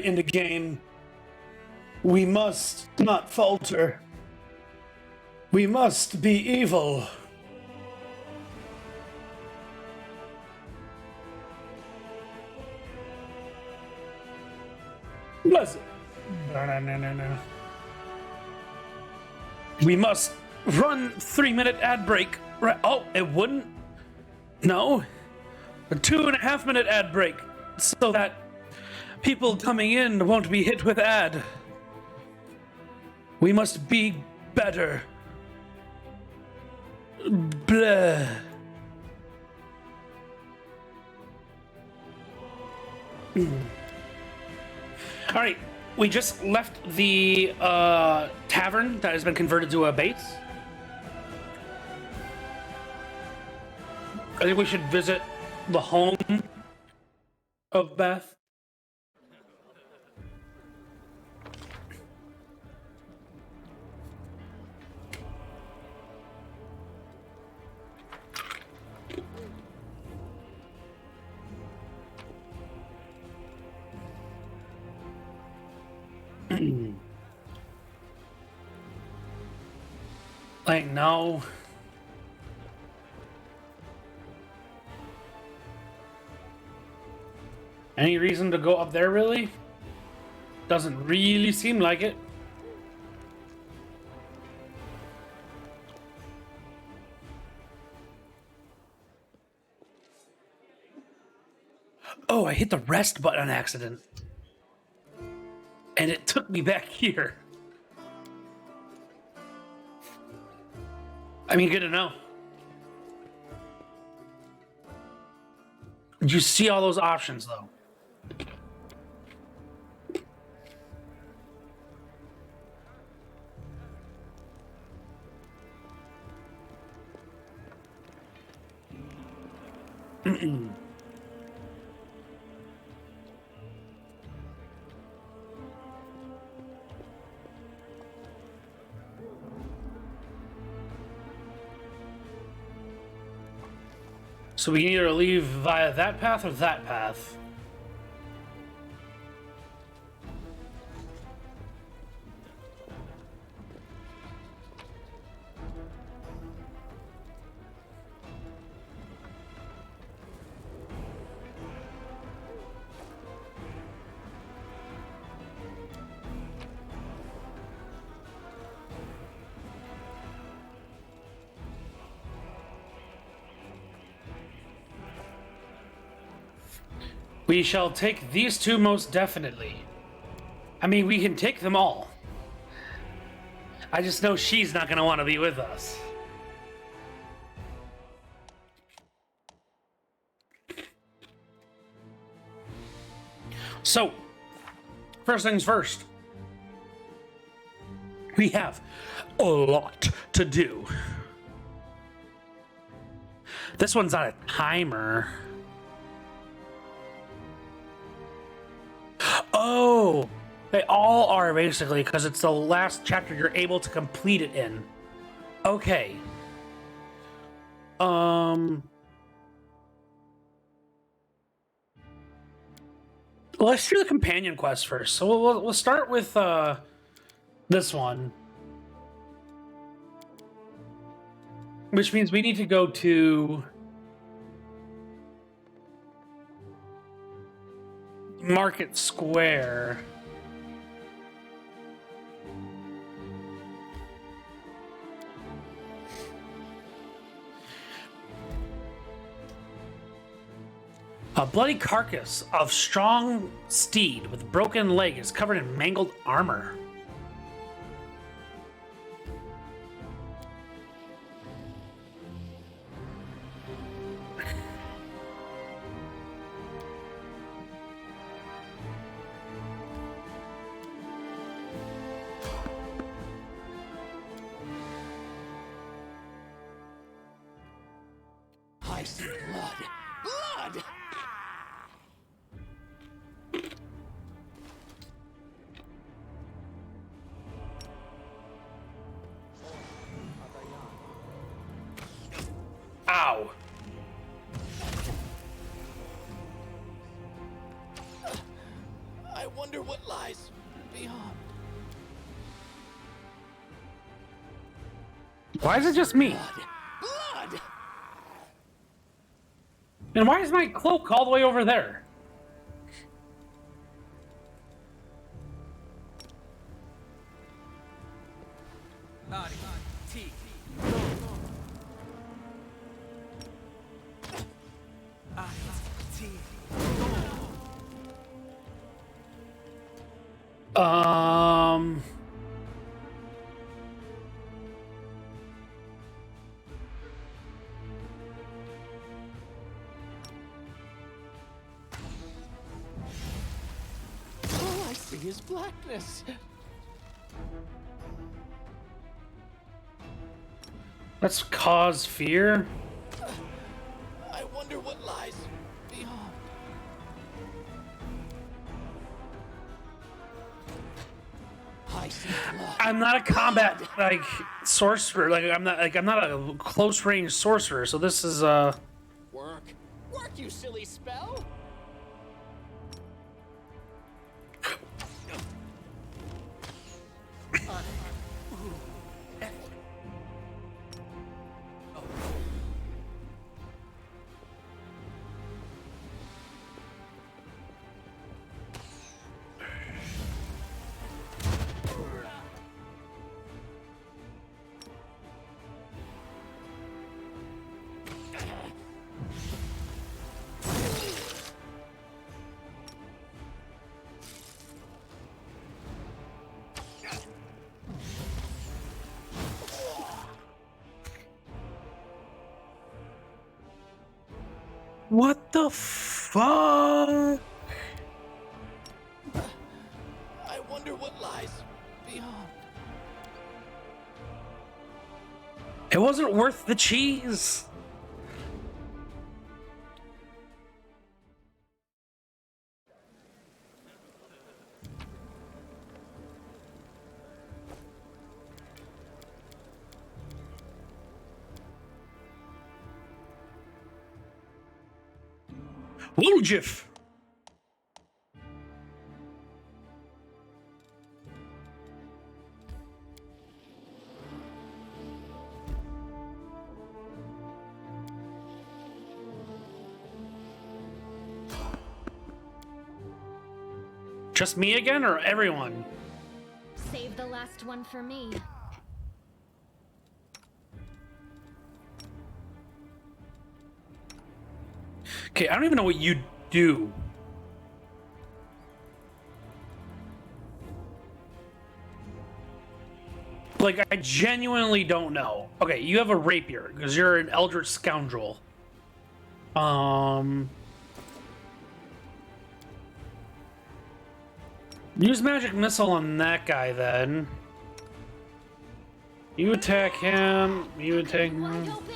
in the game. We must not falter. We must be evil. Bless it. No. We must run 3-minute ad break. Right. Oh, it wouldn't? No. A 2.5-minute ad break so that people coming in won't be hit with ad. We must be better. Blah. All right, we just left the tavern that has been converted to a base. I think we should visit the home of Beth. Like, no. Any reason to go up there, really? Doesn't really seem like it. Oh, I hit the rest button on accident. And it took me back here. I mean, good to know. Did you see all those options, though? So we can either leave via that path or that path. We shall take these two most definitely. I mean, we can take them all. I just know she's not going to want to be with us. So, first things first. We have a lot to do. This one's on a timer. Oh, they all are basically because it's the last chapter you're able to complete it in. Okay. Let's do the companion quest first. So we'll start with this one, which means we need to go to Market Square. A bloody carcass of strong steed with broken leg is covered in mangled armor. I see blood. Blood! Ow. I wonder what what lies beyond. Why is it just me? Blood! And why is my cloak all the way over there? Um... All I see is blackness. Let's cause fear. I wonder what lies beyond. I see blood. I'm not a combat like sorcerer. I'm not a close range sorcerer. So this is Work, you silly spell. what the fuck? I wonder what lies beyond. It wasn't worth the cheese. Woljif. Just me again, or everyone? Save the last one for me. Okay, I don't even know what you do. Like, I genuinely don't know. Okay, you have a rapier, because you're an eldritch scoundrel. Use magic missile on that guy, then. You attack him, you attack him. Wide open.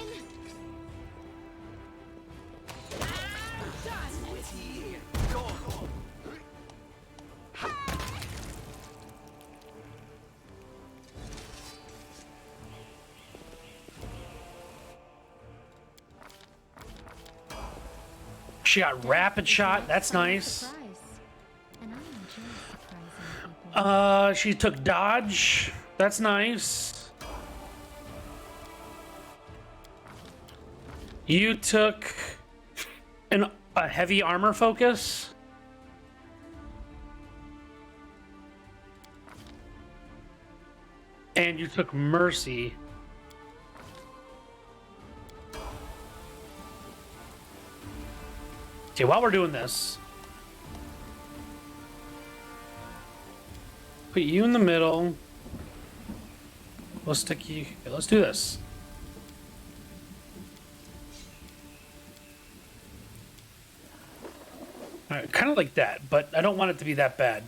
She got rapid shot, that's nice. Surprise. And I enjoy surprising people. She took dodge, that's nice. You took a heavy armor focus. And you took mercy. Okay, while we're doing this, put you in the middle. We'll stick you. Okay, let's do this. All right, kind of like that, but I don't want it to be that bad.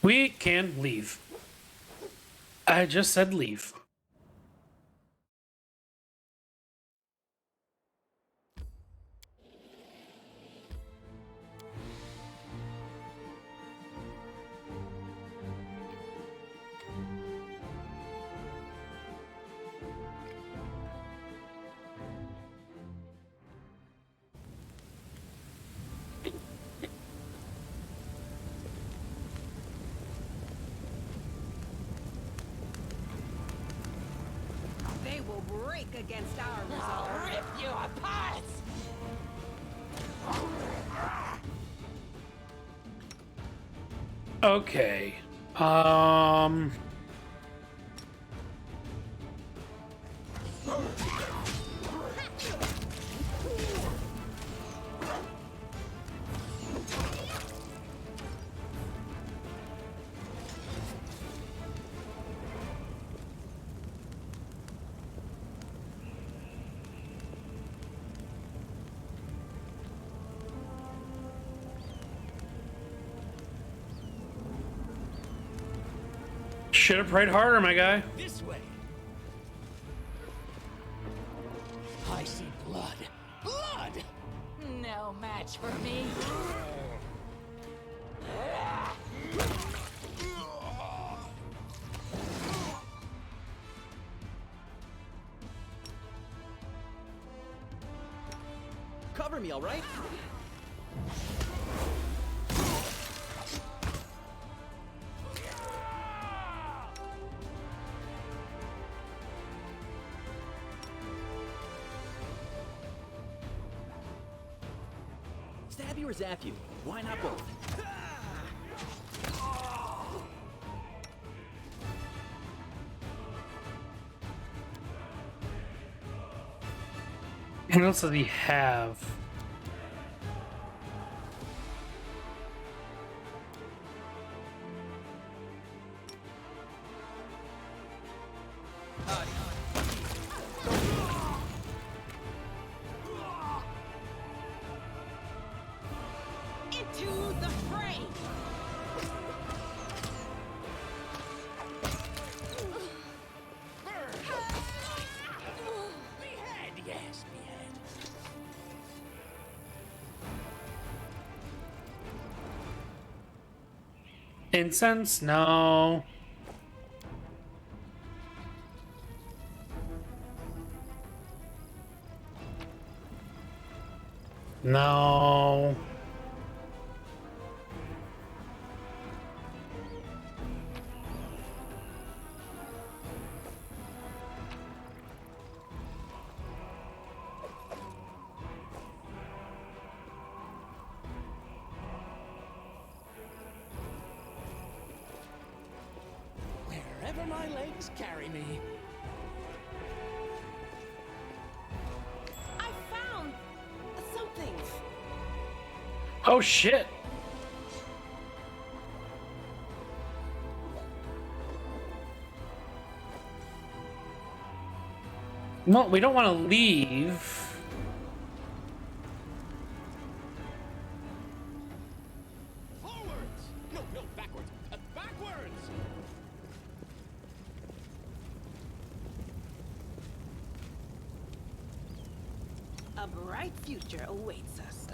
We can leave. I just said leave. strike against our I'll resolve. rip you apart! Okay. Should have prayed harder, my guy. This way! I see blood. Blood! No match for me. Cover me, all right? Stab you or zap you? Why not both? What else does he have? Into the fray! Behead, yes, behead. Incense? No. No. Wherever my legs carry me. I found something. Oh shit. No, we don't want to leave. Forwards! No, backwards. Backwards! A bright future awaits us.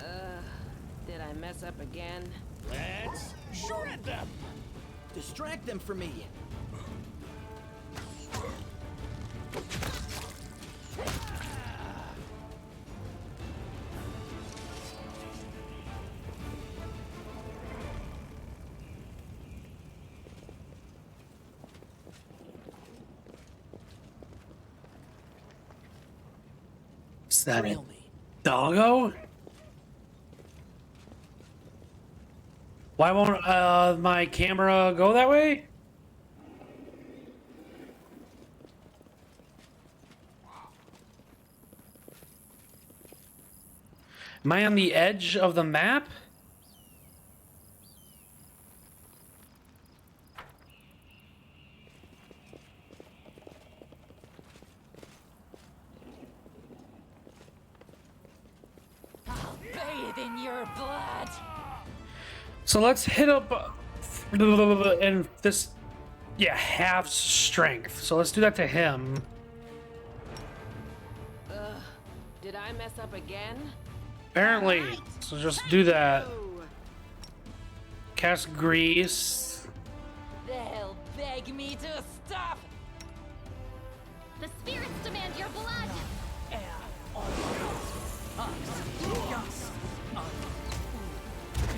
Did I mess up again? Let's shred them! Distract them from me. Is that a Trail me. doggo? Why won't my camera go that way? Am I on the edge of the map? I'll bathe in your blood! So let's hit up and this, yeah, half strength. So let's do that to him. Did I mess up again? Apparently. So just do that. Oh, Cast grease. They'll beg me to stop! The spirits demand your blood.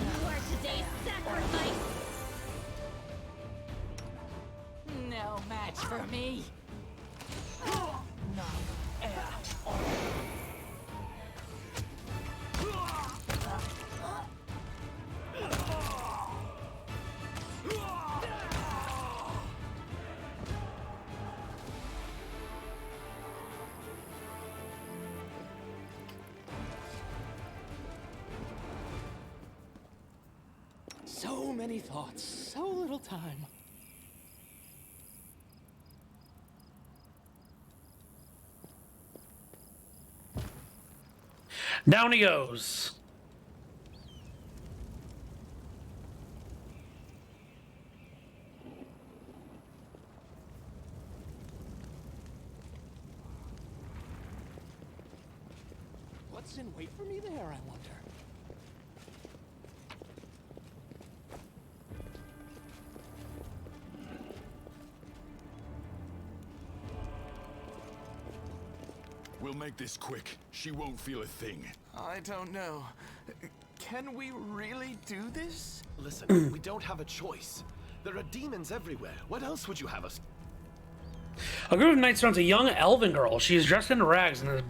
You are today's sacrifice. No match for me! So many thoughts, so little time. Down he goes. What's in wait for me there, I wonder? We'll make this quick. She won't feel a thing. I don't know. Can we really do this? Listen, we don't have a choice. There are demons everywhere. What else would you have us? A group of knights surrounds a young elven girl. She is dressed in rags and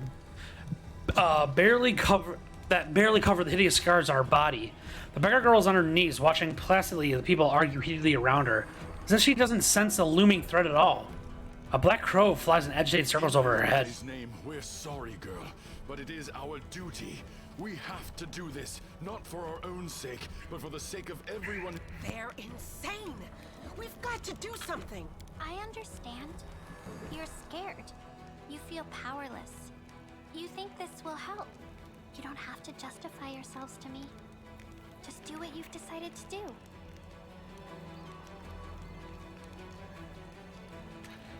barely cover the hideous scars on her body. The beggar girl is on her knees, watching placidly as the people argue heatedly around her, as if she doesn't sense the looming threat at all. A black crow flies in agitated circles over her head. His name, we're sorry, girl, but it is our duty. We have to do this, not for our own sake, but for the sake of everyone. They're insane. We've got to do something. I understand. You're scared. You feel powerless. You think this will help. You don't have to justify yourselves to me. Just do what you've decided to do.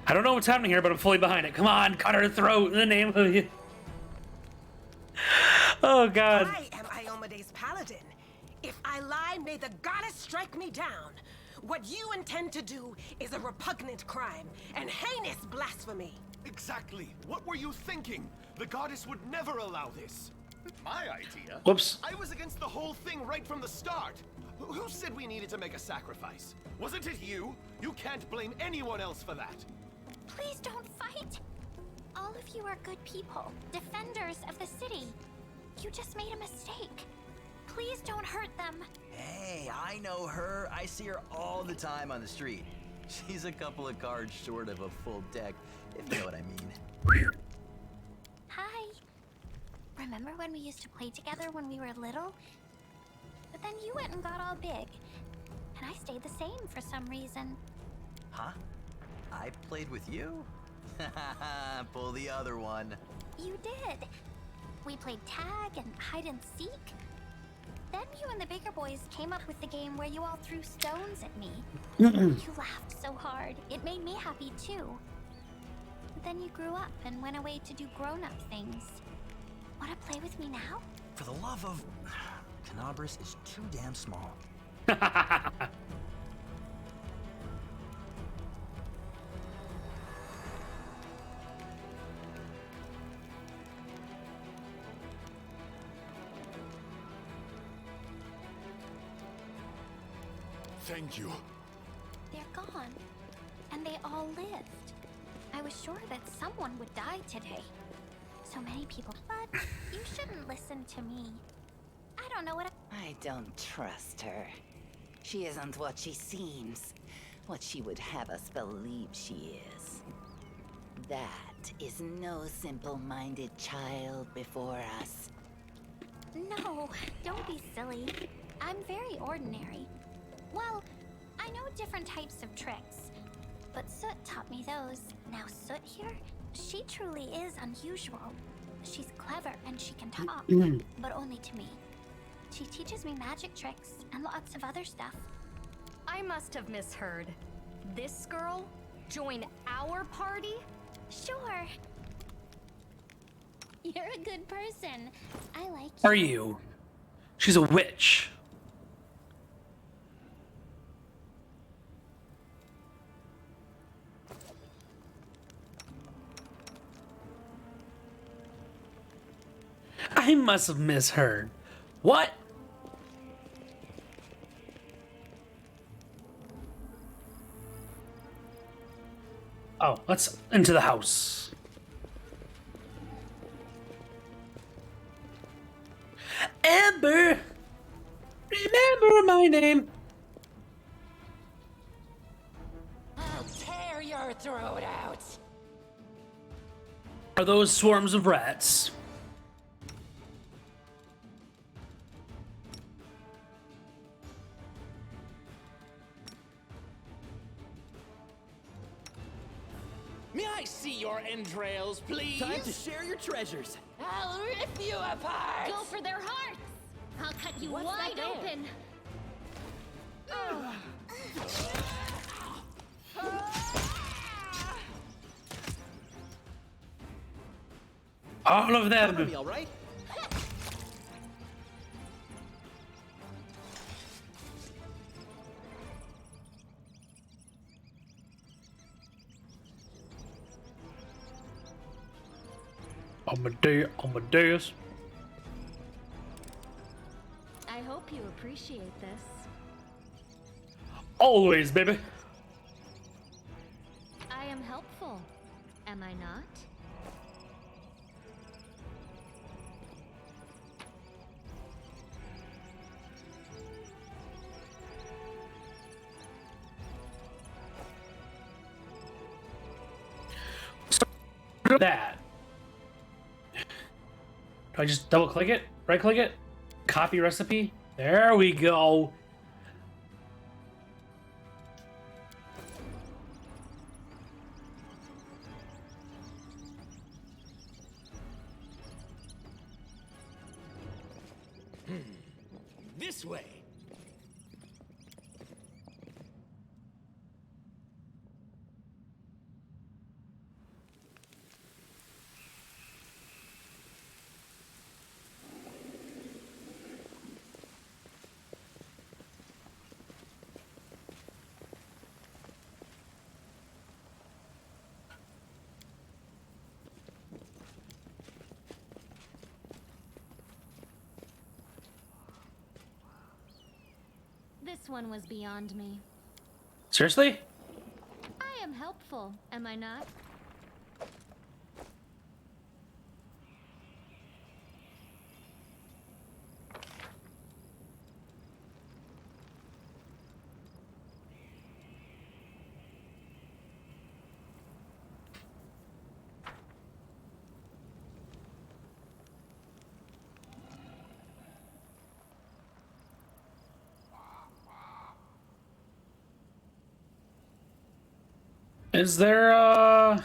I don't know what's happening here, but I'm fully behind it. Come on, cut her throat in the name of you. Oh, God. I am Iomede's paladin. If I lie, may the goddess strike me down. What you intend to do is a repugnant crime and heinous blasphemy. Exactly. What were you thinking? The goddess would never allow this. My idea? Whoops. I was against the whole thing right from the start. Who said we needed to make a sacrifice? Wasn't it you? You can't blame anyone else for that. Please don't fight. All of you are good people, defenders of the city. You just made a mistake. Please don't hurt them. Hey, I know her. I see her all the time on the street. She's a couple of cards short of a full deck, if you know what I mean. Hi. Remember when we used to play together when we were little? But then you went and got all big. And I stayed the same for some reason. Huh? I played with you? Pull the other one. You did. We played tag and hide and seek. Then you and the bigger boys came up with the game where you all threw stones at me. You laughed so hard. It made me happy too. But then you grew up and went away to do grown-up things. Wanna play with me now? For the love of... Canabras is too damn small. Thank you. They're gone. And they all lived. I was sure that someone would die today. So many people. But you shouldn't listen to me. I don't know what I don't trust her. She isn't what she seems. What she would have us believe she is. That is no simple-minded child before us. No, don't be silly. I'm very ordinary. Well, I know different types of tricks. But Soot taught me those. Now Soot here, she truly is unusual. She's clever and she can talk, but only to me. She teaches me magic tricks and lots of other stuff. I must have misheard. This girl join our party? Sure. You're a good person. I like you. Are you? She's a witch. I must have misheard. What? Oh, let's into the house. Amber! Remember my name. I'll tear your throat out. Are those swarms of rats? I see your entrails, please? Time to share your treasures. I'll rip you apart! Go for their hearts! I'll cut you What's that wide there? open! All of Cover them. me, all right? Amadeus. I hope you appreciate this. Always, baby. I am helpful, am I not? That. Do I just double click it? Right click it? Copy recipe? There we go. This way. This one was beyond me. Seriously? I am helpful, am I not? Is there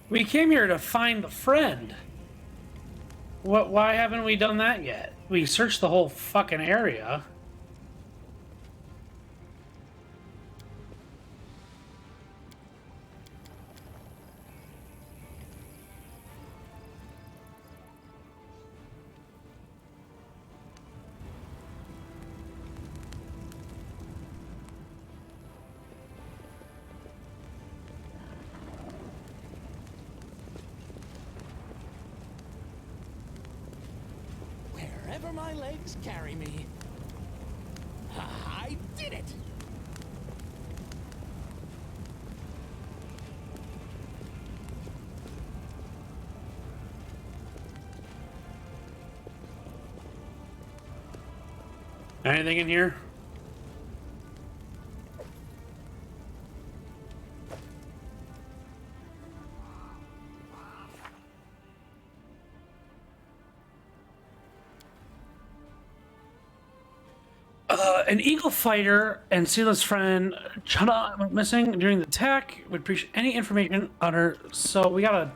We came here to find the friend. Why haven't we done that yet? We searched the whole fucking area. Wherever my legs carry me. I did it! Anything in here? An eagle fighter and Sela's friend Chana went missing during the attack. Would appreciate any information on her. So we gotta.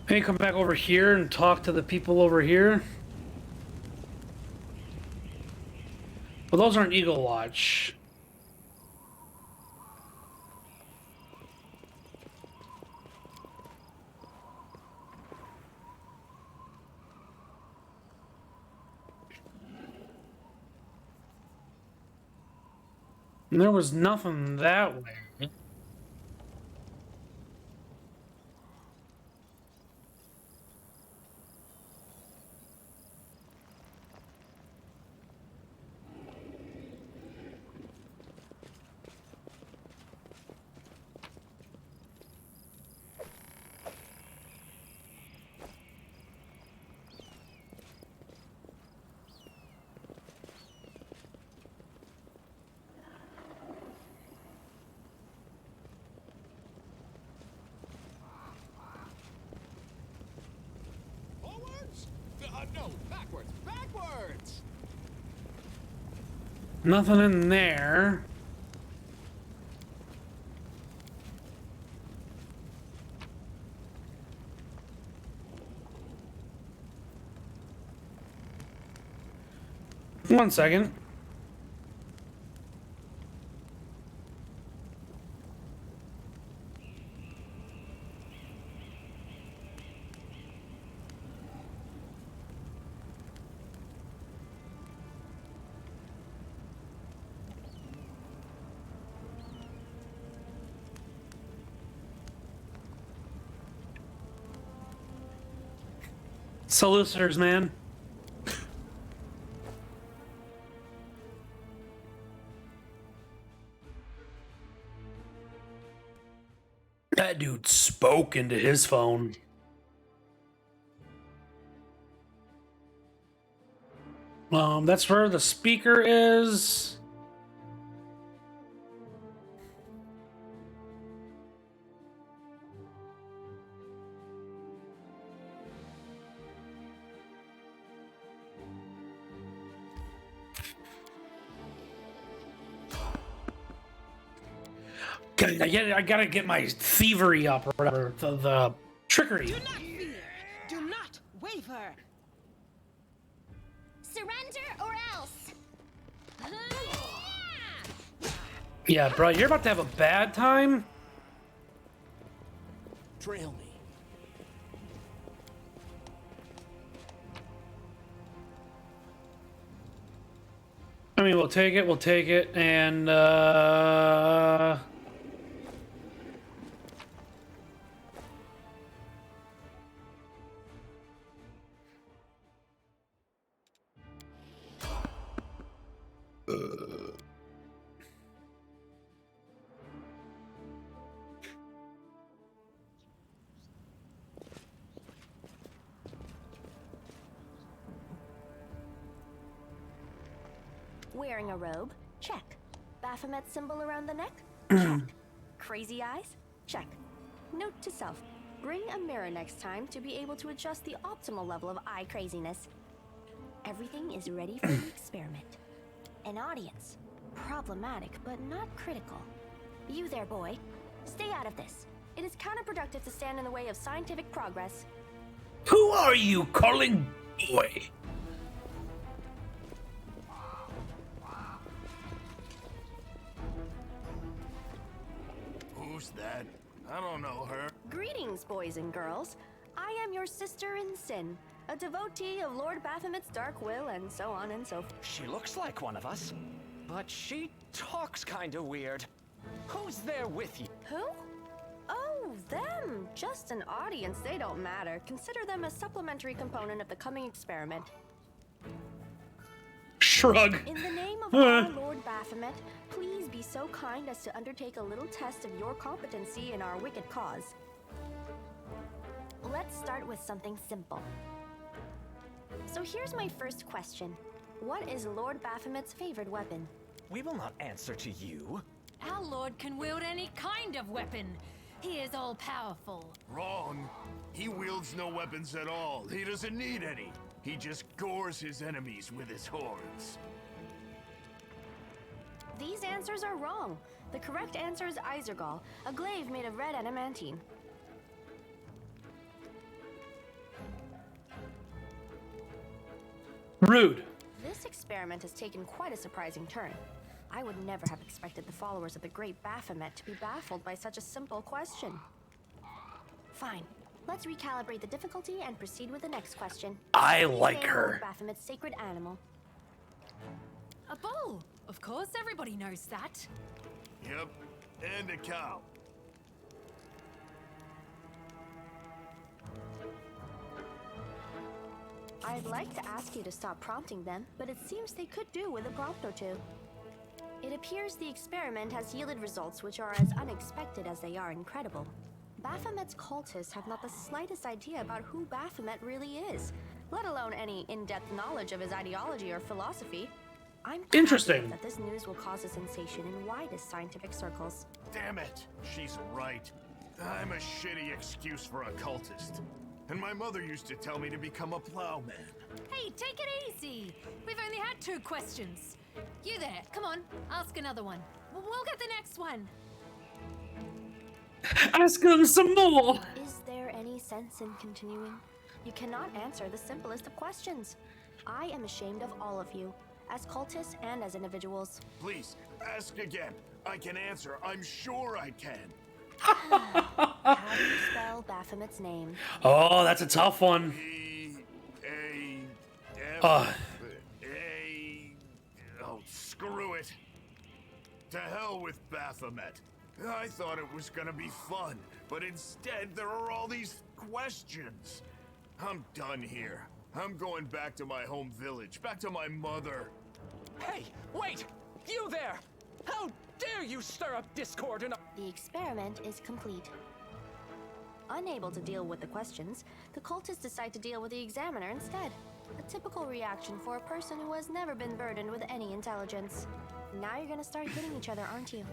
Maybe come back over here and talk to the people over here. Well, those aren't Eagle Watch. And there was nothing that way. Nothing in there. One second. Solicitors, man. That dude spoke into his phone. That's where the speaker is. I gotta get my thievery up, or whatever. The trickery. Do not fear. Do not waver. Surrender or else. Yeah, bro, you're about to have a bad time. Trail me. I mean, we'll take it, and Wearing a robe? Check. Baphomet symbol around the neck? Check. Crazy eyes? Check. Note to self. Bring a mirror next time to be able to adjust the optimal level of eye craziness. Everything is ready for the experiment. An audience. Problematic, but not critical. You there, boy. Stay out of this. It is counterproductive to stand in the way of scientific progress. who are you calling boy? Who's that? I don't know her. Greetings, boys and girls. I am your sister in sin, a devotee of Lord Baphomet's dark will, and so on and so forth. She looks like one of us, but she talks kinda weird. Who's there with you? Who? Oh, them. Just an audience. They don't matter. Consider them a supplementary component of the coming experiment. Shrug. In the name of our Lord Baphomet, please be so kind as to undertake a little test of your competency in our wicked cause. Let's start with something simple. So here's my first question. What is Lord Baphomet's favorite weapon? We will not answer to you. Our lord can wield any kind of weapon. He is all-powerful. Wrong. He wields no weapons at all. He doesn't need any. He just gores his enemies with his horns. These answers are wrong. The correct answer is Isergal, a glaive made of red adamantine. Rude. This experiment has taken quite a surprising turn. I would never have expected the followers of the great Baphomet to be baffled by such a simple question. Fine. Let's recalibrate the difficulty and proceed with the next question. I Please like name her. Lord Baphomet's sacred animal. A bull. Of course, everybody knows that. Yep, and a cow. I'd like to ask you to stop prompting them, but it seems they could do with a prompt or two. It appears the experiment has yielded results which are as unexpected as they are incredible. Baphomet's cultists have not the slightest idea about who Baphomet really is, let alone any in-depth knowledge of his ideology or philosophy. I'm Interesting. confident that this news will cause a sensation in widest scientific circles. Damn it, she's right. I'm a shitty excuse for a cultist. And my mother used to tell me to become a plowman. Hey, take it easy. We've only had 2 questions. You there, come on, ask another one. We'll get the next one. Ask them some more. Is there any sense in continuing? You cannot answer the simplest of questions. I am ashamed of all of you, as cultists and as individuals. Please, ask again. I can answer. I'm sure I can. How do you spell Baphomet's name? Oh, that's a tough one. Oh, screw it. To hell with Baphomet. I thought it was gonna be fun, but instead there are all these questions. I'm done here. I'm going back to my home village, back to my mother. Hey, wait! You there! How dare you stir up discord in a— The experiment is complete. Unable to deal with the questions, the cultists decide to deal with the examiner instead. A typical reaction for a person who has never been burdened with any intelligence. Now you're gonna start hitting each other, aren't you?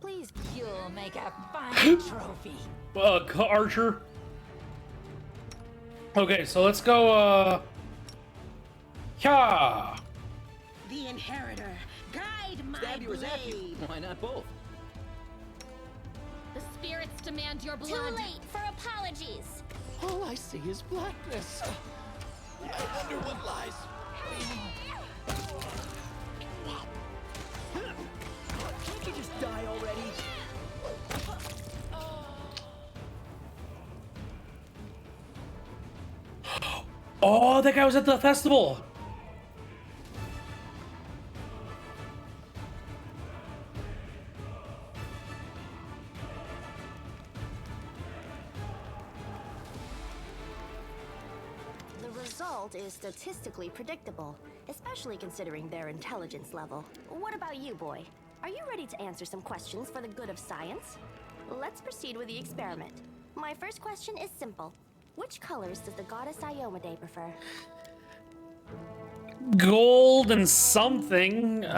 Please. You'll make a fine trophy. Archer. Okay, so let's go, yeah. The Inheritor, guide my Stab yours at you. blade. Why not both? The spirits demand your blood. Too late for apologies. All I see is blackness. I wonder what lies. Can't you just die already? Oh, that guy was at the festival. The result is statistically predictable, especially considering their intelligence level. What about you, boy? Are you ready to answer some questions for the good of science? Let's proceed with the experiment. My first question is simple. Which colors does the goddess Iomedae prefer? Gold and something. You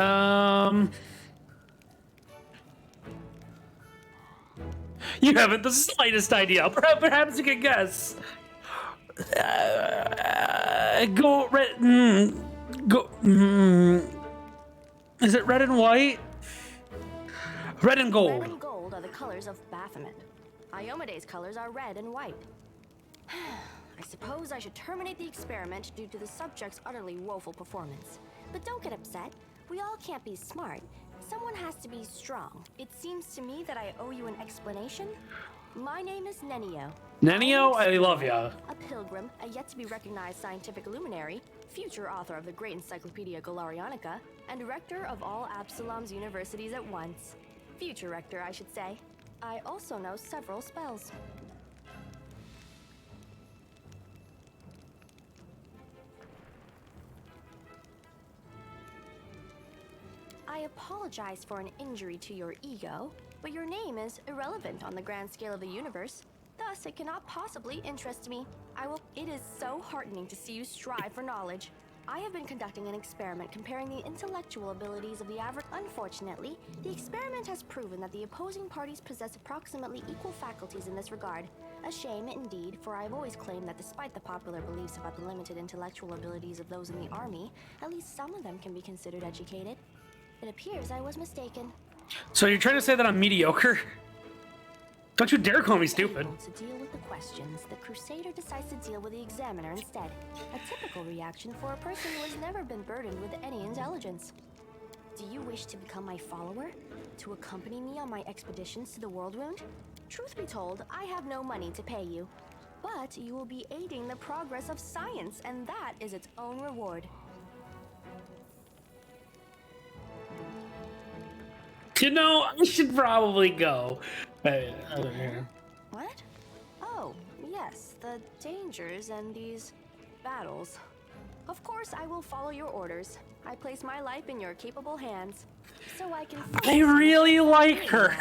haven't the slightest idea. Perhaps you can guess. Go red. Is it red and white? Red and gold. Red and gold are the colors of Baphomet. Iomedae's colors are red and white. I suppose I should terminate the experiment due to the subject's utterly woeful performance. But don't get upset. We all can't be smart. Someone has to be strong. It seems to me that I owe you an explanation. My name is Nenio. Nenio, I love ya. A pilgrim, a yet-to-be-recognized scientific luminary, future author of the great Encyclopedia Galarianica, and rector of all Absalom's universities at once. Future rector, I should say. I also know several spells. I apologize for an injury to your ego, but your name is irrelevant on the grand scale of the universe. Thus, it cannot possibly interest me. It is so heartening to see you strive for knowledge. I have been conducting an experiment comparing the intellectual abilities of the average. Unfortunately, the experiment has proven that the opposing parties possess approximately equal faculties in this regard. A shame indeed, for I have always claimed that despite the popular beliefs about the limited intellectual abilities of those in the army, at least some of them can be considered educated. It appears I was mistaken. So you're trying to say that I'm mediocre? Don't you dare call me stupid. To deal with the questions, the Crusader decides to deal with the Examiner instead. A typical reaction for a person who has never been burdened with any intelligence. Do you wish to become my follower? To accompany me on my expeditions to the World Wound? Truth be told, I have no money to pay you. But you will be aiding the progress of science, and that is its own reward. You know, I should probably go. What? Oh, yes, the dangers and these battles. Of course, I will follow your orders. I place my life in your capable hands, so I can. I really like her.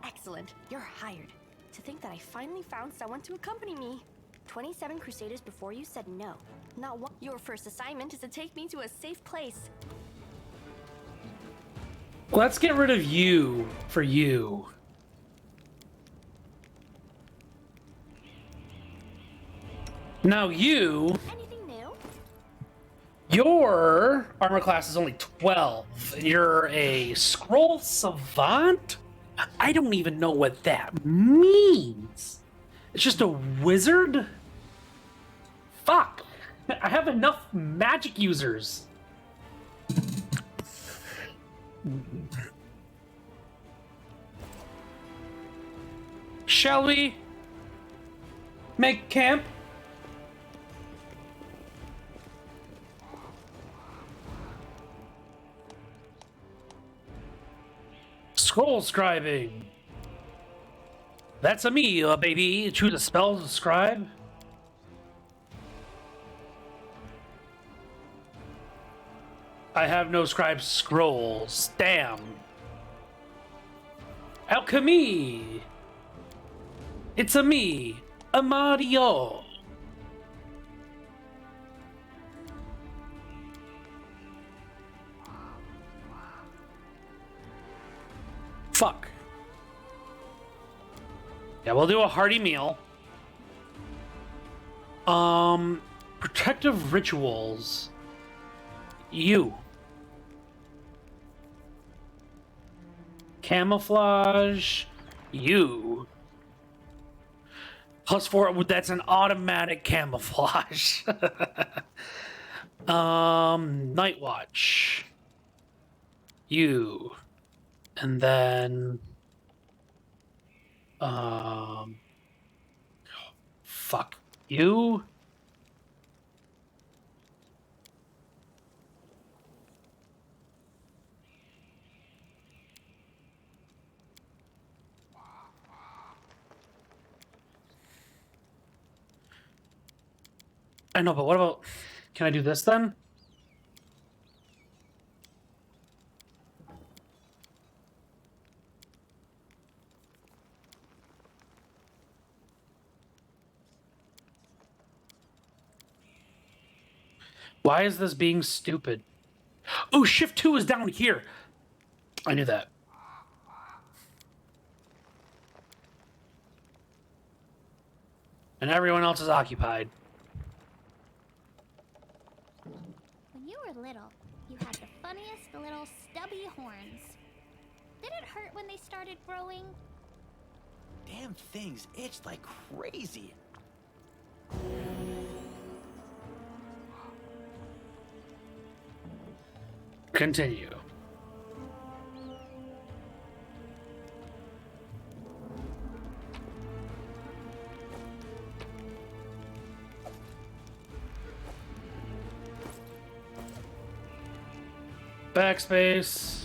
Excellent. You're hired. To think that I finally found someone to accompany me. 27 Crusaders before you said no. Not one. Your first assignment is to take me to a safe place. Let's get rid of you for you. Now you, Anything new? your armor class is only 12. You're a scroll savant? I don't even know what that means. It's just a wizard? Fuck. I have enough magic users. Shall we make camp? Scroll scribing. That's a me, baby. Choose a spell to scribe. I have no scribe scrolls. Damn. Alchemy. It's a me, a Mario. Fuck. Yeah, we'll do a hearty meal. Protective rituals. You. Camouflage. You. +4, that's an automatic camouflage. Night Watch. You. And then fuck you. I know, but what about, can I do this then? Why is this being stupid? Oh, shift 2 is down here. I knew that. And everyone else is occupied. When you were little, you had the funniest little stubby horns. Did it hurt when they started growing? Damn things itched like crazy. Continue. Backspace.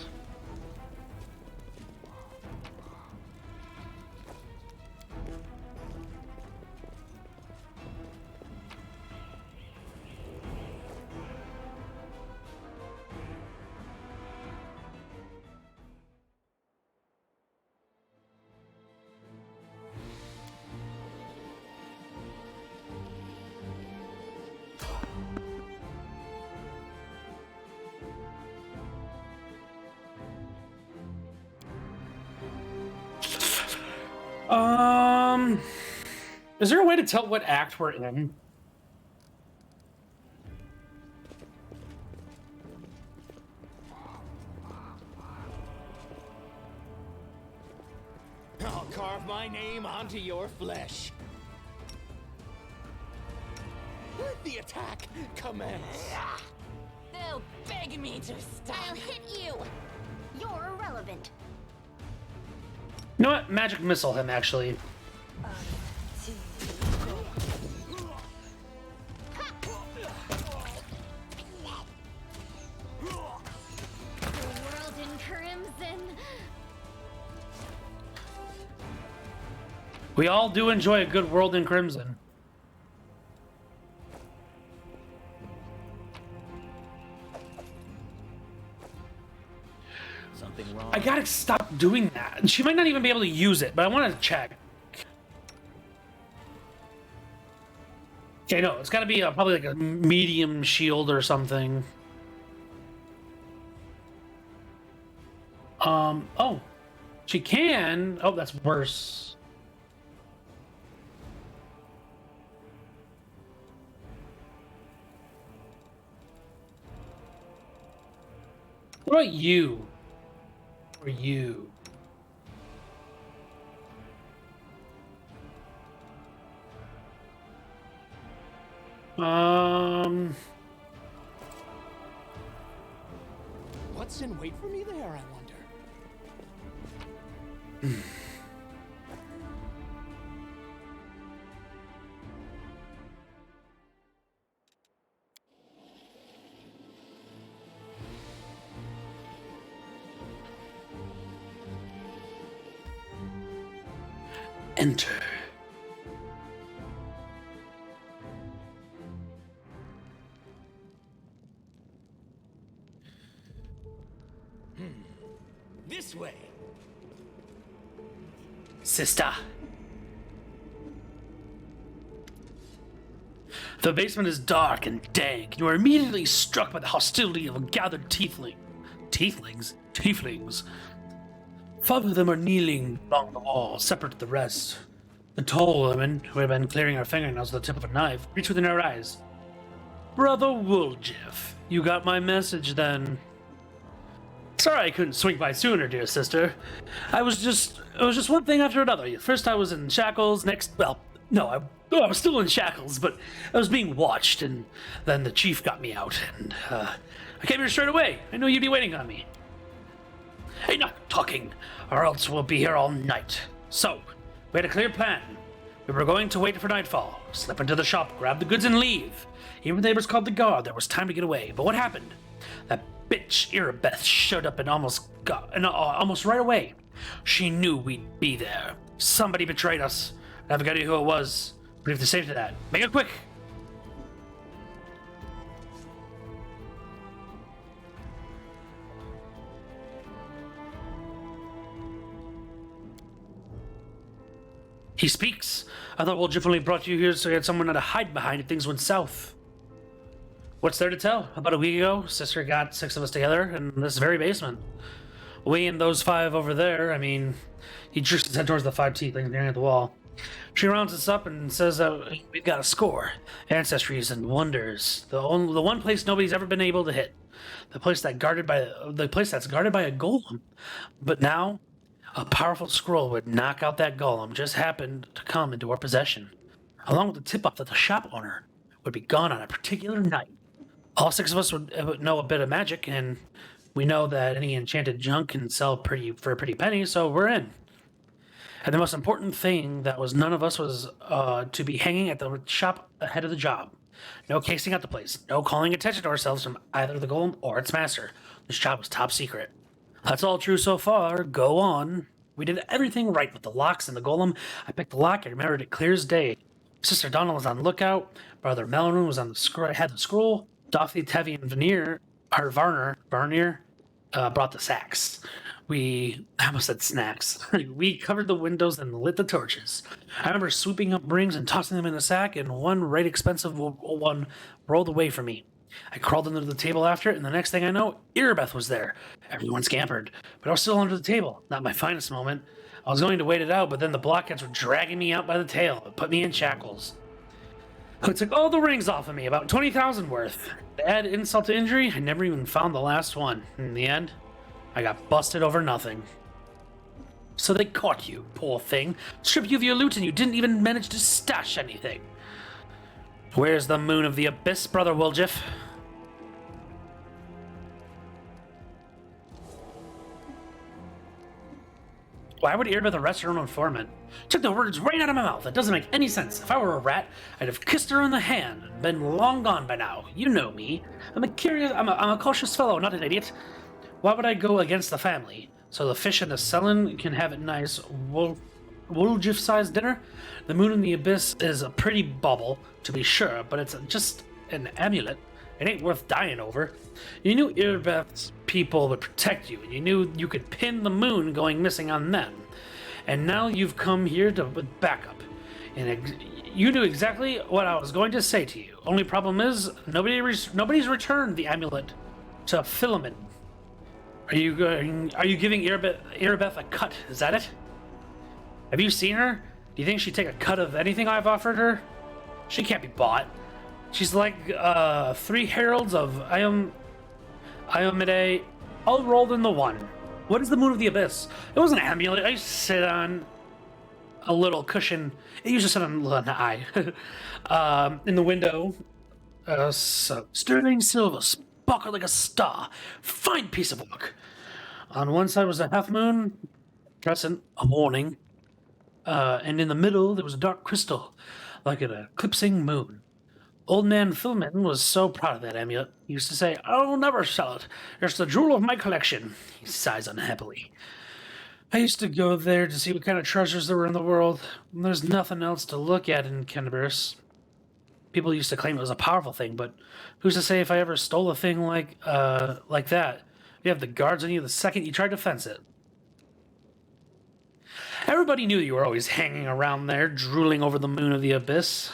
Is there a way to tell what act we're in? I'll carve my name onto your flesh. Let the attack commence. They'll beg me to stop. I'll hit you! You're irrelevant. You know what? Magic missile him, actually. The world in crimson. We all do enjoy a good World in Crimson. Something wrong? I gotta stop doing that. She might not even be able to use it, but I want to check. Okay, no, it's gotta be probably like a medium shield or something. Oh. She can. Oh, that's worse. What about you? Or you? What's in wait for me there, I wonder? Enter. This way. Sister. The basement is dark and dank, and you are immediately struck by the hostility of a gathered tieflings. 5 of them are kneeling along the wall, separate to the rest. The tall women, who had been clearing her fingernails with the tip of a knife, reach within her eyes. Brother Woljif, you got my message then. Sorry I couldn't swing by sooner, dear sister. It was just one thing after another. First I was in shackles, next, I was still in shackles, but I was being watched, and then the chief got me out, and I came here straight away. I knew you'd be waiting on me. Hey, not talking, or else we'll be here all night. So, we had a clear plan. We were going to wait for nightfall, slip into the shop, grab the goods, and leave. Even when the neighbors called the guard, there was time to get away. But what happened? That bitch Irabeth showed up and almost right away. She knew we'd be there. Somebody betrayed us. I haven't got who it was, but we have to save to that. Make it quick! He speaks. I thought Woljif only brought you here so you had someone to hide behind if things went south. What's there to tell? About a week ago, Sister got 6 of us together in this very basement. We and those 5 over there, he jerks his head towards the 5 teeth staring at the wall. She rounds us up and says we've got a score. Ancestries and wonders. The one place nobody's ever been able to hit. The place that's guarded by a golem. But now, a powerful scroll would knock out that golem just happened to come into our possession, along with the tip-off that the shop owner would be gone on a particular night. All 6 of us would know a bit of magic, and we know that any enchanted junk can sell for a pretty penny, so we're in. And the most important thing that was none of us was to be hanging at the shop ahead of the job. No casing out the place, no calling attention to ourselves from either the golem or its master. This job was top secret. That's all true so far. Go on. We did everything right with the locks and the golem. I picked the lock. I remembered it clear as day. Sister Donald was on the lookout. Brother Melrin was on had the scroll. Dothy, Tevi, and Varnir brought the sacks. I almost said snacks. We covered the windows and lit the torches. I remember sweeping up rings and tossing them in a sack, and one right expensive one rolled away from me. I crawled under the table after it, and the next thing I know, Irabeth was there. Everyone scampered, but I was still under the table. Not my finest moment. I was going to wait it out, but then the blockheads were dragging me out by the tail and put me in shackles. It took all the rings off of me, about 20,000 worth. To add insult to injury, I never even found the last one. In the end, I got busted over nothing. So they caught you, poor thing. Stripped you of your loot and you didn't even manage to stash anything. Where's the moon of the abyss, Brother Woljif? Why would Irabeth arrest her own informant? Took the words right out of my mouth. It doesn't make any sense. If I were a rat, I'd have kissed her on the hand and been long gone by now. You know me. I'm a cautious fellow, not an idiot. Why would I go against the family? So the fish and the Selin can have a nice Woljif-sized dinner? The moon in the abyss is a pretty bauble, to be sure, but it's just an amulet. It ain't worth dying over. You knew Irabeth's people would protect you, and you knew you could pin the moon going missing on them. And now you've come here with backup. And you knew exactly what I was going to say to you. Only problem is, nobody's returned the amulet to Philemon. Are you giving Irabeth a cut? Is that it? Have you seen her? Do you think she'd take a cut of anything I've offered her? She can't be bought. She's like 3 heralds of Iomedae all rolled into one. What is the Moon of the Abyss? It was an amulet I used to sit on a little cushion. It used to sit on an eye in the window. So sterling silver, sparkled like a star. Fine piece of work. On one side was a half moon, crescent, a warning. And in the middle there was a dark crystal, like an eclipsing moon. Old man Philman was so proud of that amulet. He used to say, "I'll never sell it. It's the jewel of my collection." He sighs unhappily. I used to go there to see what kind of treasures there were in the world. There's nothing else to look at in Kenabers. People used to claim it was a powerful thing, but who's to say if I ever stole a thing like that? You have the guards on you the second you tried to fence it. Everybody knew you were always hanging around there, drooling over the Moon of the Abyss.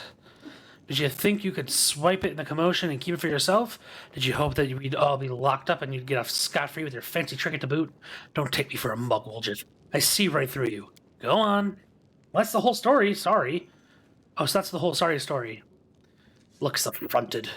Did you think you could swipe it in the commotion and keep it for yourself? Did you hope that we'd all be locked up and you'd get off scot-free with your fancy trinket to boot? Don't take me for a muggle, just I see right through you. Go on. Well, that's the whole story, sorry. Oh, so that's the whole story. Looks affronted.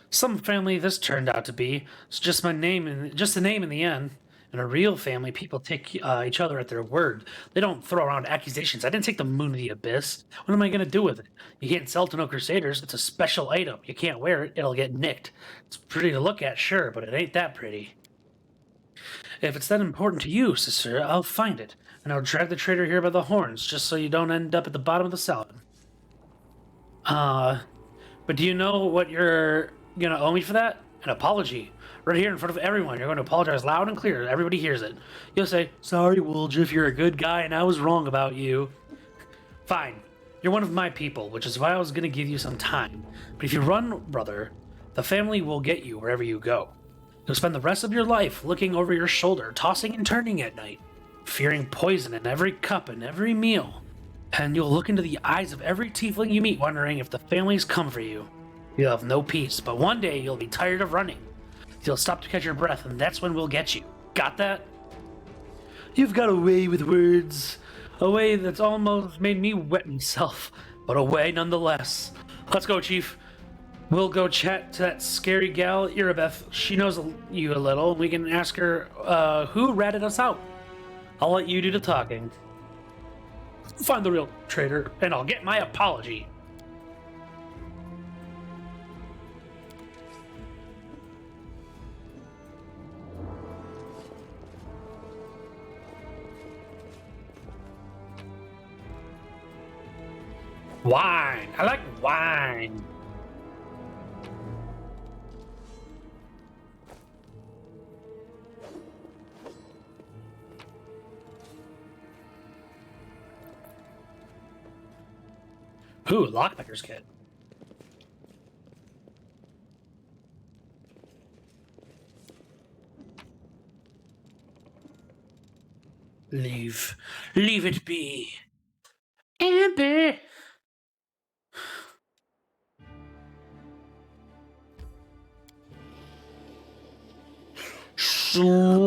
Some family this turned out to be. It's just my name and just the name in the end. In a real family, people take each other at their word. They don't throw around accusations. I didn't take the Moon of the Abyss. What am I going to do with it? You can't sell it to no Crusaders. It's a special item. You can't wear it. It'll get nicked. It's pretty to look at, sure, but it ain't that pretty. If it's that important to you, sister, I'll find it. And I'll drag the traitor here by the horns, just so you don't end up at the bottom of the salad. But do you know what you're going to owe me for that? An apology. Right here in front of everyone, you're going to apologize loud and clear. Everybody hears it. You'll say, "Sorry, Woljif, you're a good guy and I was wrong about you." Fine. You're one of my people, which is why I was going to give you some time. But if you run, brother, the family will get you wherever you go. You'll spend the rest of your life looking over your shoulder, tossing and turning at night, fearing poison in every cup and every meal. And you'll look into the eyes of every tiefling you meet, wondering if the family's come for you. You'll have no peace, but one day you'll be tired of running. You'll stop to catch your breath, and that's when we'll get you. Got that? You've got a way with words. A way that's almost made me wet myself, but a way nonetheless. Let's go, Chief. We'll go chat to that scary gal, Irabeth. She knows you a little. We can ask her who ratted us out. I'll let you do the talking. Find the real traitor, and I'll get my apology. Wine. I like wine. Ooh, lockpicker's kit. Leave it be. Amber. Slow.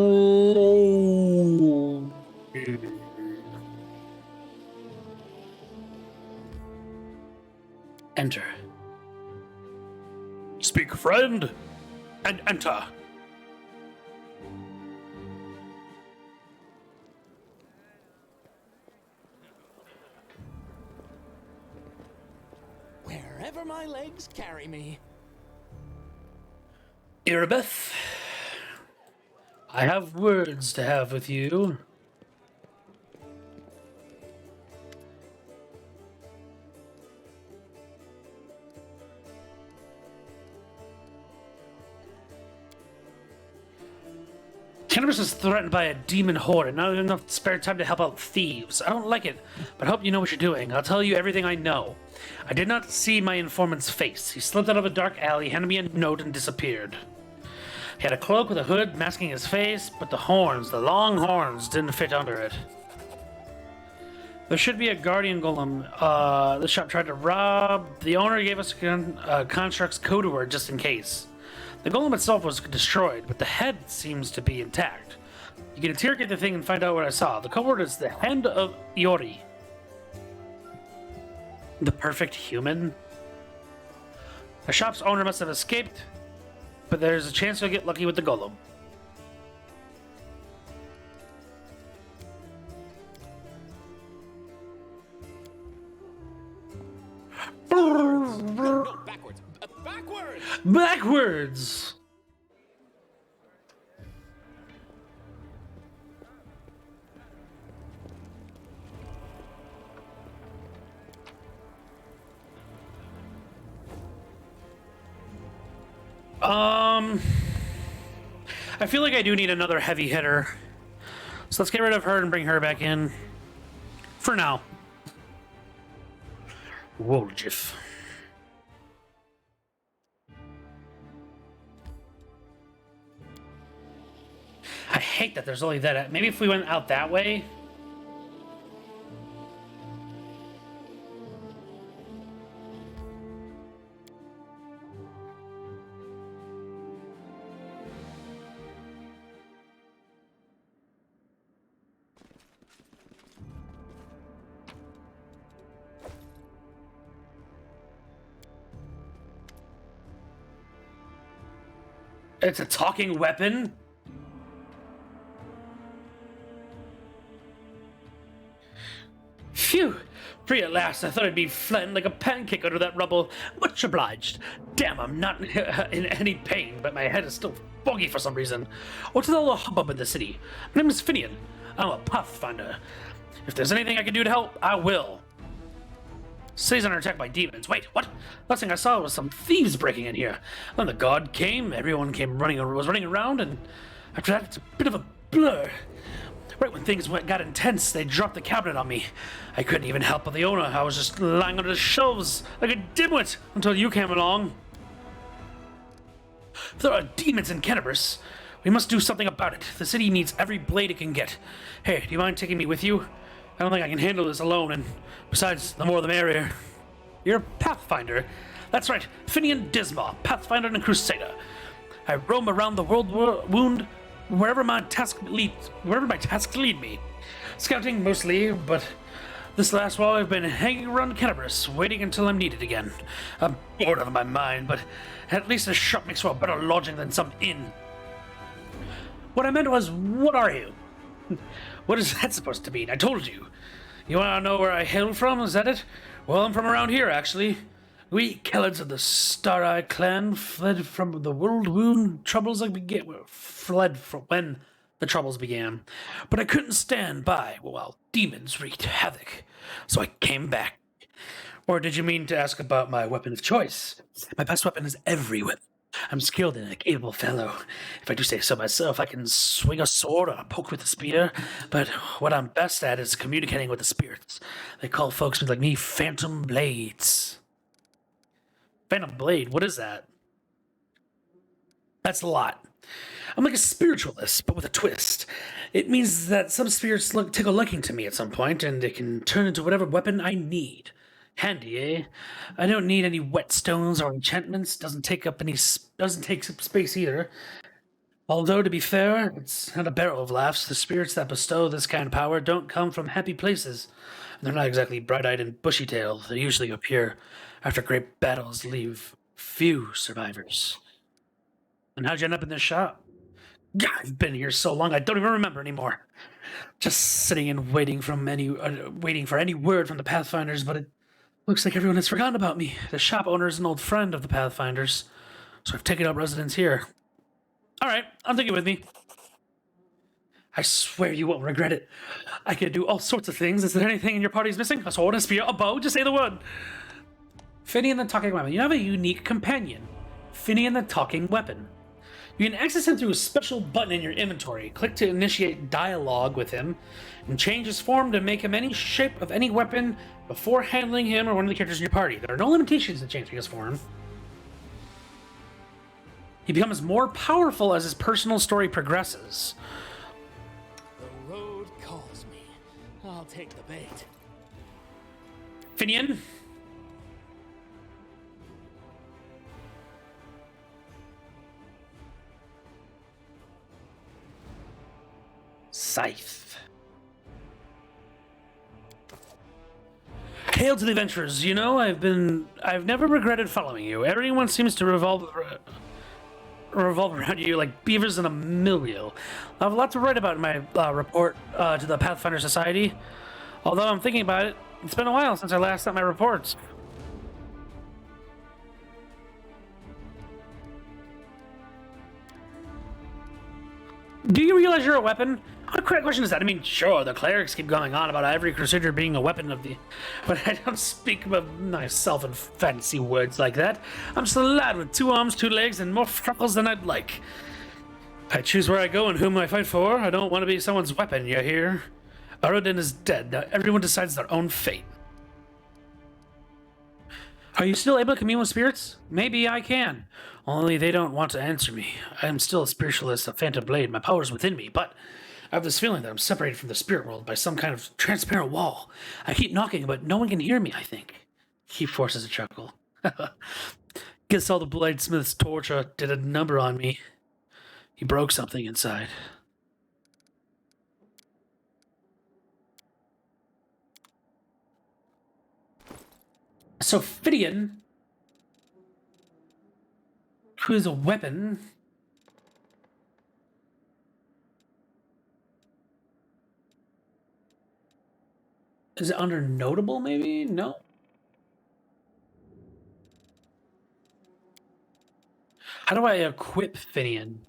Enter. Speak, friend, and enter. Wherever my legs carry me. Irabeth, I have words to have with you. Kenabers is threatened by a demon horde and not enough spare time to help out thieves. I don't like it, but I hope you know what you're doing. I'll tell you everything I know. I did not see my informant's face. He slipped out of a dark alley, handed me a note, and disappeared. He had a cloak with a hood masking his face, but the horns, the long horns, didn't fit under it. There should be a guardian golem the shop tried to rob. The owner gave us a construct's code word just in case. The golem itself was destroyed, but the head seems to be intact. You can interrogate the thing and find out what I saw. The code word is the Hand of Iori. The perfect human? The shop's owner must have escaped, but there's a chance you'll get lucky with the golem. Backwards! Backwards! I feel like I do need another heavy hitter. So let's get rid of her and bring her back in. For now. Woljif. I hate that there's only that. Maybe if we went out that way. It's a talking weapon? Phew! Free at last. I thought I'd be flattened like a pancake under that rubble. Much obliged. Damn, I'm not in any pain, but my head is still foggy for some reason. What's all the hubbub in the city? My name is Finian. I'm a pathfinder. If there's anything I can do to help, I will. City's under attack by demons. Wait, what? Last thing I saw was some thieves breaking in here. Then the god came, everyone was running around, and after that, it's a bit of a blur. Right when things got intense, they dropped the cabinet on me. I couldn't even help but the owner. I was just lying under the shelves like a dimwit until you came along. If there are demons in Kenabris, we must do something about it. The city needs every blade it can get. Hey, do you mind taking me with you? I don't think I can handle this alone, and besides, the more the merrier. You're a Pathfinder. That's right, Finian Disma, Pathfinder and Crusader. I roam around the world wound wherever my tasks lead me. Scouting mostly, but this last while I've been hanging around Kenabris, waiting until I'm needed again. I'm bored out of my mind, but at least a shop makes for a better lodging than some inn. What I meant was, what are you? What is that supposed to mean? I told you. You want to know where I hail from? Is that it? Well, I'm from around here, actually. We Kellards of the Star-Eye clan fled from the world wound troubles fled from when the troubles began. But I couldn't stand by while demons wreaked havoc, so I came back. Or did you mean to ask about my weapon of choice? My best weapon is every weapon. I'm skilled and a capable fellow. If I do say so myself, I can swing a sword or poke with a spear, but what I'm best at is communicating with the spirits. They call folks like me Phantom Blades. Phantom Blade, what is that? That's a lot. I'm like a spiritualist, but with a twist. It means that some spirits take a liking to me at some point, and they can turn into whatever weapon I need. Handy, eh? I don't need any whetstones or enchantments. Doesn't take up space either. Although, to be fair, it's not a barrel of laughs. The spirits that bestow this kind of power don't come from happy places. They're not exactly bright-eyed and bushy-tailed. They usually appear after great battles, leave few survivors. And how'd you end up in this shop? God, I've been here so long I don't even remember anymore. Just sitting and waiting for any word from the Pathfinders, but it looks like everyone has forgotten about me. The shop owner is an old friend of the Pathfinders, so I've taken up residence here. Alright, I'll take it with me. I swear you won't regret it. I could do all sorts of things. Is there anything in your party's missing? A sword, a spear, a bow? Just say the word. Finian the Talking Weapon. You have a unique companion. Finian the Talking Weapon. You can access him through a special button in your inventory. Click to initiate dialogue with him, and change his form to make him any shape of any weapon before handling him or one of the characters in your party. There are no limitations to changing his form. He becomes more powerful as his personal story progresses. The road calls me. I'll take the bait. Finian? Scythe. Hail to the adventurers. You know, I've never regretted following you. Everyone seems to revolve around you like beavers in a milieu. I have a lot to write about in my report to the Pathfinder Society. Although I'm thinking about it, it's been a while since I last sent my reports. Do you realize you're a weapon? What kind of question is that? I mean, sure, the clerics keep going on about every crusader being a weapon of the... But I don't speak of myself in fancy words like that. I'm just a lad with 2 arms, 2 legs, and more freckles than I'd like. I choose where I go and whom I fight for. I don't want to be someone's weapon, you hear? Arodin is dead. Now everyone decides their own fate. Are you still able to commune with spirits? Maybe I can. Only they don't want to answer me. I am still a spiritualist, a phantom blade. My power is within me, but I have this feeling that I'm separated from the spirit world by some kind of transparent wall. I keep knocking, but no one can hear me, I think. He forces a chuckle. Guess all the bladesmith's torture did a number on me. He broke something inside. So Phidian, who is a weapon, is it under notable maybe? No. How do I equip Phidian?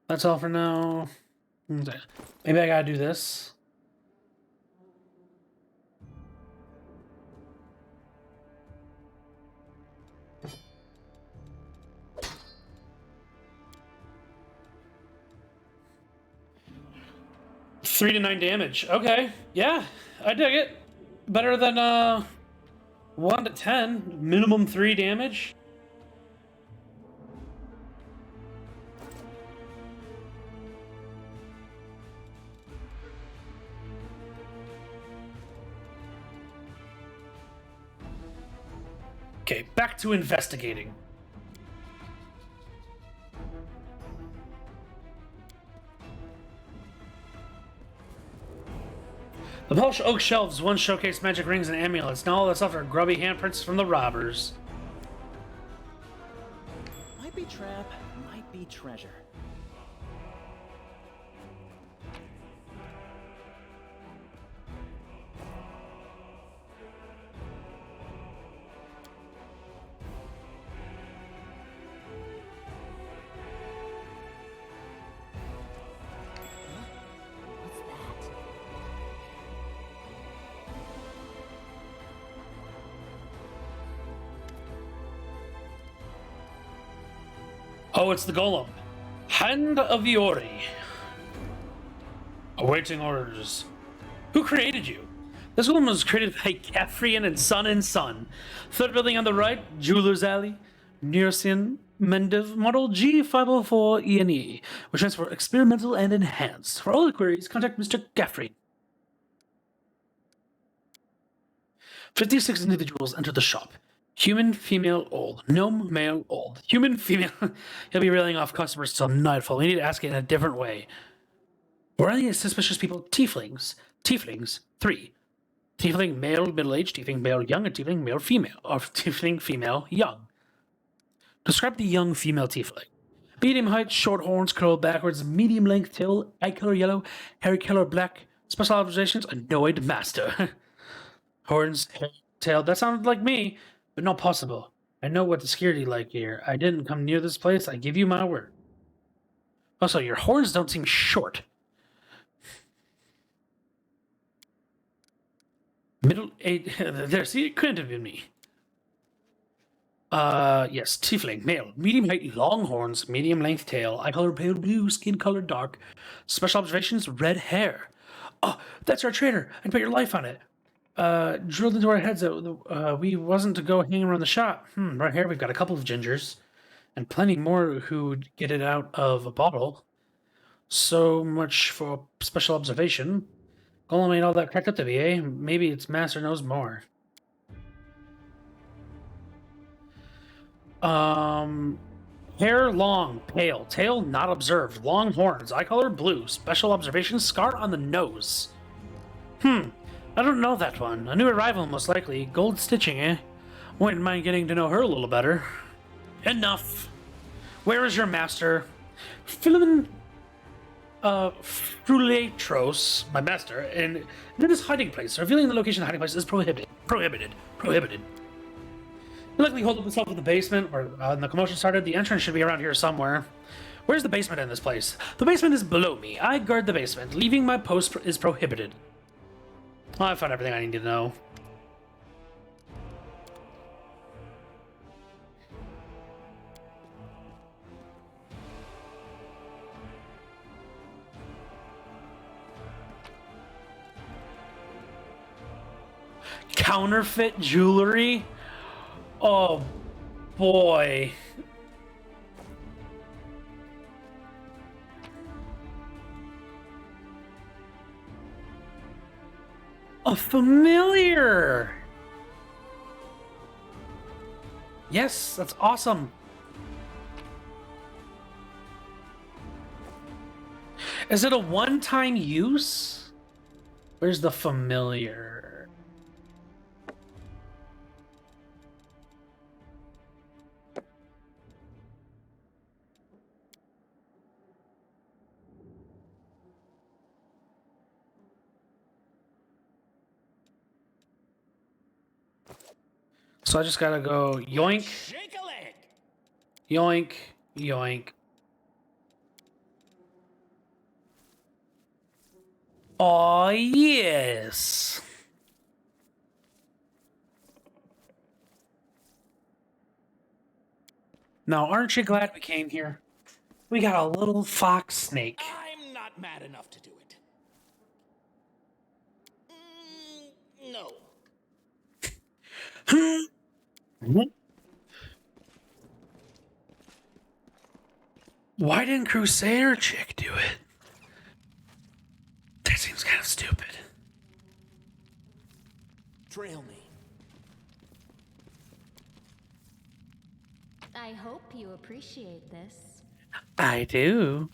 That's all for now. Maybe I gotta do this. Three to 9 damage. Okay, yeah, I dig it. Better than 1 to 10. Minimum 3 damage. Okay, back to investigating. The polished oak shelves once showcased magic rings and amulets. Now all that's left are grubby handprints from the robbers. Might be trap, might be treasure. Oh, it's the golem. Hand of Iori. Awaiting orders. Who created you? This golem was created by Caffrian and Son. Third building on the right, Jeweler's Alley. Nearsian Mendiv model G504ENE, which stands for experimental and enhanced. For all the queries, contact Mr. Caffrian. 56 individuals enter the shop. Human, female, old. Gnome, male, old. Human, female. He'll be railing off customers till nightfall. We need to ask it in a different way. Were any suspicious people tieflings? Tieflings, 3. Tiefling male, middle-aged, tiefling male, young, and tiefling male, female. Or tiefling female, young. Describe the young female tiefling. Medium height, short horns, curled backwards, medium length tail, eye color yellow, hair color black. Special observations, annoyed master. Horns, hair, tail. That sounded like me. But not possible. I know what the security like here. I didn't come near this place. I give you my word. Also, your horns don't seem short. Middle age. There, see, it couldn't have been me. Yes, tiefling, male, medium height, long horns, medium length tail, eye color pale blue, skin color dark. Special observations, red hair. Oh, that's our trader. I'd put your life on it. Drilled into our heads that we wasn't to go hanging around the shop. Right here we've got a couple of gingers, and plenty more who'd get it out of a bottle. So much for special observation. Golem ain't all that cracked up to be, eh? Maybe its master knows more. Hair long, pale, tail not observed, long horns, eye color blue, special observation, scar on the nose. I don't know that one. A new arrival, most likely. Gold stitching, eh? Wouldn't mind getting to know her a little better. Enough! Where is your master? Philemon Frulatros, my master, and then his hiding place. Revealing the location of the hiding place is prohibited. Prohibited. He likely holed up himself in the basement, or when the commotion started. The entrance should be around here somewhere. Where's the basement in this place? The basement is below me. I guard the basement. Leaving my post is prohibited. Well, I found everything I need to know. Counterfeit jewelry? Oh boy. A familiar! Yes, that's awesome. Is it a one-time use? Where's the familiar? So I just gotta go yoink, Shake a leg. yoink, yoink. Oh yes. Now, aren't you glad we came here? We got a little fox snake. I'm not mad enough to do it. No. Why didn't Crusader Chick do it? That seems kind of stupid. Trail me. I hope you appreciate this. I do.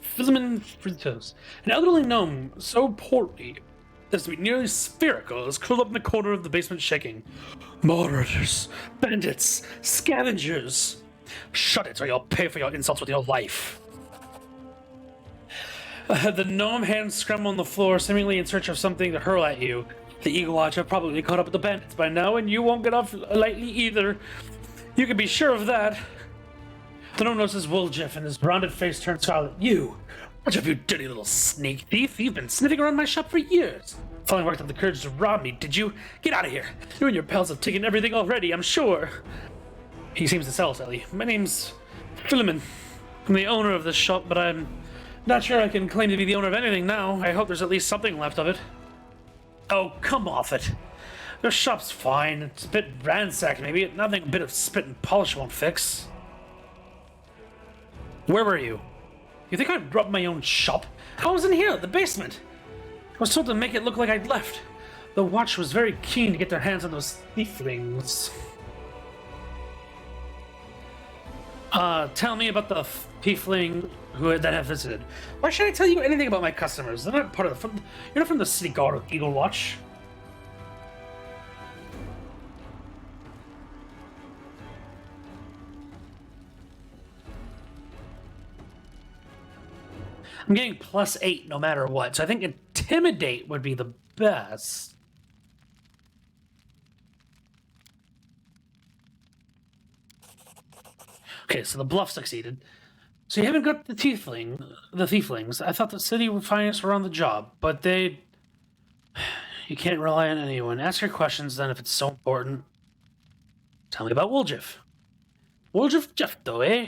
Philemon Fritos, an elderly gnome so portly as to be nearly spherical, is curled up in the corner of the basement shaking. Marauders, bandits, scavengers. Shut it or you'll pay for your insults with your life. The gnome hands scramble on the floor, seemingly in search of something to hurl at you. The Eagle Watch have probably caught up with the bandits by now, and you won't get off lightly either. You can be sure of that. The gnome notices Wooljeff, and his rounded face turns scarlet. You! What have you, dirty little snake thief? You've been sniffing around my shop for years. Finally worked up the courage to rob me, did you? Get out of here. You and your pals have taken everything already, I'm sure. He seems to sell silly. My name's Philemon. I'm the owner of this shop, but I'm not sure I can claim to be the owner of anything now. I hope there's at least something left of it. Oh, come off it. Your shop's fine. It's a bit ransacked, maybe. Nothing a bit of spit and polish won't fix. Where were you? You think I'd robbed my own shop? I was in here, the basement. I was told to make it look like I'd left. The watch was very keen to get their hands on those thieflings. Tell me about the tiefling that have visited. Why should I tell you anything about my customers? They're not part of the... You're not from the city guard of Eagle Watch. I'm getting +8 no matter what, so I think Intimidate would be the best. Okay, so the bluff succeeded. So you haven't got the thieflings. I thought the city finance were on the job, but they... You can't rely on anyone. Ask your questions then if it's so important. Tell me about Wooljeff. Wooljeff Jeffto, eh?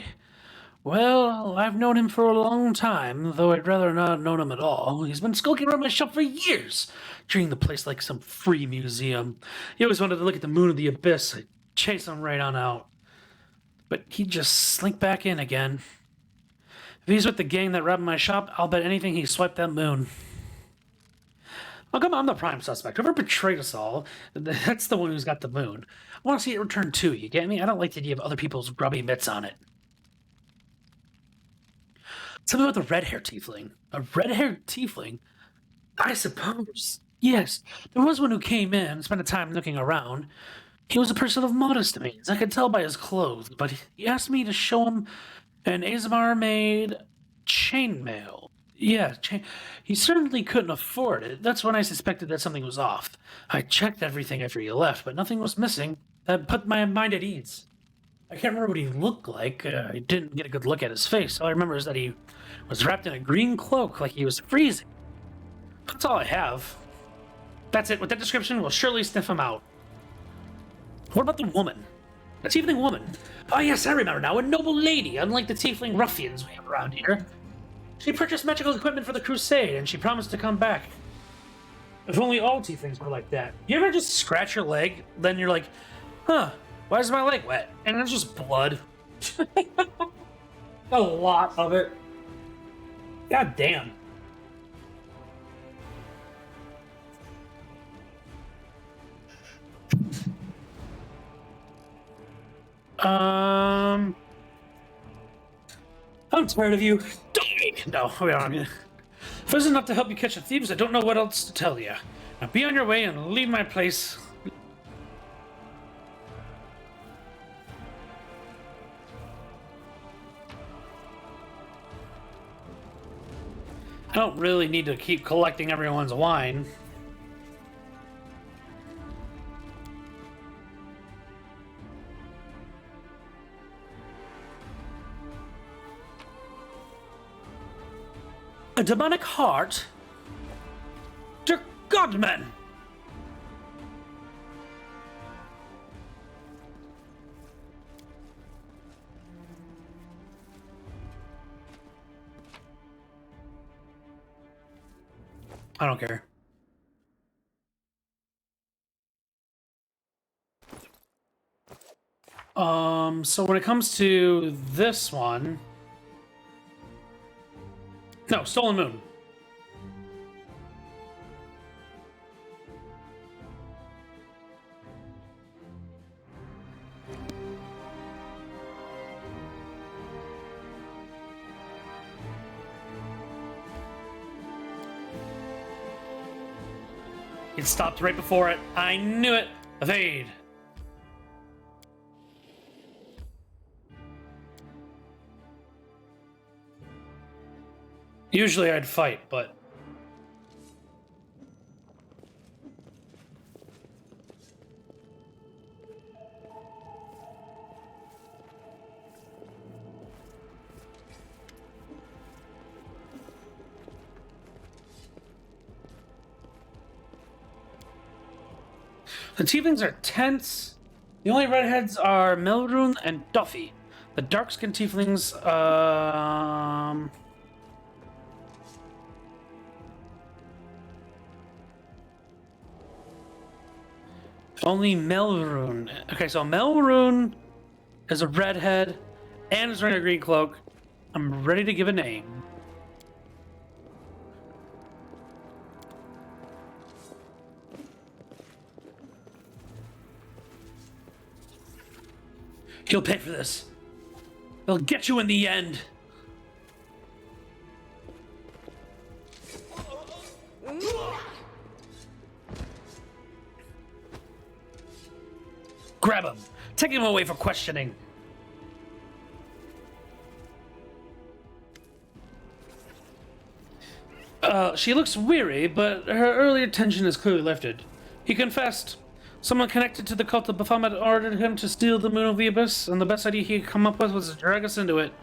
Well, I've known him for a long time, though I'd rather not have known him at all. He's been skulking around my shop for years, treating the place like some free museum. He always wanted to look at the moon of the abyss. I'd chase him right on out. But he'd just slink back in again. If he's with the gang that robbed my shop, I'll bet anything he swiped that moon. Oh, come on, I'm the prime suspect. Whoever betrayed us all, that's the one who's got the moon. I want to see it return too, you get me? I don't like the idea of other people's grubby mitts on it. Tell me about the red-haired tiefling. A red-haired tiefling? I suppose. Yes, there was one who came in, spent a time looking around. He was a person of modest means. I could tell by his clothes, but he asked me to show him an Azamar-made chainmail. Yeah, he certainly couldn't afford it. That's when I suspected that something was off. I checked everything after he left, but nothing was missing. That put my mind at ease. I can't remember what he looked like. I didn't get a good look at his face. All I remember is that he was wrapped in a green cloak like he was freezing. That's all I have. That's it. With that description, we'll surely sniff him out. What about the woman? A tiefling woman. Oh yes, I remember now. A noble lady, unlike the tiefling ruffians we have around here. She purchased magical equipment for the crusade, and she promised to come back. If only all tieflings were like that. You ever just scratch your leg, then you're like, huh, why is my leg wet? And it's just blood. A lot of it. God damn. I'm tired of you. Die! No, we aren't. If it isn't enough to help you catch the thieves, I don't know what else to tell you. Now be on your way and leave my place. I don't really need to keep collecting everyone's wine. A demonic heart? Dear Godman! I don't care. So when it comes to this one... No, Stolen Moon. It stopped right before it. I knew it. Evade. Usually I'd fight, but... The tieflings are tense. The only redheads are Melrune and Duffy. The dark-skinned tieflings, only Melrune. Okay, so Melrune is a redhead and is wearing a green cloak. I'm ready to give a name. He'll pay for this. They'll get you in the end. Grab him. Take him away for questioning. She looks weary, but her earlier tension is clearly lifted. He confessed. Someone connected to the cult of Baphomet ordered him to steal the Moon of the Abyss, and the best idea he could come up with was to drag us into it.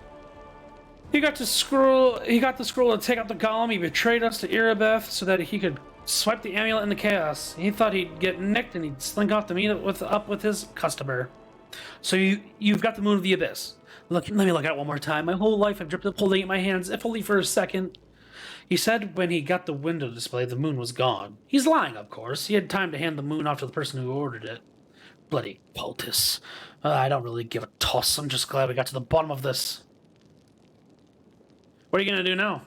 He got the scroll to take out the golem. He betrayed us to Erebeth so that he could swipe the amulet in the chaos. He thought he'd get nicked and he'd slink off to meet up with his customer. So you've got the Moon of the Abyss. Look, let me look at it one more time. My whole life I've dripped up holding it in my hands, if only for a second. He said when he got the window display, the moon was gone. He's lying, of course. He had time to hand the moon off to the person who ordered it. Bloody poultice. I don't really give a toss. I'm just glad we got to the bottom of this. What are you going to do now?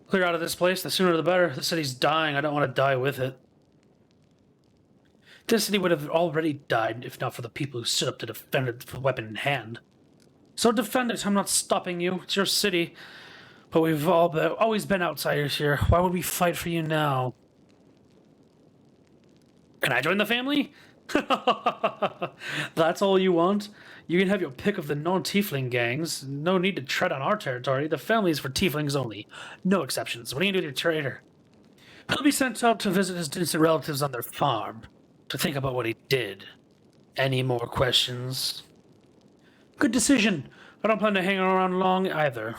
Clear out of this place? The sooner the better. The city's dying. I don't want to die with it. This city would have already died if not for the people who stood up to defend it with a weapon in hand. So defend it. I'm not stopping you. It's your city. But we've always been outsiders here. Why would we fight for you now? Can I join the family? That's all you want? You can have your pick of the non-tiefling gangs. No need to tread on our territory. The family is for tieflings only. No exceptions. What are you going to do with your trader? He'll be sent out to visit his distant relatives on their farm, to think about what he did. Any more questions? Good decision. I don't plan to hang around long either.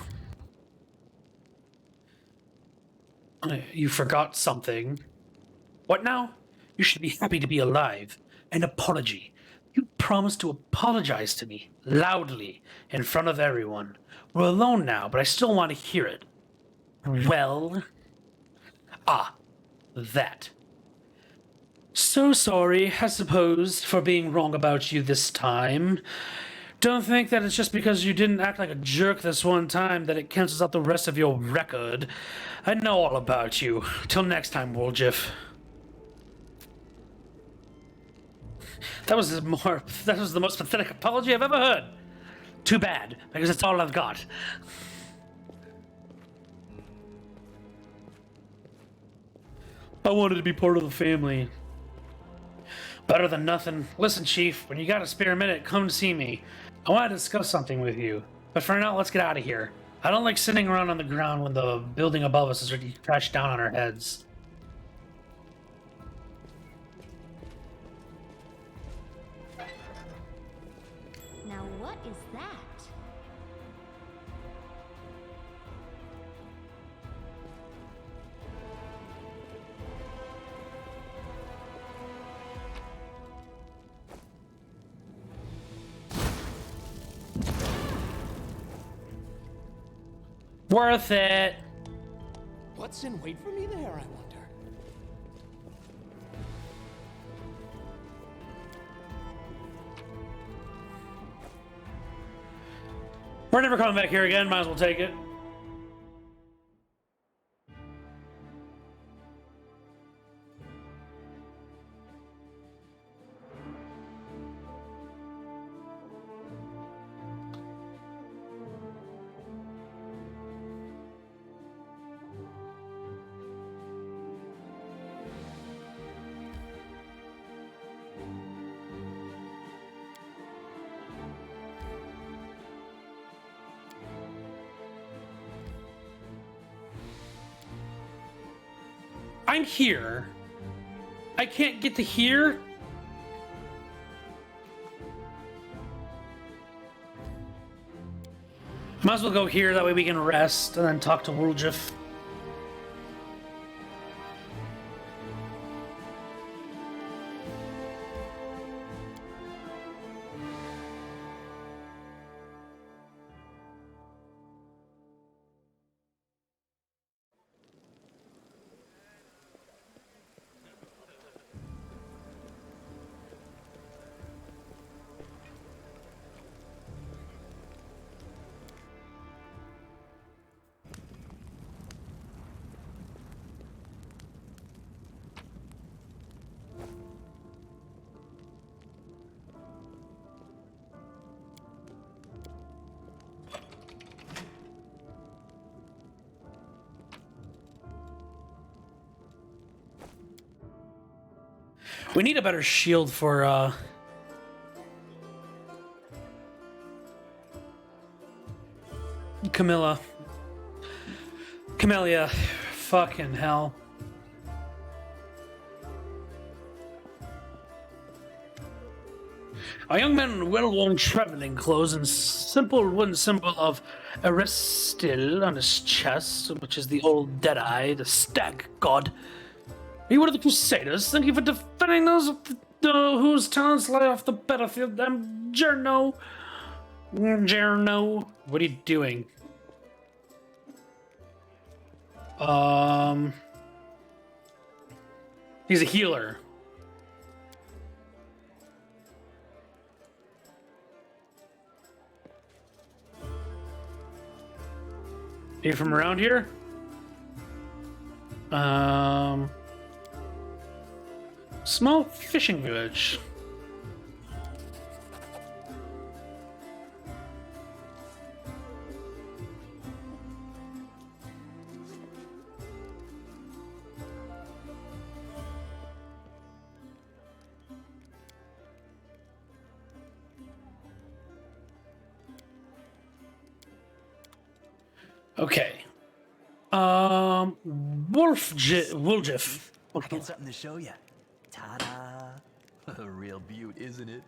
You forgot something. What now? You should be happy to be alive. An apology. You promised to apologize to me, loudly, in front of everyone. We're alone now, but I still want to hear it. Well? That. So sorry, I suppose, for being wrong about you this time. Don't think that it's just because you didn't act like a jerk this one time that it cancels out the rest of your record. I know all about you. Till next time, Woljif. That was the most pathetic apology I've ever heard. Too bad, because it's all I've got. I wanted to be part of the family. Better than nothing. Listen, Chief, when you got a spare minute, come see me. I want to discuss something with you. But for now, let's get out of here. I don't like sitting around on the ground when the building above us is ready to crash down on our heads. Now what is that? Worth it. What's in wait for me there, I wonder? We're never coming back here again, might as well take it. I'm here. I can't get to here. Might as well go here, that way we can rest and then talk to Woljif. We need a better shield for, Camilla. Camellia. Fucking hell. A young man in well-worn traveling clothes and simple wooden symbol of Aristil on his chest, which is the old Deadeye, the stag god. Are you one of the Crusaders? Thank you for defending those whose talents lie off the battlefield. I'm Jerno. Jerno. What are you doing? He's a healer. Are you from around here? Small fishing village. Okay. Wolfjif. I got something to show you. Ta-da! A real beaut, isn't it?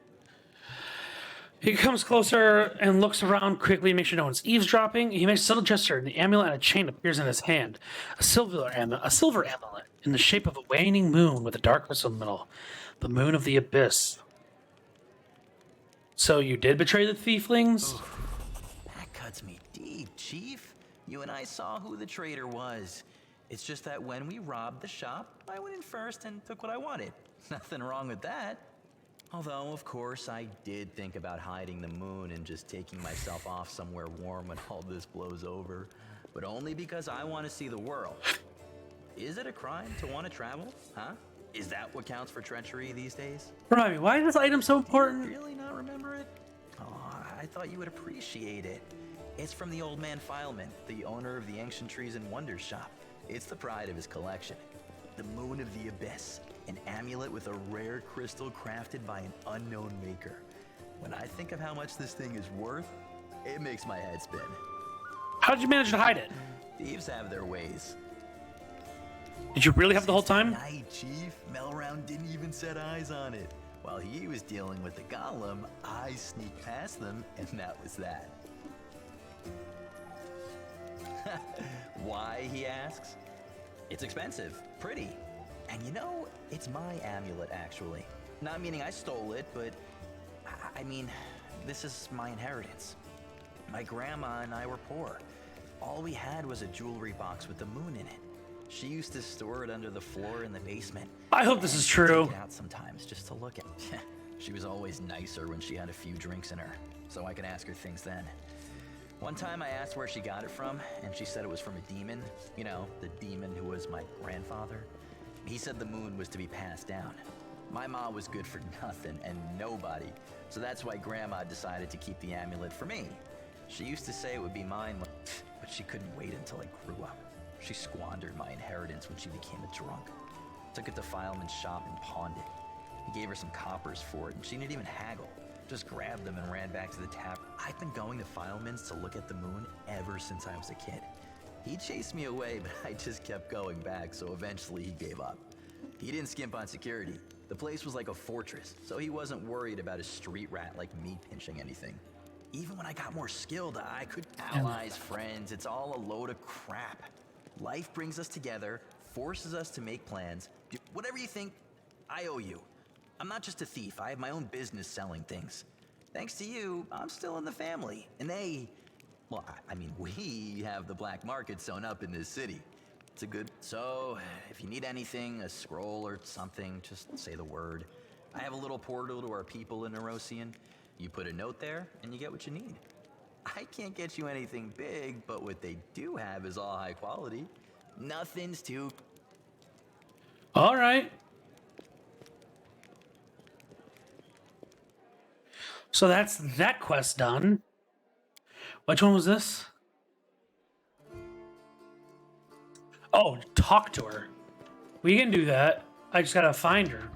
He comes closer and looks around quickly to make sure no one's eavesdropping. He makes a subtle gesture, and the amulet and a chain appears in his hand. A silver amulet in the shape of a waning moon with a dark crystal in the middle. The moon of the abyss. So you did betray the thieflings? That cuts me deep, Chief. You and I saw who the traitor was. It's just that when we robbed the shop, I went in first and took what I wanted. Nothing wrong with that. Although, of course, I did think about hiding the moon and just taking myself off somewhere warm when all this blows over. But only because I want to see the world. Is it a crime to want to travel? Huh? Is that what counts for treachery these days? Remind me, why is this item so important? Really not remember it? Oh, I thought you would appreciate it. It's from the old man Fileman, the owner of the Ancient Trees and Wonders shop. It's the pride of his collection. The Moon of the Abyss, an amulet with a rare crystal crafted by an unknown maker. When I think of how much this thing is worth, it makes my head spin. How did you manage to hide it? Thieves have their ways. Did you really have the whole time? Night, Chief. Melround didn't even set eyes on it. While he was dealing with the golem, I sneaked past them, and that was that. Why, he asks? It's expensive, pretty. And you know, it's my amulet, actually. Not meaning I stole it, but I mean, this is my inheritance. My grandma and I were poor. All we had was a jewelry box with the moon in it. She used to store it under the floor in the basement. I hope this is true. Take it out sometimes just to look at. She was always nicer when she had a few drinks in her, so I could ask her things then. One time I asked where she got it from, and she said it was from a demon. You know, the demon who was my grandfather. He said the moon was to be passed down. My mom was good for nothing and nobody, so that's why Grandma decided to keep the amulet for me. She used to say it would be mine, but she couldn't wait until I grew up. She squandered my inheritance when she became a drunk. Took it to Fileman's shop and pawned it. He gave her some coppers for it, and she didn't even haggle. Just grabbed them and ran back to the tap. I've been going to Fileman's to look at the moon ever since I was a kid. He chased me away, but I just kept going back, so eventually he gave up. He didn't skimp on security. The place was like a fortress, so he wasn't worried about a street rat like me pinching anything. Even when I got more skilled, I could allies, friends, it's all a load of crap. Life brings us together, forces us to make plans. Whatever you think, I owe you. I'm not just a thief, I have my own business selling things. Thanks to you, I'm still in the family. And we have the black market sewn up in this city. It's a good... So, if you need anything, a scroll or something, just say the word. I have a little portal to our people in Nerosian. You put a note there, and you get what you need. I can't get you anything big, but what they do have is all high quality. Nothing's too... All right. So that's that quest done. Which one was this? Oh, talk to her. We can do that. I just gotta find her.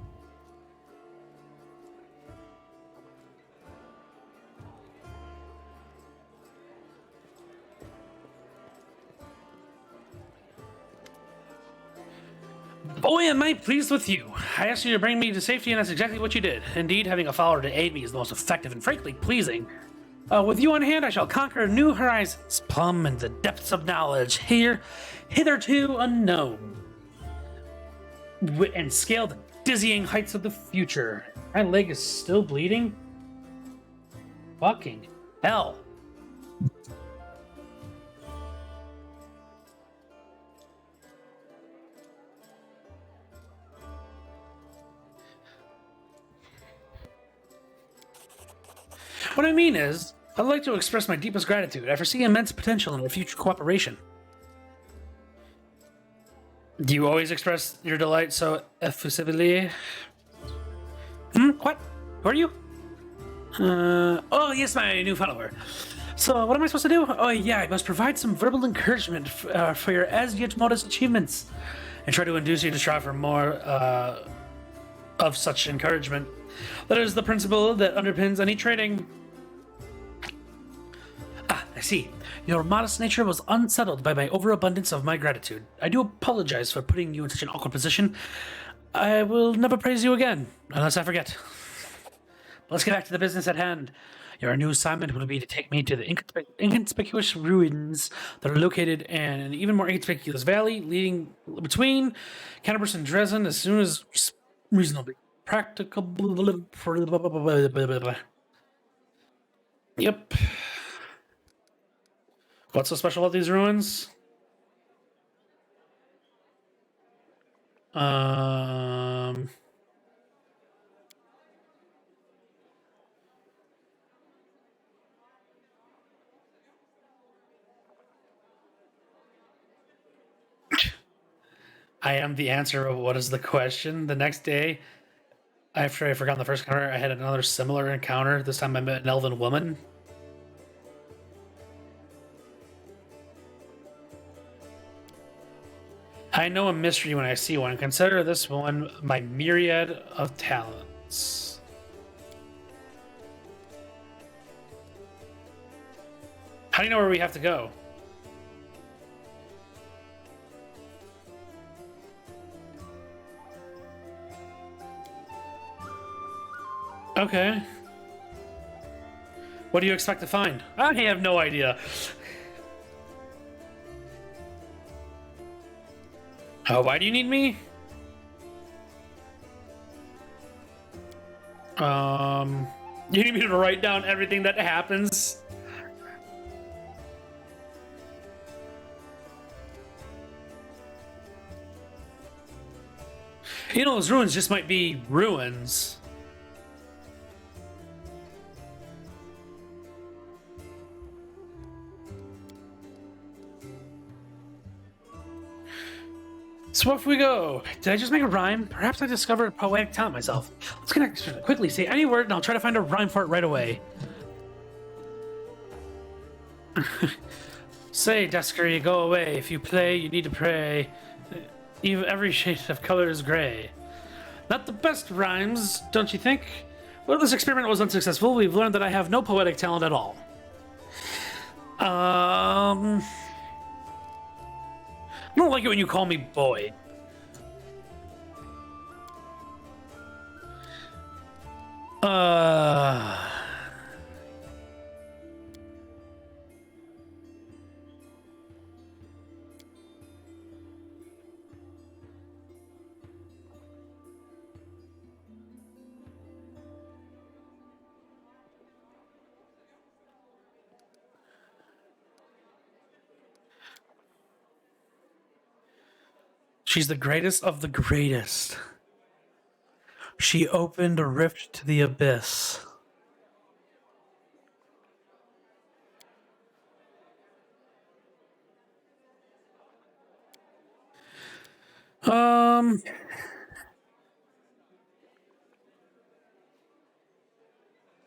Boy, am I pleased with you. I asked you to bring me to safety, and that's exactly what you did. Indeed, having a follower to aid me is the most effective and frankly pleasing. With you on hand, I shall conquer new horizons, plumb in the depths of knowledge hitherto unknown, and scale the dizzying heights of the future. My leg is still bleeding? Fucking hell. What I mean is, I'd like to express my deepest gratitude. I foresee immense potential in our future cooperation. Do you always express your delight so effusively? What? Who are you? Oh, yes, my new follower. So, what am I supposed to do? Oh, yeah, I must provide some verbal encouragement for your as yet modest achievements, and try to induce you to strive for more of such encouragement. That is the principle that underpins any trading. I see. Your modest nature was unsettled by my overabundance of my gratitude. I do apologize for putting you in such an awkward position. I will never praise you again, unless I forget. But let's get back to the business at hand. Your new assignment will be to take me to the inconspicuous ruins that are located in an even more inconspicuous valley leading between Canterbury and Dresden as soon as reasonably practicable. Yep. What's so special about these ruins? I am the answer of what is the question. The next day, after I forgot the first encounter, I had another similar encounter. This time I met an elven woman. I know a mystery when I see one. Consider this one my myriad of talents. How do you know where we have to go? Okay. What do you expect to find? I have no idea. Oh, why do you need me? You need me to write down everything that happens? You know, those ruins just might be ruins. So off we go. Did I just make a rhyme? Perhaps I discovered a poetic talent myself. Let's connect quickly. Say any word and I'll try to find a rhyme for it right away. Say, Duskery, go away. If you play, you need to pray. Even every shade of color is gray. Not the best rhymes, don't you think? Well, this experiment was unsuccessful. We've learned that I have no poetic talent at all. I don't like it when you call me boy. She's the greatest of the greatest. She opened a rift to the abyss.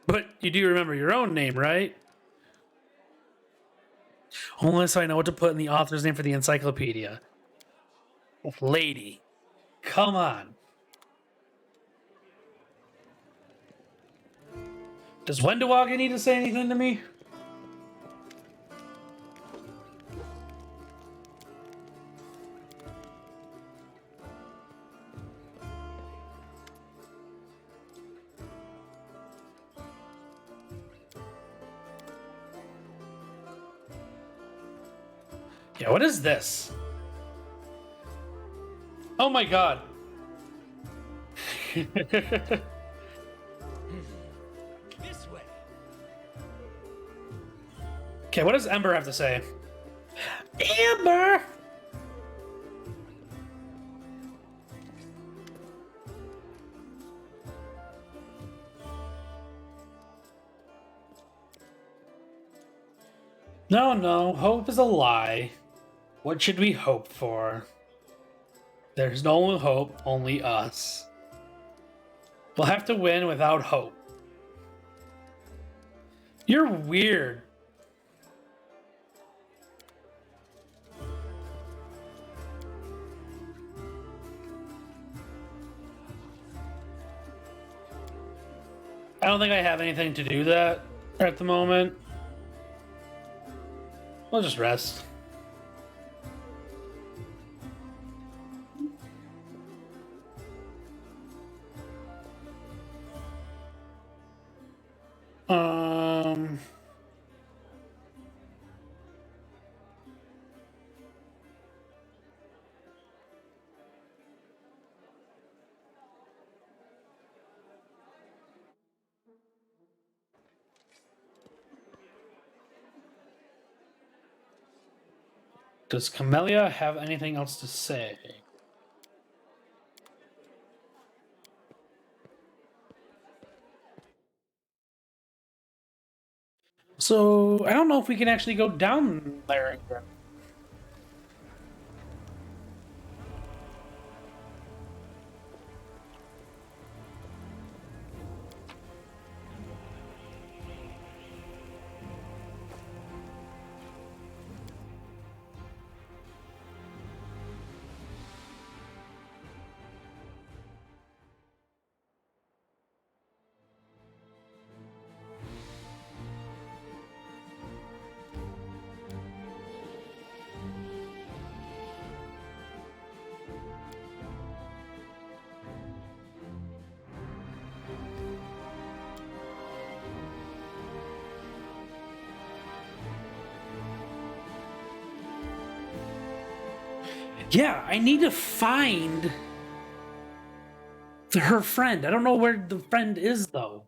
But you do remember your own name, right? Only so I know what to put in the author's name for the encyclopedia. Lady. Come on. Does Wendiwaga need to say anything to me? Yeah, what is this? Oh my god. This way. Okay, what does Ember have to say? Ember! No, hope is a lie. What should we hope for? There's no hope, only us. We'll have to win without hope. You're weird. I don't think I have anything to do that at the moment. We'll just rest. Um... Does Camellia have anything else to say? So, I don't know if we can actually go down there again. Yeah, I need to find her friend. I don't know where the friend is, though.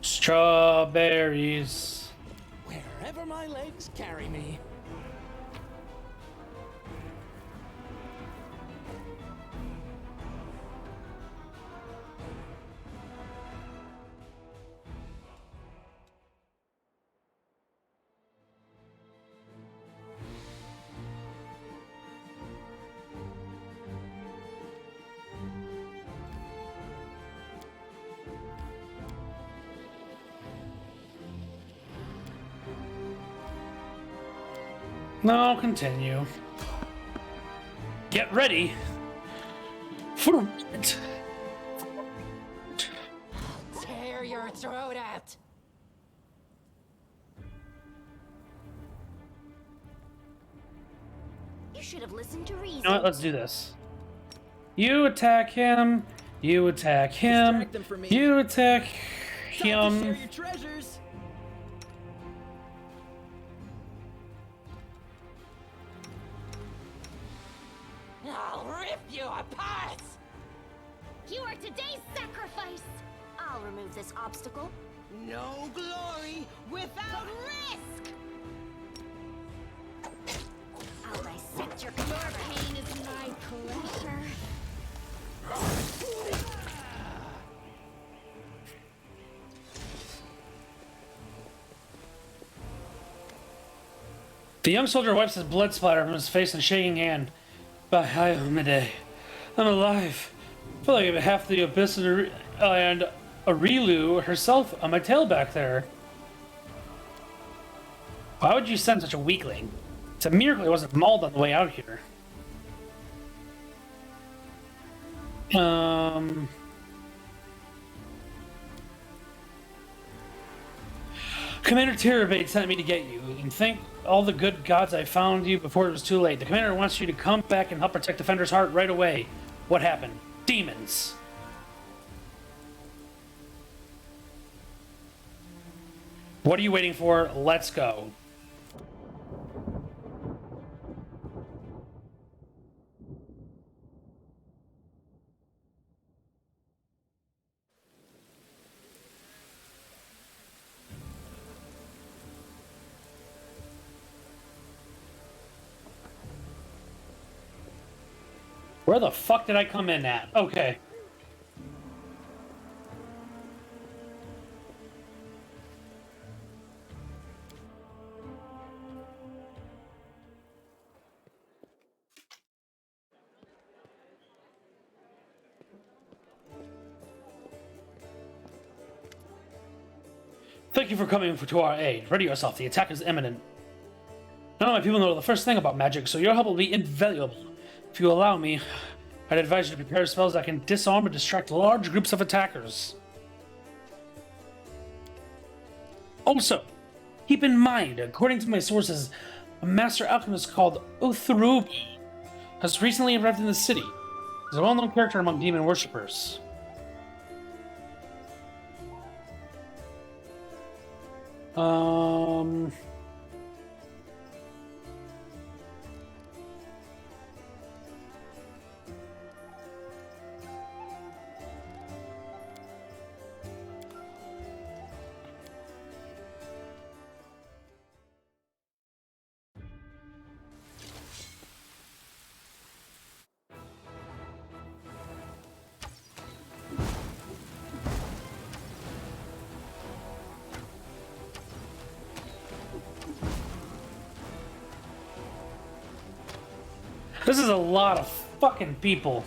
Strawberries. Wherever my legs carry me. No, continue. Get ready for it. Tear your throat out. You should have listened to reason. You know what? Let's do this. You attack him. You attack him. Distract them from me. You attack Time to share him. your treasures. I'll rip you apart! You are today's sacrifice! I'll remove this obstacle. No glory without risk! I'll dissect your Your pain is my pleasure. The young soldier wipes his blood splatter from his face and shaking hand. By Hyomide, I'm alive. I feel like I have half the abyss and Arilu herself on my tail back there. Why would you send such a weakling? It's a miracle he wasn't mauled on the way out here. Commander Tirabate sent me to get you, and thank all the good gods I found you before it was too late. The commander wants you to come back and help protect Defender's heart right away. What happened? Demons. What are you waiting for? Let's go. Where the fuck did I come in at? Okay. Thank you for coming to our aid. Ready yourself, the attack is imminent. None of my people know the first thing about magic, so your help will be invaluable. If you allow me, I'd advise you to prepare spells that can disarm and distract large groups of attackers. Also, keep in mind, according to my sources, a master alchemist called Uthurubi has recently arrived in the city. He's a well-known character among demon worshippers. This is a lot of fucking people.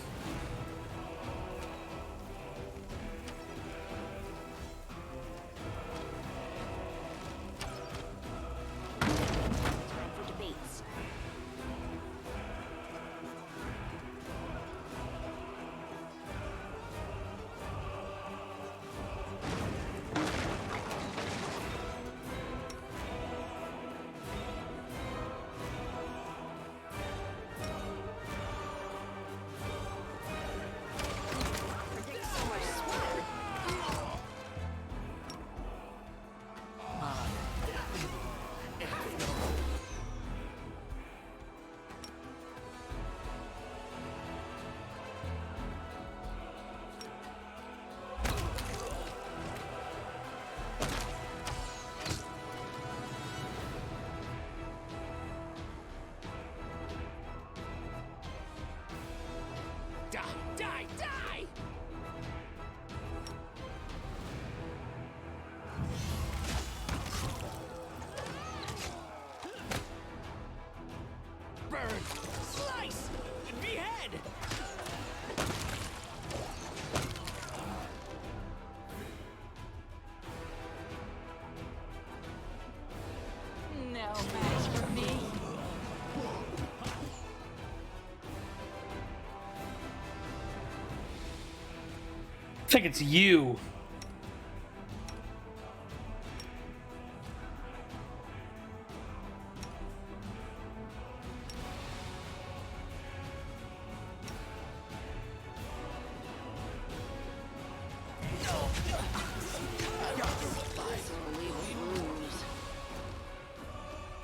I think it's you.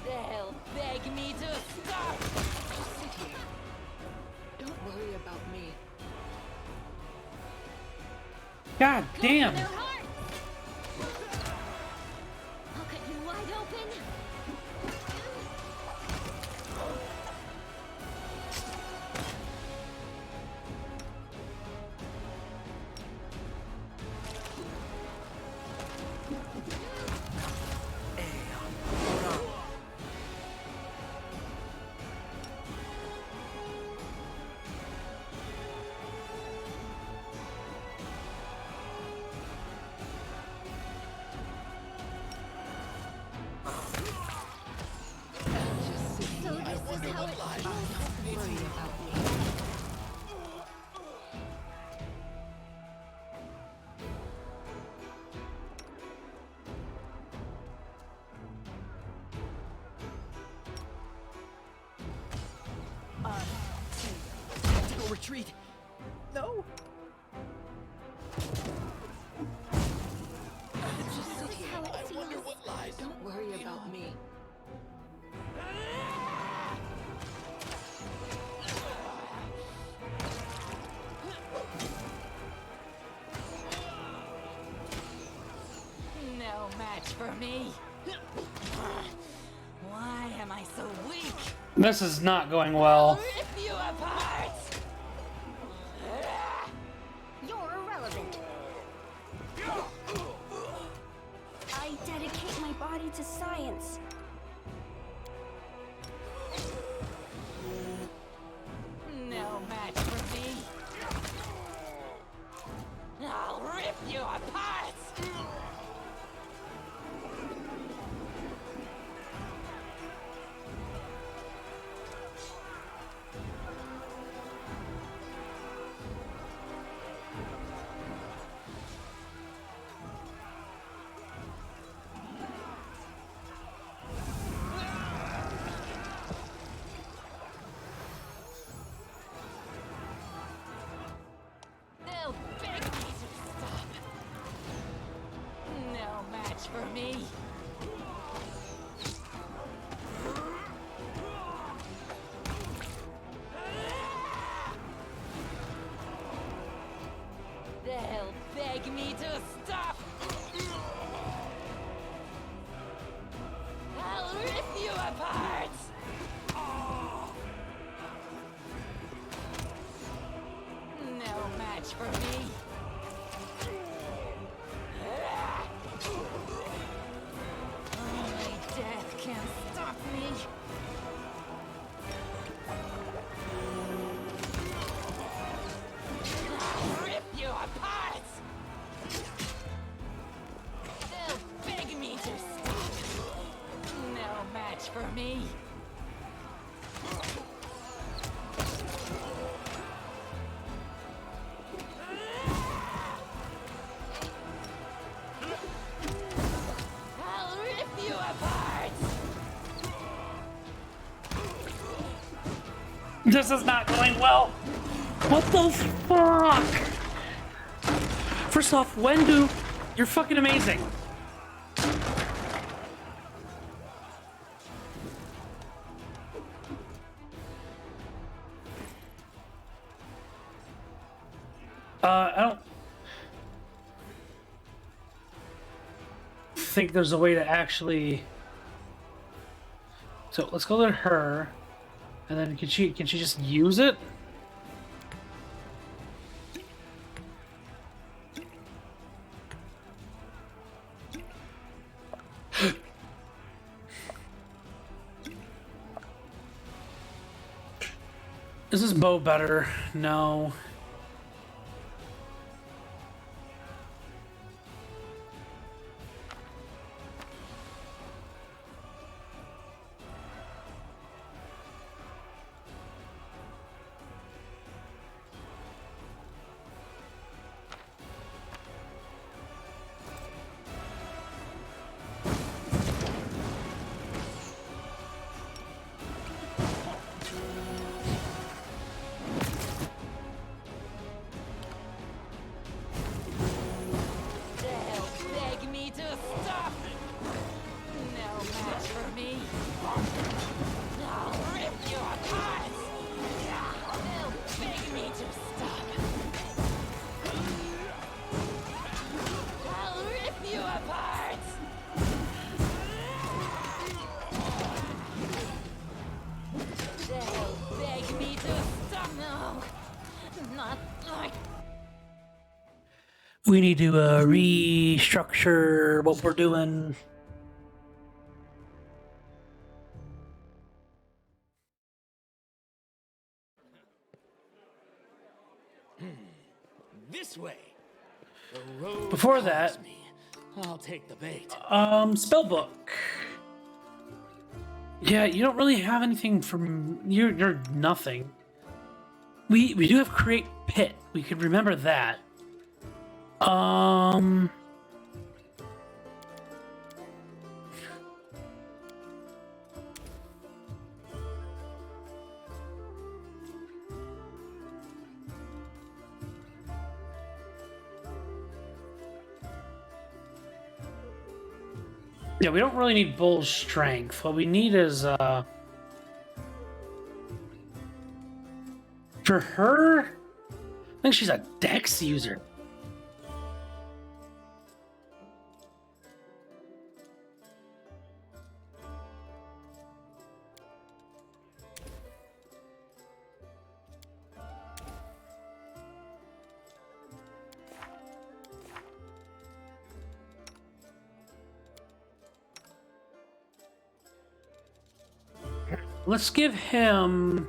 They'll beg me to stop. Just sit here. Don't worry about me. God damn. I'll cut you wide open. Tactical retreat. No. Just sit here. I wonder what lies. Don't worry about me. No match for me. Why am I so weak? This is not going well. Rip you apart. body to science. No match for me. I'll rip you apart! They'll beg me to stop. No match for me. They'll beg me to stop. I'll rip you apart. No match for me. Only death can stop me. I'll rip you apart. They'll beg me to stop. No match for me. I'll rip you apart! This is not going well. What the fuck? First off, Wendu, you're fucking amazing. I don't think there's a way to actually. So let's go to her, and then can she just use it? Is this bow better? No. They'll beg me to stop! No match for me. I'll rip you apart! They'll beg me to stop. I'll rip you apart! They'll beg me to stop. No, not like. We need to restructure what we're doing. This way. The road Before calls that, me. I'll take the bait. Spellbook. Yeah, you don't really have anything from you're nothing. We do have create pit. We could remember that. Yeah, we don't really need bull strength. What we need is for her, I think she's a dex user. let's give him...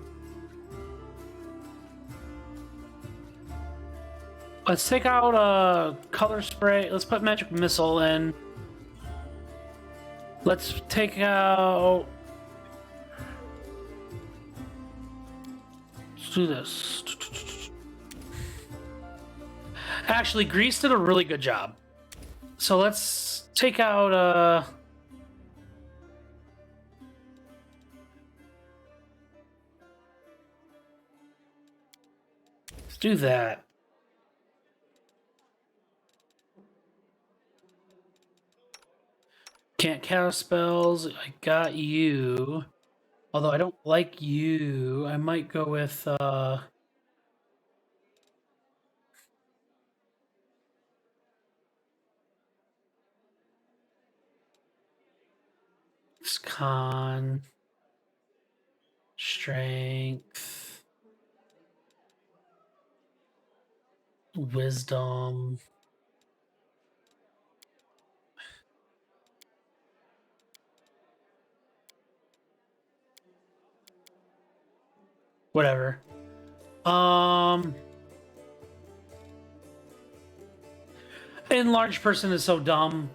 Let's take out a color spray. Let's put magic missile in. Let's take out... Let's do this. Actually, Grease did a really good job. So let's take out... Let's do that. Can't cast spells. I got you. Although I don't like you. I might go with con, strength, wisdom. Whatever. Enlarged person is so dumb.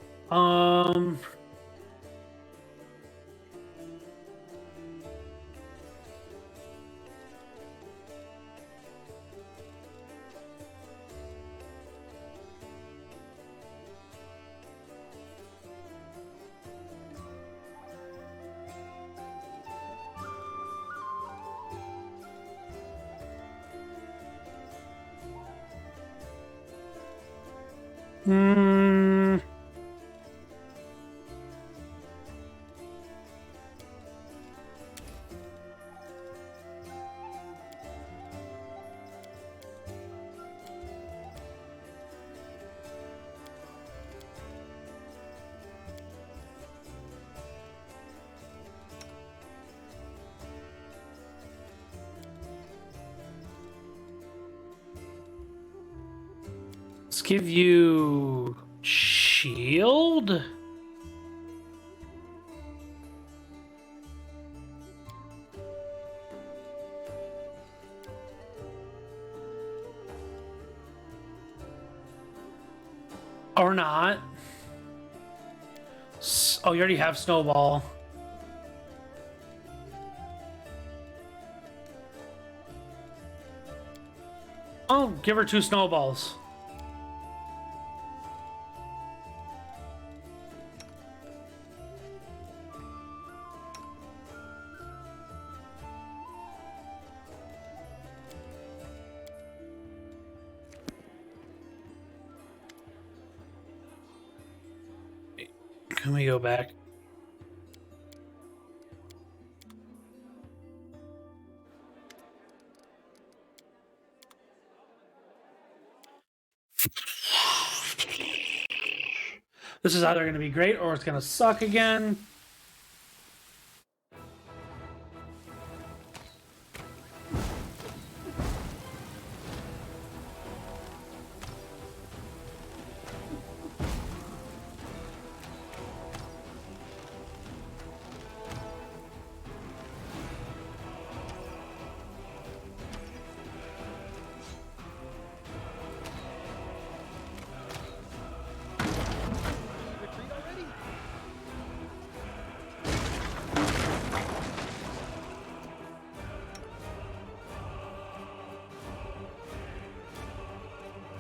Let's give you shield. Or not. Oh, you already have Snowball. Oh, give her 2 snowballs. Can we go back? This is either going to be great or it's going to suck again.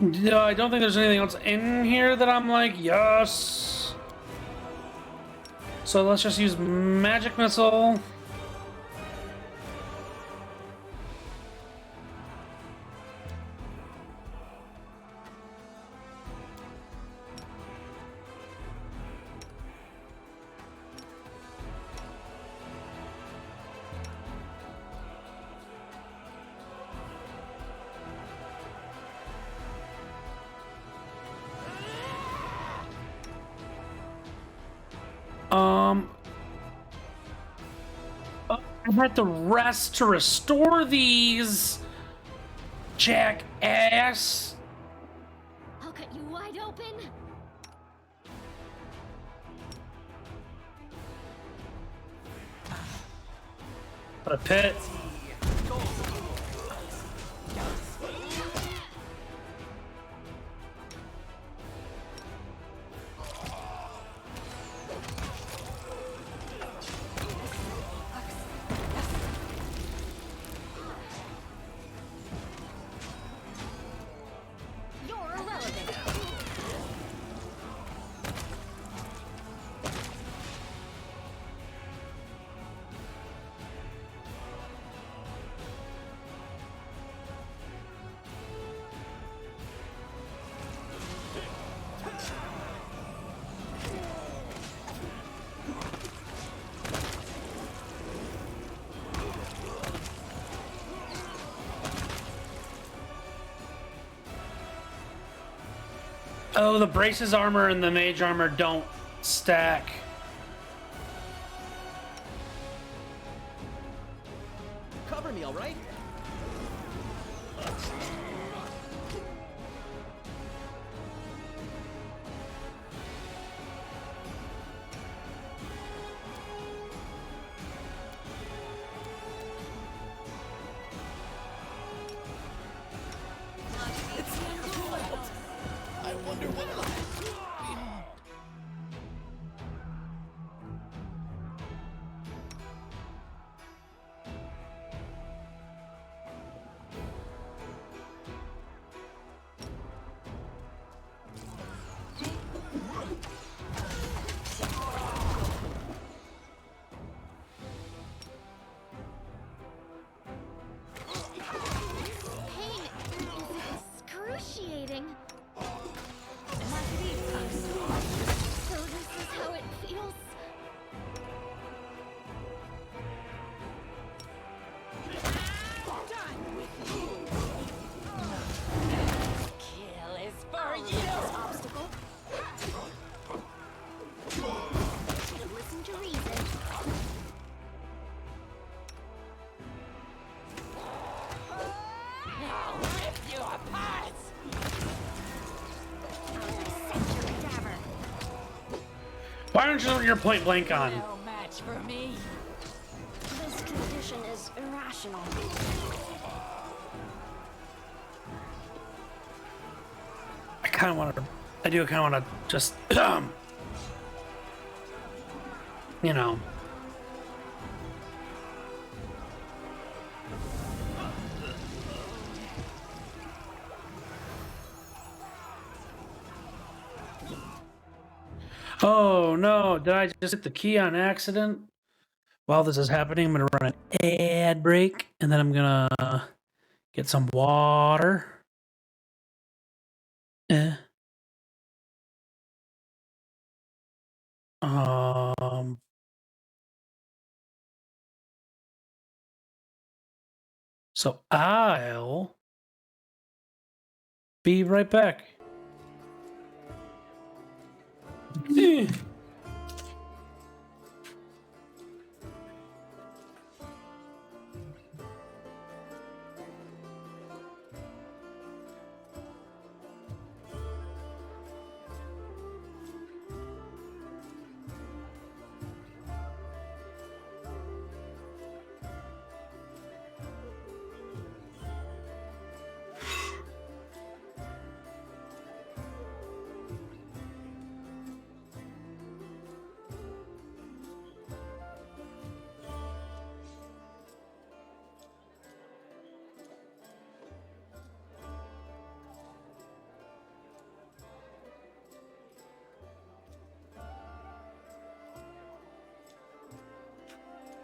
No, I don't think there's anything else in here that I'm like, yes. So let's just use Magic Missile. I had to rest to restore these, jackass. I'll cut you wide open. What a pit. You're irrelevant. Oh, the braces armor and the mage armor don't stack. Cover me, all right? I wonder what lies beyond. Pain is excruciating. So this is how it feels. Kill is for you! Obstacle. Should've listened to reason. I'll rip you apart! I'll dissect your cadaver. Why aren't you your point blank on? No match for me. This condition is irrational. I kind of want to. I do kind of want to just, you know. Oh no, did I just hit the key on accident? While this is happening, I'm gonna run an ad break and then I'm gonna get some water. Um so I'll be right back.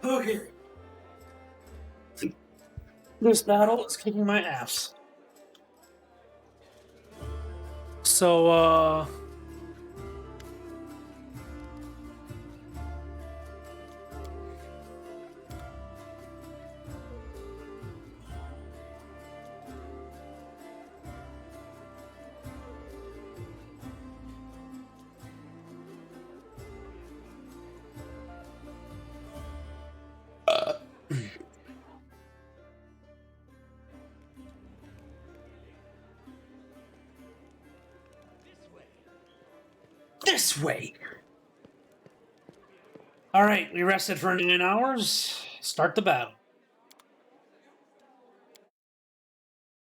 Okay. This battle is kicking my ass. So, this way. All right, we rested for 9 hours. Start the battle.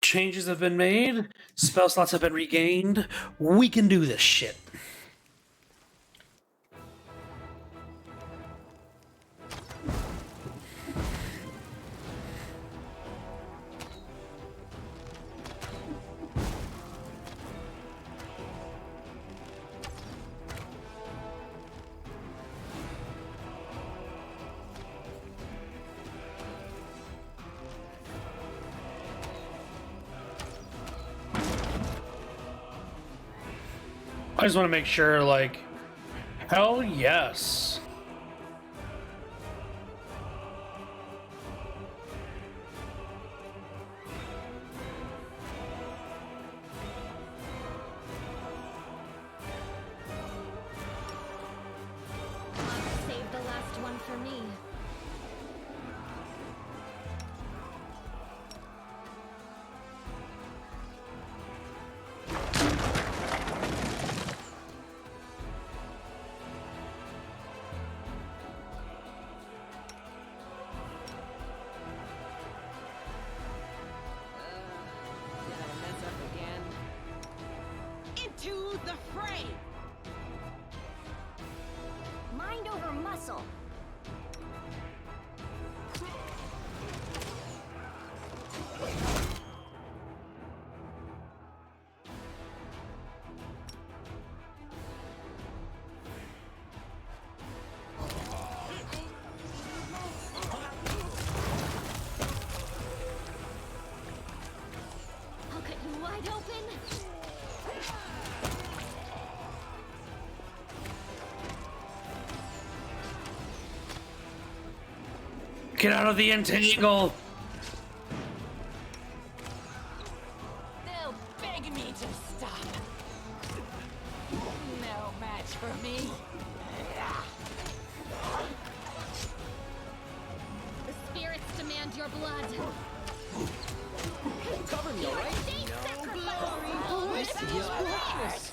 Changes have been made. Spell slots have been regained. We can do this shit. I just want to make sure, like, hell yes. Save the last one for me. Into the fray! Mind over muscle. I'll cut you wide open. Get out of the entangle. They'll beg me to stop. No match for me. The spirits demand your blood. Cover me, alright? Oh, I see his blackness.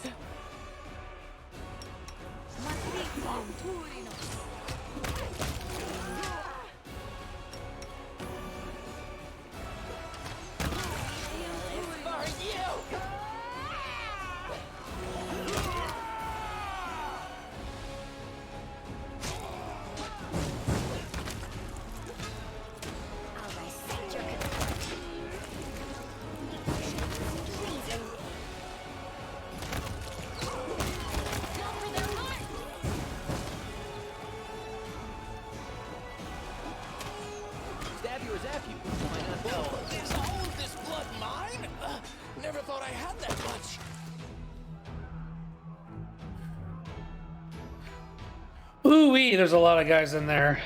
Stab you or zap you. Why not both? Is all of this blood mine? Never thought I had that much. Ooh-wee, there's a lot of guys in there.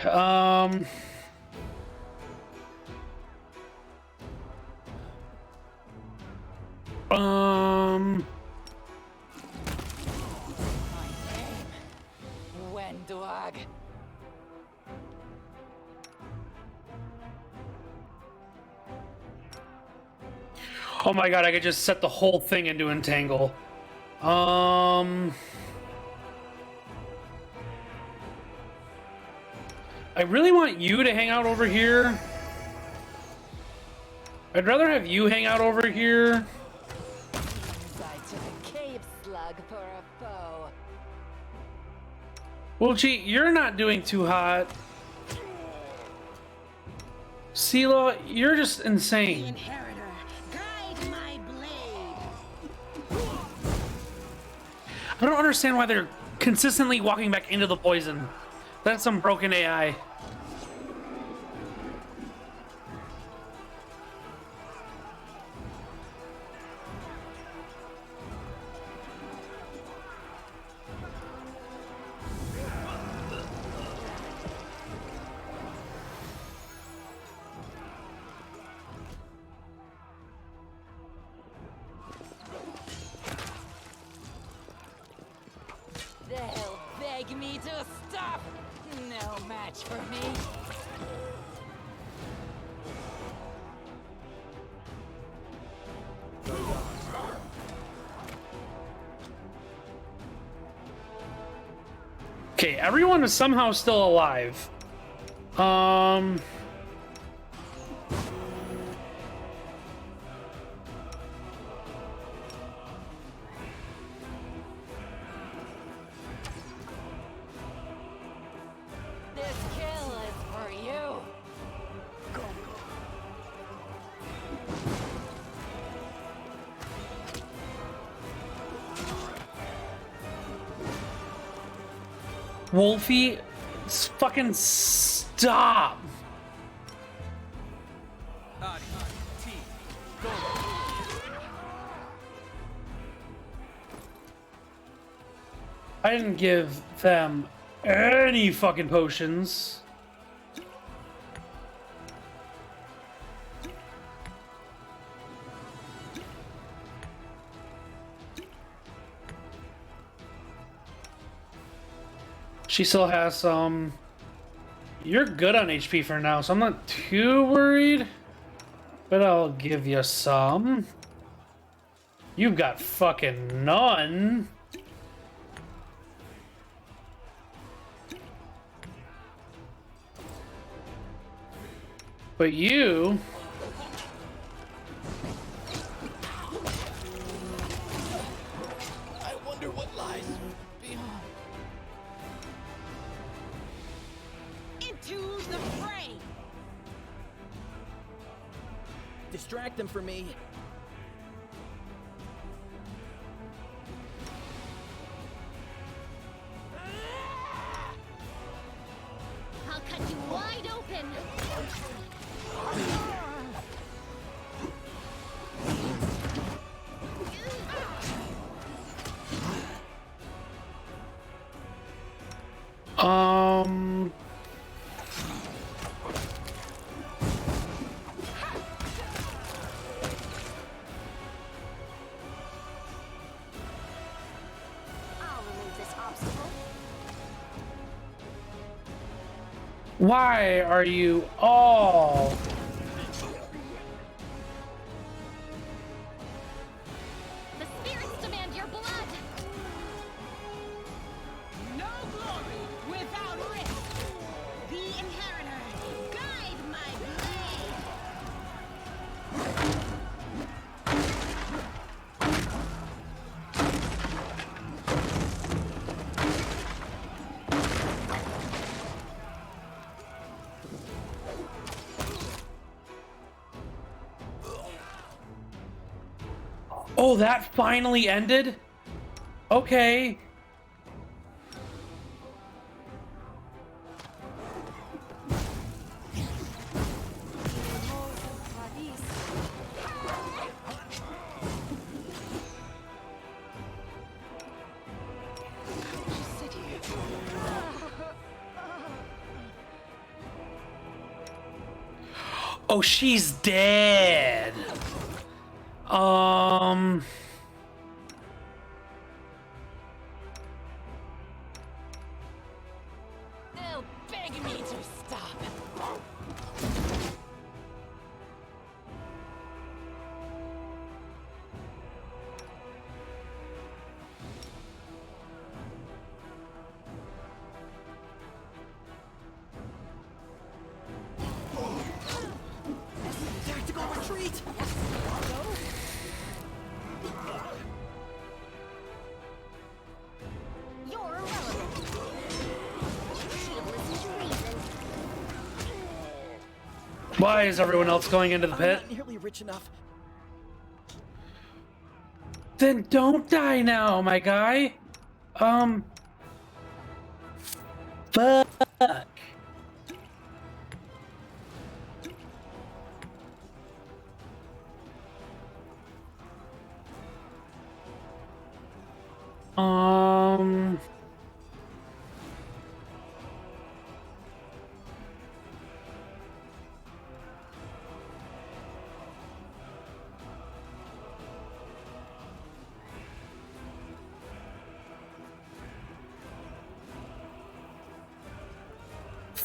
Wendwag. Oh my god, I could just set the whole thing into entangle. I really want you to hang out over here. I'd rather have you hang out over here. I took a cave slug for a foe. Well, gee, you're not doing too hot. Sela, you're just insane. Inheritor, guide my blade. I don't understand why they're consistently walking back into the poison. That's some broken AI. They'll beg me to stop. No match for me. Okay, everyone is somehow still alive. Wolfie, fucking stop. I didn't give them any fucking potions. She still has some. You're good on HP for now, so I'm not too worried. But I'll give you some. You've got fucking none. But you... I wonder what lies beyond. Into the fray! Distract them for me. I'll cut you wide open. I'll remove this obstacle. Why are you all... The spirits demand your blood. No glory without risk! The Inheritor, guide my blade! Oh, that finally ended? Okay. Oh, she's dead. They'll beg me to stop. Tactical retreat! You're irrelevant. Should have listened to reason. Why is everyone else going into the pit? I'm not nearly rich enough. Then don't die now, my guy. Fuck.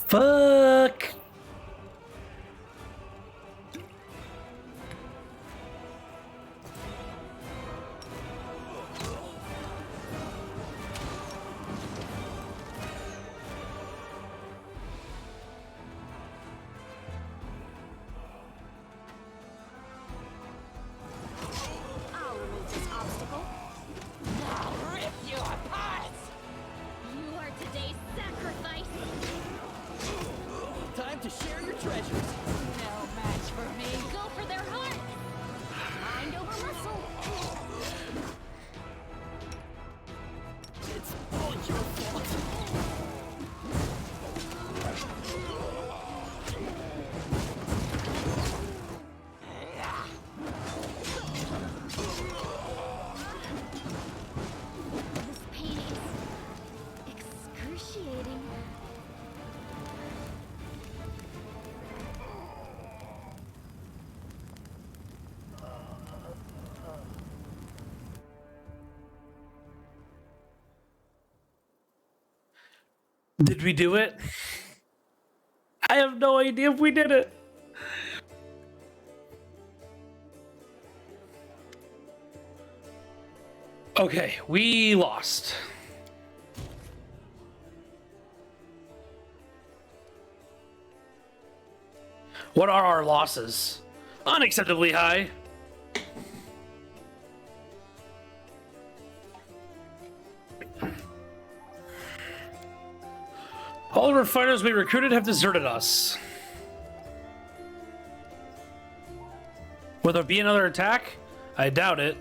Fuck. I'll remove this obstacle. I'll rip you apart! You are today's sacrifice. Time to share your treasures. No match for me. Go for their heart. Mind over muscle. It's all your fault. Did we do it? I have no idea if we did it. Okay, we lost. What are our losses? Unacceptably high. All of our fighters we recruited have deserted us. Will there be another attack? I doubt it.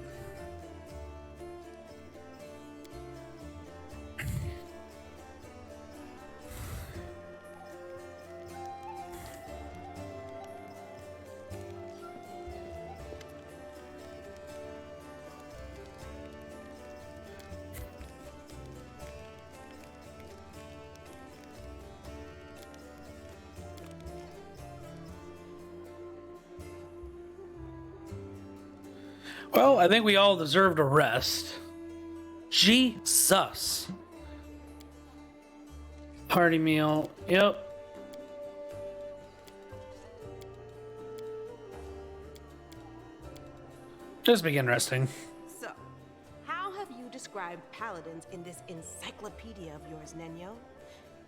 Well, I think we all deserved a rest. Jesus. Party meal. Yep. Just begin resting. So, how have you described paladins in this encyclopedia of yours, Nenyo?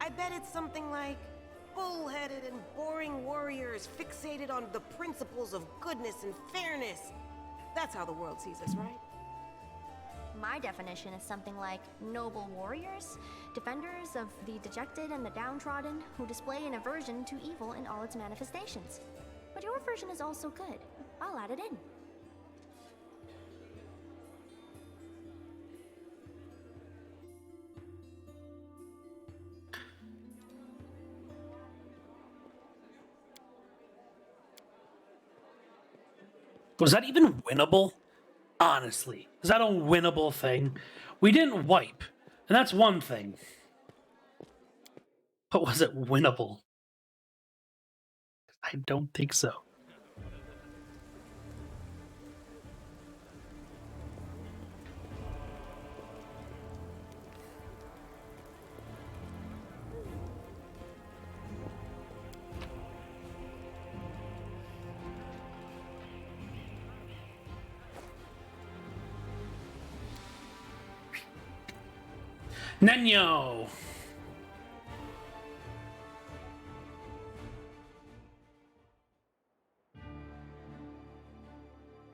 I bet it's something like bull-headed and boring warriors fixated on the principles of goodness and fairness. That's how the world sees us, right? My definition is something like noble warriors, defenders of the dejected and the downtrodden, who display an aversion to evil in all its manifestations. But your version is also good. I'll add it in. Was that even winnable? Honestly, is that a winnable thing? We didn't wipe, and that's one thing. But was it winnable? I don't think so. Nenyo!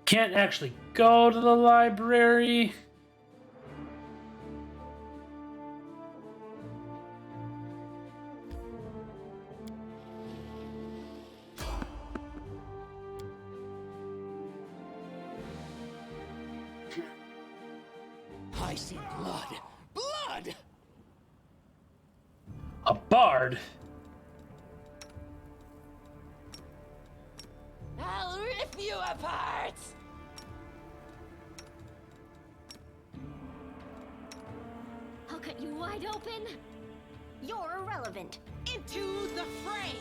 Can't actually go to the library. I see blood. Blood! A bard? I'll rip you apart! I'll cut you wide open. You're irrelevant. Into the fray!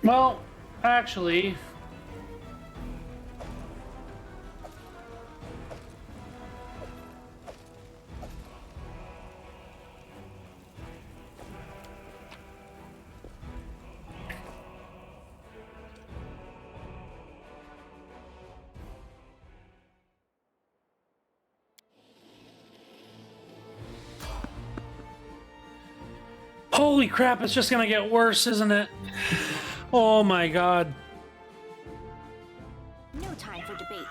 Well, actually... Holy crap, it's just gonna get worse, isn't it? Oh my god. No time for debates.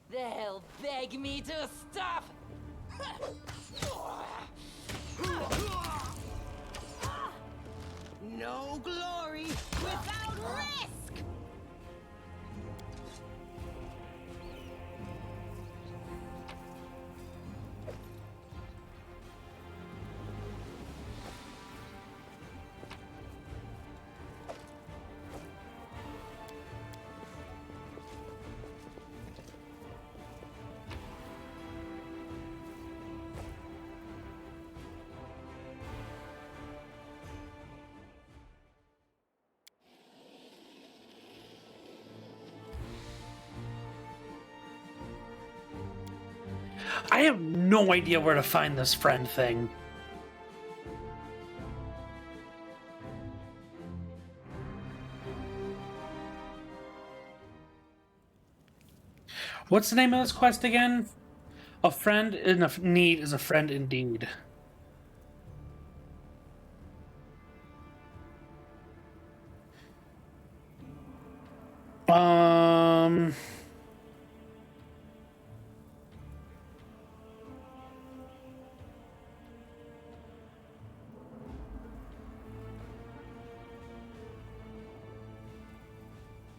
They'll beg me to stop. No glory without risk! I have no idea where to find this friend thing. What's the name of this quest again? A friend in need is a friend indeed.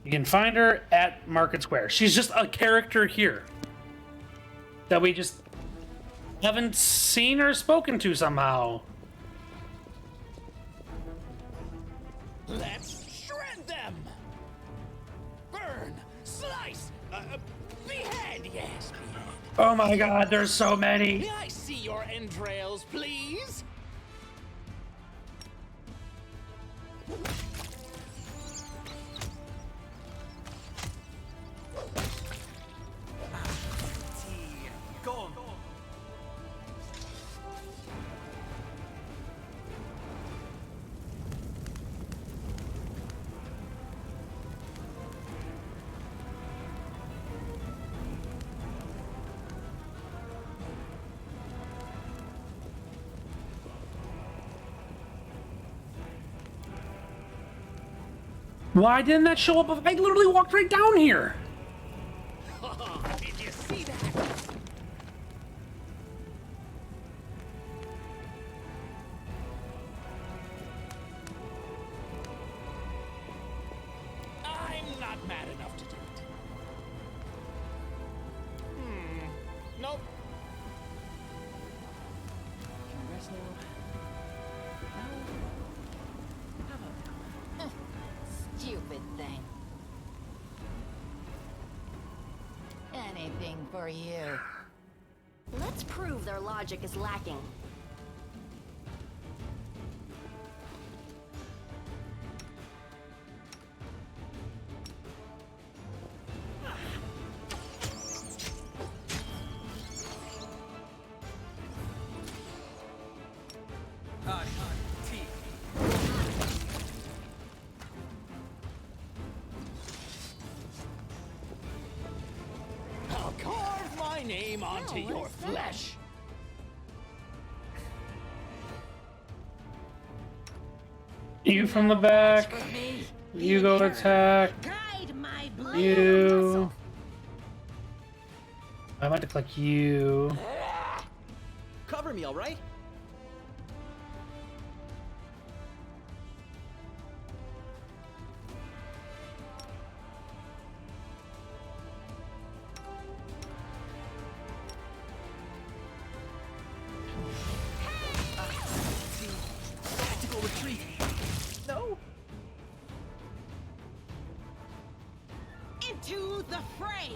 You can find her at Market Square. She's just a character here that we just haven't seen or spoken to somehow. Let's shred them! Burn! Slice! Behead, yes, behead. Oh my god, there's so many! May I see your entrails, please? Gone. Why didn't that show up? I literally walked right down here. Did you see that? I'm not mad enough to do it. Nope. Can we rest now? Stupid thing. Anything for you. Let's prove their logic is lacking. I'll carve my name onto your flesh. You from the back. You go attack. You. I might have to click you. Cover me, all right? Tactical retreat. No. Into the fray!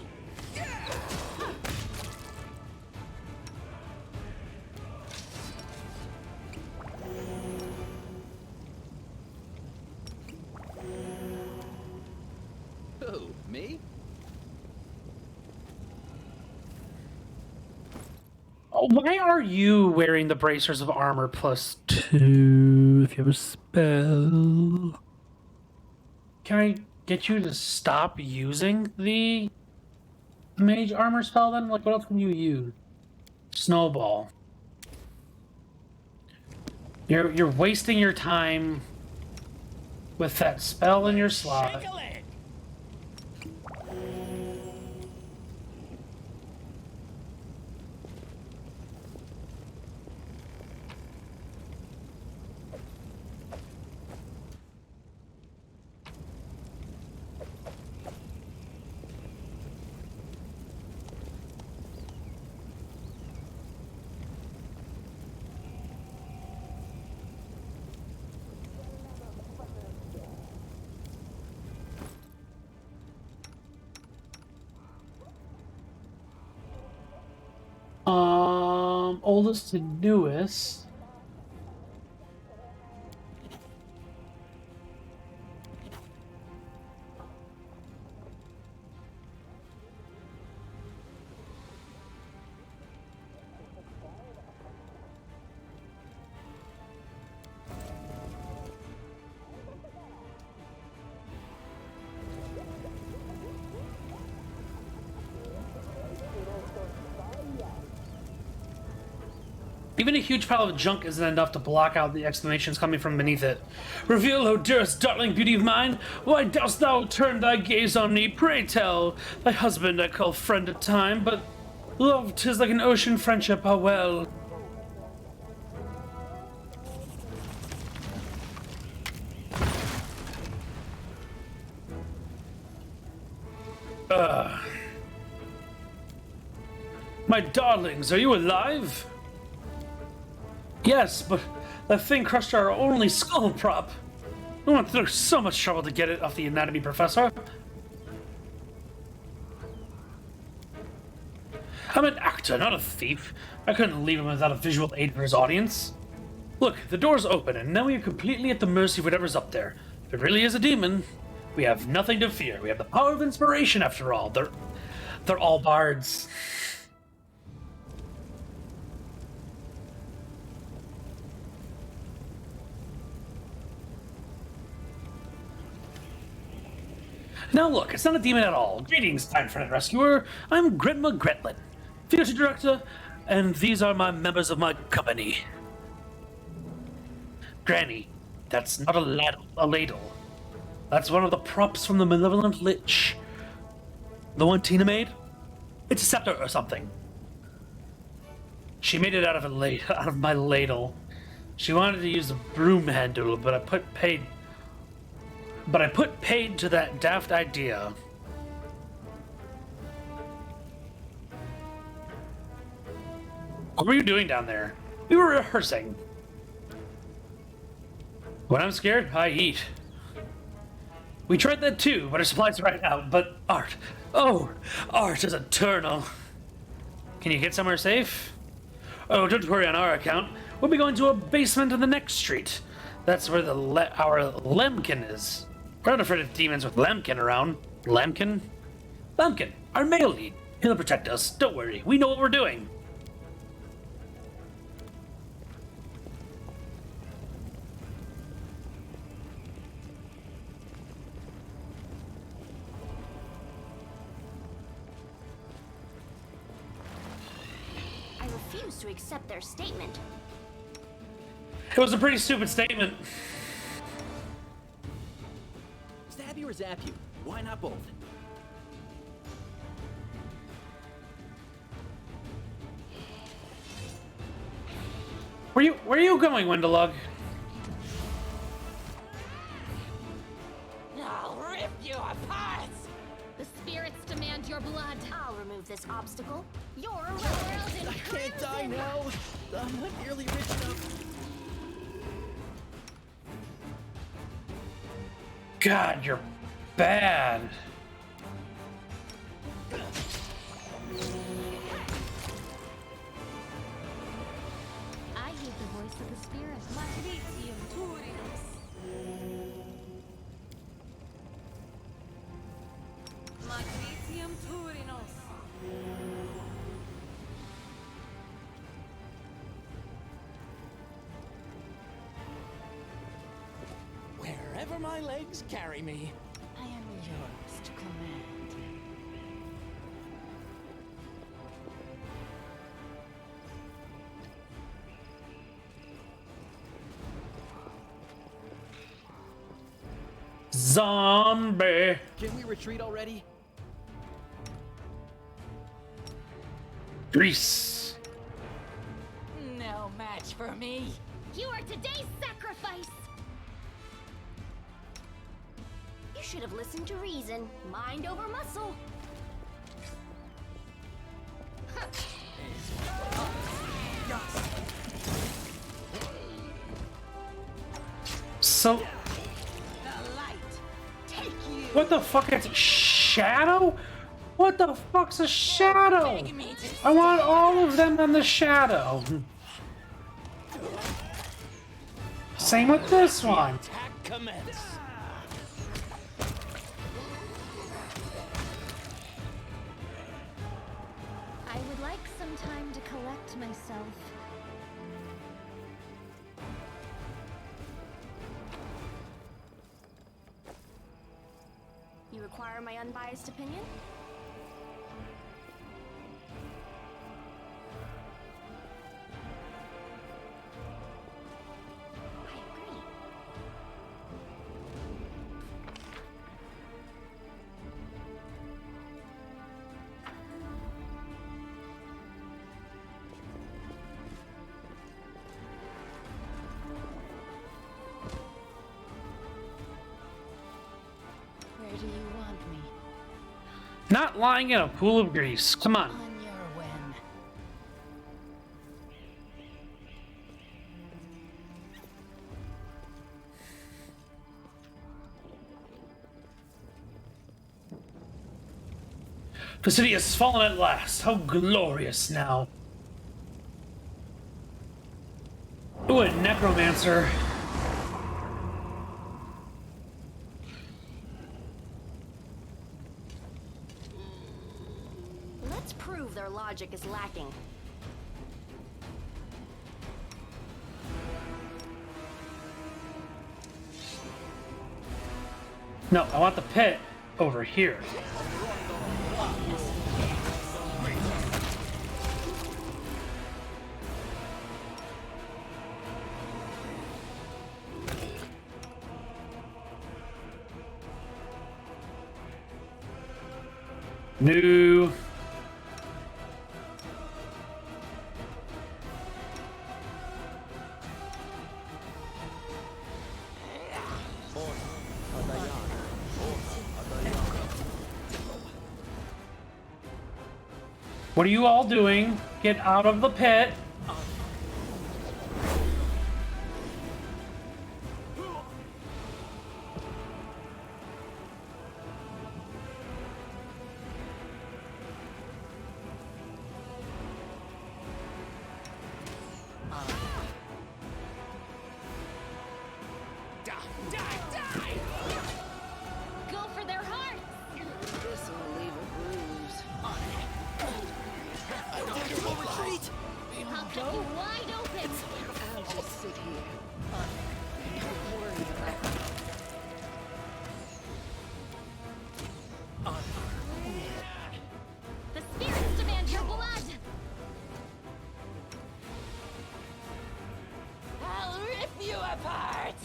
Who? Me? Oh, why are you wearing the bracers of armor +2 if you have a spell? Can I get you to stop using the mage armor spell then? Like, what else can you use? Snowball. You're wasting your time with that spell in your slot. Shake a leg. Oldest to newest. Even a huge pile of junk isn't enough to block out the exclamations coming from beneath it. Reveal, O dearest darling beauty of mine, why dost thou turn thy gaze on me? Pray tell, thy husband I call friend at time, but love 'tis like an ocean friendship, how well. My darlings, are you alive? Yes, but that thing crushed our only skull prop. We went through so much trouble to get it off the anatomy professor. I'm an actor, not a thief. I couldn't leave him without a visual aid for his audience. Look, the door's open, and now we are completely at the mercy of whatever's up there. If it really is a demon, we have nothing to fear. We have the power of inspiration, after all. They're all bards. Now look, it's not a demon at all. Greetings, kind friend and rescuer. I'm Gretma Gretlin, theater director, and these are my members of my company. Granny, that's not a ladle. That's one of the props from the Malevolent Lich. The one Tina made? It's a scepter or something. She made it out of my ladle. She wanted to use a broom handle, but I put paid to that daft idea. What were you doing down there? We were rehearsing. When I'm scared, I eat. We tried that too, but our supplies ran out. But art, art is eternal. Can you get somewhere safe? Oh, don't worry on our account. We'll be going to a basement in the next street. That's where our Lemkin is. We're not afraid of demons with Lemkin around. Lemkin? Lemkin, our male lead. He'll protect us. Don't worry. We know what we're doing. I refuse to accept their statement. It was a pretty stupid statement. Stab you or zap you? Why not both? Where are you going, Wendelog? I'll rip you apart! The spirits demand your blood. I'll remove this obstacle. You're I can't die now. I'm not nearly rich enough. God, you're bad. I hear the voice of the spirit. Matricium Turinus. Matricium Turinus. Wherever my legs carry me. I am yours to command. Zombie. Can we retreat already? Grease. No match for me. You are today's sacrifice. You should have listened to reason. Mind over muscle. So, what the fuck is shadow? What the fuck's a shadow? I want all of them in the shadow. Same with this one. Attack commence. I would like some time to collect myself. You require my unbiased opinion? Where do you want me? Not lying in a pool of grease. Come on. On your when. The city has fallen at last. How glorious now. Ooh, a necromancer. Let's prove their logic is lacking. No, I want the pit over here. New. What are you all doing? Get out of the pit. Go for their hearts! This'll leave a bruise. Uncomfortable retreat! I'll cut you wide open! I'll just sit here. Don't worry about it. The spirits demand your blood! I'll rip you apart!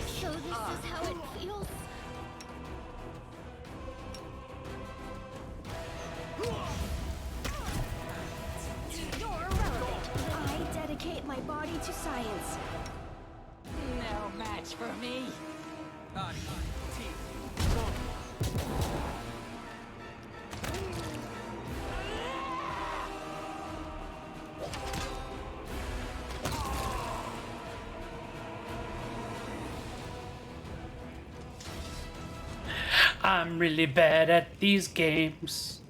So this is how it feels? You're irrelevant. I dedicate my body to science. No match for me. I'm really bad at these games.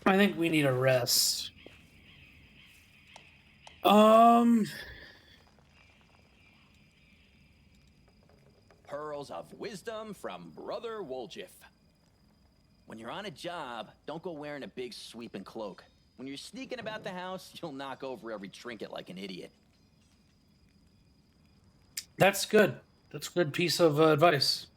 I think we need a rest. Pearls of wisdom from Brother Woljif. When you're on a job, don't go wearing a big sweeping cloak. When you're sneaking about the house, you'll knock over every trinket like an idiot. That's good. That's a good piece of advice.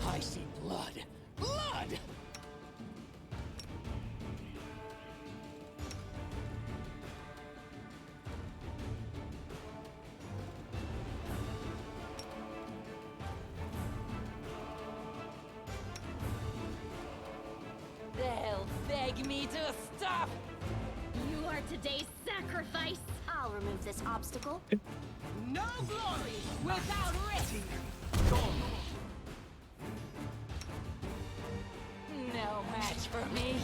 I see blood. Blood! They'll beg me to stop. You are today's sacrifice! I'll remove this obstacle. No glory without risk. No match for me.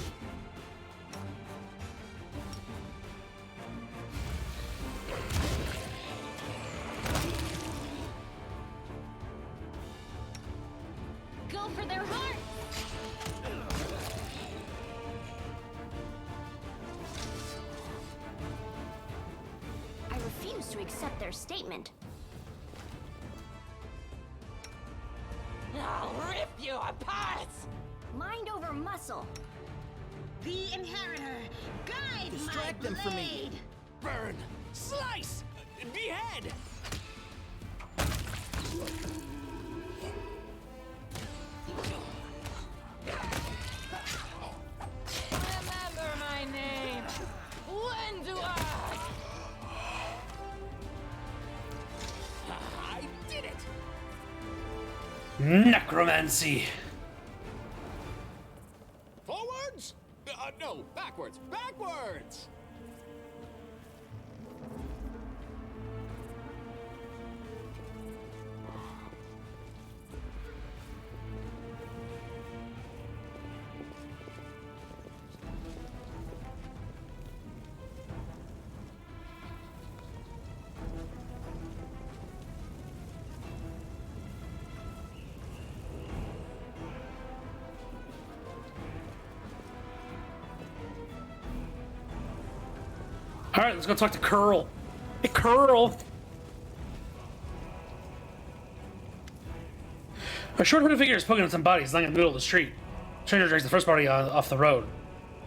Go for their hearts! to accept their statement. I'll rip you apart! Mind over muscle. The Inheritor, guide Distract my them blade. for me. Burn! Slice! Behead! Remember my name! When do I did it! Necromancy. Forwards? No, backwards! Backwards! All right, let's go talk to Curl. Hey, Curl. A short hooded figure is poking at some bodies lying in the middle of the street. Stranger drags the first body off the road.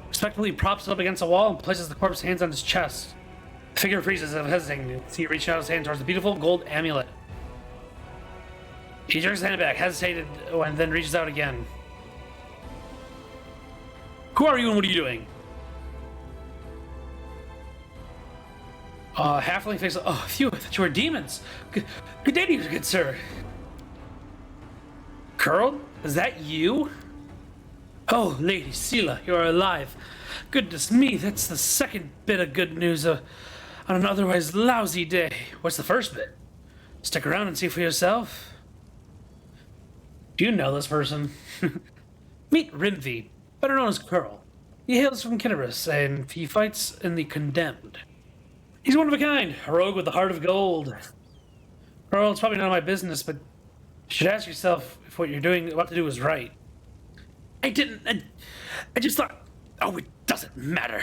Respectfully props it up against a wall and places the corpse's hands on his chest. The figure freezes as if hesitating. You see it reach out his hand towards the beautiful gold amulet. He jerks his hand back, hesitated, and then reaches out again. Who are you and what are you doing? Halfling face. Oh, phew, I thought you were demons. Good day to you, good sir. Curl, is that you? Oh, Lady Sela, you are alive. Goodness me, that's the second bit of good news on an otherwise lousy day. What's the first bit? Stick around and see for yourself. Do you know this person? Meet Rimvi, better known as Curl. He hails from Kinnerus, and he fights in the Condemned. He's one of a kind, a rogue with the heart of gold. Curl, it's probably none of my business, but you should ask yourself if what you're about to do is right. I didn't. I just thought. Oh, it doesn't matter.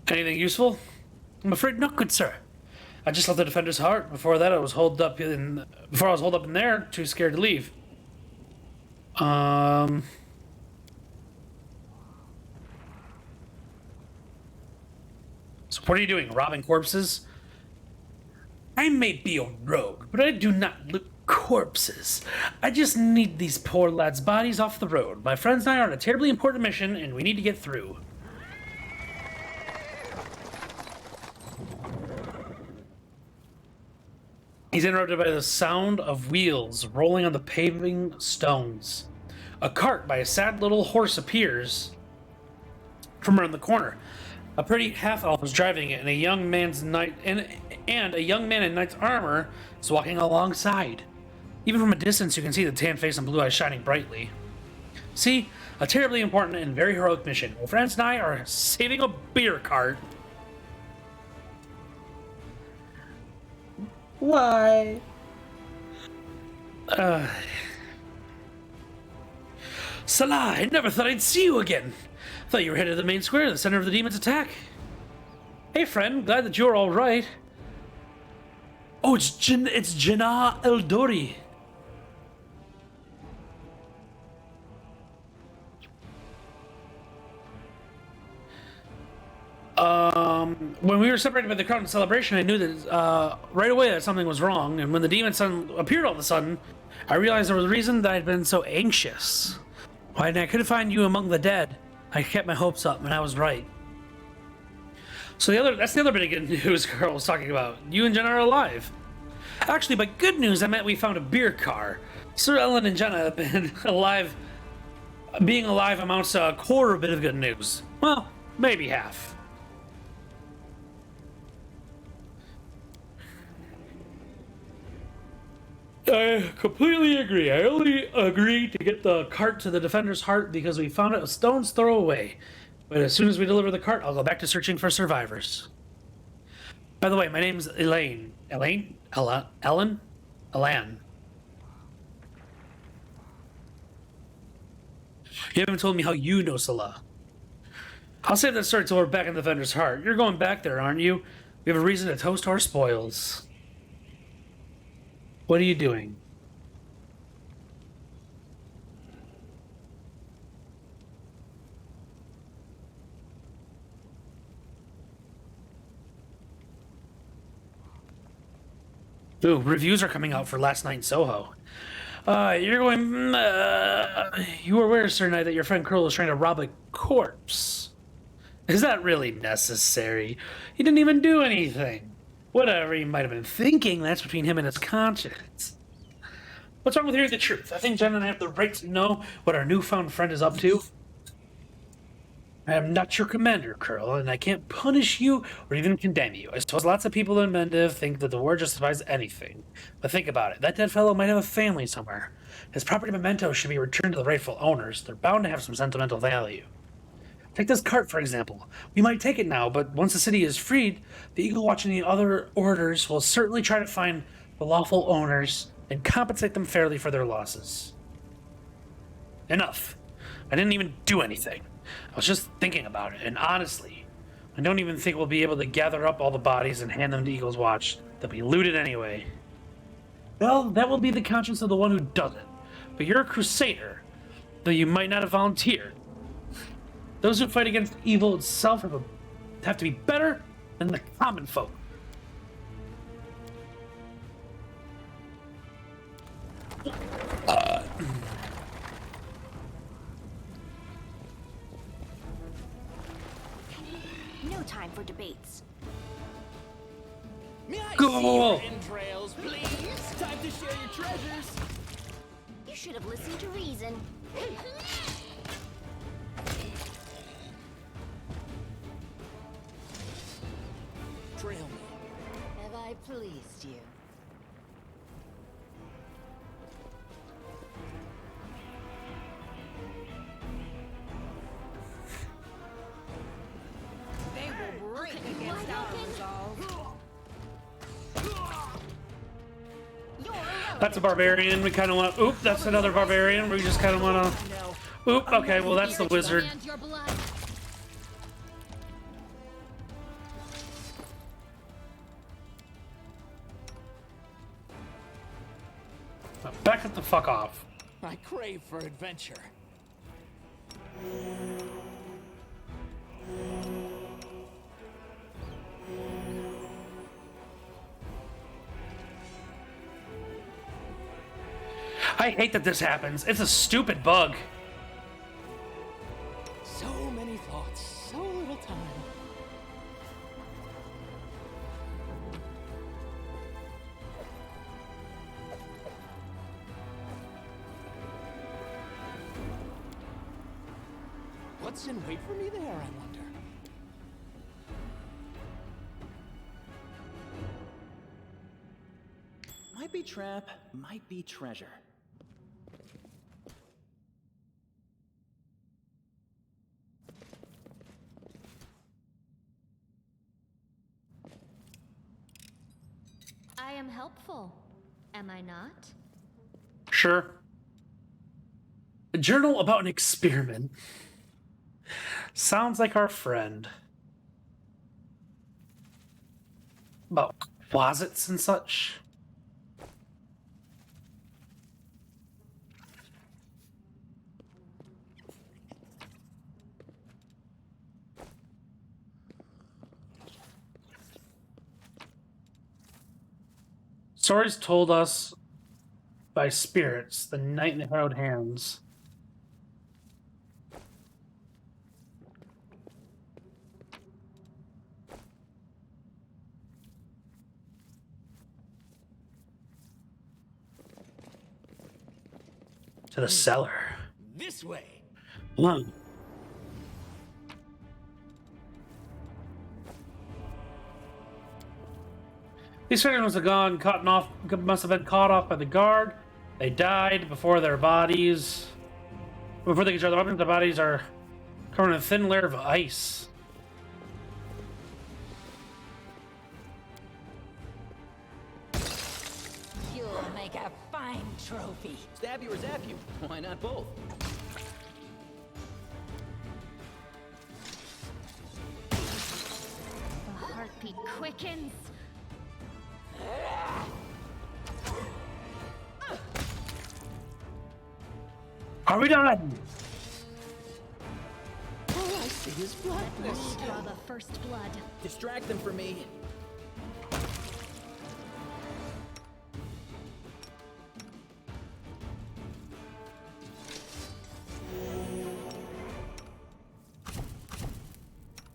Anything useful? I'm afraid not, good sir. I just left the Defender's Heart. Before that, I was holed up in. Before I was holed up in there, too scared to leave. So what are you doing? Robbing corpses? I may be a rogue, but I do not loot corpses. I just need these poor lads' bodies off the road. My friends and I are on a terribly important mission, and we need to get through. He's interrupted by the sound of wheels rolling on the paving stones. A cart by a sad little horse appears from around the corner. A pretty half-elf is driving it, and a young man in knight's armor is walking alongside. Even from a distance, you can see the tan face and blue eyes shining brightly. See, a terribly important and very heroic mission. My friends and I are saving a beer cart. Why? Salah, I never thought I'd see you again. Thought you were headed to the main square, the center of the demon's attack. Hey, friend, glad that you're all right. Oh, it's Jannah Eldori. When we were separated by the crowd in celebration, I knew that right away that something was wrong. And when the demon son appeared all of a sudden, I realized there was a reason that I'd been so anxious. Why, I couldn't find you among the dead. I kept my hopes up, and I was right. So that's the other bit of good news Carl was talking about. You and Jenna are alive. Actually, by good news, I meant we found a beer car. Sir Ellen and Jenna have been alive. Being alive amounts to a quarter bit of good news. Well, maybe half. I completely agree. I only agreed to get the cart to the Defender's Heart because we found it a stone's throw away. But as soon as we deliver the cart, I'll go back to searching for survivors. By the way, my name's Elaine. Elaine? Ellen? Elan. You haven't told me how you know Salah. I'll save that story till we're back in the Vendor's Heart. You're going back there, aren't you? We have a reason to toast our spoils. What are you doing? Ooh, reviews are coming out for Last Night in Soho. You're going. You were aware, Sir Knight, that your friend Curl is trying to rob a corpse. Is that really necessary? He didn't even do anything. Whatever he might have been thinking, that's between him and his conscience. What's wrong with hearing the truth? I think Jen and I have the right to know what our newfound friend is up to. I am not your commander, Curl, and I can't punish you or even condemn you. I suppose lots of people in Mendiv think that the war justifies anything. But think about it. That dead fellow might have a family somewhere. His property mementos should be returned to the rightful owners. They're bound to have some sentimental value. Take this cart, for example. We might take it now, but once the city is freed, the Eagle Watch and the other orders will certainly try to find the lawful owners and compensate them fairly for their losses. Enough. I didn't even do anything. I was just thinking about it, and honestly, I don't even think we'll be able to gather up all the bodies and hand them to Eagle's Watch. They'll be looted anyway. Well, that will be the conscience of the one who does it. But you're a crusader, though you might not have volunteered. Those who fight against evil itself have to be better than the common folk. No time for debates. May I Go. see your entrails, please? Time to share your treasures. You should have listened to reason. Trail me. Have I pleased you? They will break against our resolve. That's a barbarian. We kind of want. Oop, that's another barbarian. We just kind of want to. Oop. Okay, well that's the wizard. Back it the fuck off. I crave for adventure. I hate that this happens. It's a stupid bug. So many thoughts, so little time. What's in wait for me there, I wonder? Might be trap, might be treasure. I am helpful, am I not? Sure. A journal about an experiment. Sounds like our friend. About closets and such. Stories told us by spirits, the night in the harrowed hands. To the cellar. This way. Wow. These figures must have must have been caught off by the guard. They died before their bodies. Before they could show their weapons, their bodies are covered in a thin layer of ice. You'll make a fine trophy. Stab you or zap you? Why not both? quickens. Are we done? All I see is blackness. Draw the first blood. Distract them from me.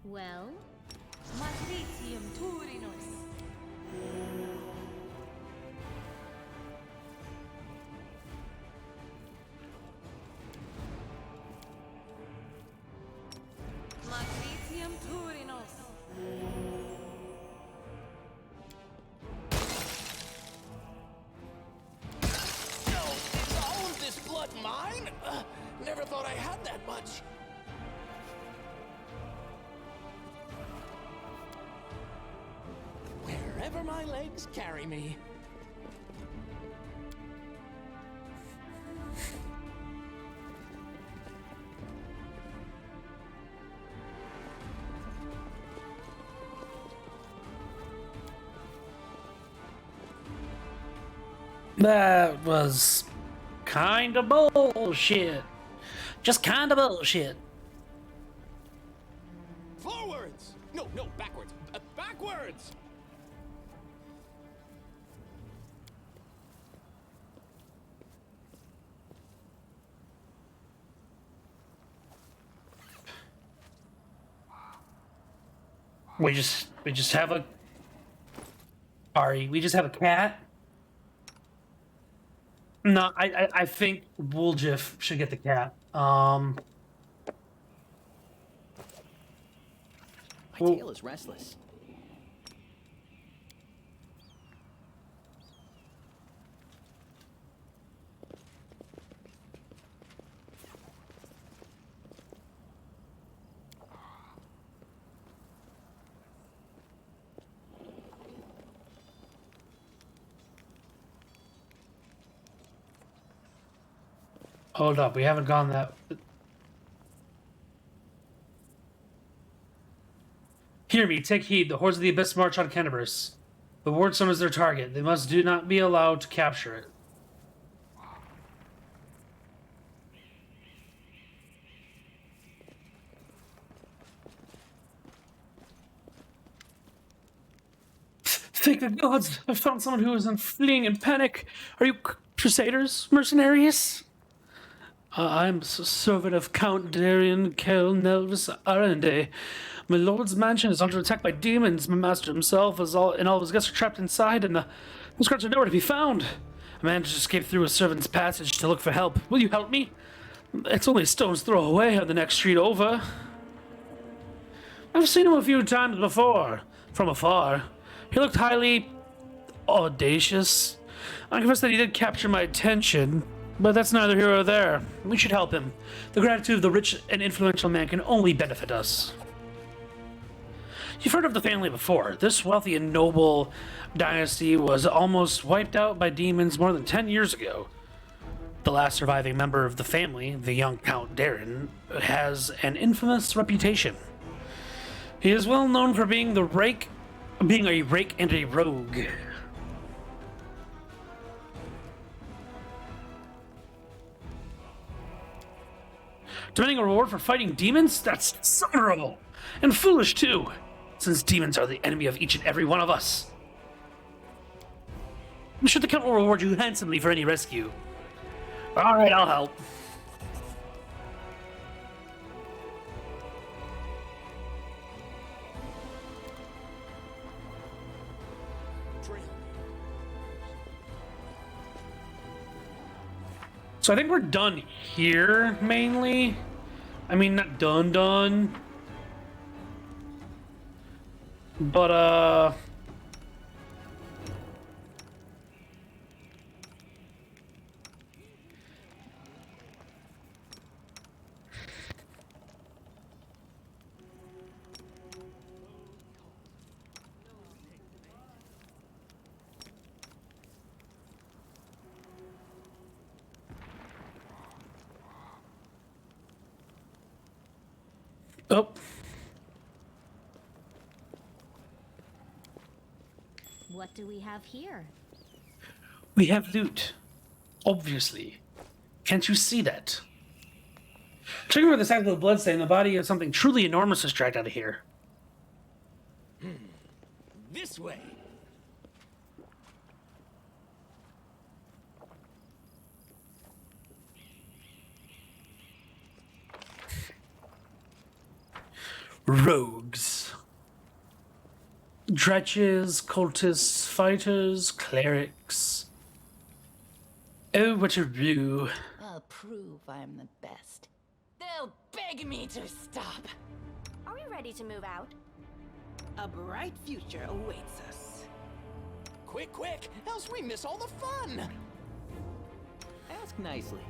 Well, Matritium Turinus. Matritium Turinus. No, is all of this blood mine? Never thought I had that much. Wherever my legs carry me. That was kind of bullshit. Just kind of bullshit. Forwards! No, backwards. Backwards! We just have a... Sorry, we just have a cat? No, I think Wooljiff should get the cat. My tail is restless. Hold up, we haven't gone that... Hear me, take heed. The hordes of the Abyss march on Kenabris. The Wardstone is their target. They must do not be allowed to capture it. Thank the gods! I found someone who is fleeing in panic. Are you crusaders? Mercenaries? I'm a servant of Count Darien Kel Nelvis Arende. My lord's mansion is under attack by demons. My master himself and all of his guests are trapped inside, and the scraps are nowhere to be found. I managed to escape through a servant's passage to look for help. Will you help me? It's only a stone's throw away on the next street over. I've seen him a few times before, from afar. He looked highly audacious. I confess that he did capture my attention, but that's neither here nor there. We should help him. The gratitude of the rich and influential man can only benefit us. You've heard of the family before. This wealthy and noble dynasty was almost wiped out by demons more than 10 years ago. The last surviving member of the family, the young Count Darren, has an infamous reputation. He is well known for being a rake and a rogue. Demanding a reward for fighting demons? That's dishonorable. And foolish, too, since demons are the enemy of each and every one of us. I'm sure the Count will reward you handsomely for any rescue. Alright, I'll help. So I think we're done here, mainly. I mean, not done. But, oh. What do we have here? We have loot. Obviously. Can't you see that? Checking for the size of the bloodstain, the body of something truly enormous is dragged out of here. This way. Rogues. Dredges, cultists, fighters, clerics. Oh, what a rue. I'll prove I'm the best. They'll beg me to stop. Are we ready to move out? A bright future awaits us. Quick, quick, else we miss all the fun. Ask nicely.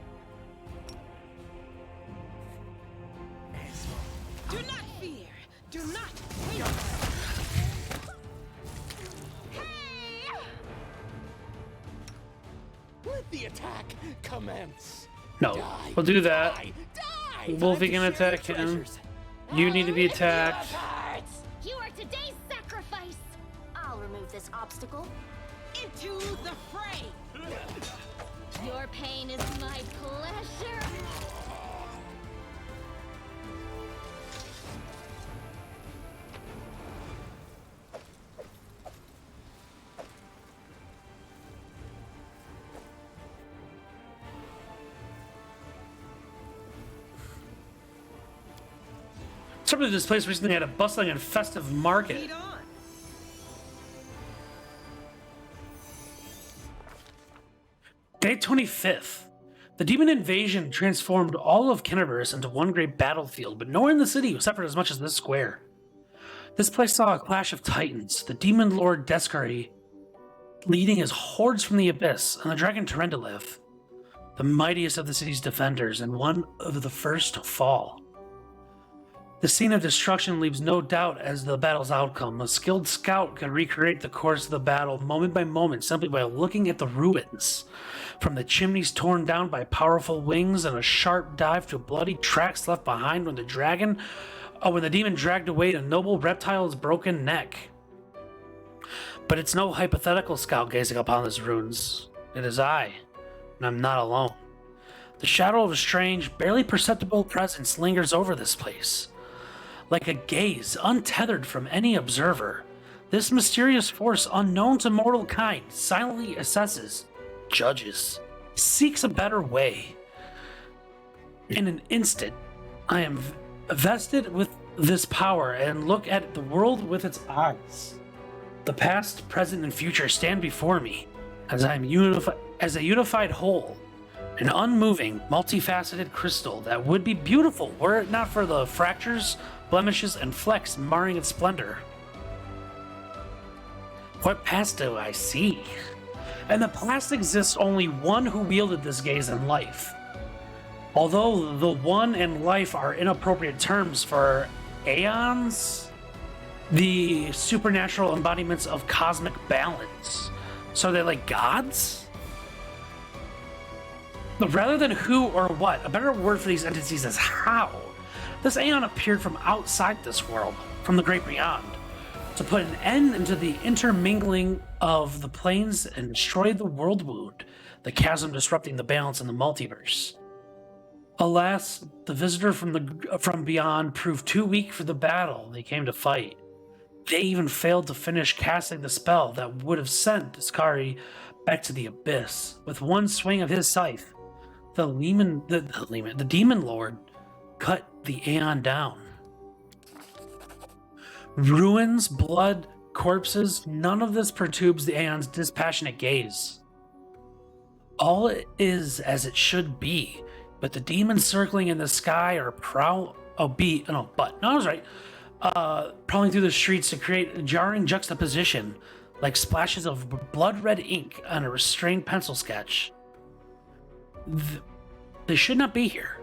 Do not fear. Do not fear. Let the attack commence. No, we'll do that. Wolfie can attack him. You need to be attacked. You are today's sacrifice. I'll remove this obstacle. Into the fray. Your pain is my pleasure. Somebody this place recently had a bustling and festive market. Day 25th. The demon invasion transformed all of Kenneverse into one great battlefield, but nowhere in the city was suffered as much as this square. This place saw a clash of titans, the demon lord Deskari leading his hordes from the abyss, and the dragon Terendelev, the mightiest of the city's defenders, and one of the first to fall. The scene of destruction leaves no doubt as to the battle's outcome. A skilled scout could recreate the course of the battle moment by moment simply by looking at the ruins. From the chimneys torn down by powerful wings and a sharp dive to bloody tracks left behind when the demon dragged away a noble reptile's broken neck. But it's no hypothetical scout gazing upon these ruins. It is I, and I'm not alone. The shadow of a strange, barely perceptible presence lingers over this place. Like a gaze untethered from any observer, this mysterious force unknown to mortal kind silently assesses, judges, seeks a better way. In an instant, I am vested with this power and look at the world with its eyes. The past, present, and future stand before me as I am as a unified whole, an unmoving, multifaceted crystal that would be beautiful were it not for the fractures, blemishes, and flecks marring its splendor. What past do I see? In the past exists only one who wielded this gaze in life. Although the one and life are inappropriate terms for aeons, the supernatural embodiments of cosmic balance. So they're like gods? Rather than who or what, a better word for these entities is how. This aeon appeared from outside this world, from the great beyond, to put an end to the intermingling of the planes and destroy the world wound, the chasm disrupting the balance in the multiverse. Alas, the visitor from beyond proved too weak for the battle they came to fight. They even failed to finish casting the spell that would have sent Deskari back to the abyss. With one swing of his scythe, the demon lord cut the aeon down. Ruins, blood, corpses, none of this perturbs the aeon's dispassionate gaze. All is as it should be, but the demons circling in the sky are prowling through the streets to create a jarring juxtaposition, like splashes of blood-red ink on a restrained pencil sketch. They should not be here.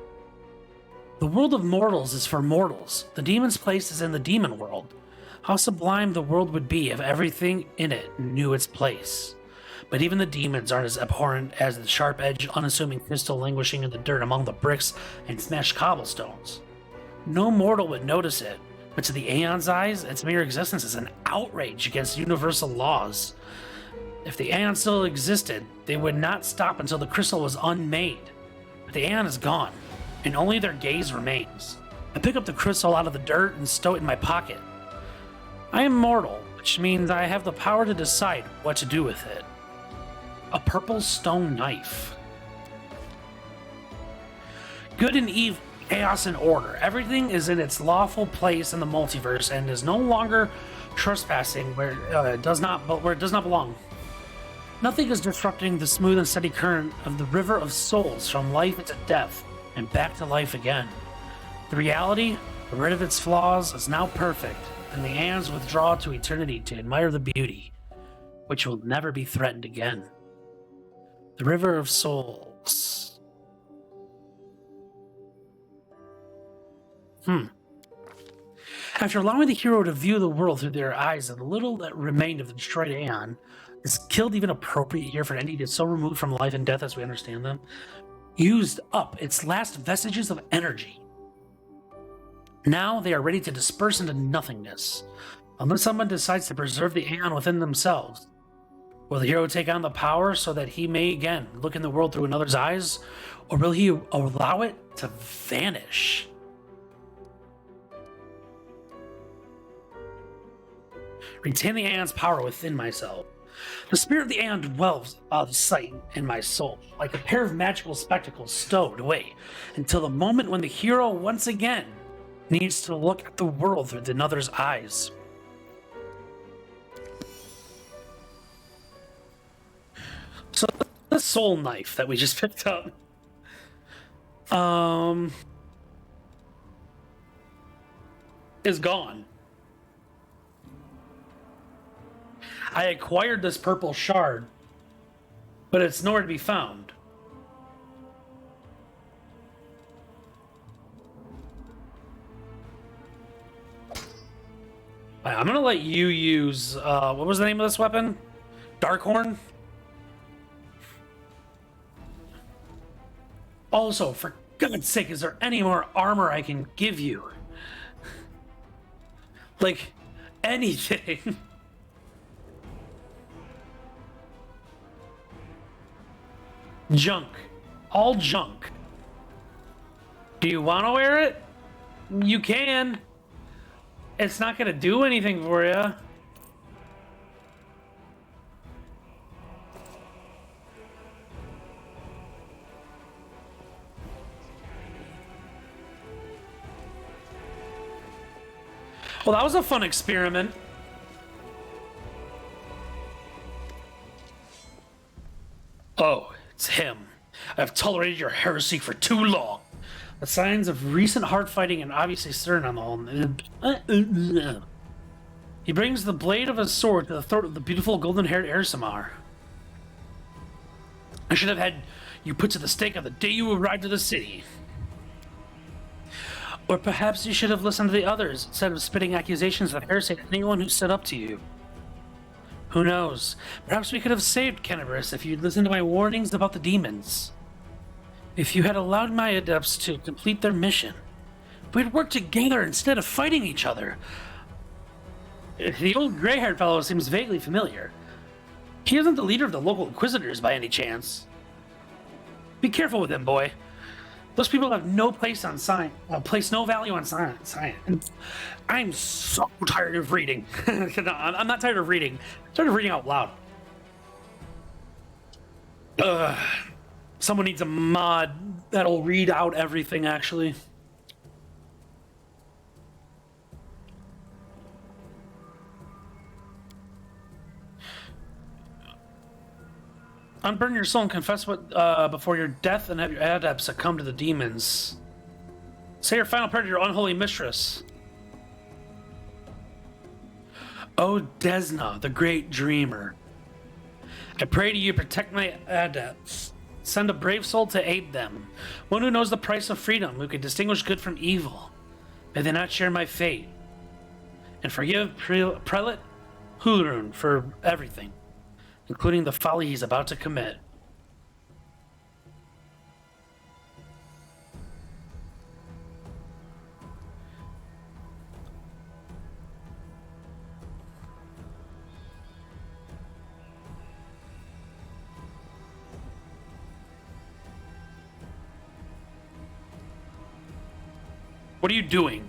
The world of mortals is for mortals. The demon's place is in the demon world. How sublime the world would be if everything in it knew its place. But even the demons aren't as abhorrent as the sharp-edged, unassuming crystal languishing in the dirt among the bricks and smashed cobblestones. No mortal would notice it, But to the Aeon's eyes, its mere existence is an outrage against universal laws. If the Aeon still existed, they would not stop until the crystal was unmade. But the Aeon is gone, and only their gaze remains. I pick up the crystal out of the dirt and stow it in my pocket. I am mortal, which means I have the power to decide what to do with it. A purple stone knife. Good and evil, chaos and order. Everything is in its lawful place in the multiverse and is no longer trespassing where it does not belong. Nothing is disrupting the smooth and steady current of the river of souls from life into death and back to life again. The reality, rid of its flaws, is now perfect, and the Aeons withdraw to eternity to admire the beauty, which will never be threatened again. The river of souls. After allowing the hero to view the world through their eyes, and the little that remained of the destroyed Aeon, is killed even appropriate here for an entity so removed from life and death as we understand them, used up its last vestiges of energy. Now they are ready to disperse into nothingness, unless someone decides to preserve the Aeon within themselves. Will the hero take on the power so that he may again look in the world through another's eyes, or will he allow it to vanish? Retain the Aeon's power within myself. The spirit of the Aeon dwells out of sight in my soul, like a pair of magical spectacles stowed away, until the moment when the hero once again needs to look at the world through another's eyes. So the soul knife that we just picked up, is gone. I acquired this purple shard, but it's nowhere to be found. I'm gonna let you use, what was the name of this weapon? Darkhorn? Also, for God's sake, is there any more armor I can give you? Like, anything. Junk. All junk. Do you want to wear it? You can. It's not going to do anything for you. Well, that was a fun experiment. Oh, it's him. I've tolerated your heresy for too long. The signs of recent hard fighting and obviously stern on the whole. He brings the blade of his sword to the throat of the beautiful golden-haired Ersamar. I should have had you put to the stake on the day you arrived at the city. Or perhaps you should have listened to the others instead of spitting accusations of heresy at anyone who stood up to you. Who knows? Perhaps we could have saved Kenabris if you'd listened to my warnings about the demons. If you had allowed my adepts to complete their mission, we'd work together instead of fighting each other. The old gray-haired fellow seems vaguely familiar. He isn't the leader of the local Inquisitors by any chance. Be careful with him, boy. Those people have no place on science, place no value on science. I'm so tired of reading. No, I'm not tired of reading. I'm tired of reading out loud. Someone needs a mod that'll read out everything, actually. Unburden your soul and confess what before your death, and have your adepts succumb to the demons. Say your final prayer to your unholy mistress. O Desna, the great dreamer, I pray to you, protect my adepts. Send a brave soul to aid them, one who knows the price of freedom, who can distinguish good from evil. May they not share my fate. And forgive Prelate Hulrun for everything, including the folly he's about to commit. What are you doing?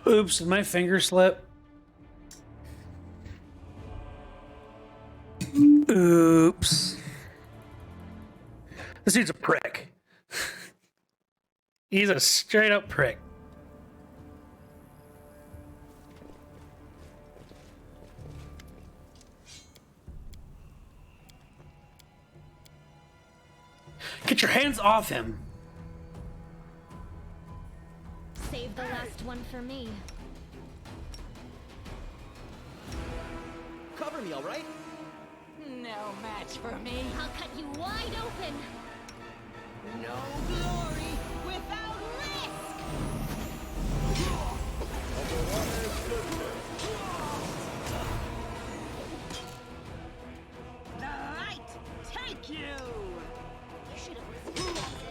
Oops, did my finger slip? Oops. This dude's a prick. He's a straight up prick. Get your hands off him. Save the last one for me. Cover me, all right? No match for me. I'll cut you wide open. No glory without risk! The light take you! You should have listened to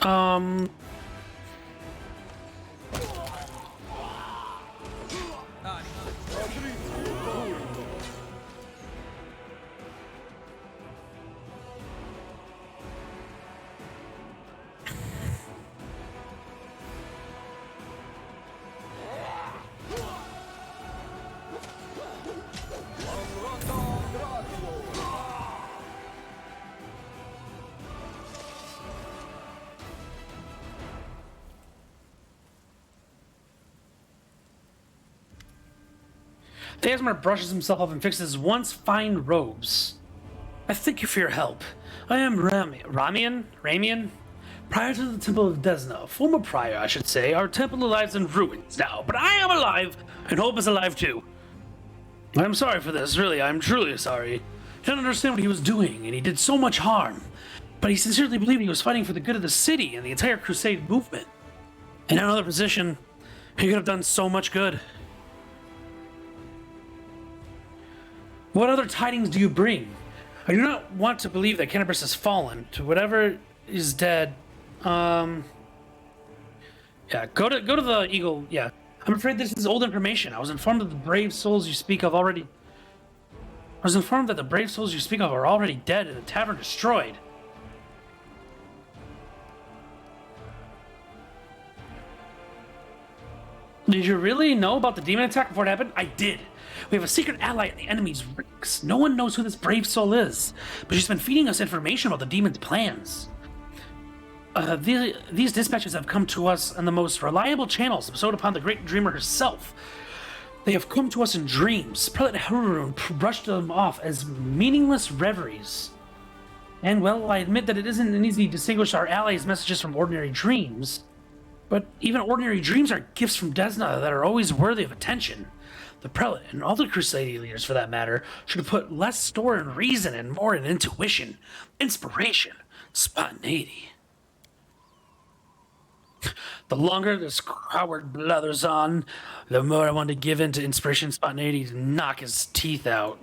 Um. Theasmar brushes himself off and fixes his once fine robes. I thank you for your help. I am Ramian? Prior to the Temple of Desna, former prior, I should say, our temple lies in ruins now, but I am alive, and Hope is alive too. I'm sorry for this, really, I'm truly sorry. He didn't understand what he was doing, and he did so much harm. But he sincerely believed he was fighting for the good of the city and the entire Crusade movement. In another position, he could have done so much good. What other tidings do you bring? I do not want to believe that Cannabis has fallen. To whatever is dead. Yeah, go to the Eagle. Yeah, I'm afraid this is old information. I was informed that the brave souls you speak of are already dead and the tavern destroyed. Did you really know about the demon attack before it happened? I did. We have a secret ally in the enemy's ranks. No one knows who this brave soul is, but she's been feeding us information about the demon's plans. These dispatches have come to us on the most reliable channels bestowed upon the great dreamer herself. They have come to us in dreams. Prelate Harun brushed them off as meaningless reveries. And well, I admit that it isn't easy to distinguish our allies' messages from ordinary dreams. But even ordinary dreams are gifts from Desna that are always worthy of attention. The prelate, and all the Crusade leaders for that matter, should have put less store in reason and more in intuition, inspiration, spontaneity. The longer this coward blathers on, the more I want to give in to inspiration and spontaneity to knock his teeth out.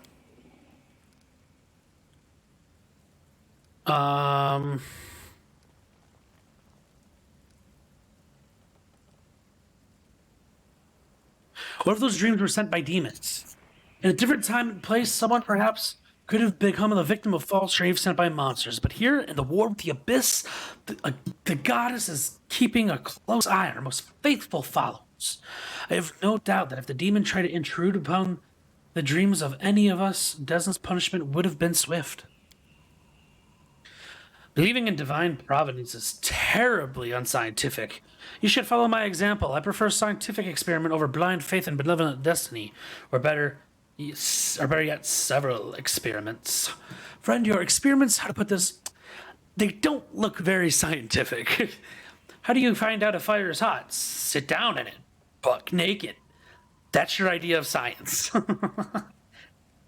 What if those dreams were sent by demons? In a different time and place, someone perhaps could have become the victim of false dreams sent by monsters. But here, in the war with the Abyss, the goddess is keeping a close eye on her most faithful followers. I have no doubt that if the demon tried to intrude upon the dreams of any of us, Desna's punishment would have been swift. Believing in divine providence is terribly unscientific. You should follow my example. I prefer scientific experiment over blind faith and benevolent destiny, or better yet, several experiments. Friend, your experiments, how to put this, they don't look very scientific. How do you find out a fire is hot? Sit down in it. Buck naked. That's your idea of science.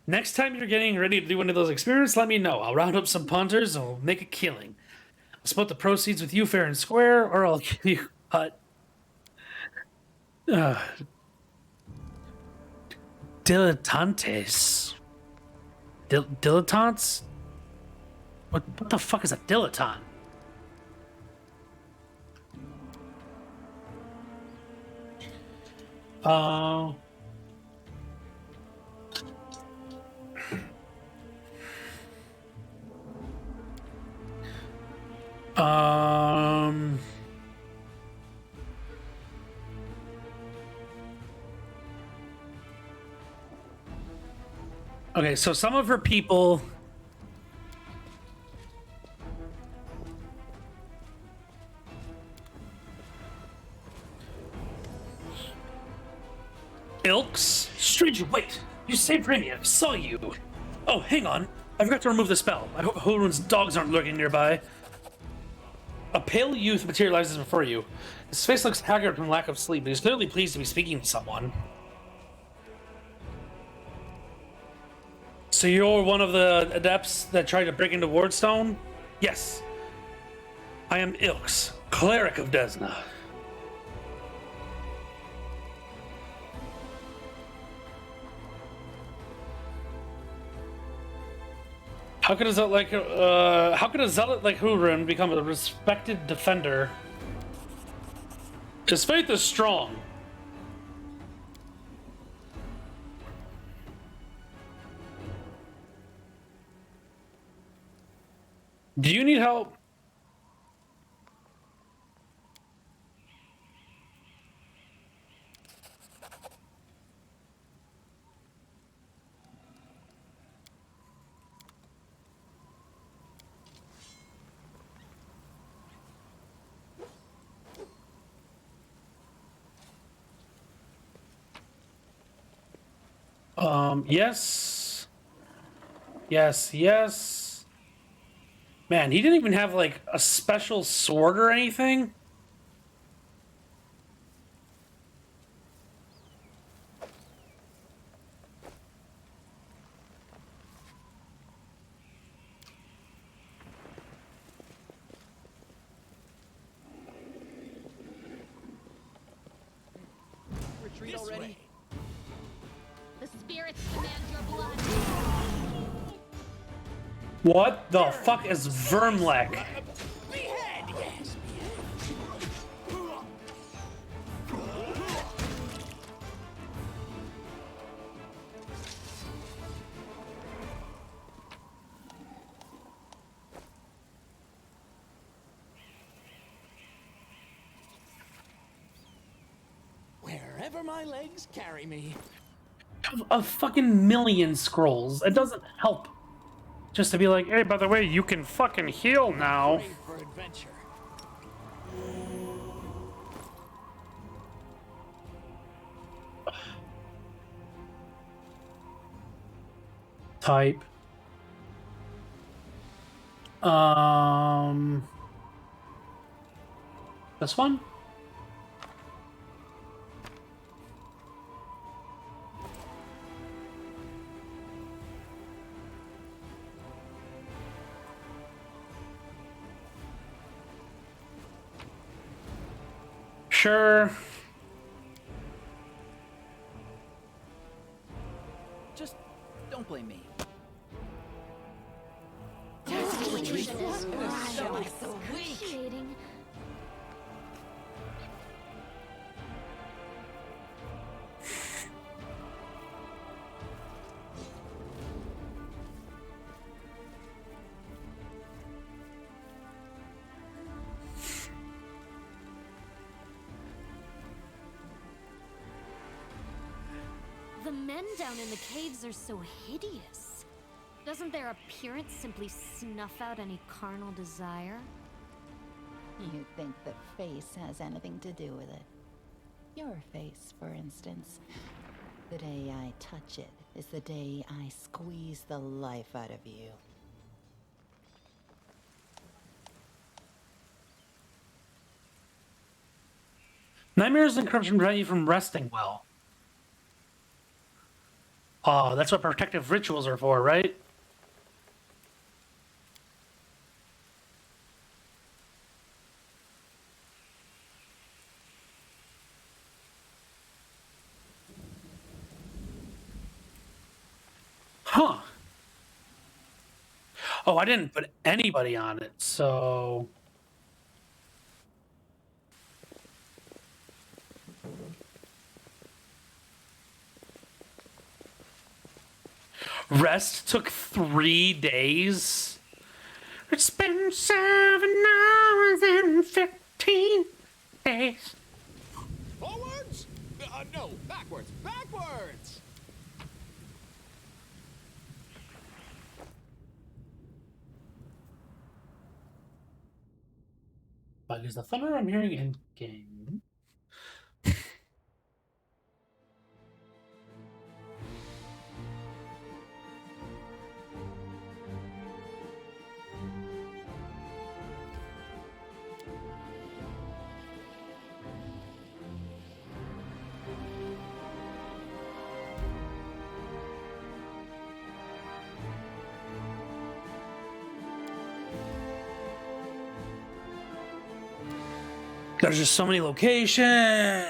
Next time you're getting ready to do one of those experiments, let me know. I'll round up some punters and we'll make a killing. I'll split the proceeds with you fair and square, or I'll give you cut. Dilettantes. Dilettantes? What the fuck is a dilettante? Okay, so some of her people. Ilks? Stranger, wait! You saved Remy, I saw you! Oh, hang on. I forgot to remove the spell. I hope Horun's dogs aren't lurking nearby. A pale youth materializes before you. His face looks haggard from lack of sleep, but he's clearly pleased to be speaking to someone. So you're one of the adepts that tried to break into Wardstone? Yes. I am Ilks, cleric of Desna. How could a zealot like Horun become a respected defender? His faith is strong. Do you need help? Yes. Yes, yes. Man, he didn't even have, like, a special sword or anything? Retreat already? The spirits command your blood. What the fuck is Vermlek? Wherever my legs carry me. A fucking million scrolls. It doesn't help. Just to be like, hey, by the way, you can fucking heal now. For adventure. Type. This one? Sure. Just don't blame me. Appreciating. The men down in the caves are so hideous. Doesn't their appearance simply snuff out any carnal desire? You think the face has anything to do with it? Your face, for instance. The day I touch it is the day I squeeze the life out of you. Nightmares and corruption prevent you from resting well. Oh, that's what protective rituals are for, right? Huh. Oh, I didn't put anybody on it, so... Rest took 3 days. It's been 7 hours and 15 days. Forwards? No, backwards. Backwards! But is the thunder I'm hearing in game? There's just so many locations.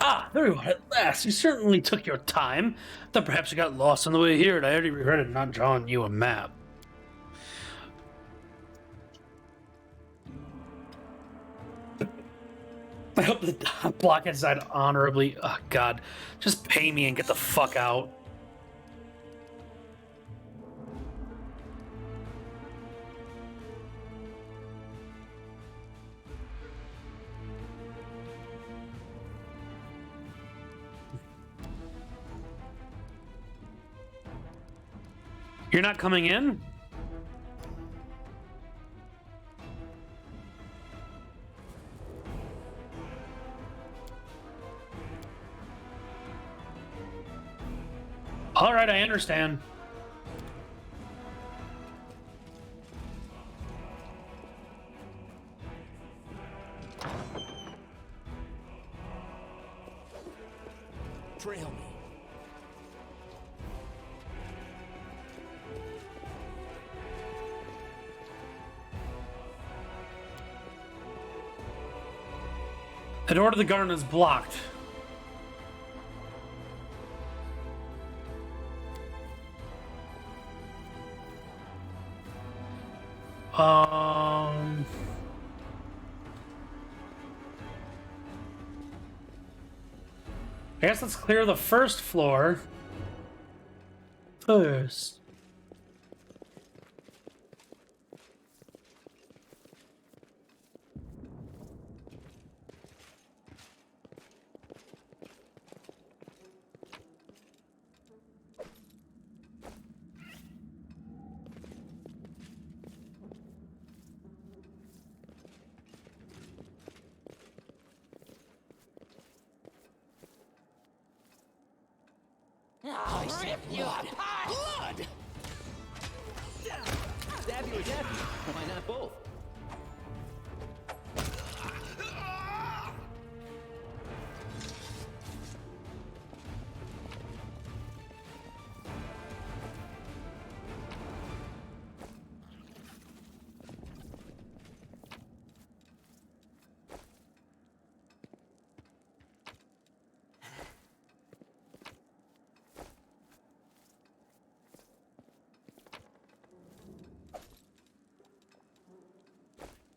Ah, there you are at last. You certainly took your time. Thought perhaps you got lost on the way here, and I already regretted not drawing you a map. I hope the blockheads died honorably. Oh, God. Just pay me and get the fuck out. You're not coming in? All right, I understand. Trail me. The door to the garden is blocked. I guess let's clear the first floor first. I said blood. Blood! Stab you or death you. Why not both?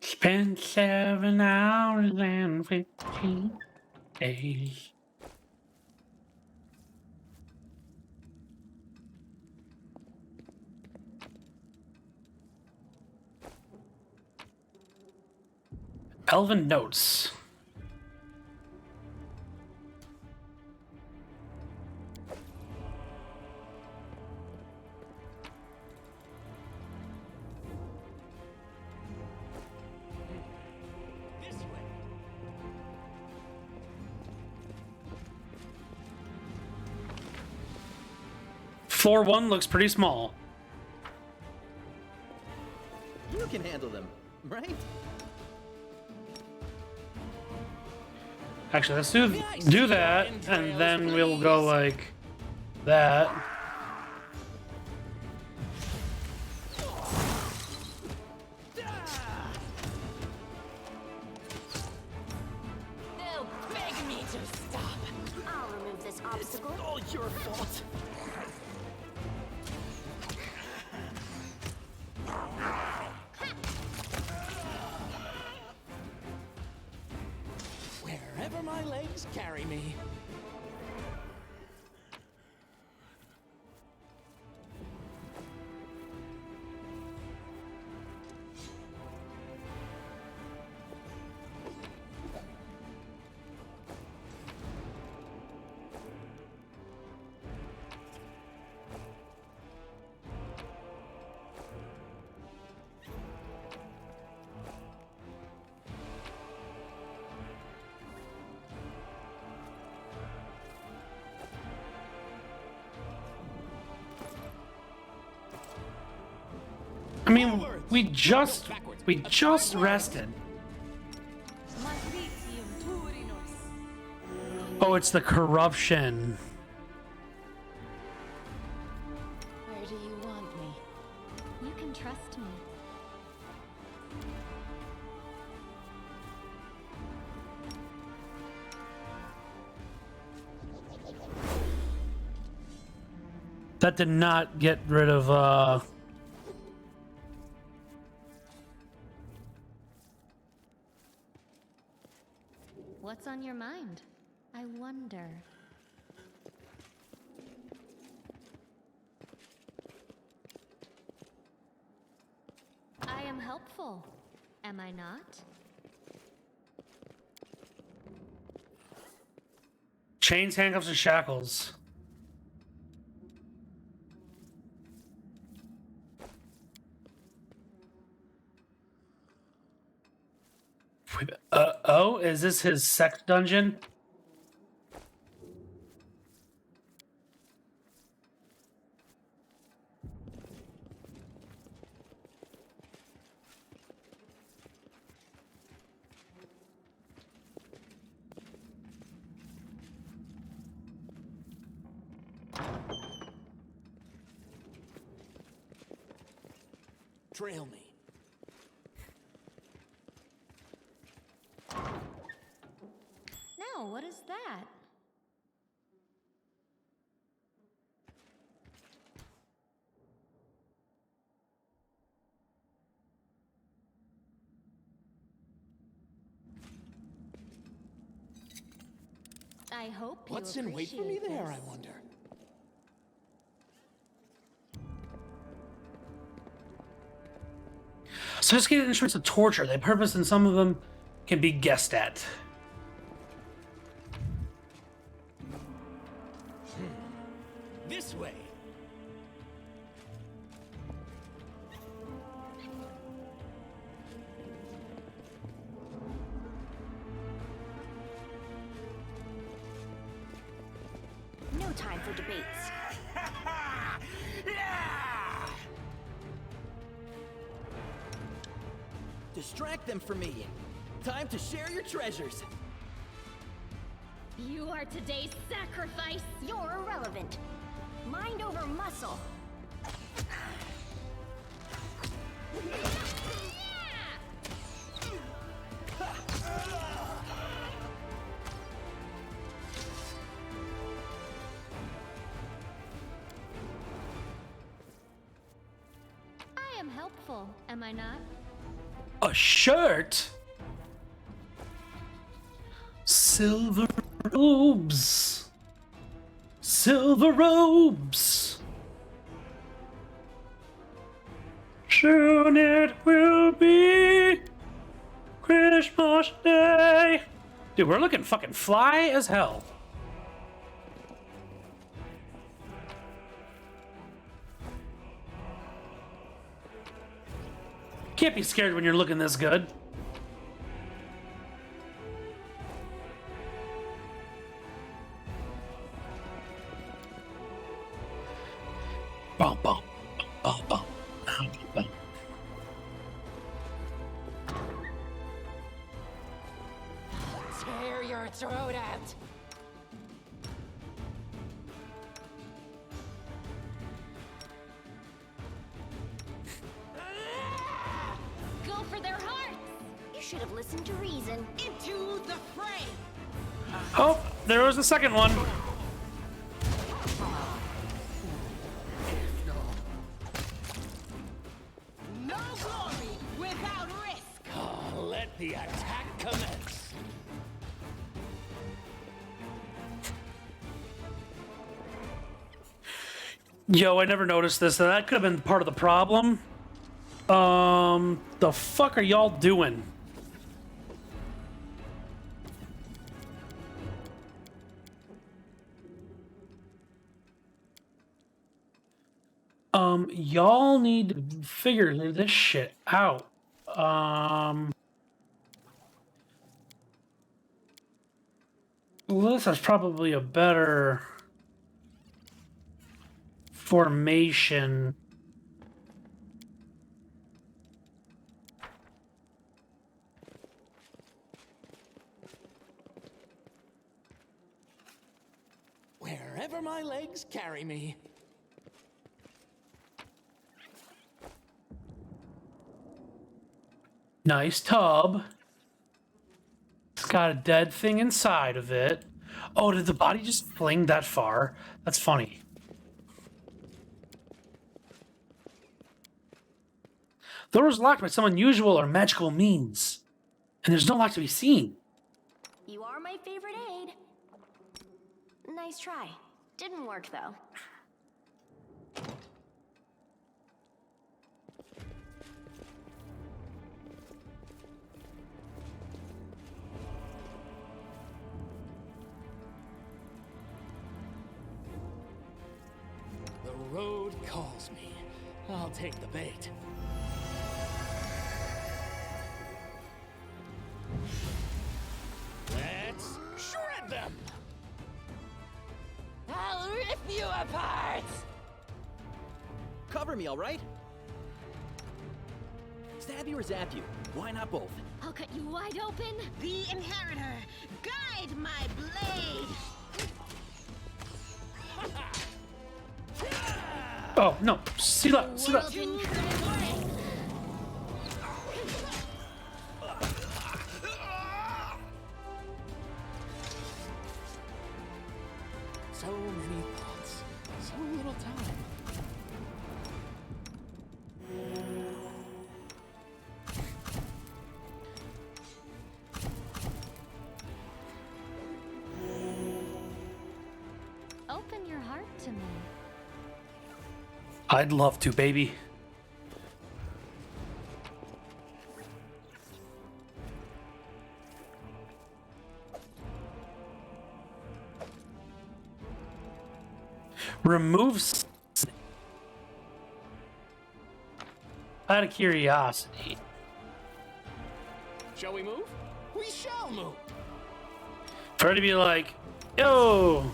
Spent 7 hours and 15 days. Elven notes. Floor 1 looks pretty small. You can handle them, right? Actually, let's do that, and then we'll go like that. They'll beg me to stop. I'll remove this obstacle. It's all your fault. Wherever my legs carry me. I mean, we just rested. Oh, it's the corruption. Where do you want me? You can trust me. That did not get rid of, What's on your mind? I wonder. I am helpful, am I not? chains, handcuffs, and shackles. Oh, is this his sex dungeon? Trail me. No, what is that? I hope you What's in wait for me appreciate there, this. I wonder? Sophisticated instruments of torture. They purpose and some of them can be guessed at. This way. No time for debates. Distract them from me. Time to share your treasures. You are today's sacrifice. You're irrelevant. Mind over muscle. I am helpful, am I not? A shirt? Silver robes. Silver robes. Soon it will be Christmas Day. Dude, we're looking fucking fly as hell. Can't be scared when you're looking this good. Bum, bum, bum, bum, bum, bum. Tear your your throat out. Go for their hearts! You should have listened to reason. Into the fray! Oh, there was the second one. No glory without risk! Oh, let the attack commence. Yo, I never noticed this. That could have been part of the problem. The fuck are y'all doing? Y'all need to figure this shit out. This is probably a better formation. Wherever my legs carry me. Nice tub. It's got a dead thing inside of it. Oh, did the body just fling that far? That's funny. The door is locked by some unusual or magical means, and there's no lock to be seen. You are my favorite aide. Nice try. Didn't work though. The road calls me. I'll take the bait. Let's shred them! I'll rip you apart! Cover me, all right? Stab you or zap you? Why not both? I'll cut you wide open. The Inheritor, guide my blade! Oh, no. See that. See that. So many thoughts, so little time. Open your heart to me. I'd love to, baby. Removes. Out of curiosity. Shall we move? We shall move. For her to be like, yo.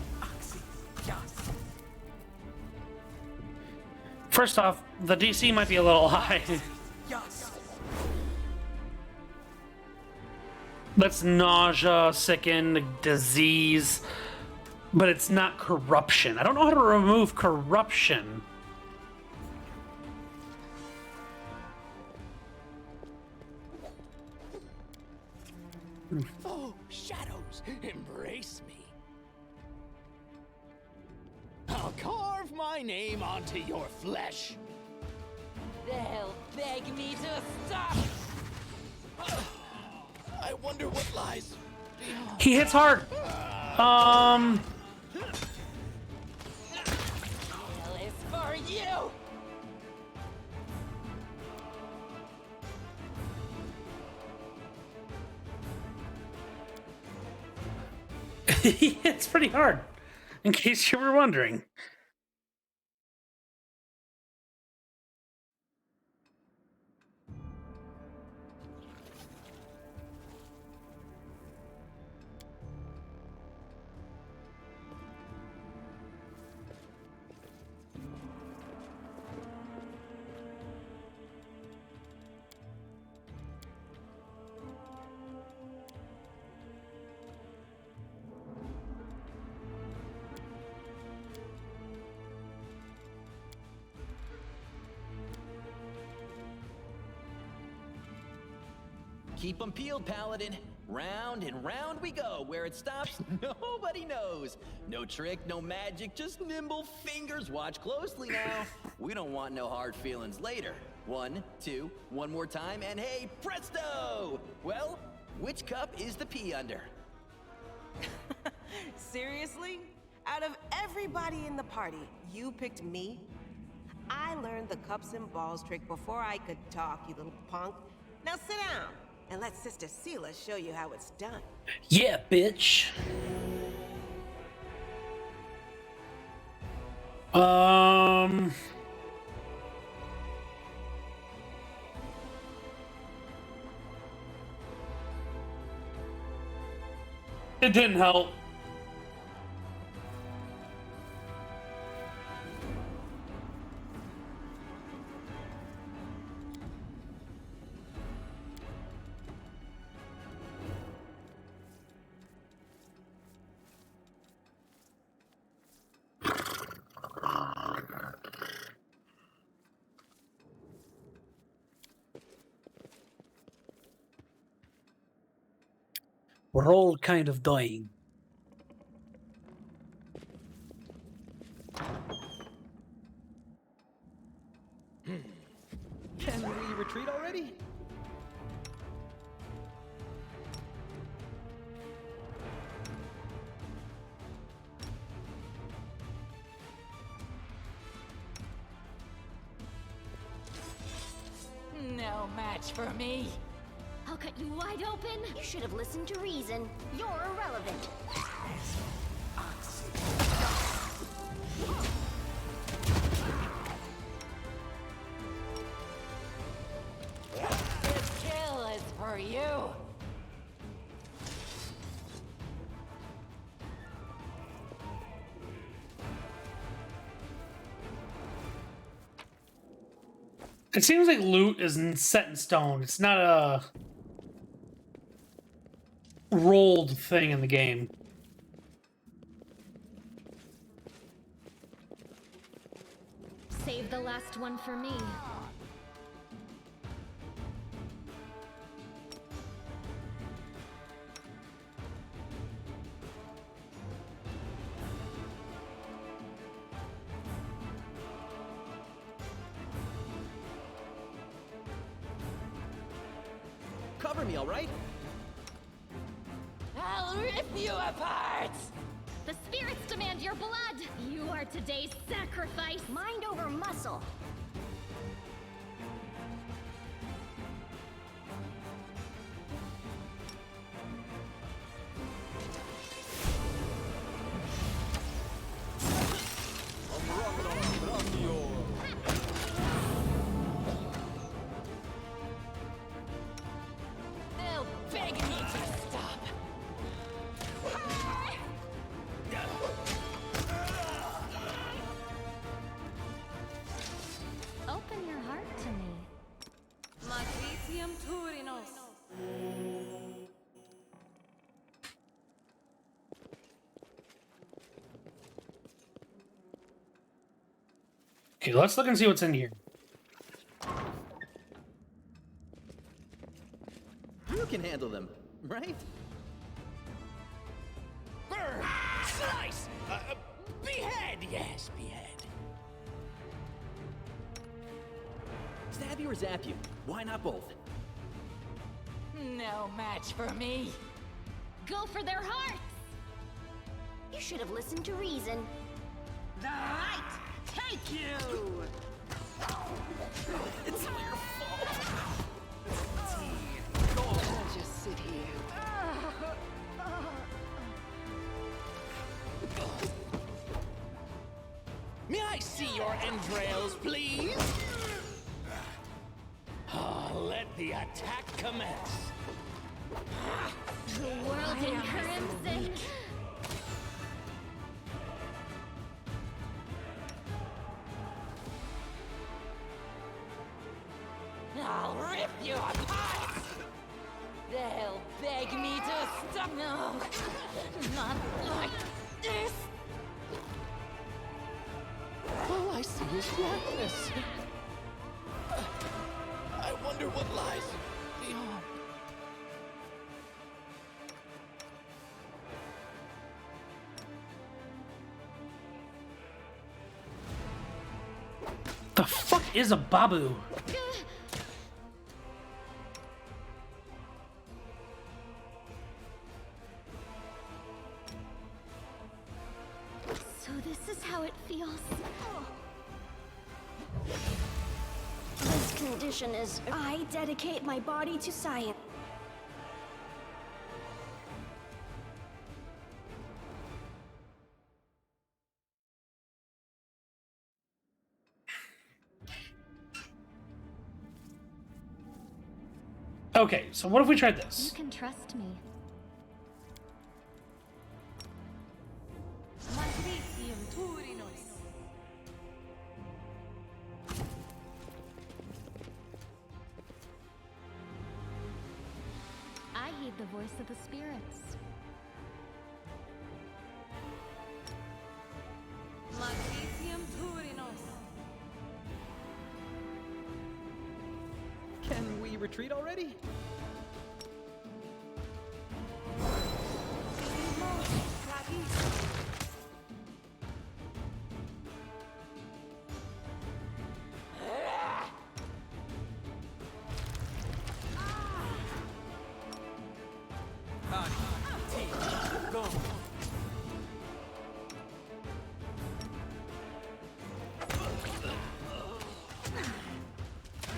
First off, the DC might be a little high. That's nausea, sicken, disease, but it's not corruption. I don't know how to remove corruption. Oh, shadows, embrace me. I'll carve my name onto your flesh. They'll beg me to stop! I wonder what lies beyond. He hits hard. Hell is for you! He hits pretty hard, in case you were wondering. Keep 'em peeled, Paladin. Round and round we go. Where it stops, nobody knows. No trick, no magic, just nimble fingers. Watch closely now. We don't want no hard feelings later. 1, 2, one more time, and hey, presto! Well, which cup is the pea under? Seriously? Out of everybody in the party, you picked me? I learned the cups and balls trick before I could talk, you little punk. Now sit down and let Sister Seela show you how it's done. Yeah, bitch. It didn't help. We're all kind of dying. Can we retreat already? No match for me. I'll cut you wide open. You should have listened to reason. You're irrelevant. This kill is for you. It seems like loot isn't set in stone. It's not a rolled thing in the game. Save the last one for me. Cover me, all right? I'll rip you apart! The spirits demand your blood. You are today's sacrifice. Mind over muscle. They'll beg me to stop. Open your heart to me. Matricium Turinos. Okay, let's look and see what's in here. You can handle them, right? Burn! Slice! Behead! Yes, behead. Stab you or zap you? Why not both? No match for me. Go for their hearts. You should have listened to reason. The light take you! It's all your fault. I'll just sit here. May I see your entrails, please? Let the attack commence. The world in crimson. I'll rip you apart! They'll beg me to stop. No, not like this. All I see is blackness. I wonder what lies beyond. is a babu? So this is how it feels. This condition is... I dedicate my body to science. Okay, so what if we tried You this? can trust me. I heed the voice of the spirits. Can we retreat already?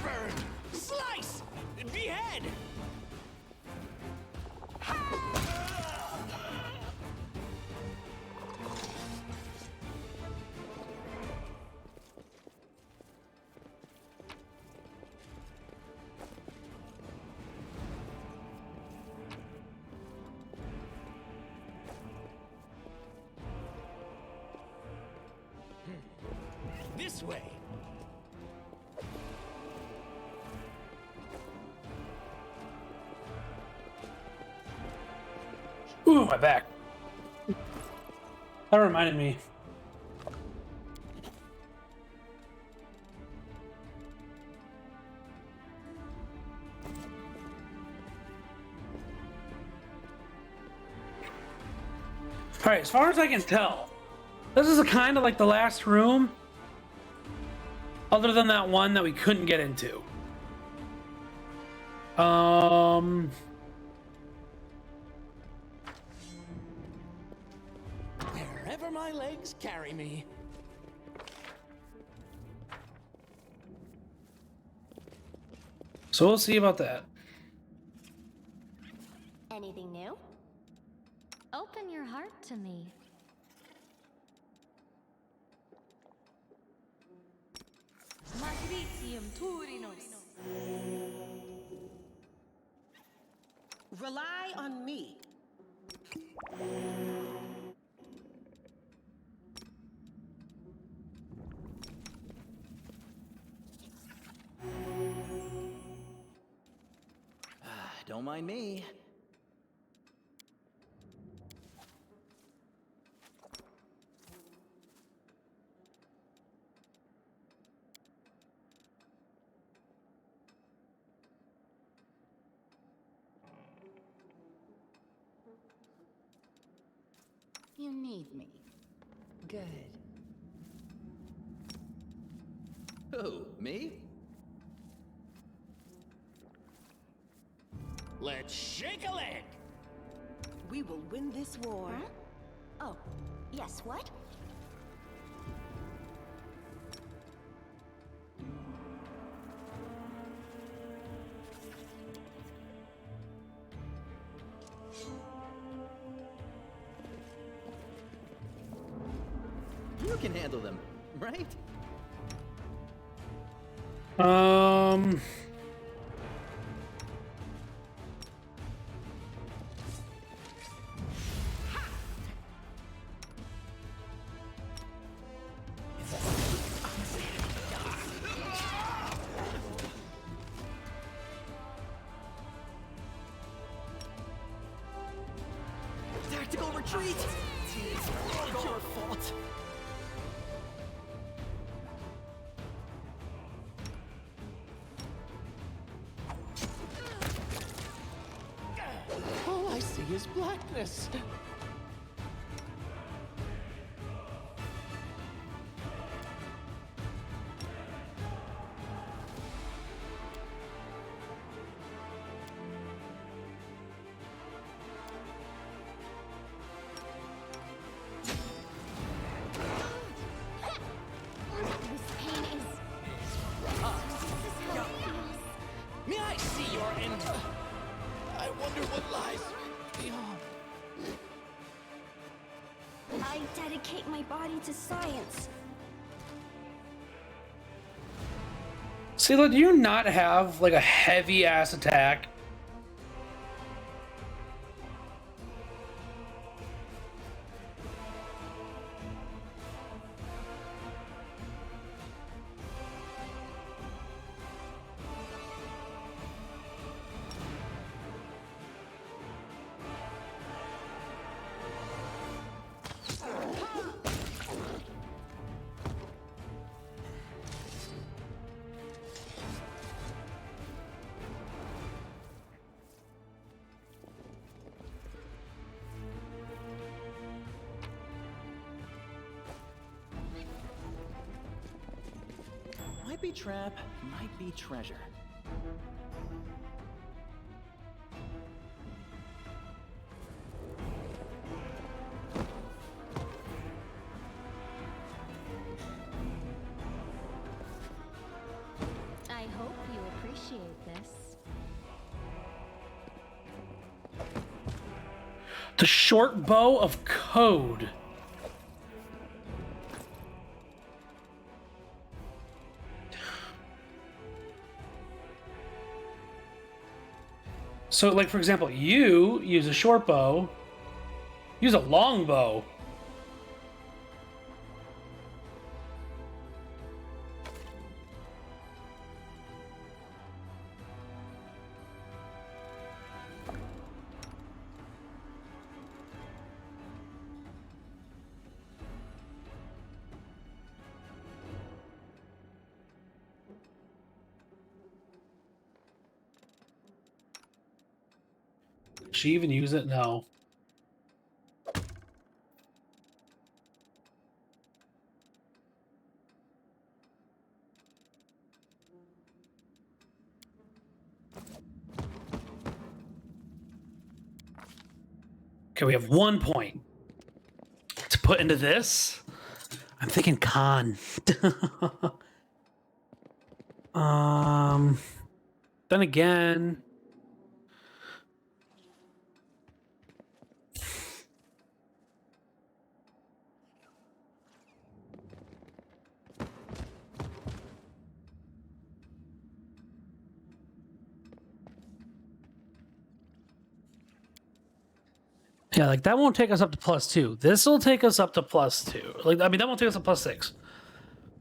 Burn! Slice! Behead! This way. Ooh, my back. That reminded me. Alright, as far as I can tell, this is kind of like the last room, other than that one that we couldn't get into. Wherever my legs carry me. So we'll see about that. Anything new? Open your heart to me. Rely on me. Don't mind me. You need me. Good. Who, me? Let's shake a leg! We will win this war. Huh? Oh, yes, what? You can handle them, right? Tactical retreat! It's your fault. All I see is blackness. I dedicate my body to science. Sela, do you not have like a heavy ass attack? Might be trap, might be treasure. I hope you appreciate this. The short bow of code. So, like, for example, you use a short bow, use a long bow. Did she even use it? No. Okay, we have 1 point to put into this. I'm thinking con. Then again, yeah, like that won't take us up to +2. This will take us up to +2. Like, I mean, that won't take us to +6.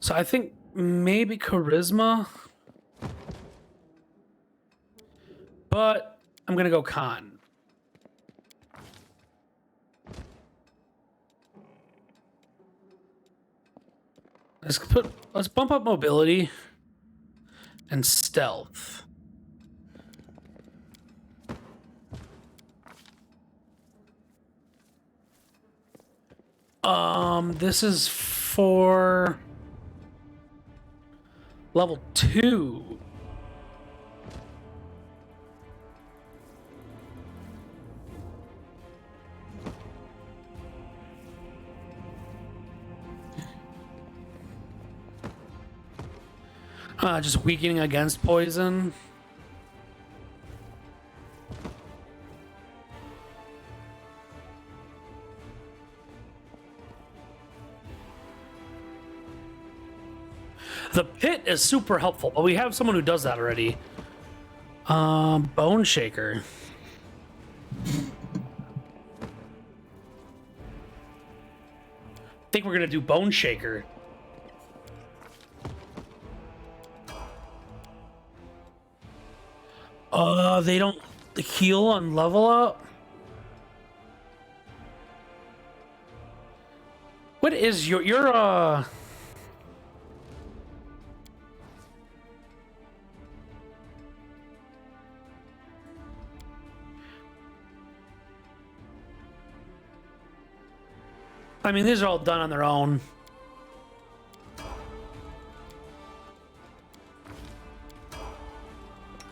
So I think maybe charisma, but I'm gonna go con. Let's bump up mobility and stealth. This is for level 2. Just weakening against poison. The pit is super helpful, but we have someone who does that already. Bone Shaker. I think we're gonna do Bone Shaker. They don't heal on level up. What is your I mean, these are all done on their own.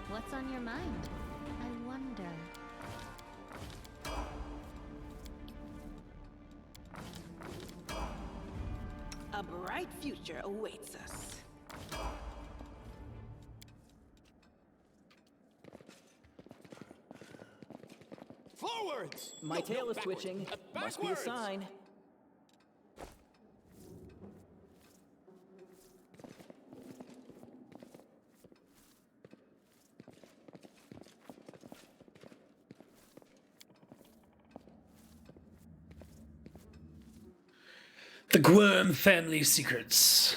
What's on your mind? I wonder. A bright future awaits us. Forwards! My No, tail is backwards. twitching. Must be a Backwards. sign. The Gwyrm family secrets.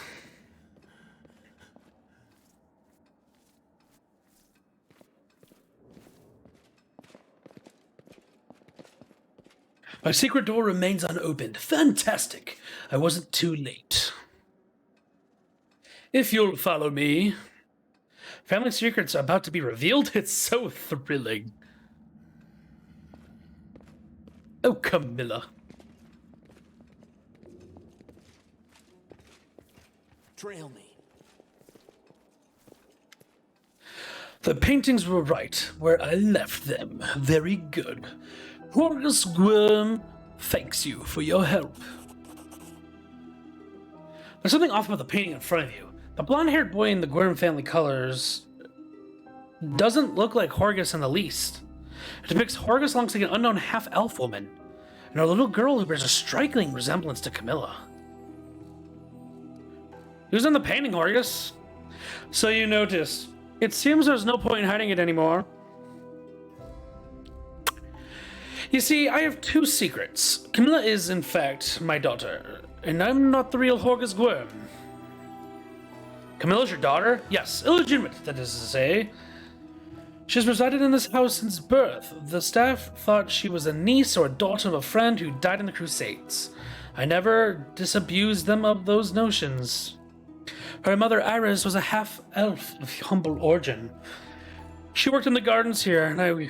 My secret door remains unopened. Fantastic. I wasn't too late. If you'll follow me. Family secrets are about to be revealed. It's so thrilling. Oh, Camilla. Trail me. The paintings were right where I left them. Very good. Horgus Gwyrm thanks you for your help. There's something off about the painting in front of you. The blonde-haired boy in the Gwyrm family colors doesn't look like Horgus in the least. It depicts Horgus alongside an unknown half-elf woman, and a little girl who bears a striking resemblance to Camilla. Who's in the painting, Horgus? So you noticed. It seems there's no point in hiding it anymore. You see, I have two secrets. Camilla is, in fact, my daughter, and I'm not the real Horgus Gwyrm. Camilla's your daughter? Yes, illegitimate, that is to say. She's resided in this house since birth. The staff thought she was a niece or a daughter of a friend who died in the Crusades. I never disabused them of those notions. Her mother, Iris, was a half-elf of humble origin. She worked in the gardens here, and I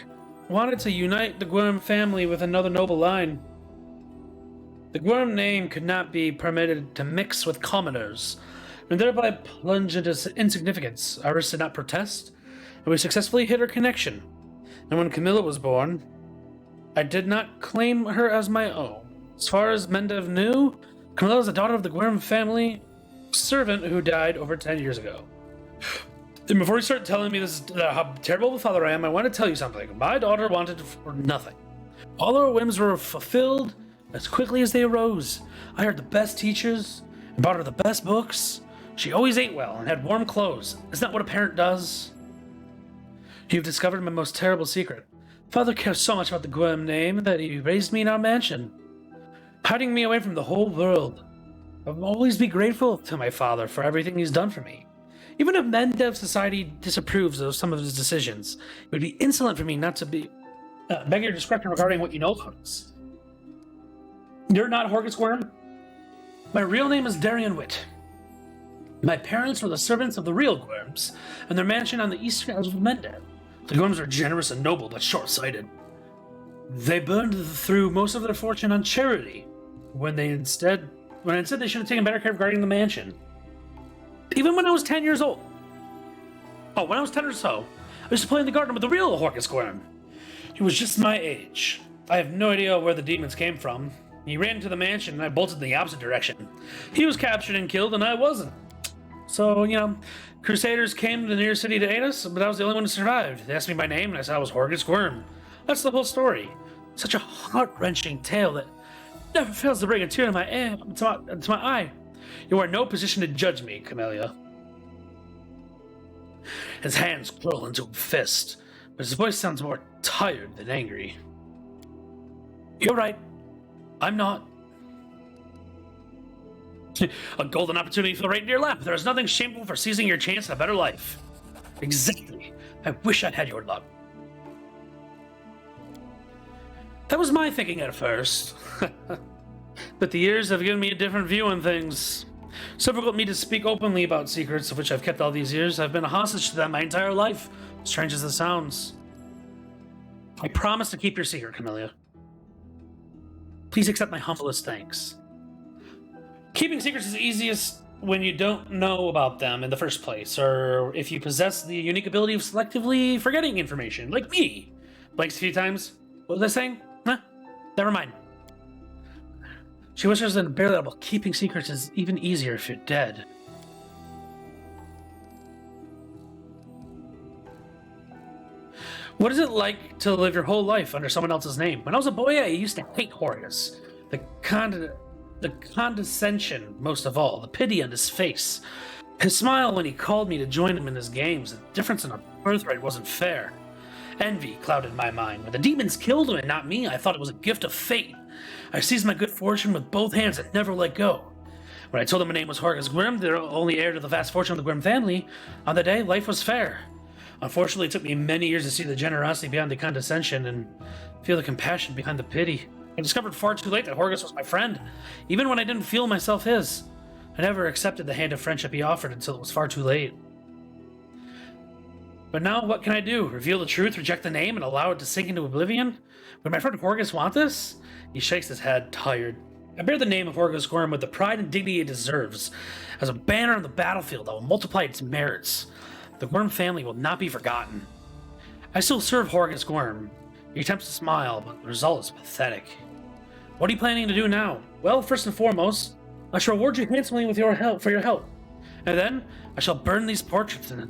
wanted to unite the Gwyrm family with another noble line. The Gwyrm name could not be permitted to mix with commoners, and thereby plunge into insignificance. Iris did not protest, and we successfully hid her connection. And when Camilla was born, I did not claim her as my own. As far as Mendev knew, Camilla was the daughter of the Gwyrm family servant who died over 10 years ago. And before you start telling me this is how terrible of a father I am, I want to tell you something. My daughter wanted for nothing. All her whims were fulfilled as quickly as they arose. I hired the best teachers and bought her the best books. She always ate well and had warm clothes. Isn't that what a parent does? You've discovered my most terrible secret. Father cares so much about the Gwyrm name that he raised me in our mansion, hiding me away from the whole world. I'll always be grateful to my father for everything he's done for me. Even if Mendev society disapproves of some of his decisions, it would be insolent for me not to be beg your discretion regarding what you know of us. You're not Horgus Gwyrm? My real name is Darian Witt. My parents were the servants of the real Gwyrms, and their mansion on the eastern edge of Mendev. The Gwyrms are generous and noble, but short-sighted. They burned through most of their fortune on charity, when instead they should have taken better care of guarding the mansion. Even when I was 10 years old. When I was 10 or so, I used to play in the garden with the real Horgus Gwyrm. He was just my age. I have no idea where the demons came from. He ran into the mansion and I bolted in the opposite direction. He was captured and killed and I wasn't. So, Crusaders came to the nearest city to aid us, but I was the only one who survived. They asked me my name and I said I was Horgus Gwyrm. That's the whole story. Such a heart-wrenching tale that never fails to bring a tear to my eye. You are in no position to judge me, Camellia. His hands curl into a fist, but his voice sounds more tired than angry. You're right. I'm not. A golden opportunity fell right in your lap. There is nothing shameful for seizing your chance at a better life. Exactly. I wish I'd had your luck. That was my thinking at first. But the years have given me a different view on things. So difficult for me to speak openly about secrets of which I've kept all these years. I've been a hostage to them my entire life, strange as it sounds. I promise to keep your secret, Camellia. Please accept my humblest thanks. Keeping secrets is easiest when you don't know about them in the first place, or if you possess the unique ability of selectively forgetting information, like me. Blanks a few times. What was I saying? Huh? Never mind. She whispers in barely audible, keeping secrets is even easier if you're dead. What is it like to live your whole life under someone else's name? When I was a boy, I used to hate Horus. The condescension, most of all, the pity on his face. His smile when he called me to join him in his games. The difference in our birthright wasn't fair. Envy clouded my mind. When the demons killed him and not me, I thought it was a gift of fate. I seized my good fortune with both hands and never let go. When I told them my name was Horus Grimm, the only heir to the vast fortune of the Grimm family, on the day, life was fair. Unfortunately, it took me many years to see the generosity behind the condescension and feel the compassion behind the pity. I discovered far too late that Horus was my friend, even when I didn't feel myself his. I never accepted the hand of friendship he offered until it was far too late. But now, what can I do? Reveal the truth, reject the name, and allow it to sink into oblivion? Would my friend Horus want this? He shakes his head, tired. I bear the name of Horus Gorm with the pride and dignity it deserves. As a banner on the battlefield, I will multiply its merits. The Gorm family will not be forgotten. I still serve Horus Gorm. He attempts to smile, but the result is pathetic. What are you planning to do now? Well, first and foremost, I shall reward you handsomely with your help. And then, I shall burn these portraits in it.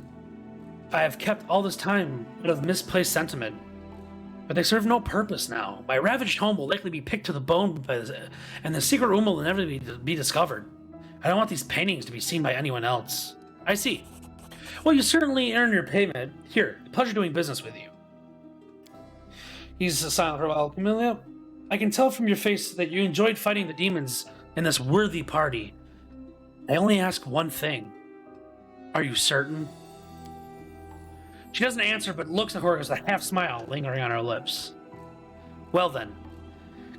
I have kept all this time out of misplaced sentiment. But they serve no purpose now. My ravaged home will likely be picked to the bone, and the secret room will never be discovered. I don't want these paintings to be seen by anyone else. I see. Well, you certainly earned your payment. Here, pleasure doing business with you. He's silent for a while. Camellia, I can tell from your face that you enjoyed fighting the demons in this worthy party. I only ask one thing. Are you certain? She doesn't answer, but looks at Horus with a half smile lingering on her lips. Well then,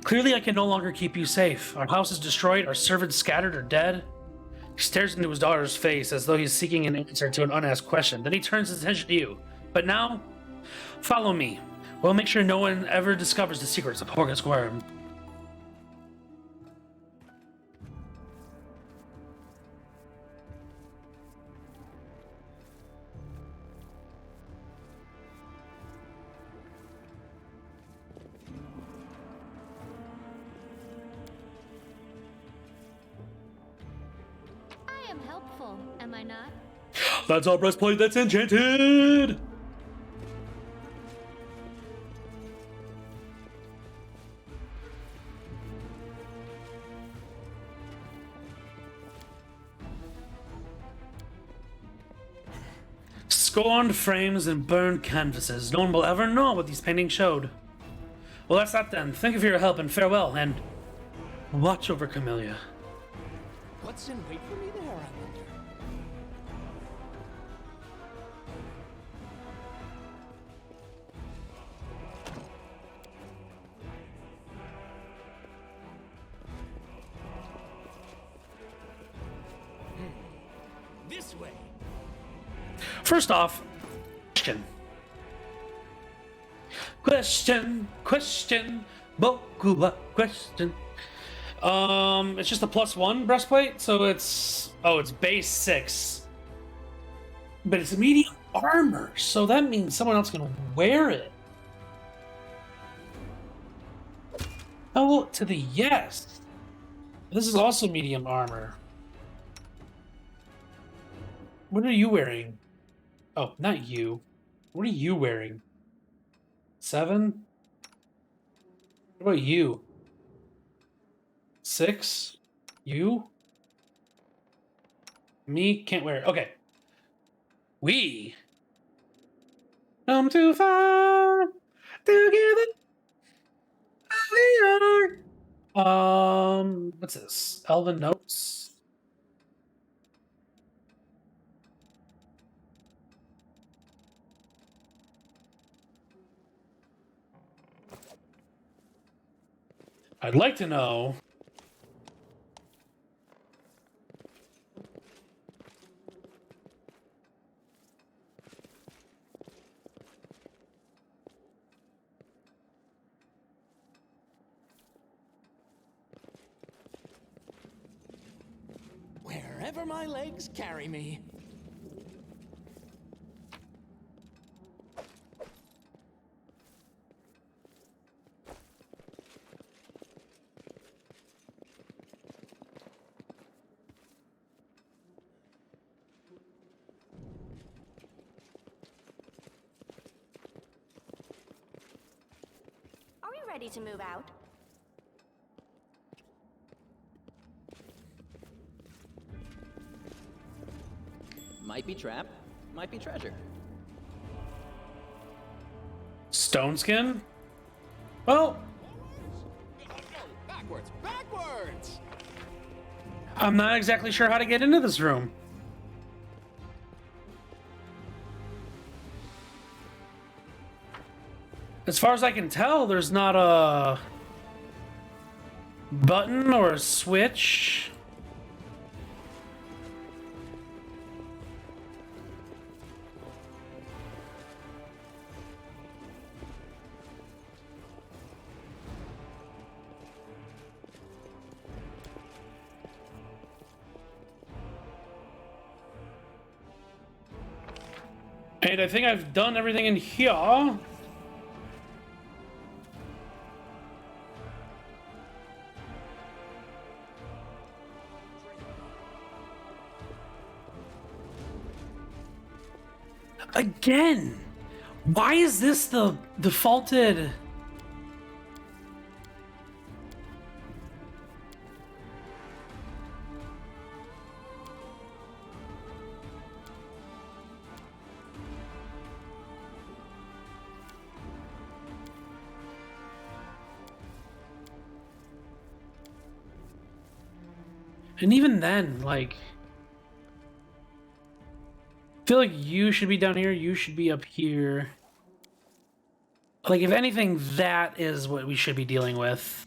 clearly I can no longer keep you safe. Our house is destroyed, our servants scattered or dead. He stares into his daughter's face as though he's seeking an answer to an unasked question. Then he turns his attention to you. But now, follow me. We'll make sure no one ever discovers the secrets of Horus Gorm. I am helpful, am I not? That's our breastplate that's enchanted! Scorned frames and burned canvases. No one will ever know what these paintings showed. Well, that's that then. Thank you for your help and farewell, and watch over Camellia. What's in wait for me there, I wonder? This way. First off, question, boku wa question. It's just a +1 breastplate, so it's base 6, but it's medium armor, so that means someone else can wear it. Oh, to the yes. This is also medium armor. What are you wearing? Oh, not you. What are you wearing? 7? What about you? 6? You? Me? Can't wear it. Okay. We come too far together. We are. What's this? Elven Notes? I'd like to know. Wherever my legs carry me. ready to move out. Might be trap, might be treasure. Stone skin? Well, Backwards! Backwards! I'm not exactly sure how to get into this room. As far as I can tell, there's not a button or a switch. And I think I've done everything in here. Again, why is this the defaulted? And even then, like, I feel like you should be down here, you should be up here. Like, if anything, that is what we should be dealing with.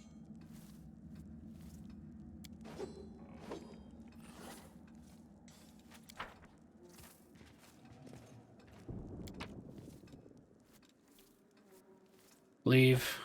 Leave.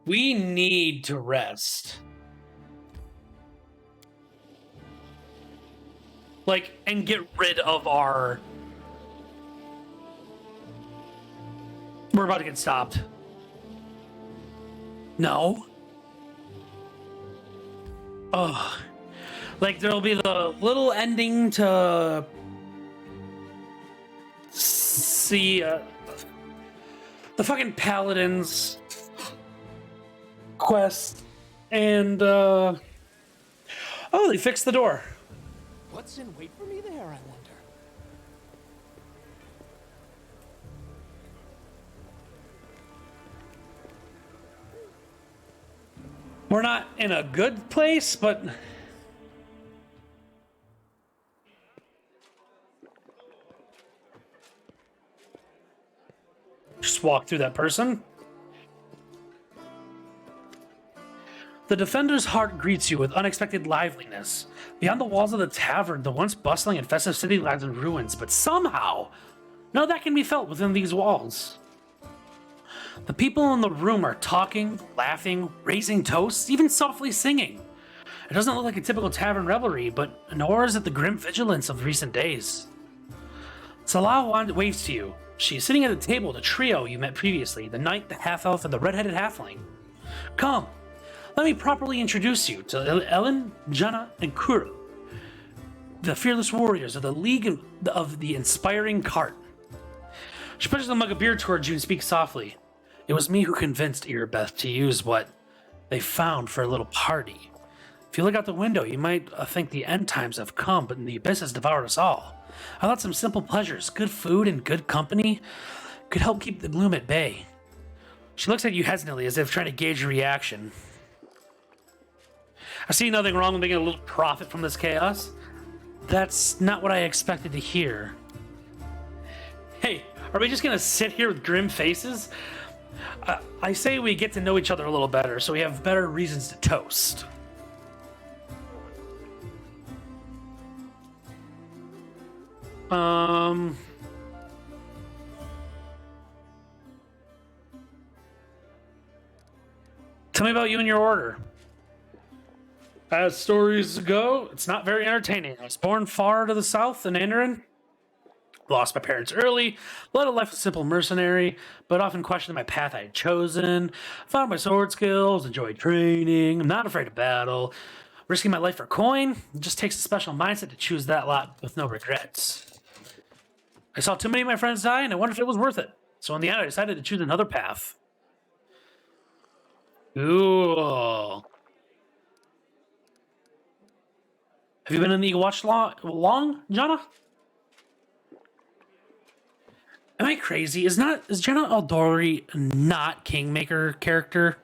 We need to rest. Like, and get rid of our... We're about to get stopped. No. Ugh. Like, there'll be the little ending to... see, the fucking Paladins quest, and, oh, they fixed the door. What's in wait for me there, I wonder? We're not in a good place, but... just walk through that person. The defender's heart greets you with unexpected liveliness. Beyond the walls of the tavern, the once bustling and festive city lies in ruins, but somehow, none of that can be felt within these walls. The people in the room are talking, laughing, raising toasts, even softly singing. It doesn't look like a typical tavern revelry, but nor is it the grim vigilance of recent days. Salah waves to you. She is sitting at a table with a trio you met previously, the knight, the half-elf, and the red-headed halfling. Come. Let me properly introduce you to Ellen, Janna, and Kuru, the fearless warriors of the League of the Inspiring Cart. She pushes the mug of beer towards you and speaks softly. It was me who convinced Irbeth to use what they found for a little party. If you look out the window, you might think the end times have come, but the abyss has devoured us all. I thought some simple pleasures, good food and good company, could help keep the gloom at bay. She looks at you hesitantly, as if trying to gauge your reaction. I see nothing wrong with making a little profit from this chaos. That's not what I expected to hear. Hey, are we just gonna sit here with grim faces? I say we get to know each other a little better, so we have better reasons to toast. Tell me about you and your order. As stories go, it's not very entertaining. I was born far to the south in Andoran. Lost my parents early, led a life of simple mercenary, but often questioned my path I had chosen. Found my sword skills, enjoyed training, I'm not afraid of battle. Risking my life for coin, it just takes a special mindset to choose that lot with no regrets. I saw too many of my friends die, and I wondered if it was worth it. So in the end, I decided to choose another path. Cool. Have you been in the Eagle Watch long, Janna? Am I crazy? Is Jenna Aldori not Kingmaker character?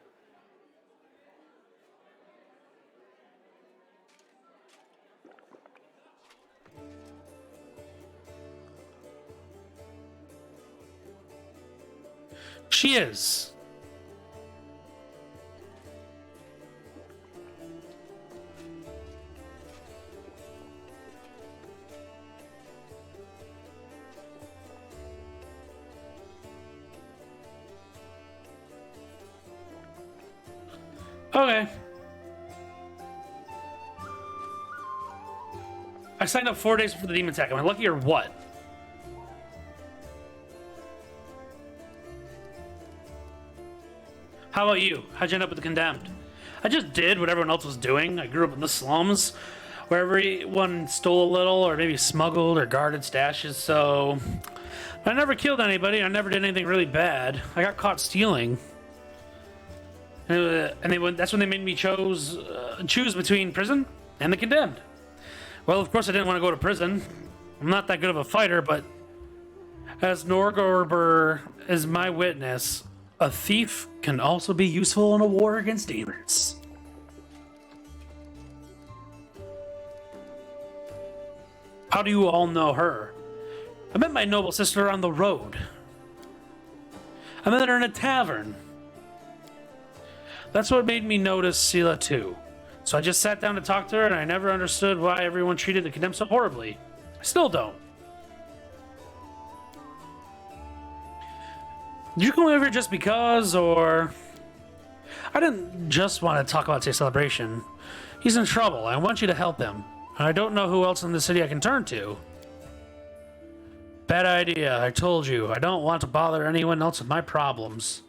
She is. Okay. I signed up 4 days before the demon attack. Am I lucky or what? How about you? How'd you end up with the Condemned? I just did what everyone else was doing. I grew up in the slums, where everyone stole a little, or maybe smuggled or guarded stashes, so... I never killed anybody. I never did anything really bad. I got caught stealing. That's when they made me choose between prison and the Condemned. Well, of course I didn't want to go to prison. I'm not that good of a fighter, but as Norgorber is my witness, a thief can also be useful in a war against demons. How do you all know her? I met my noble sister on the road. I met her in a tavern. That's what made me notice Sela too. So I just sat down to talk to her, and I never understood why everyone treated the Condemned so horribly. I still don't. Did you come over here just because, or... I didn't just want to talk about today's celebration. He's in trouble. I want you to help him. And I don't know who else in the city I can turn to. Bad idea. I told you. I don't want to bother anyone else with my problems.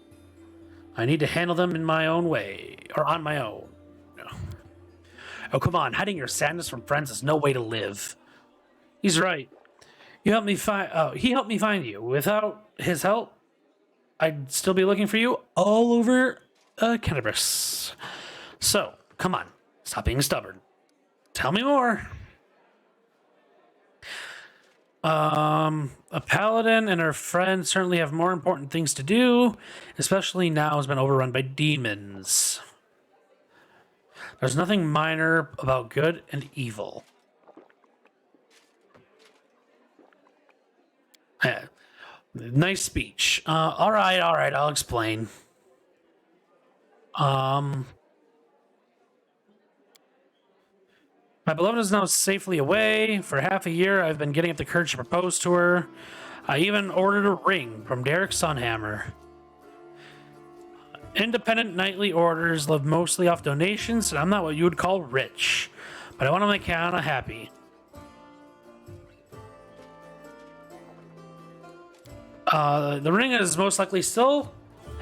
I need to handle them in my own way, or on my own. Oh, come on. Hiding your sadness from friends is no way to live. He's right. You helped me find... he helped me find you. Without his help, I'd still be looking for you all over Cannabis. So, come on. Stop being stubborn. Tell me more. A paladin and her friend certainly have more important things to do, especially now it's been overrun by demons. There's nothing minor about good and evil. Yeah. Nice speech. All right, I'll explain. My beloved is now safely away. For half a year, I've been getting up the courage to propose to her. I even ordered a ring from Derek Sunhammer. Independent nightly orders live mostly off donations, and I'm not what you would call rich. But I want to make Kiana happy. The ring is most likely still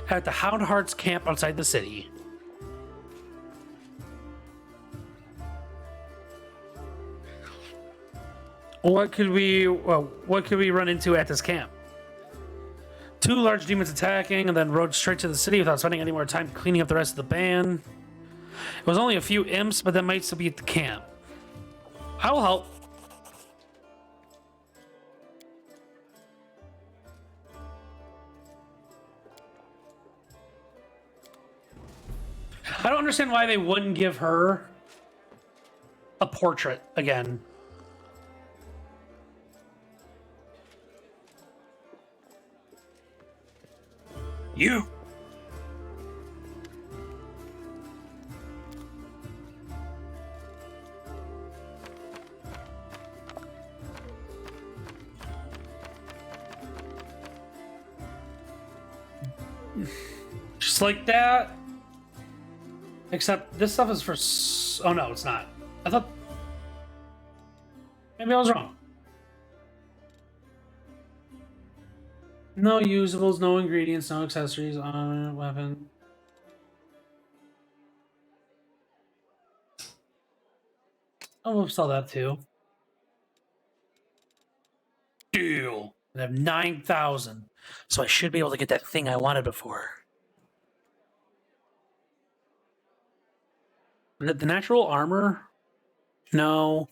at the Hound Hearts camp outside the city. What could we run into at this camp? 2 large demons attacking, and then rode straight to the city without spending any more time cleaning up the rest of the band. It was only a few imps, but that might still be at the camp. I will help. I don't understand why they wouldn't give her a portrait again. You. Just like that. Except this stuff is for... Oh, no, it's not. I thought... Maybe I was wrong. No usables, no ingredients, no accessories, armor, weapon. Oh, we'll sell that too. Deal. I have 9,000. So I should be able to get that thing I wanted before. The natural armor? No.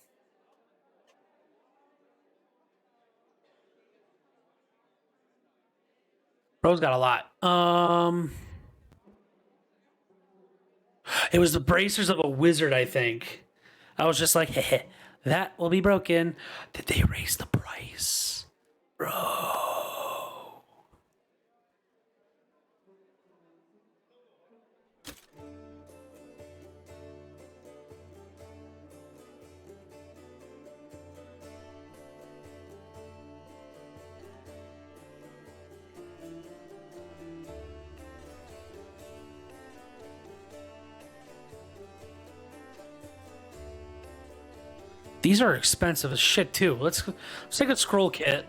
Bro's got a lot. It was the bracers of a wizard, I think. I was just like, heh, that will be broken. Did they raise the price? Bro. These are expensive as shit too. Let's take a scroll kit.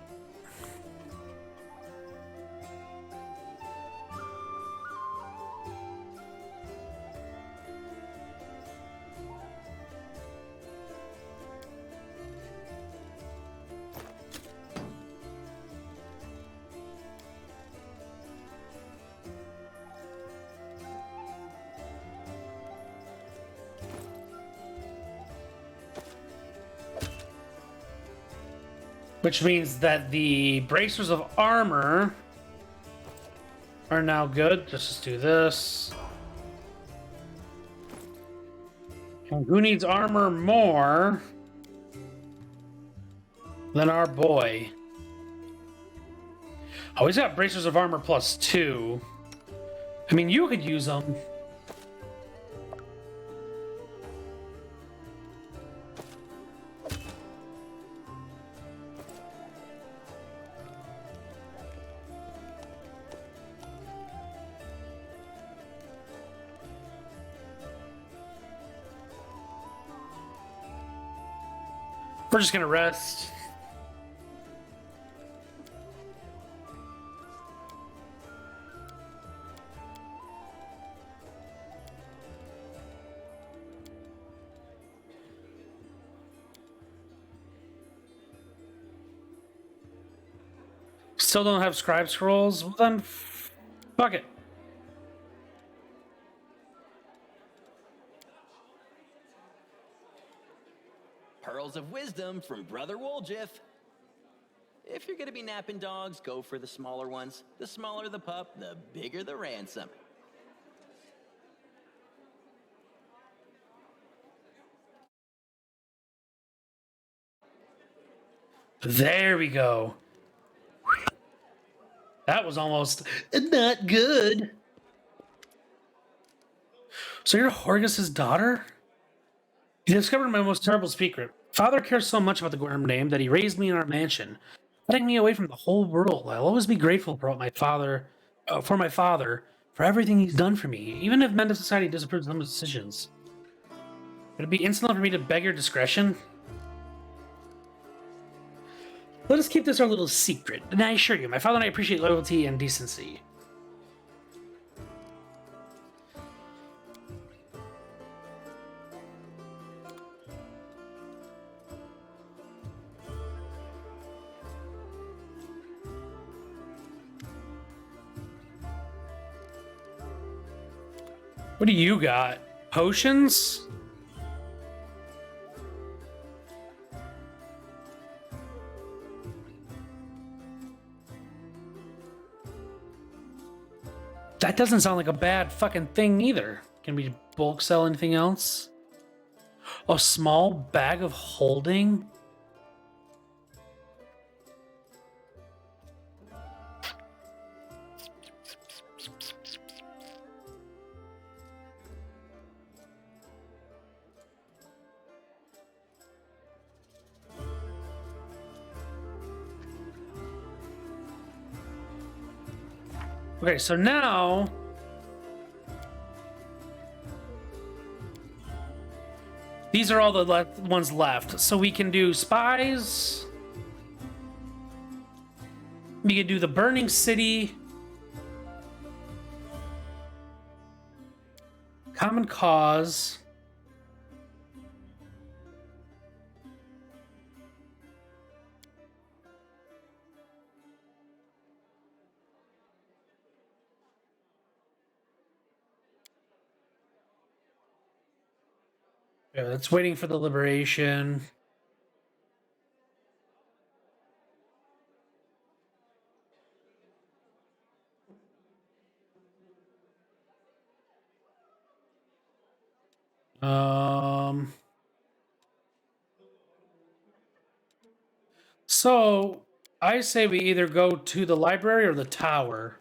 Which means that the bracers of armor are now good. Just do this. And who needs armor more than our boy? Oh, he's got bracers of armor +2. I mean, you could use them. We're just gonna rest. Still don't have scribe scrolls? Well then, fuck it. Pearls of wisdom from Brother Woljif. If you're gonna be napping dogs, go for the smaller ones. The smaller the pup, the bigger the ransom. There we go. That was almost not good. So you're Horgus's daughter? You discovered my most terrible secret. Father cares so much about the Gorm name that he raised me in our mansion, letting me away from the whole world. I'll always be grateful for my father, for everything he's done for me, even if men of society disapprove of some decisions. Would it be insolent for me to beg your discretion? Let us keep this our little secret, and I assure you, my father and I appreciate loyalty and decency. What do you got? Potions? That doesn't sound like a bad fucking thing either. Can we bulk sell anything else? A small bag of holding? Okay, so now these are all the ones left. So we can do spies. We can do the Burning City. Common Cause. Yeah, it's waiting for the liberation. So I say we either go to the library or the tower.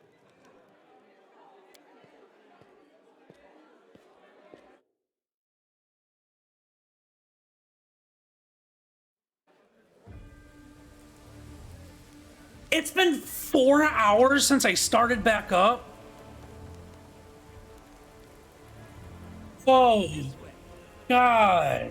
It's been 4 hours since I started back up. Oh, God.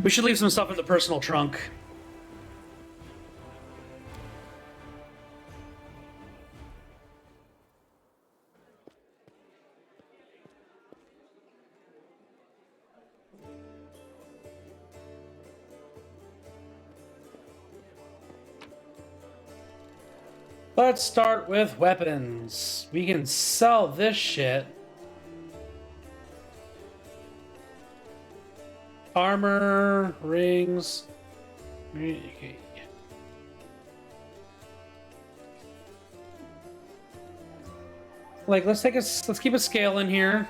We should leave some stuff in the personal trunk. Let's start with weapons. We can sell this shit. Armor, rings. Okay. Like, let's keep a scale in here.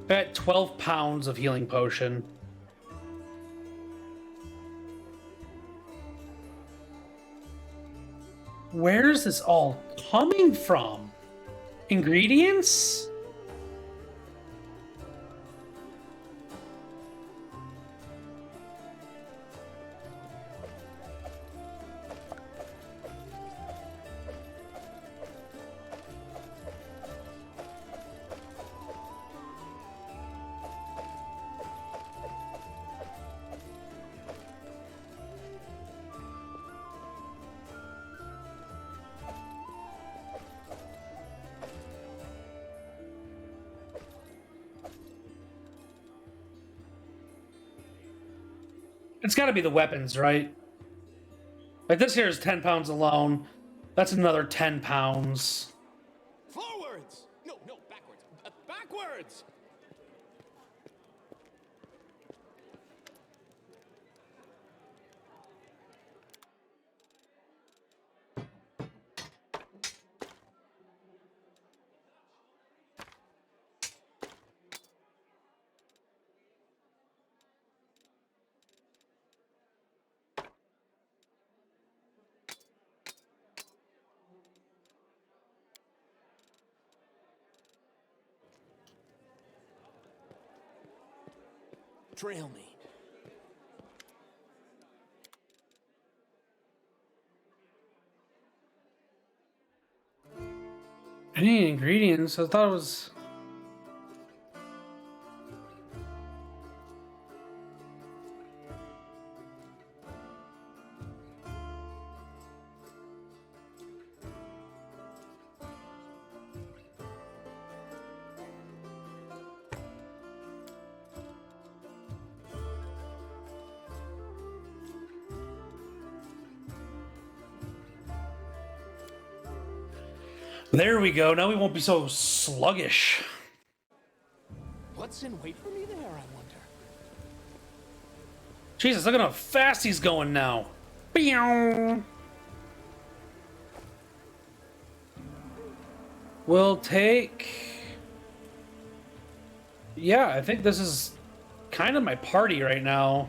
At 12 pounds of healing potion. Where is this all coming from? Ingredients? It's got to be the weapons, right? Like, this here is 10 pounds alone. That's another 10 pounds. Forwards! No, backwards. Backwards! Trail me. Any ingredients? I thought it was... There we go. Now we won't be so sluggish. What's in wait for me there, I wonder? Jesus, look at how fast he's going now. Pew! We'll take... Yeah, I think this is kind of my party right now.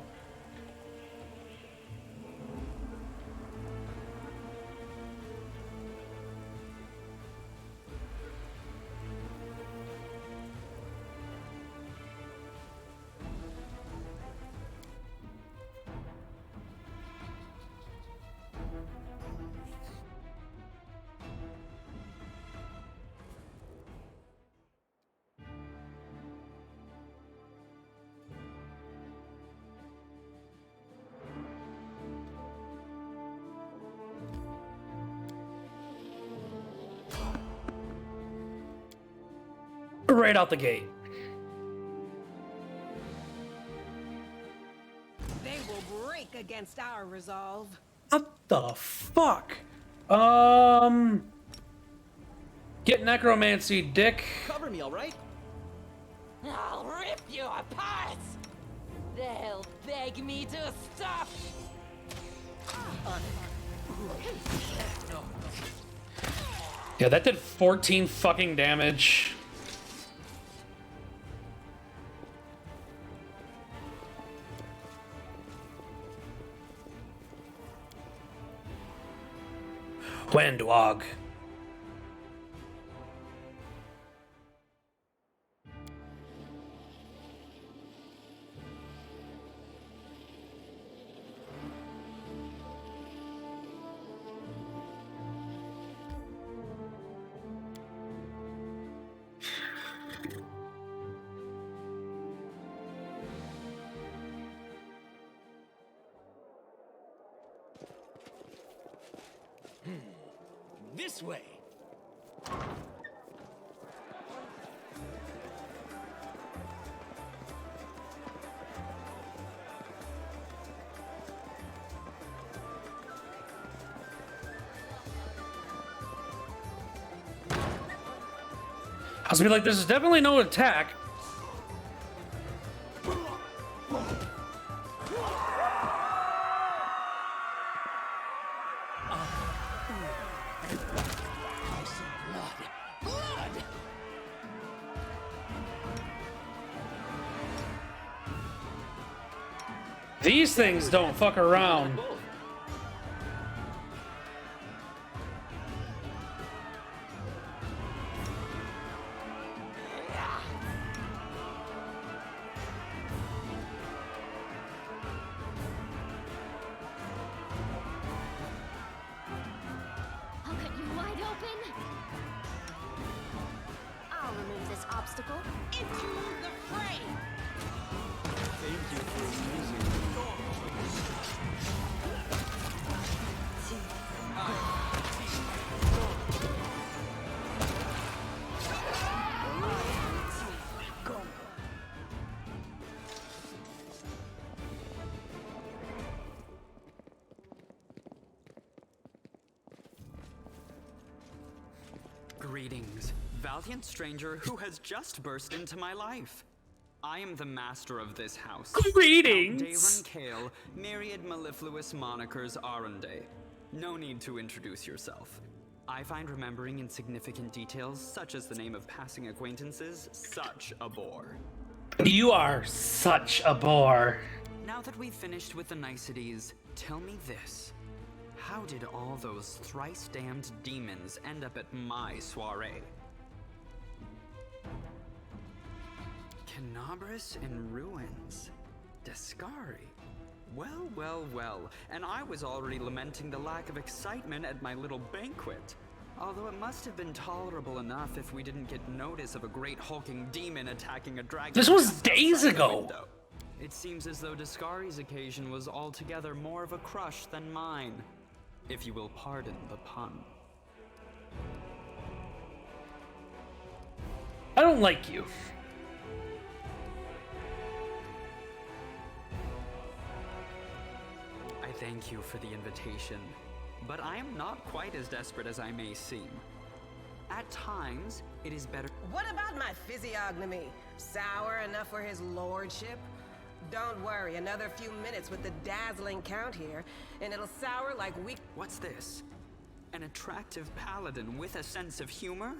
Right out the gate. They will break against our resolve. What the fuck? Get necromancy, dick. Cover me, all right? I'll rip you apart! They'll beg me to stop! Yeah, that did 14 fucking damage. Wendwog. This way. I was gonna be like, there's definitely no attack. These things don't fuck around. I'll cut you wide open. I'll remove this obstacle. Into the fray! Thank you for using Greetings, valiant stranger who has just burst into my life. I am the master of this house. Greetings! Daron Kale, myriad mellifluous monikers Arunde. No need to introduce yourself. I find remembering insignificant details, such as the name of passing acquaintances, such a bore. You are such a bore. Now that we've finished with the niceties, tell me this. How did all those thrice-damned demons end up at my soiree? Canabris in ruins. Descari. Well, well, well. And I was already lamenting the lack of excitement at my little banquet. Although it must have been tolerable enough if we didn't get notice of a great hulking demon attacking a dragon. This was days ago. It seems as though Descari's occasion was altogether more of a crush than mine. If you will pardon the pun. I don't like you. I thank you for the invitation, but I am not quite as desperate as I may seem. At times, it is better. What about my physiognomy? Sour enough for his lordship? Don't worry, another few minutes with the dazzling count here, and it'll sour like we... What's this? An attractive paladin with a sense of humor?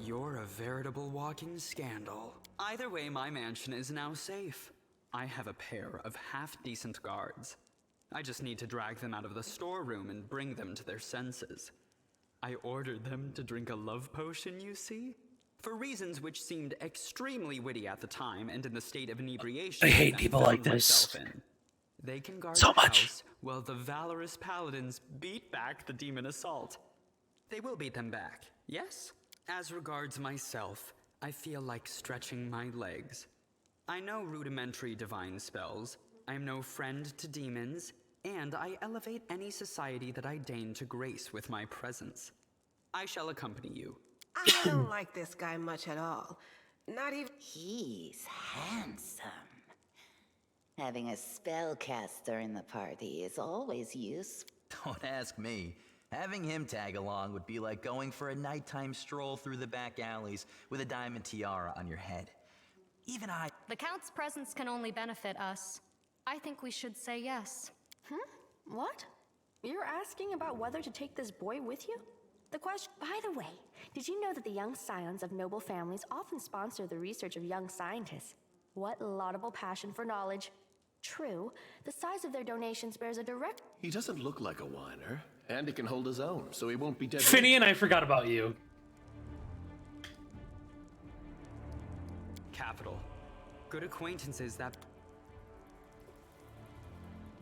You're a veritable walking scandal. Either way, my mansion is now safe. I have a pair of half-decent guards. I just need to drag them out of the storeroom and bring them to their senses. I ordered them to drink a love potion, you see? For reasons which seemed extremely witty at the time and in the state of inebriation. I hate that people found like this. myself in. They can guard So the much. house while the valorous paladins beat back the demon assault. They will beat them back, yes? As regards myself, I feel like stretching my legs. I know rudimentary divine spells, I am no friend to demons, and I elevate any society that I deign to grace with my presence. I shall accompany you. I don't like this guy much at all. Not even... He's handsome. Having a spellcaster in the party is always useful. Don't ask me. Having him tag along would be like going for a nighttime stroll through the back alleys with a diamond tiara on your head. Even I... The Count's presence can only benefit us. I think we should say yes. What? You're asking about whether to take this boy with you? The question... By the way, did you know that the young scions of noble families often sponsor the research of young scientists? What laudable passion for knowledge. True, the size of their donations bears a direct... He doesn't look like a whiner, and he can hold his own, so he won't be dead. Finian, I forgot about you. Capital. Good acquaintances that...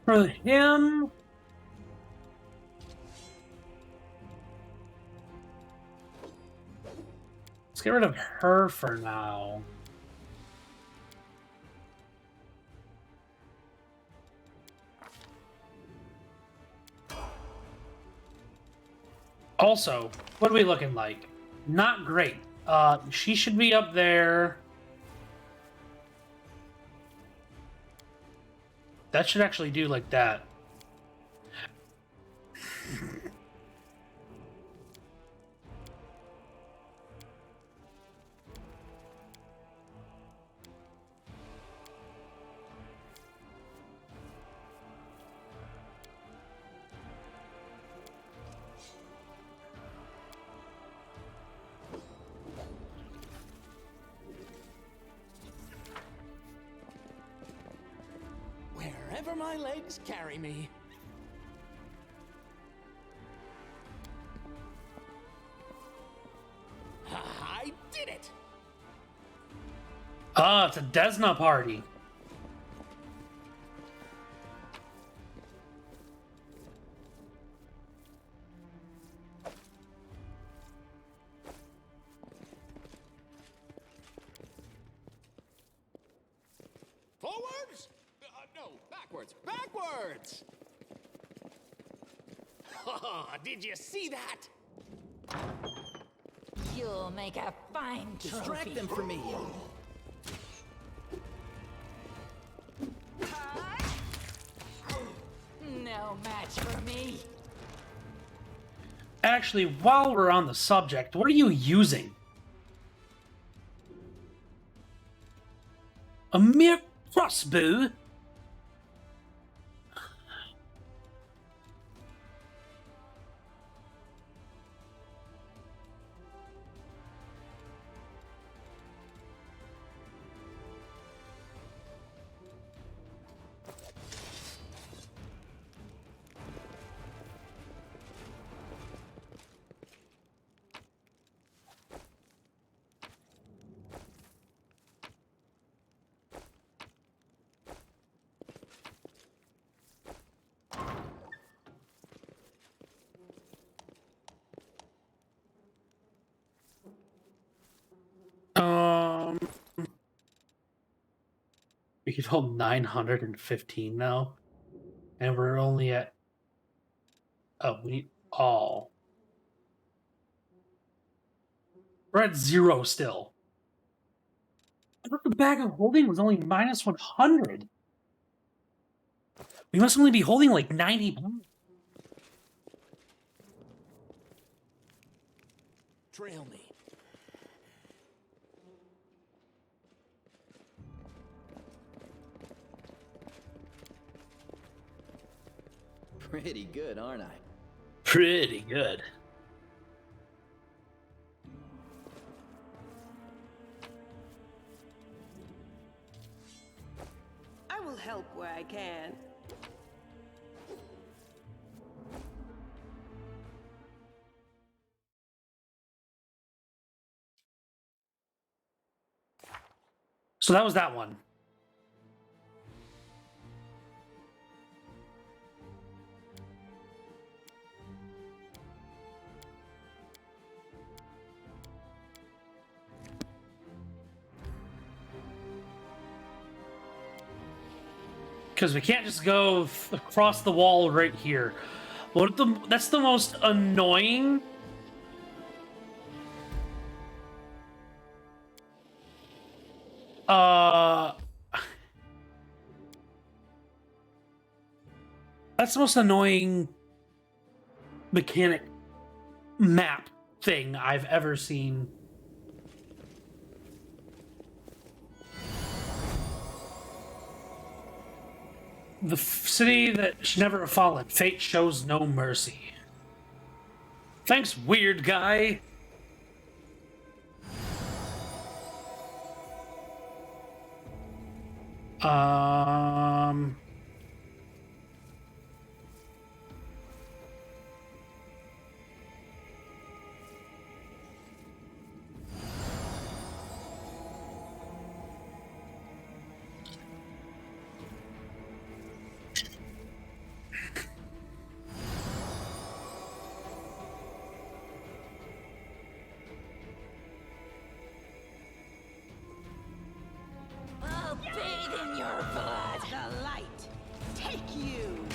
For him... Let's get rid of her for now. Also, what are we looking like? Not great. She should be up there. That should actually do like that. Wherever my legs carry me. I did it! Ah, it's a Desna party. Forwards? No, backwards. Backwards! Did you see that? You'll make a fine trophy. Distract them from me. No match for me. Actually, while we're on the subject, what are you using? A mere crossbow? We could hold 915 now. And we're only at... Oh, we need all. We're at 0 still. I thought the bag of holding was only minus 100. We must only be holding like 90. Trail me. Pretty good, aren't I? Pretty good. I will help where I can. So that was that one. Because we can't just go across the wall right here. That's the most annoying. That's the most annoying mechanic map thing I've ever seen. The city that should never have fallen. Fate shows no mercy. Thanks, weird guy. I'll bathe in your blood. The light, take you.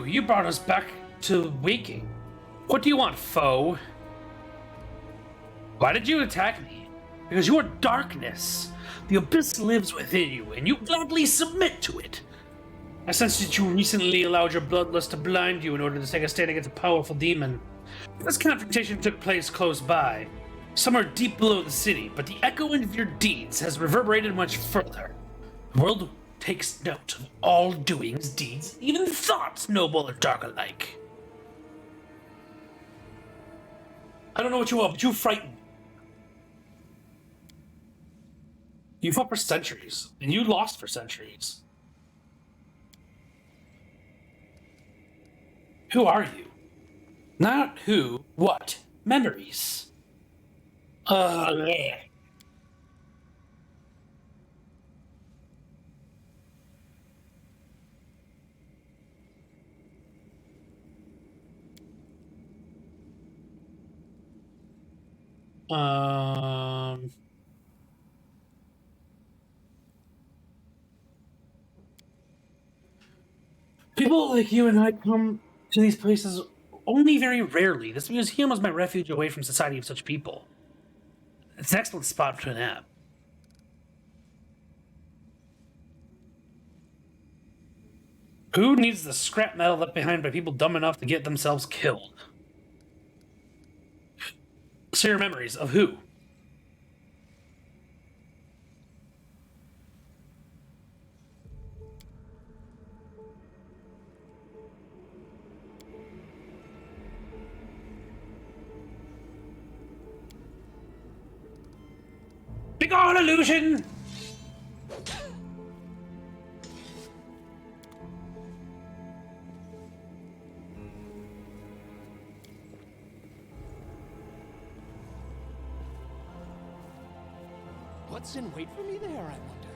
You brought us back to waking. What do you want, foe? Why did you attack me? Because you are darkness. The abyss lives within you, and you gladly submit to it. I sense that you recently allowed your bloodlust to blind you in order to take a stand against a powerful demon. This confrontation took place close by, somewhere deep below the city, but the echo of your deeds has reverberated much further. The world takes note of all doings, deeds, even thoughts, noble or dark alike. I don't know what you are, but you frighten me. You fought for centuries, and you lost for centuries. Who are you? Not who, what? Memories. Yeah. People like you and I come to these places only very rarely. This museum was my refuge away from society of such people. It's an excellent spot for a nap. Who needs the scrap metal left behind by people dumb enough to get themselves killed? So your memories of who? Begone, illusion! What's in wait for me there, I wonder?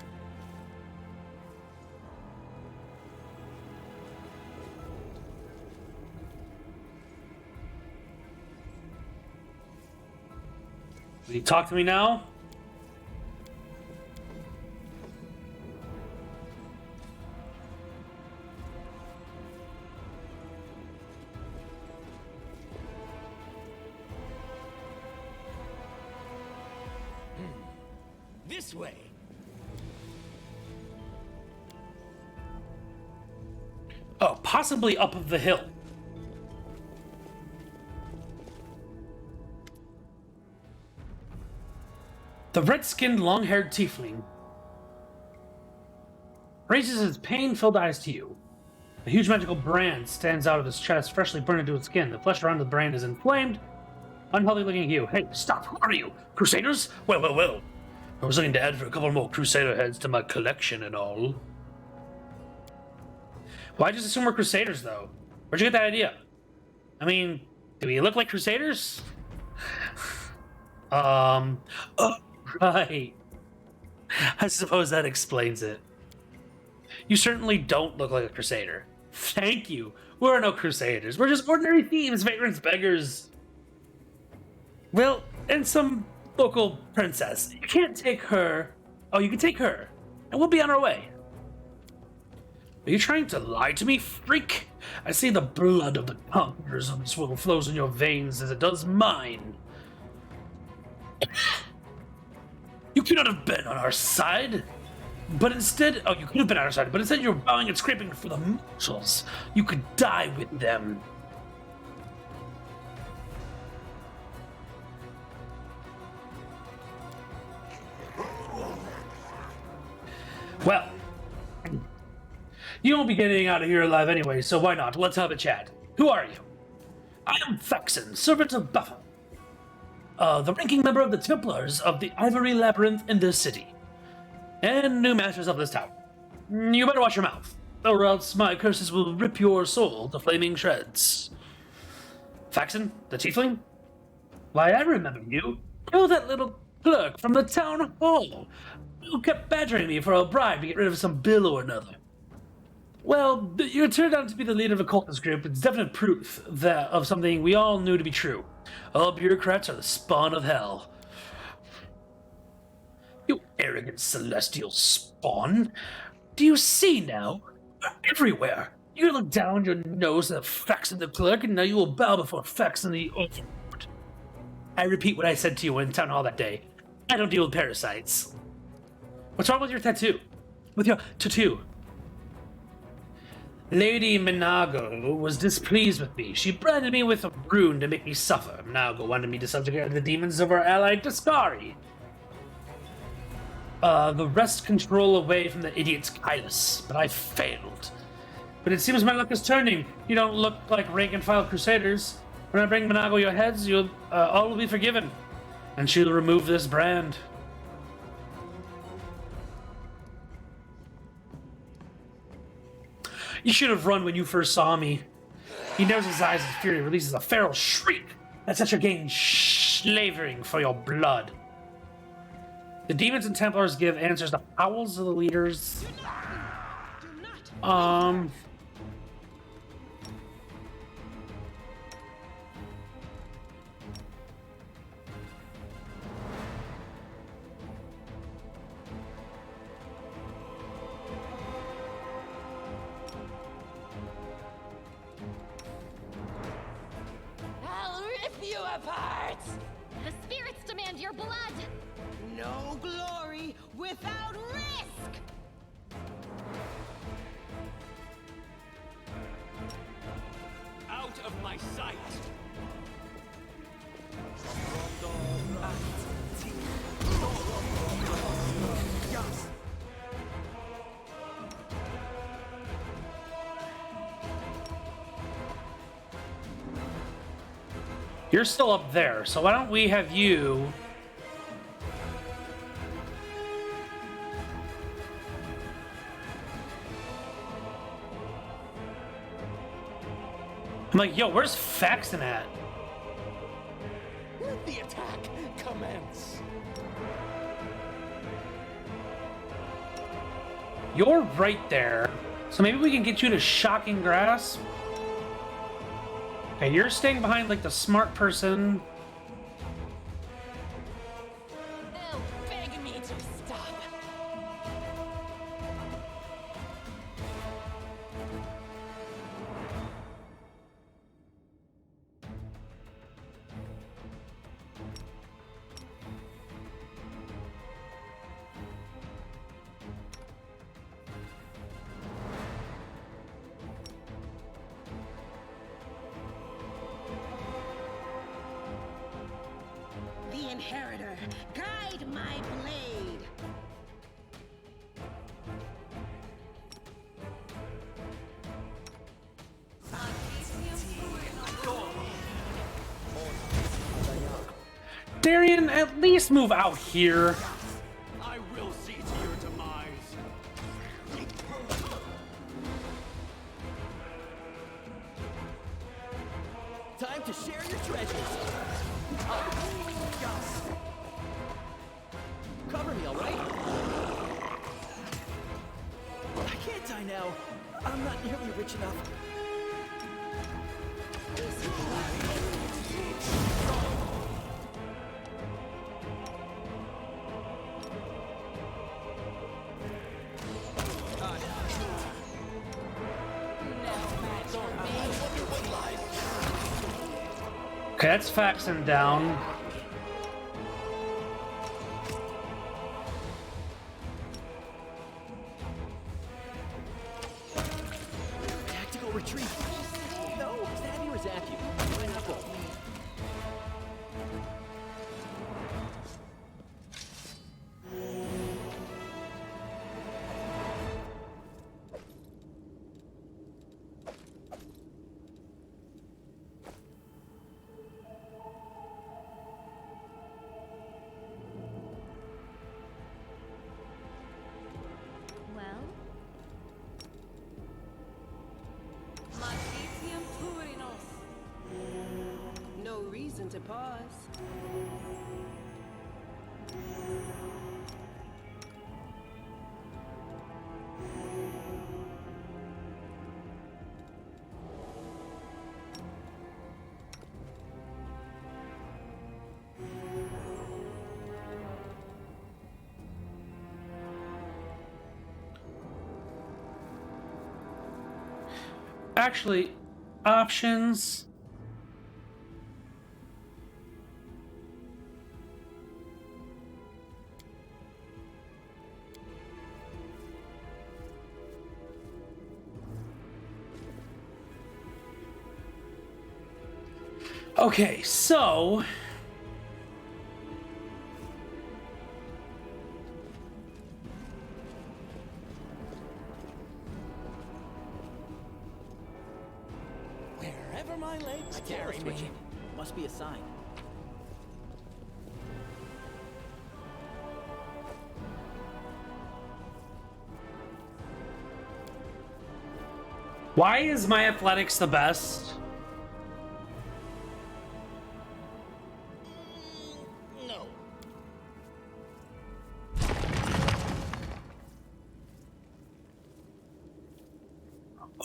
Will you talk to me now? This way. Oh, possibly up of the hill. The red-skinned, long-haired tiefling raises his pain-filled eyes to you. A huge magical brand stands out of his chest, freshly burned into his skin. The flesh around the brand is inflamed, unhealthy looking at you. Hey, stop! Who are you? Crusaders? Well, well, well. I was looking to add for a couple more Crusader heads to my collection and all. Why'd you assume we're Crusaders, though? Where'd you get that idea? I mean, do we look like Crusaders? Oh, right. I suppose that explains it. You certainly don't look like a Crusader. Thank you. We're no Crusaders. We're just ordinary thieves, vagrants, beggars. Well, and some local princess. You can't take her. Oh, you can take her. And we'll be on our way. Are you trying to lie to me, freak? I see the blood of the conquerors of this world flows in your veins as it does mine. You could not have been on our side. But instead, oh, you could have been on our side, but instead you're bowing and scraping for the mortals. You could die with them. Well, you won't be getting out of here alive anyway, so why not? Let's have a chat. Who are you? I am Faxon, servant of Baphomet, the ranking member of the Templars of the Ivory Labyrinth in this city, and new masters of this town. You better watch your mouth, or else my curses will rip your soul to flaming shreds. Faxon, the tiefling? Why, I remember you. You're that little clerk from the town hall who kept badgering me for a bribe to get rid of some bill or another. Well, you turned out to be the leader of a cultist group. It's definite proof that of something we all knew to be true. All bureaucrats are the spawn of hell. You arrogant celestial spawn. Do you see now? You're everywhere. You look down your nose at Faxon the clerk, and now you will bow before Faxon the overlord. I repeat what I said to you in town hall that day. I don't deal with parasites. What's wrong with your tattoo? With your tattoo? Lady Minago was displeased with me. She branded me with a rune to make me suffer. Minago wanted me to subjugate her to the demons of our ally Dascari. The wrest control away from the idiot's Kylus, but I failed. But it seems my luck is turning. You don't look like rank-and-file crusaders. When I bring Minago your heads, you'll all will be forgiven, and she'll remove this brand. You should have run when you first saw me. He narrows his eyes in fury, releases a feral shriek that sets your gang slavering for your blood. The demons and Templars give answers to howls of the leaders. I'll rip you apart! The spirits demand your blood! No glory without risk! Out of my sight! You're still up there, so why don't we have you... I'm like, yo, where's Faxon at? Let the attack commence. You're right there. So maybe we can get you to Shocking Grasp. Okay, you're staying behind like the smart person. They'll beg me to stop. inheritor, guide my blade. Darian, at least move out here. I will see to your demise. Time to share your treasures. Cover me, all right? I can't die now. I'm not nearly rich enough. Okay, that's Faxon down. Tactical retreat. No, stab you or zap you. Why not both? Well, No reason to pause. Actually, options. Okay, so Wherever my legs carry me. Must be a sign. why is my athletics the best? No.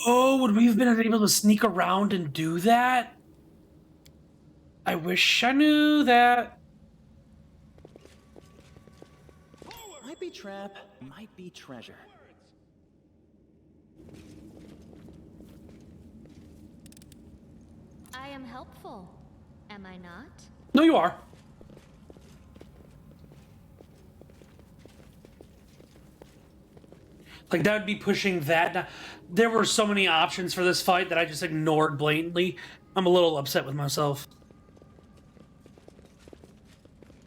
Oh, would we have been able to sneak around and do that? I wish I knew that. Might be trap, might be treasure. I am helpful, am I not? No, you are. Like, that would be pushing that. There were so many options for this fight that I just ignored blatantly. I'm a little upset with myself.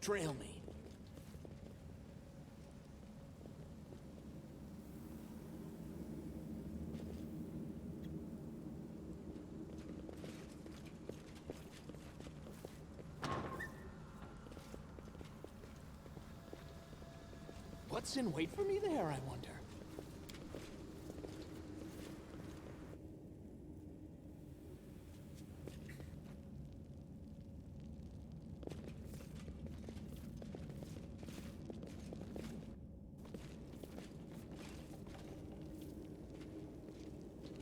Trail me. What's in wait for me there, I wonder?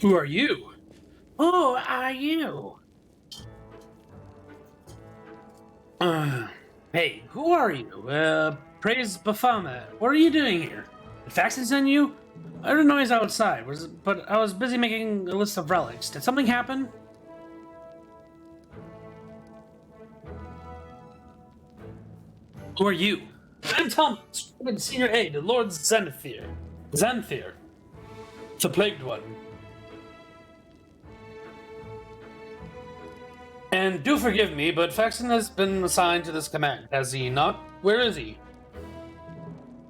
Who are you? Who are you? Hey, who are you? Praise Baphomet. What are you doing here? Did Faxon send you? I heard a noise outside, but I was busy making a list of relics. Did something happen? Who are you? I'm Thomas, senior aide to Lord Xanthir. Xanthir. The Plagued One. And do forgive me, but Faxon has been assigned to this command, has he not? Where is he?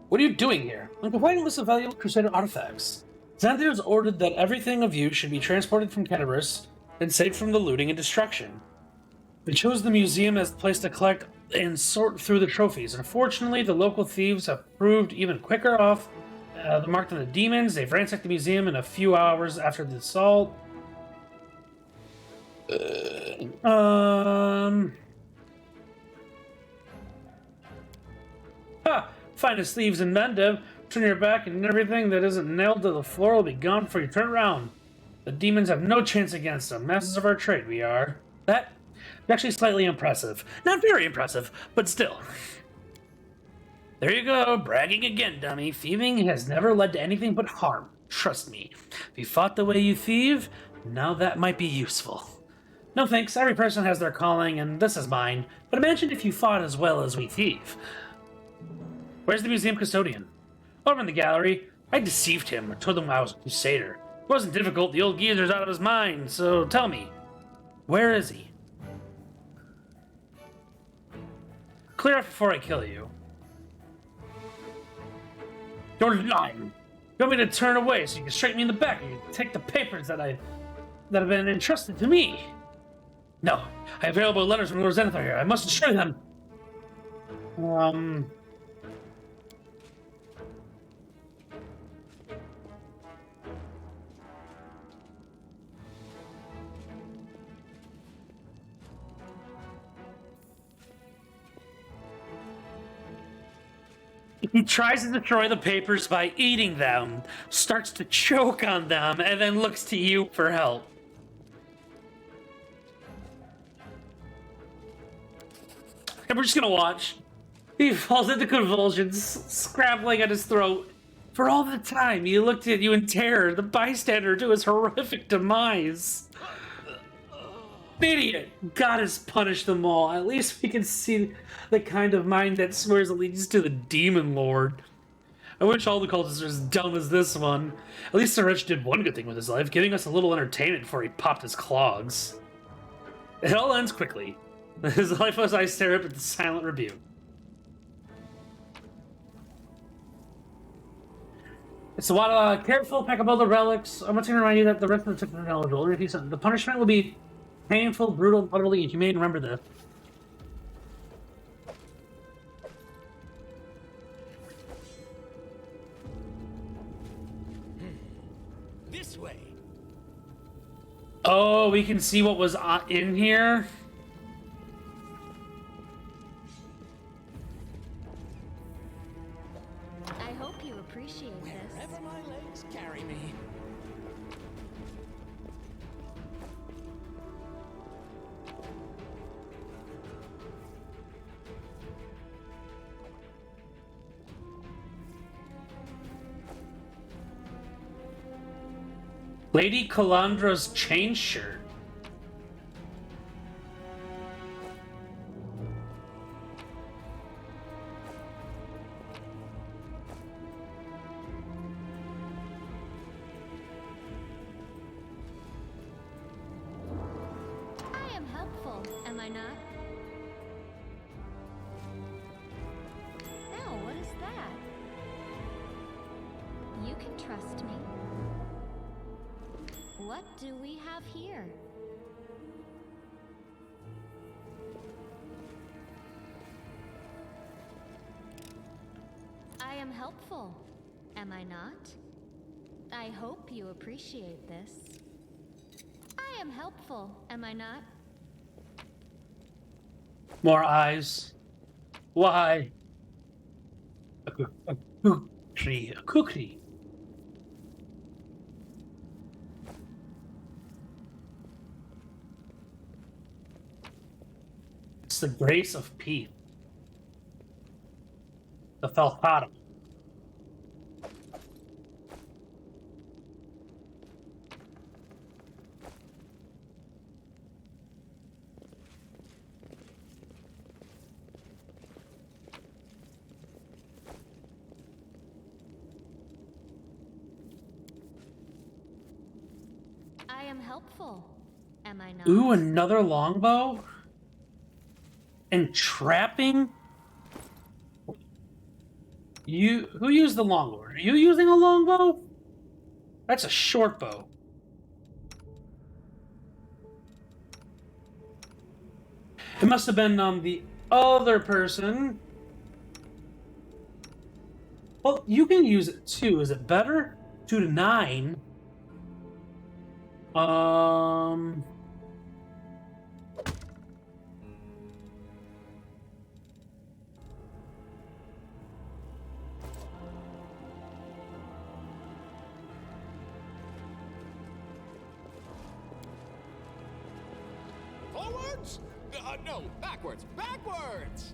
What are you doing here? I'm providing a list of valuable Crusader artifacts. Xanthir has ordered that everything of you should be transported from Kenabris and saved from the looting and destruction. We chose the museum as the place to collect and sort through the trophies. Unfortunately, the local thieves have proved even quicker off the mark than the demons. They've ransacked the museum in a few hours after the assault. Finest thieves in Mendev. Turn your back and everything that isn't nailed to the floor will be gone before you turn around. The demons have no chance against them. Masters of our trade, we are. That is actually slightly impressive. Not very impressive, but still. There you go, bragging again, dummy. Thieving has never led to anything but harm. Trust me. If you fought the way you thieve, now that might be useful. No thanks, every person has their calling, and this is mine. But imagine if you fought as well as we thieve. Where's the museum custodian? Over in the gallery. I deceived him. I told him I was a crusader. It wasn't difficult. The old geezer's out of his mind. So tell me, where is he? Clear off before I kill you. You're lying. You want me to turn away so you can strike me in the back and you take the papers that have been entrusted to me? No, I have valuable letters from Lord Xanathar here. I must destroy them. He tries to destroy the papers by eating them, starts to choke on them, and then looks to you for help. And we're just gonna watch. He falls into convulsions, scrabbling at his throat. For all the time you looked at you in terror, the bystander to his horrific demise. Idiot! God has punished them all. At least we can see the kind of mind that swears allegiance to the Demon Lord. I wish all the cultists were as dumb as this one. At least the wretch did one good thing with his life, giving us a little entertainment before he popped his clogs. It all ends quickly. His lifeless eyes stare up at the silent rebuke. So while careful, pack up all the relics. I'm going to remind you that the rest of the tickets are eligible. The punishment will be painful, brutal, utterly inhumane. Remember this. This way. Oh, we can see what was in here. I hope you appreciate this. Wherever my legs carry me. Lady Calandra's chain shirt. I am helpful, am I not? Oh, what is that? You can trust me. What do we have here? I am helpful, am I not? I hope you appreciate this. I am helpful, am I not? More eyes. Why? A kukri. A kukri. It's the grace of peace. The Falcata. I am helpful, am I not? Ooh, another longbow? Entrapping? Who used the longbow? Are you using a longbow? That's a short bow. It must have been the other person. Well, you can use it too. Is it better? 2 to 9. Forwards? No, backwards. Backwards!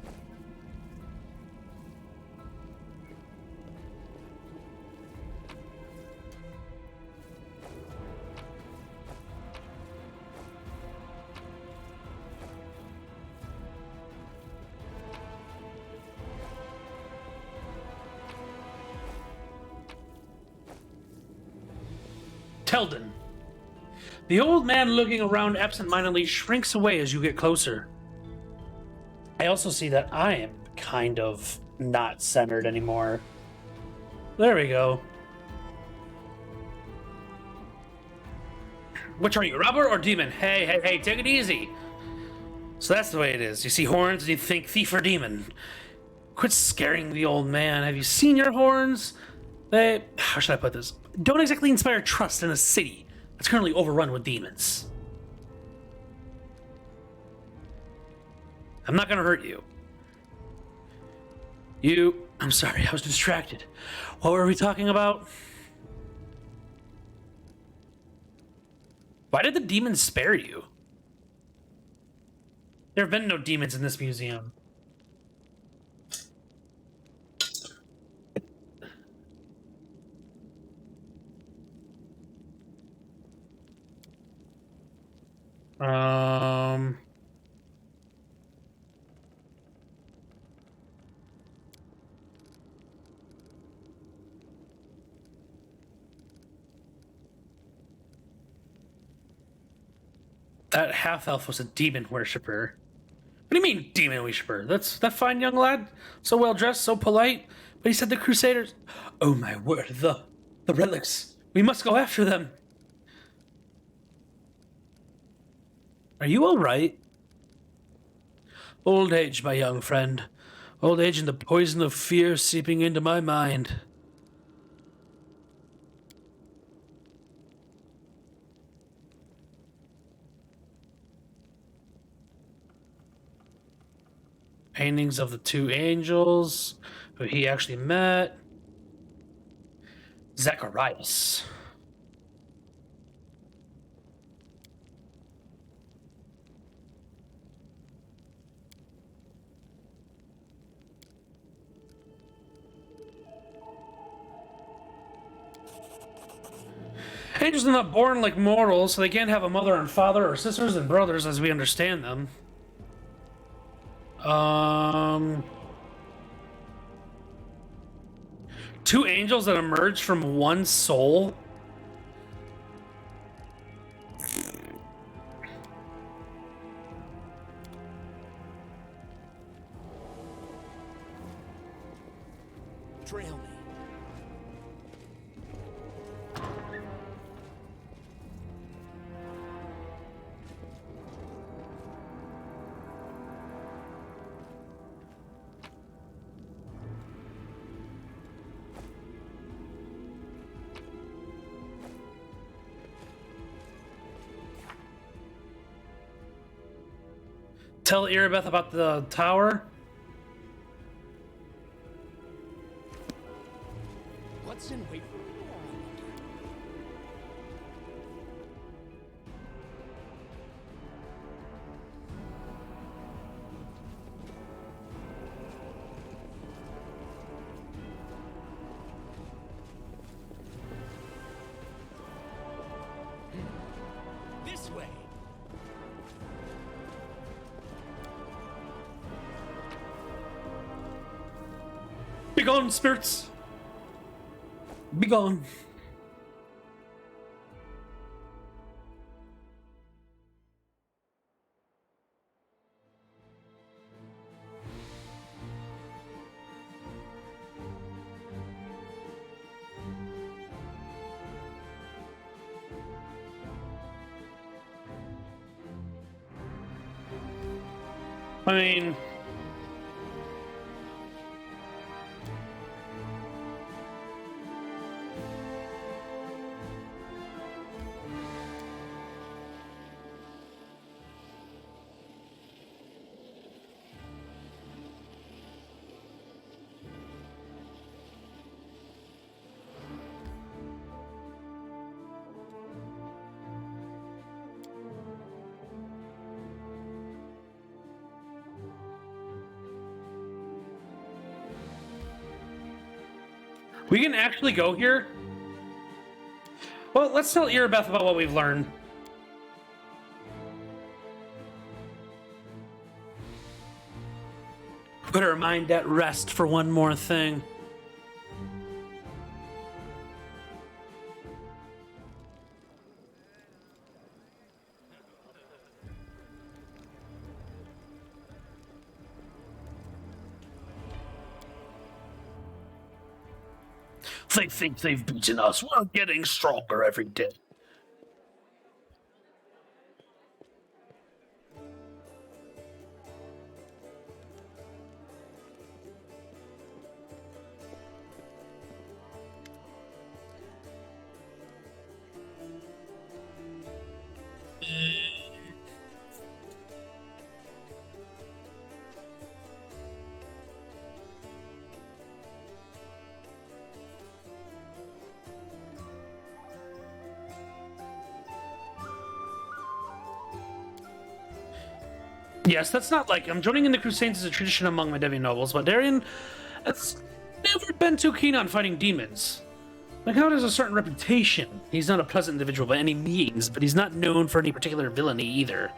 Teldon. The old man, looking around absent-mindedly, shrinks away as you get closer. I also see that I am kind of not centered anymore. There we go. Which are you, robber or demon? Hey, take it easy. So that's the way it is. You see horns and you think thief or demon. Quit scaring the old man. Have you seen your horns? They, how should I put this? Don't exactly inspire trust in a city that's currently overrun with demons. I'm not gonna hurt you. I'm sorry, I was distracted. What were we talking about? Why did the demons spare you? There have been no demons in this museum. That half-elf was a demon worshipper. What do you mean, demon worshipper? That's that fine young lad, so well dressed, so polite. But he said the Crusaders. Oh my word, the relics. We must go after them. Are you all right? Old age, my young friend. Old age and the poison of fear seeping into my mind. Paintings of the two angels who he actually met. Zacharias. Angels are not born like mortals, so they can't have a mother and father or sisters and brothers as we understand them. Two angels that emerged from one soul? Trail me. Tell Irabeth about the tower. What's in wait for? This way. Begone, spirits! Begone. I mean... We can actually go here? Well, let's tell Irabeth about what we've learned. Put her mind at rest for one more thing. They think they've beaten us. We're getting stronger every day. Yes, that's not like I'm joining in the Crusades as a tradition among my Deviant nobles, but Darien has never been too keen on fighting demons. The Count has a certain reputation. He's not a pleasant individual by any means, but he's not known for any particular villainy either.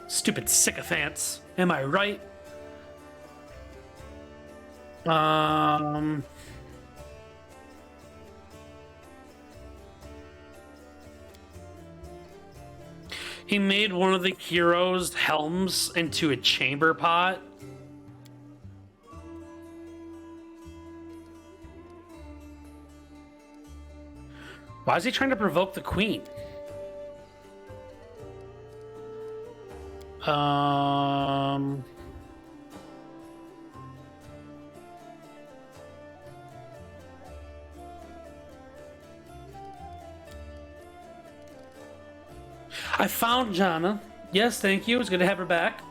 Stupid sycophants. Am I right? He made one of the heroes' helms into a chamber pot. Why is he trying to provoke the queen? I found Jana. Yes, thank you. It's good to have her back.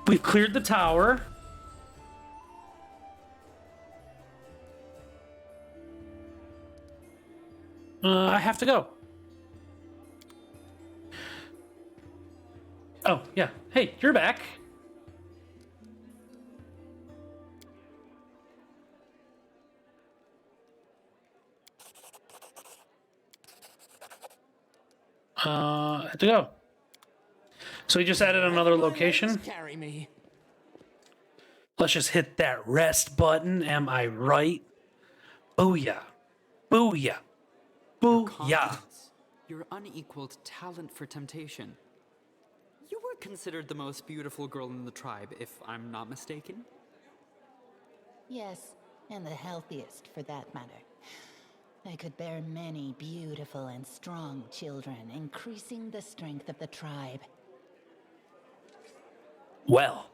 We've cleared the tower. I have to go. Oh, yeah. Hey, you're back. I have to go. So we just added another location. Carry me. Let's just hit that rest button. Am I right? Booyah. Booyah. Booyah. Confidence, your unequaled talent for temptation. You were considered the most beautiful girl in the tribe, if I'm not mistaken. Yes, and the healthiest for that matter. I could bear many beautiful and strong children, increasing the strength of the tribe. Well.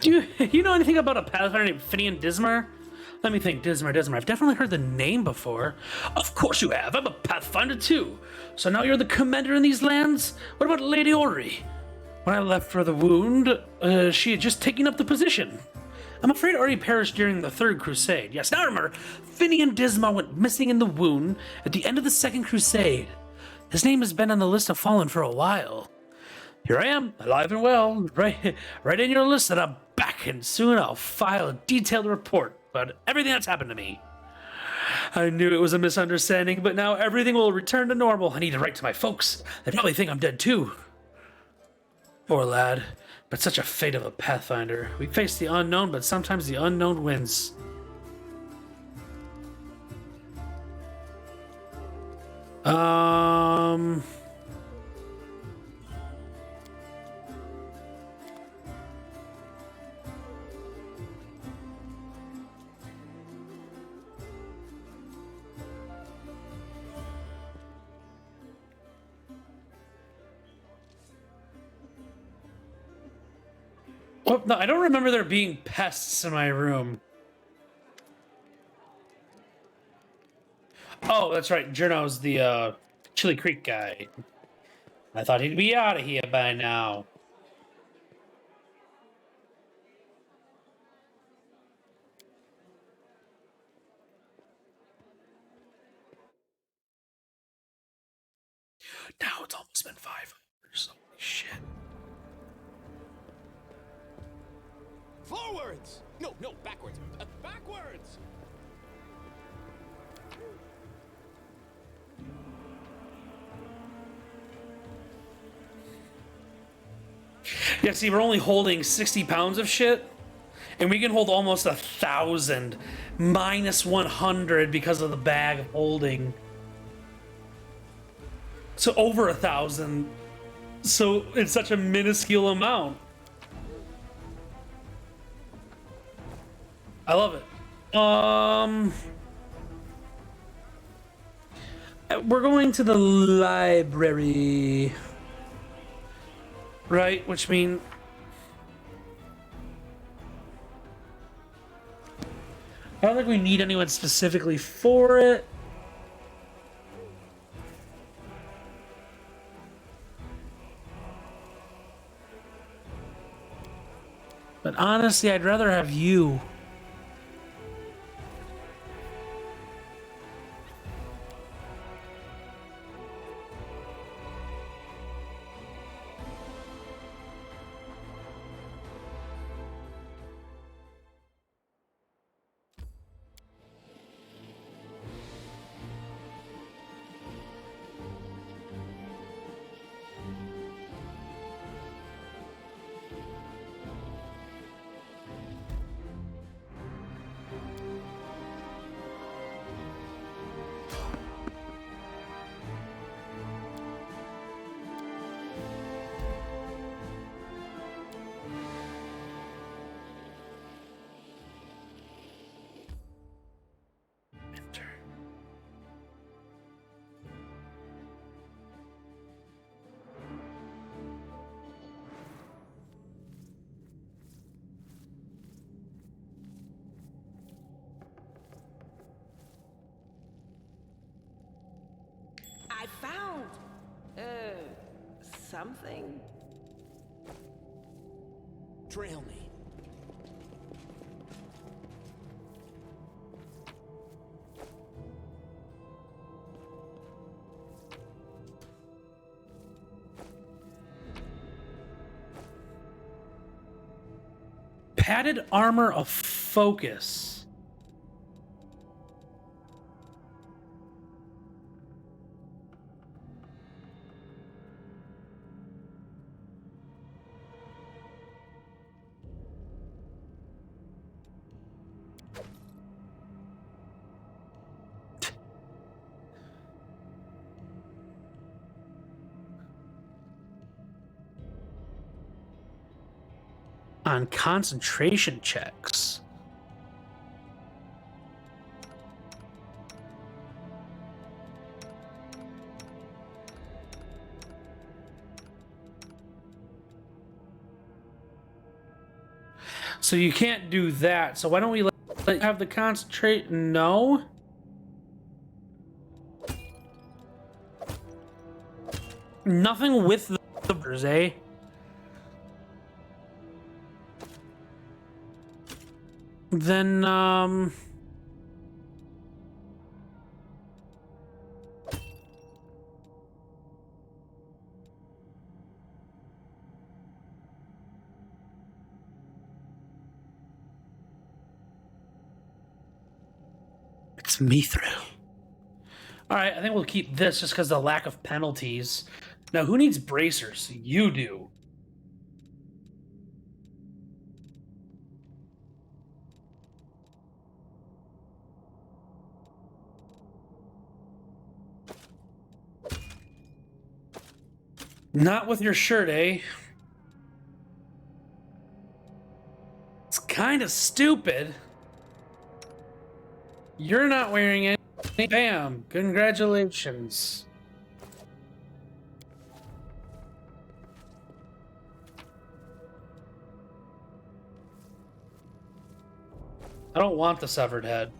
Do you know anything about a Pathfinder named Finian Dismar? Let me think. Dismar. I've definitely heard the name before. Of course you have. I'm a Pathfinder too. So now you're the commander in these lands? What about Lady Ori? When I left for the wound, she had just taken up the position. I'm afraid Ori perished during the Third Crusade. Yes, now I remember. Finian Dismar went missing in the wound at the end of the Second Crusade. His name has been on the list of fallen for a while. Here I am, alive and well, right in your list, and I'm back, and soon I'll file a detailed report about everything that's happened to me. I knew it was a misunderstanding, but now everything will return to normal. I need to write to my folks. They probably think I'm dead too. Poor lad, but such a fate of a pathfinder. We face the unknown, but sometimes the unknown wins. Oh, no, I don't remember there being pests in my room. Oh, that's right. Jurno's the Chili Creek guy. I thought he'd be out of here by now. Now it's almost been 5 hours. Holy shit. Forwards! No, backwards. Backwards! Yeah, see, we're only holding 60 pounds of shit, and we can hold almost 1,000, minus 100 because of the bag of holding. So over 1,000. So it's such a minuscule amount. I love it. We're going to the library. Right, which means I don't think we need anyone specifically for it. But honestly, I'd rather have you. I found, something. Trail me. Padded armor of focus. On concentration checks. So you can't do that. So why don't we let have the concentrate? No. Nothing with the birds, eh? Then, it's Mithril. Alright, I think we'll keep this just because of the lack of penalties. Now, who needs bracers? You do. Not with your shirt, eh? It's kind of stupid. You're not wearing it. Bam! Congratulations. I don't want the severed head.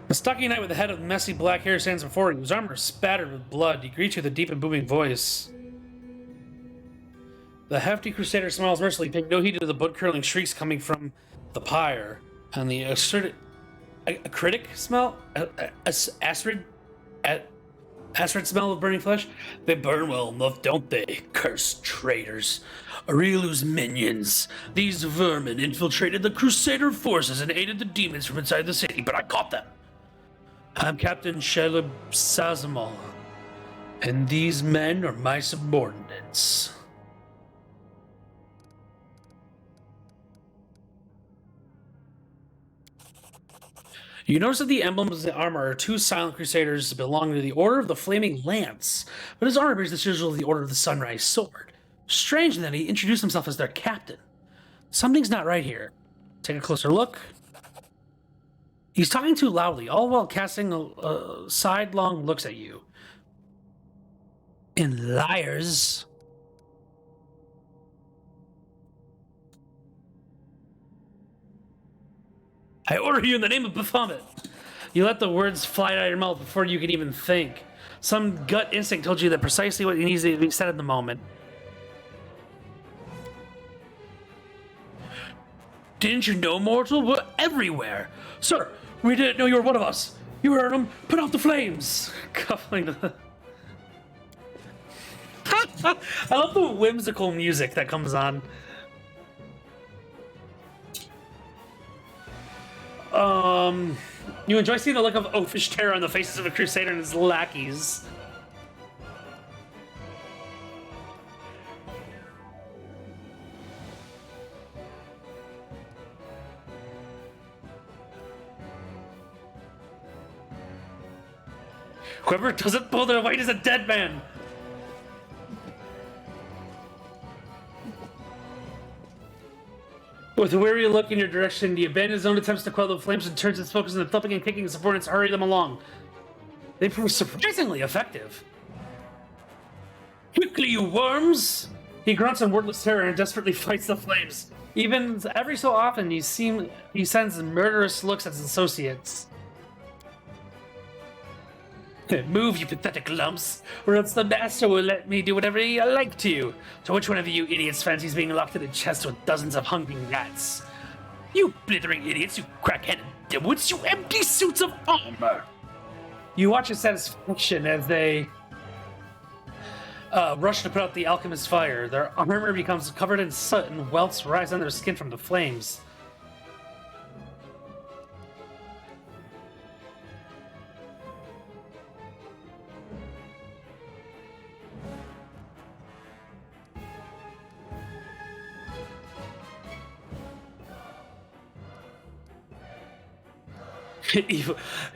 A stocky knight with a head of messy black hair stands before you, his armor is spattered with blood. He greets you with a deep and booming voice. The hefty crusader smiles mercilessly, paying no heed to the blood-curdling shrieks coming from the pyre, and the asserted acritic smell, acrid smell of burning flesh. They burn well enough, don't they? Cursed traitors. Aurilu's minions. These vermin infiltrated the crusader forces and aided the demons from inside the city, but I caught them. I'm Captain Sheleb Sazamal, and these men are my subordinates. You notice that the emblems of the armor are two silent crusaders belonging to the Order of the Flaming Lance, but his armor bears the sigil of the Order of the Sunrise Sword. Strange that he introduced himself as their captain. Something's not right here. Take a closer look. He's talking too loudly, all while casting sidelong looks at you. And liars. I order you in the name of Baphomet. You let the words fly out of your mouth before you can even think. Some gut instinct told you that precisely what needs to be said at the moment. Didn't you know, mortal? We're everywhere. Sir, we didn't know you were one of us. You heard him. Put out the flames. Coupling to the... I love the whimsical music that comes on. You enjoy seeing the look of oafish terror on the faces of a crusader and his lackeys. Whoever doesn't pull their weight is a dead man. With a weary look in your direction, he abandons his own attempts to quell the flames and turns his focus on the thumping and kicking his opponents to hurry them along. They prove surprisingly effective. Quickly, you worms! He grunts in wordless terror and desperately fights the flames. Even every so often, he sends murderous looks at his associates. Move, you pathetic lumps, or else the master will let me do whatever I like to you. So which one of you idiots fancies being locked in a chest with dozens of hungry rats? You blithering idiots, you crack-headed dimwits, you empty suits of armor! You watch with satisfaction as they rush to put out the alchemist's fire. Their armor becomes covered in soot and welts rise on their skin from the flames.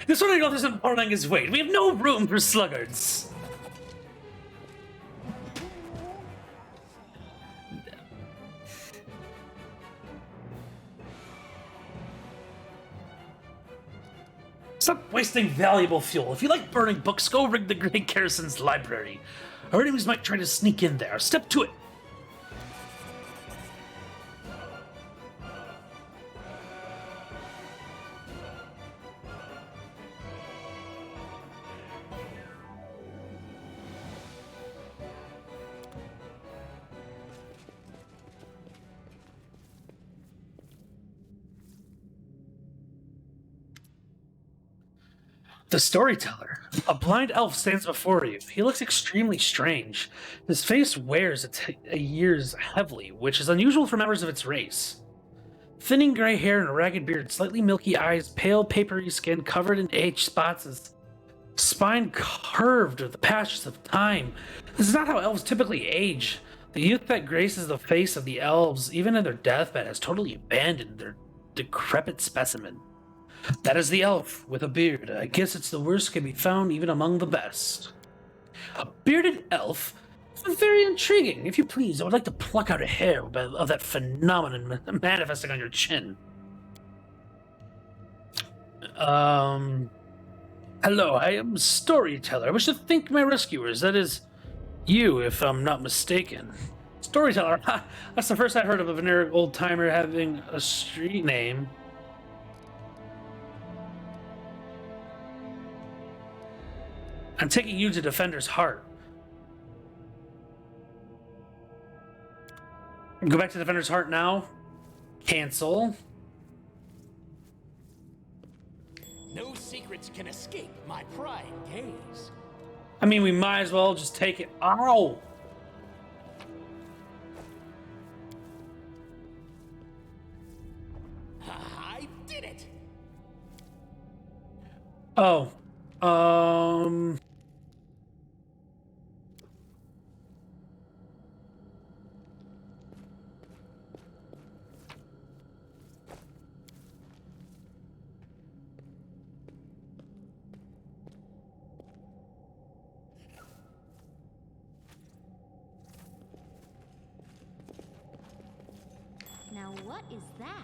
This one isn't pulling his weight. We have no room for sluggards. Stop wasting valuable fuel. If you like burning books, go rig the Great Garrison's library. Our enemies might try to sneak in there. Step to it. The storyteller. A blind elf stands before you. He looks extremely strange. His face wears a years heavily, which is unusual for members of its race. Thinning gray hair and a ragged beard, slightly milky eyes, pale papery skin covered in age spots, his spine curved with the passes of time. This is not how elves typically age. The youth that graces the face of the elves, even in their deathbed, has totally abandoned their decrepit specimen. That is the elf with a beard. I guess it's the worst can be found even among the best. A bearded elf? Very intriguing. If you please, I would like to pluck out a hair of that phenomenon manifesting on your chin. Hello, I am Storyteller. I wish to thank my rescuers. That is you, if I'm not mistaken. Storyteller? Ha! That's the first I heard of a veneric old-timer having a street name. I'm taking you to Defender's Heart. Go back to Defender's Heart now. Cancel. No secrets can escape my prying gaze. I mean, we might as well just take it. Ow! I did it! Oh. Now what is that?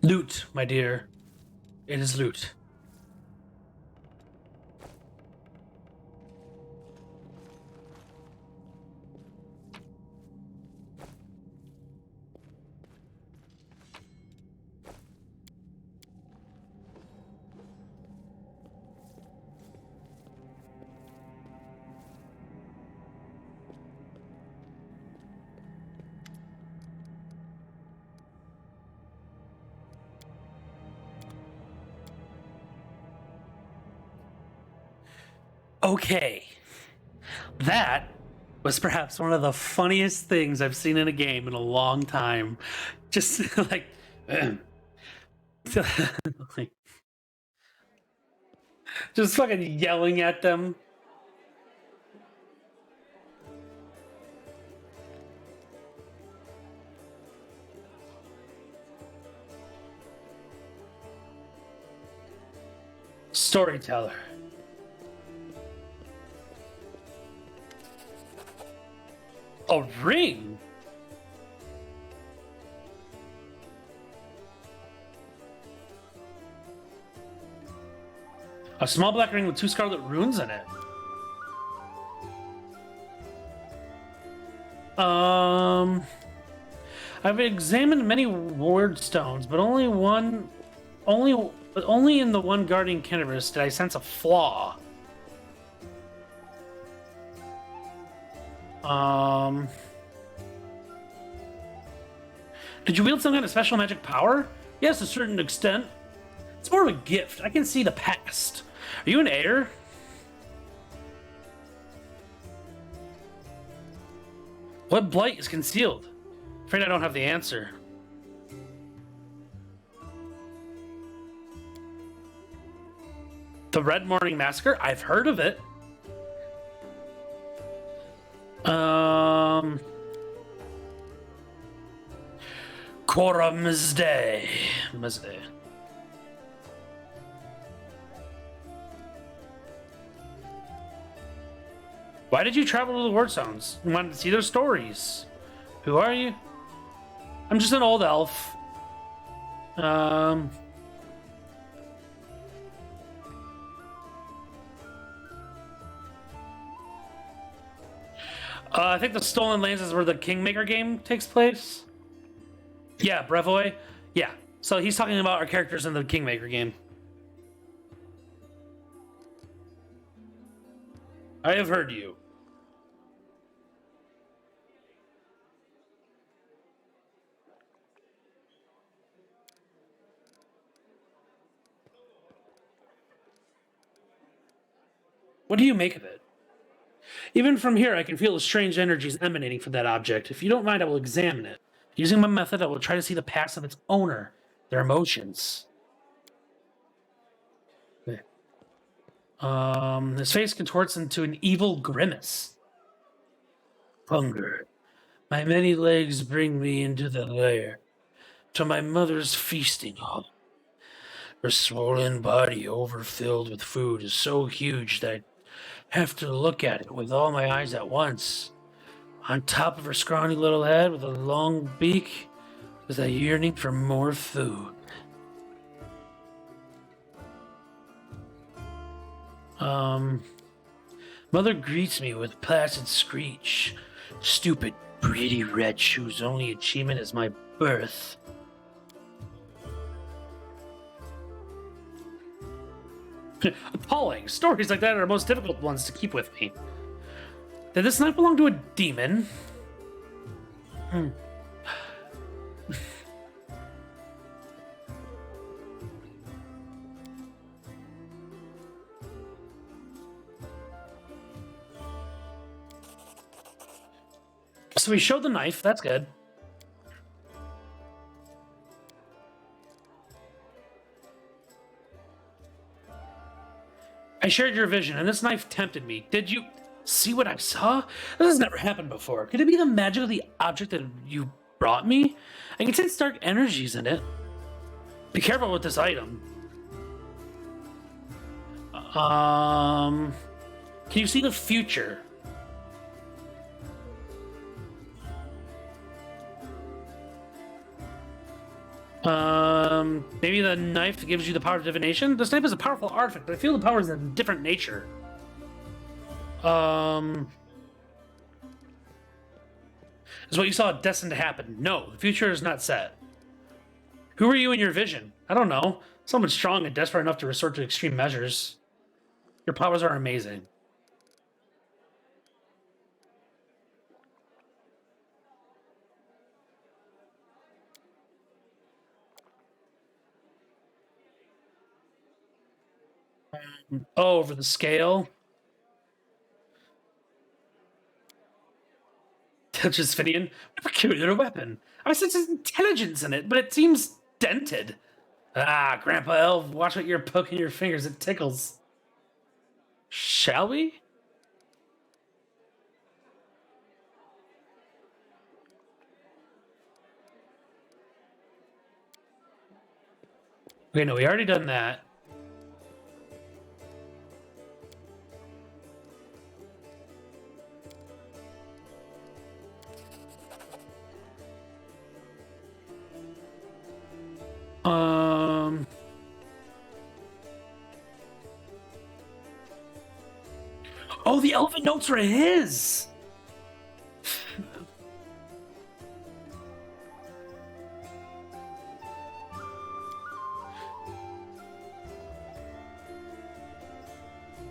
Loot, my dear. It is loot. Okay. That was perhaps one of the funniest things I've seen in a game in a long time. Just like, like just fucking yelling at them. Storyteller. A ring? A small black ring with 2 scarlet runes in it. I've examined many ward stones, but only in the one guarding Kinderus did I sense a flaw. Did you wield some kind of special magic power? Yes, to a certain extent. It's more of a gift. I can see the past. Are you an heir? What blight is concealed? Afraid I don't have the answer. The Red Morning Massacre? I've heard of it. Cora Mizday. Why did you travel to the Ward Stones? You wanted to see their stories. Who are you? I'm just an old elf. I think the Stolen Lands is where the Kingmaker game takes place. Yeah, Brevoy. Yeah. So he's talking about our characters in the Kingmaker game. I have heard you. What do you make of it? Even from here, I can feel the strange energies emanating from that object. If you don't mind, I will examine it. Using my method, I will try to see the past of its owner, their emotions. Okay. His face contorts into an evil grimace. Hunger. My many legs bring me into the lair, to my mother's feasting hall. Her swollen body, overfilled with food, is so huge that I have to look at it with all my eyes at once. On top of her scrawny little head with a long beak is a yearning for more food. Mother greets me with placid screech. Stupid, greedy wretch whose only achievement is my birth. Appalling. Stories like that are the most difficult ones to keep with me. Did this knife belong to a demon? So we showed the knife. That's good. I shared your vision, and this knife tempted me. Did you see what I saw? This has never happened before. Could it be the magic of the object that you brought me? I can sense dark energies in it. Be careful with this item. Can you see the future? Maybe the knife gives you the power of divination? This knife is a powerful artifact, but I feel the power is of a different nature. Is what you saw destined to happen? No, the future is not set. Who were you in your vision? I don't know. Someone strong and desperate enough to resort to extreme measures. Your powers are amazing. Oh, over the scale. Touches Finian. A peculiar weapon. I sense intelligence in it, but it seems dented. Ah, Grandpa Elf, watch what you're poking your fingers. It tickles. Shall we? Okay, no, we already done that. Oh, the elven notes are his!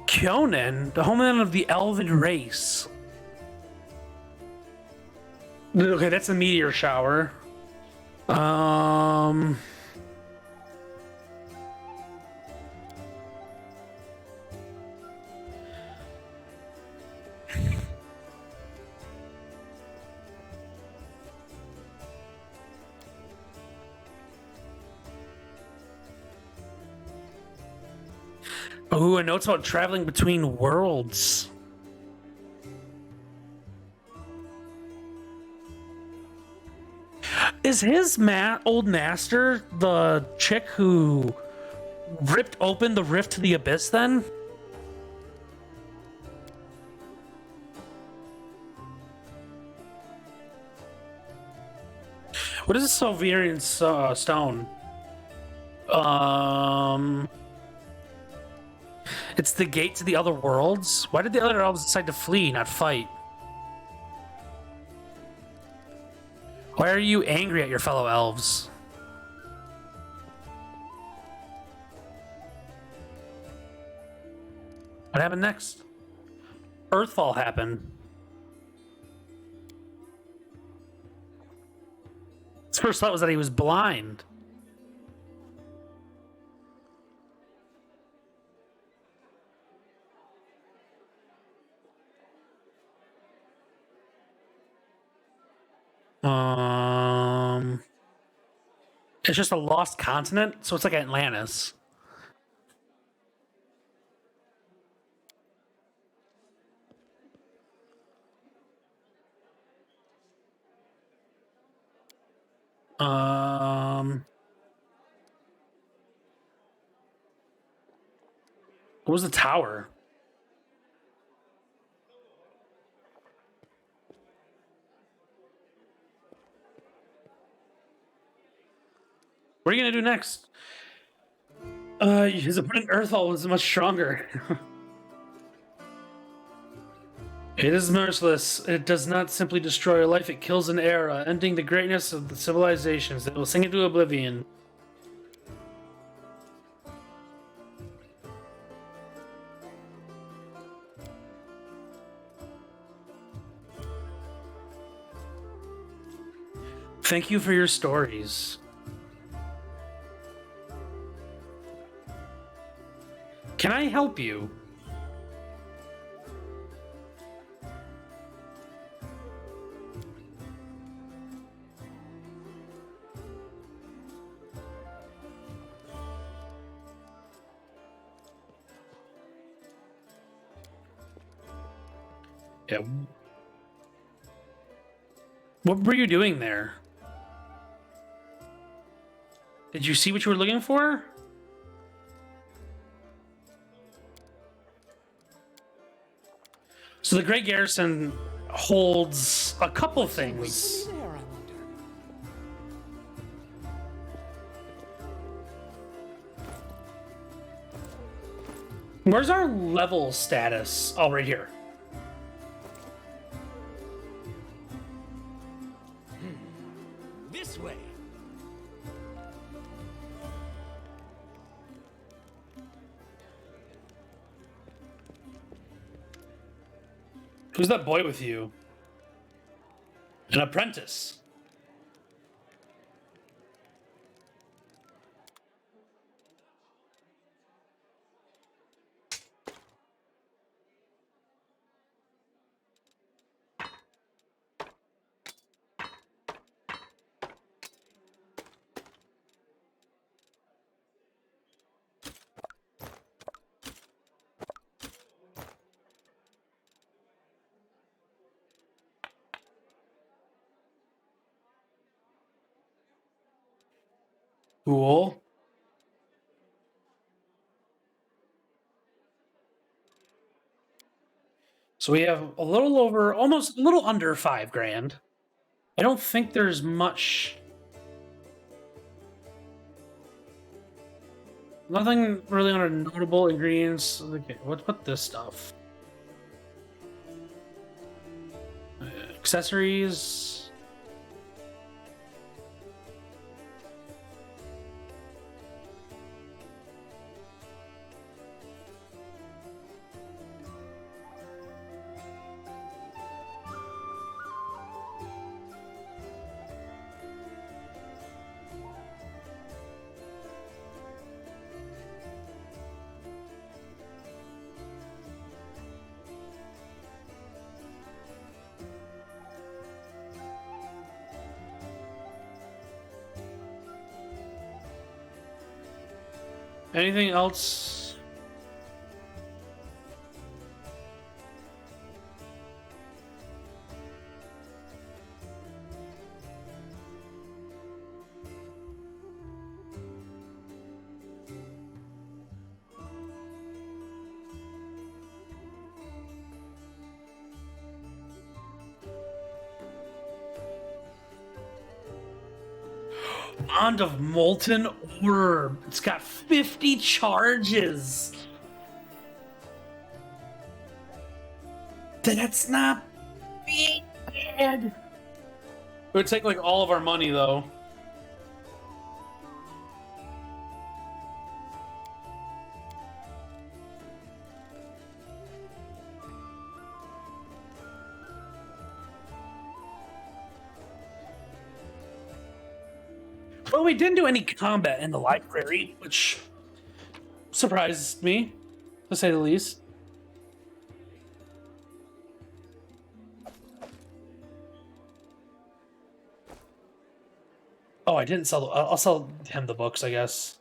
Kyonen, the homeland of the elven race. Okay, that's a meteor shower. Ooh, a note's about traveling between worlds. Is his old master the chick who ripped open the rift to the abyss then? What is a Silverian stone? It's the gate to the other worlds? Why did the other elves decide to flee, not fight? Why are you angry at your fellow elves? What happened next? Earthfall happened. His first thought was that he was blind. It's just a lost continent, so it's like Atlantis. What was the tower? What are you gonna do next? His opponent Earthall is much stronger. It is merciless. It does not simply destroy a life, it kills an era, ending the greatness of the civilizations. It will sink into oblivion. Thank you for your stories. Can I help you? Yeah. What were you doing there? Did you see what you were looking for? So the Great Garrison holds a couple things. Where's our level status? Oh, right here. This way. Who's that boy with you? An apprentice. Cool. So we have a little over, almost a little under 5 grand. I don't think there's much. Nothing really under notable ingredients. Okay, what this stuff? Accessories. Anything else? Bond of Molten Orb. It's got 50 charges. That's not bad. It would take like all of our money though. Well, we didn't do any combat in the library, which surprised me, to say the least. Oh, I didn't sell. I'll sell him the books, I guess.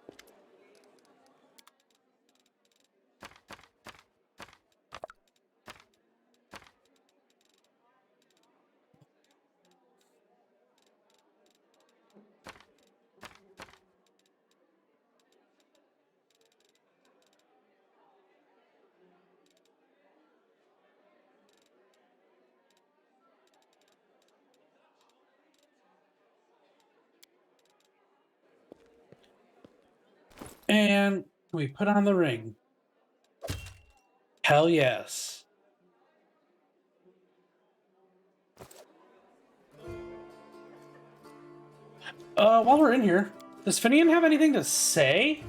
And we put on the ring. Hell yes. While we're in here, does Finian have anything to say?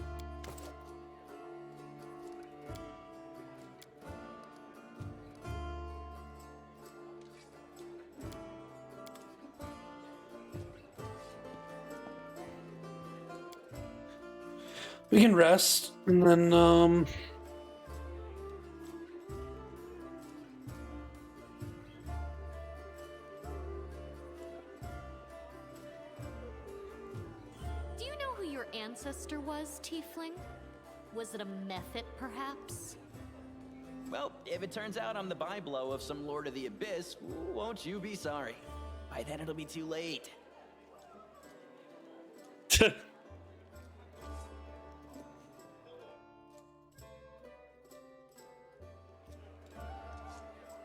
We can rest, and then, Do you know who your ancestor was, Tiefling? Was it a Mephit, perhaps? Well, if it turns out I'm the byblow of some Lord of the Abyss, won't you be sorry? By then it'll be too late.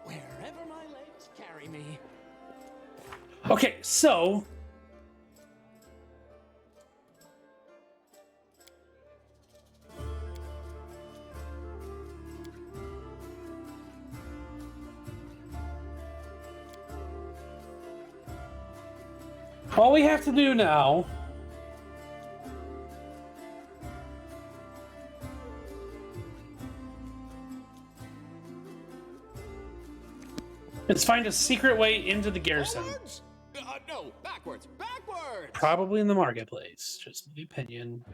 Wherever my legs carry me. Okay, so all we have to do now is find a secret way into the garrison. No, backwards, backwards! Probably in the marketplace, just my opinion.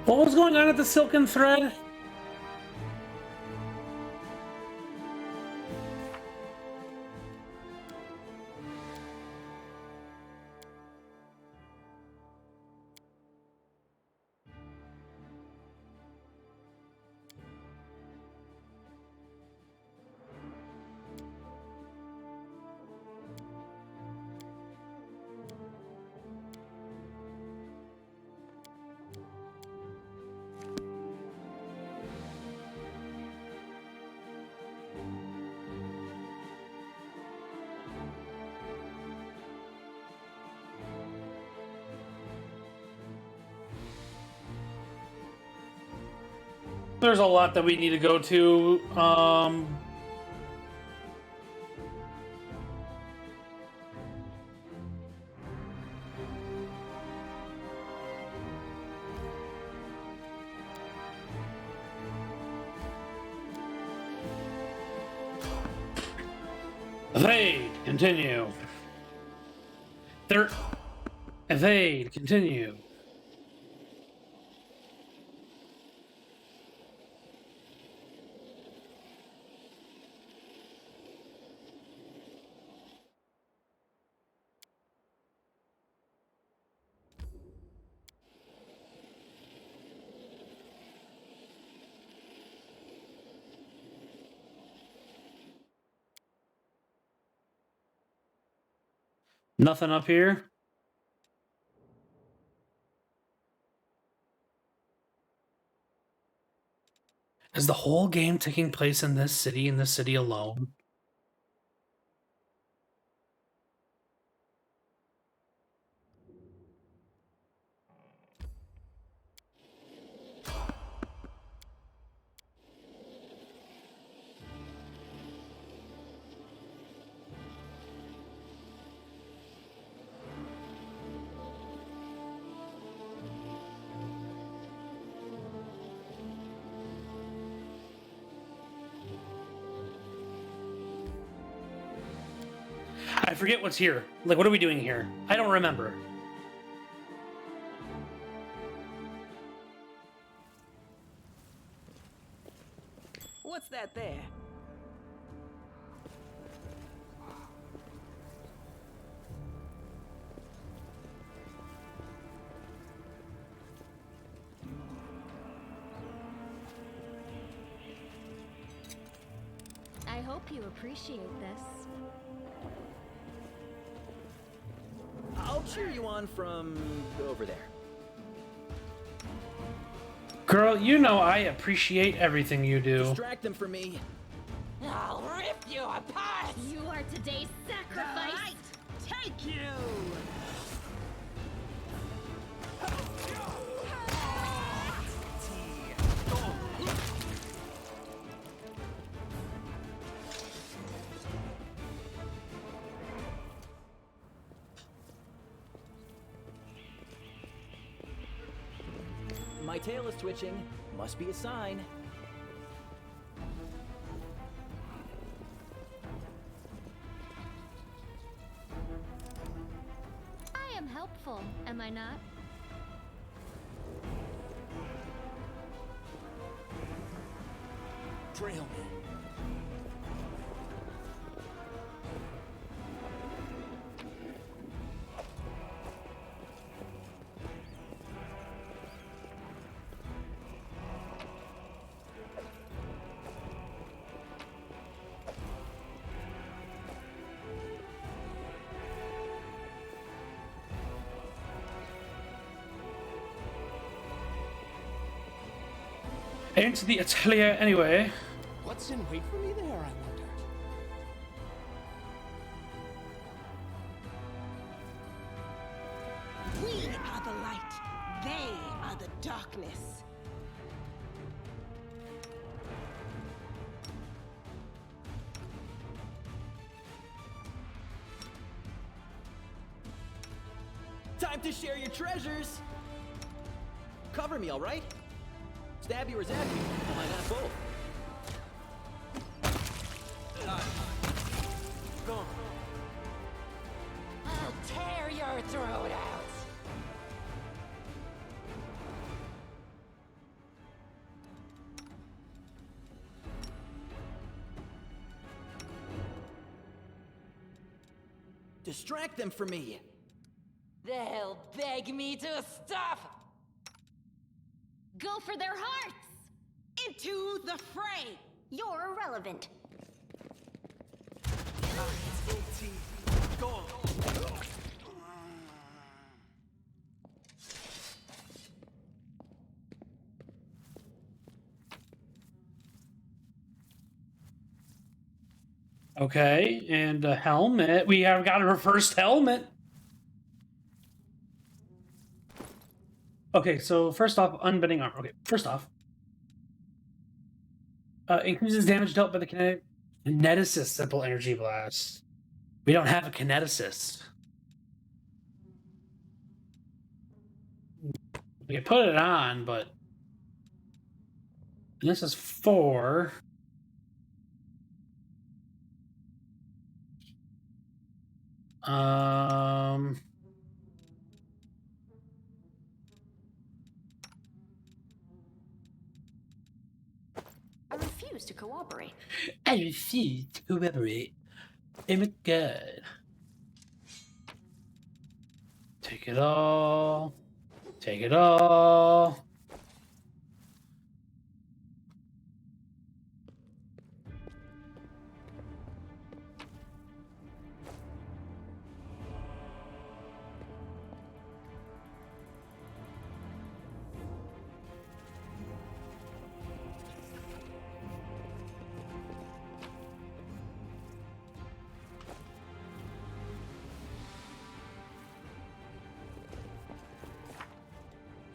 What was going on at the Silken Thread? There's a lot that we need to go to. Evade, continue. Evade, continue. Nothing up here? Is the whole game taking place in this city alone? forget what's here. Like, what are we doing here? I don't remember. What's that there? I hope you appreciate this. I'll cheer you on from over there. Girl, you know I appreciate everything you do. Distract them for me. I'll rip you apart! You are today's sacrifice! Take you! My tail is twitching. Must be a sign. I am helpful, am I not? Trail me. Into the atelier anyway. What's in wait for me there, I wonder? We are the light. They are the darkness. Time to share your treasures. Cover me, all right? Stab you or zap you. Why not both? Go. I'll tear your throat out! Distract them for me. They'll beg me to stop! Go for their hearts! Into the fray! You're irrelevant. Go. Okay, and a helmet. We have got a reversed helmet. Okay, so first off, unbending armor. Okay, first off, increases damage dealt by the kineticist simple energy blast. We don't have a kineticist. We can put it on, but this is 4. I refuse to cooperate. I refuse to cooperate. Oh my god. Take it all. Take it all.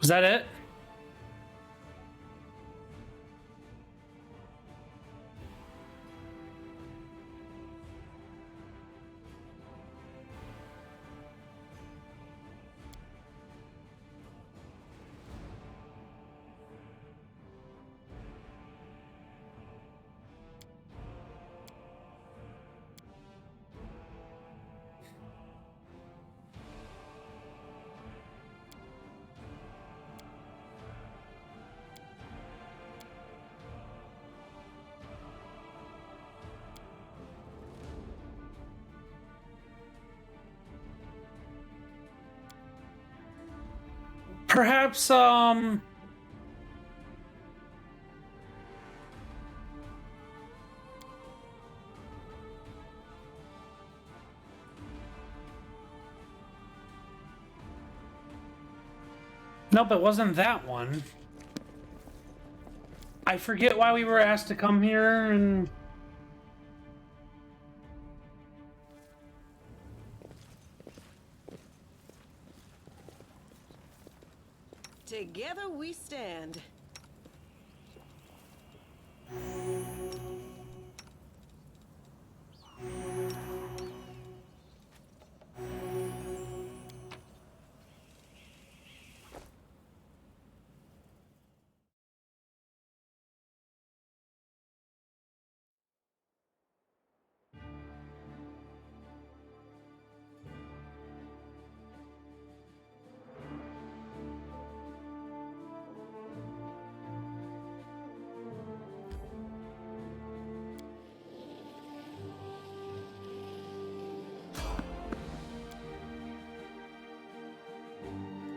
Was that it? Perhaps, nope, it wasn't that one. I forget why we were asked to come here and... Together we stand.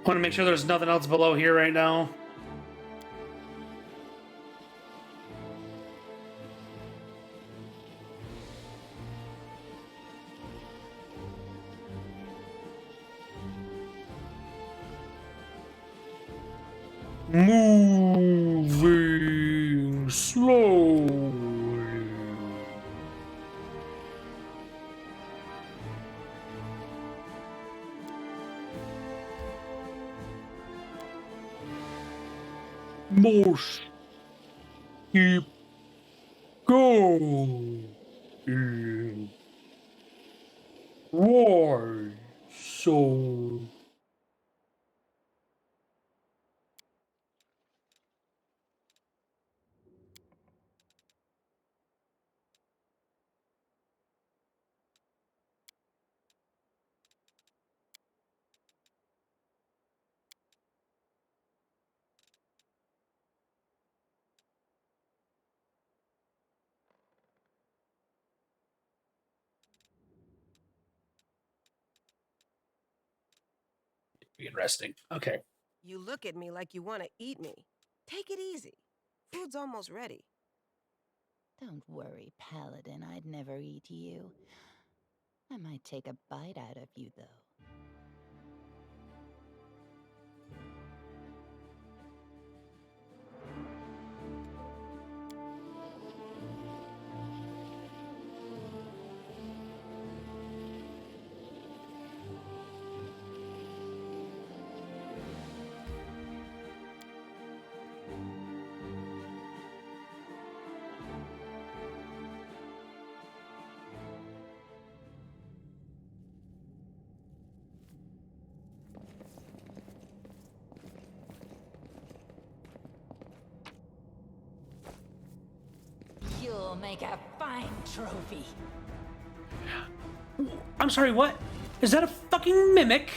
Want to make sure there's nothing else below here right now. Moving slowly. Must keep going. Why so? Interesting. Okay. You look at me like you want to eat me. Take it easy. Food's almost ready. Don't worry, Paladin. I'd never eat you. I might take a bite out of you, though. You'll make a fine trophy. I'm sorry, what? Is that a fucking mimic?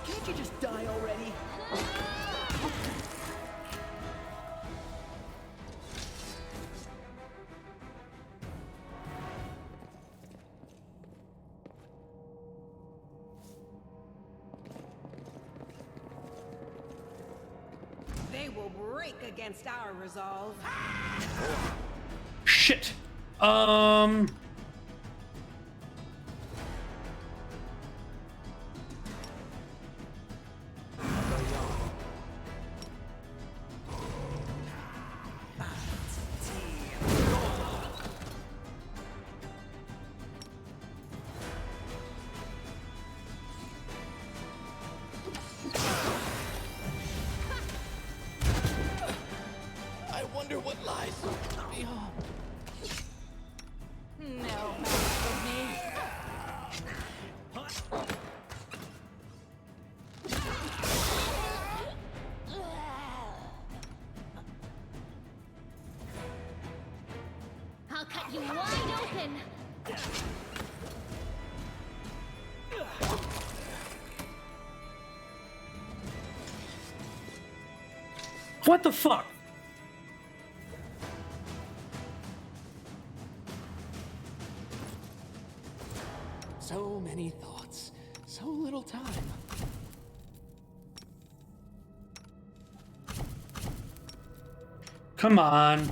Can't you just die already? They will break against our resolve. Shit. I wonder what lies beyond. No match for me. I'll cut you wide open. What the fuck? So many many thoughts, so little time. Come on.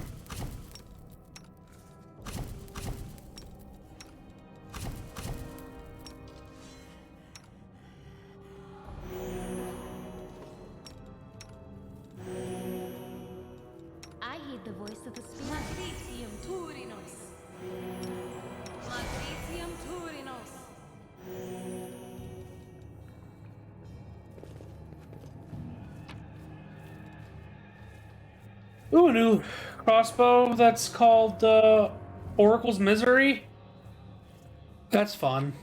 I heed the voice of the spirit. Matricium Turinos. Matricium Turinos. Ooh, a new crossbow that's called Oracle's Misery. That's fun.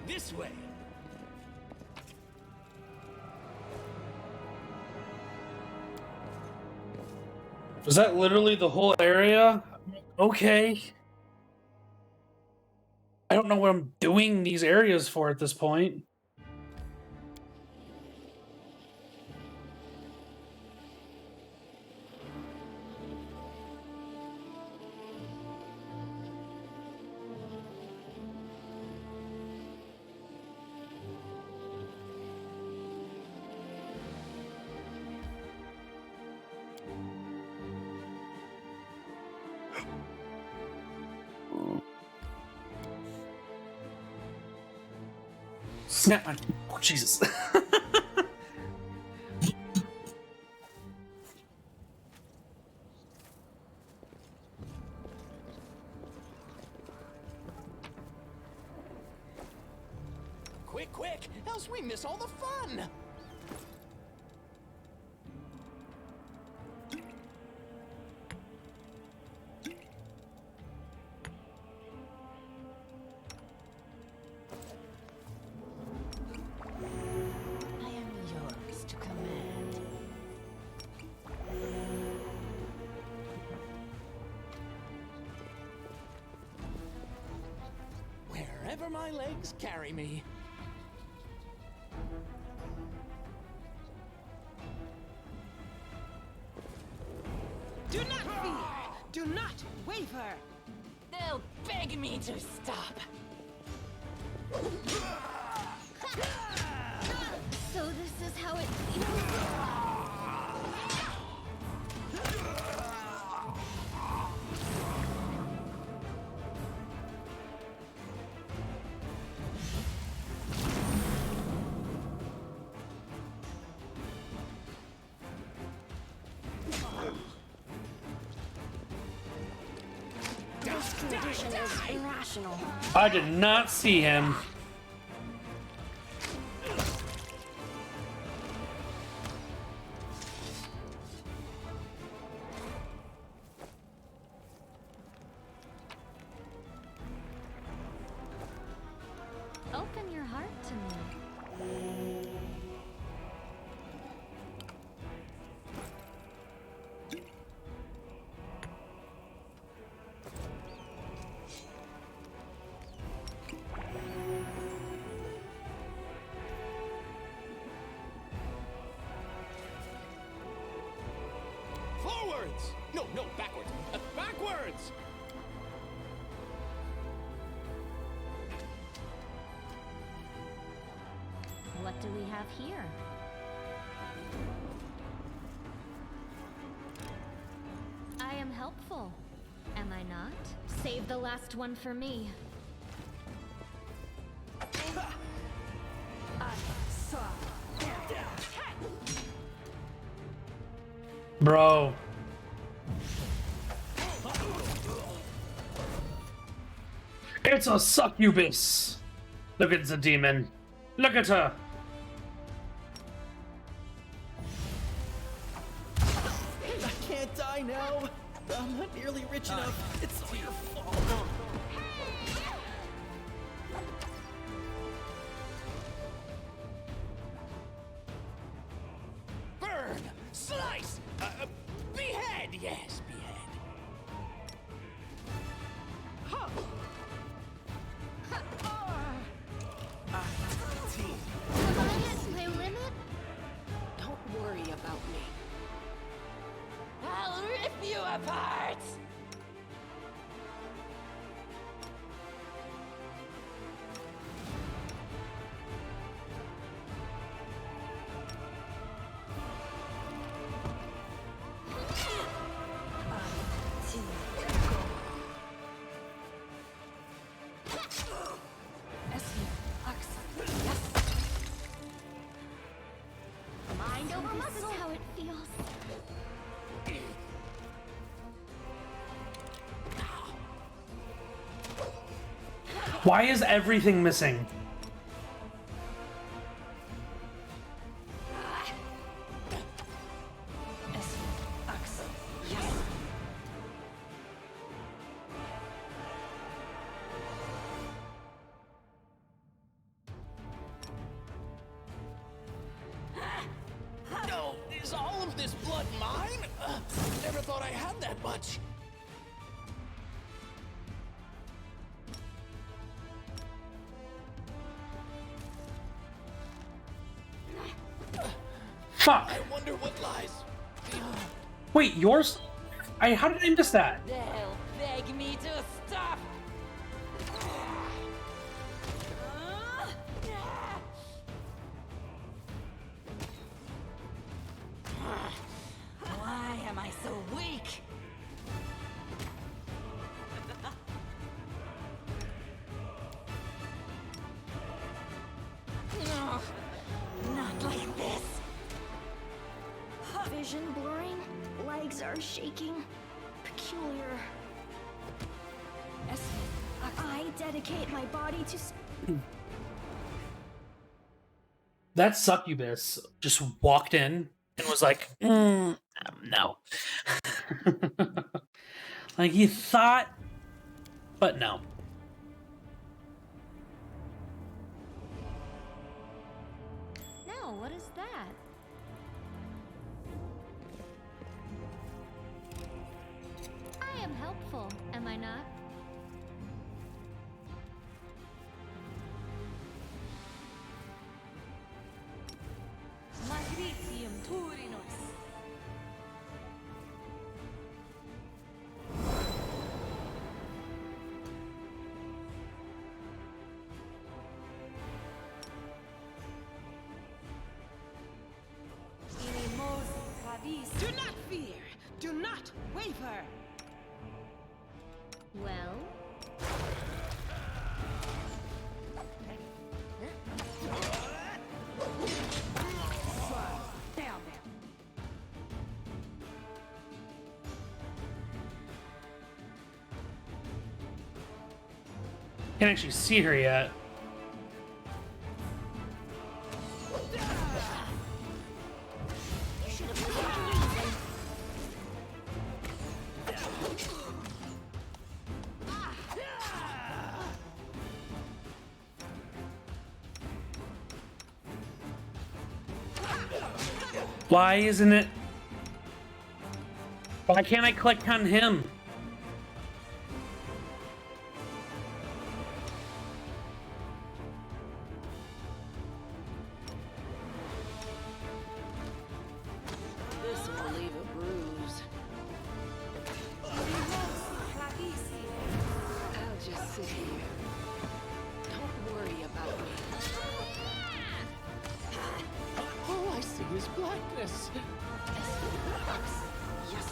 This way. Was that literally the whole area? Okay. I don't know what I'm doing these areas for at this point. Snap my... Oh, Jesus. Quick, quick, else we miss all the fun. I am yours to command. Wherever my legs carry me. Do not fear! Do not waver! They'll beg me to stop. So this is how it feels. This condition is irrational. I did not see him. Open your heart to me. Forwards! No, backwards. Backwards! What do we have here? I am helpful, am I not? Save the last one for me. Bro. It's a succubus. Look at the demon. Look at her. I can't die now. I'm not nearly rich enough. It's all your fault. Burn! Slice! Behead! Yes, behead. Am I at my limit? Don't worry about me. I'll rip you apart! Mind over muscle. This is how it feels. Why is everything missing? No, is all of this blood mine? Never thought I had that much. Fuck. I wonder what lies beyond. Wait, yours? How did I miss that? They'll beg me to stop! Why am I so weak? No, not like this. Vision blurring, legs are shaking, peculiar. I dedicate my body to. That succubus just walked in and was like, no. Like he thought, but no. No, what is that? I am helpful, am I not? Magritium Turinos. Do not fear! Do not waver! Well, Down there. Can't actually see her yet. You should have listened to reason. Why isn't it? Why can't I click on him? This will leave a bruise. I'll just sit here. Don't worry about me. All I see is blackness. Yes.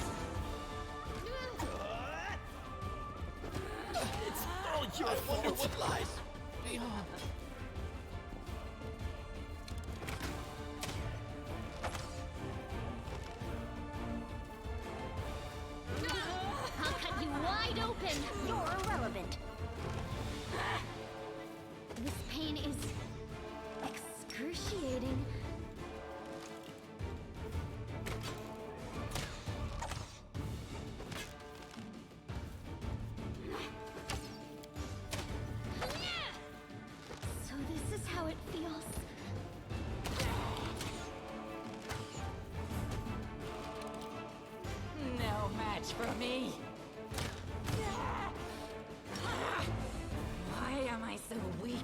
It's all your fault. I wonder what lies beyond. I'll cut you wide open. You're irrelevant. This pain is excruciating. So this is how it feels. No matter match for me. Why am I so weak?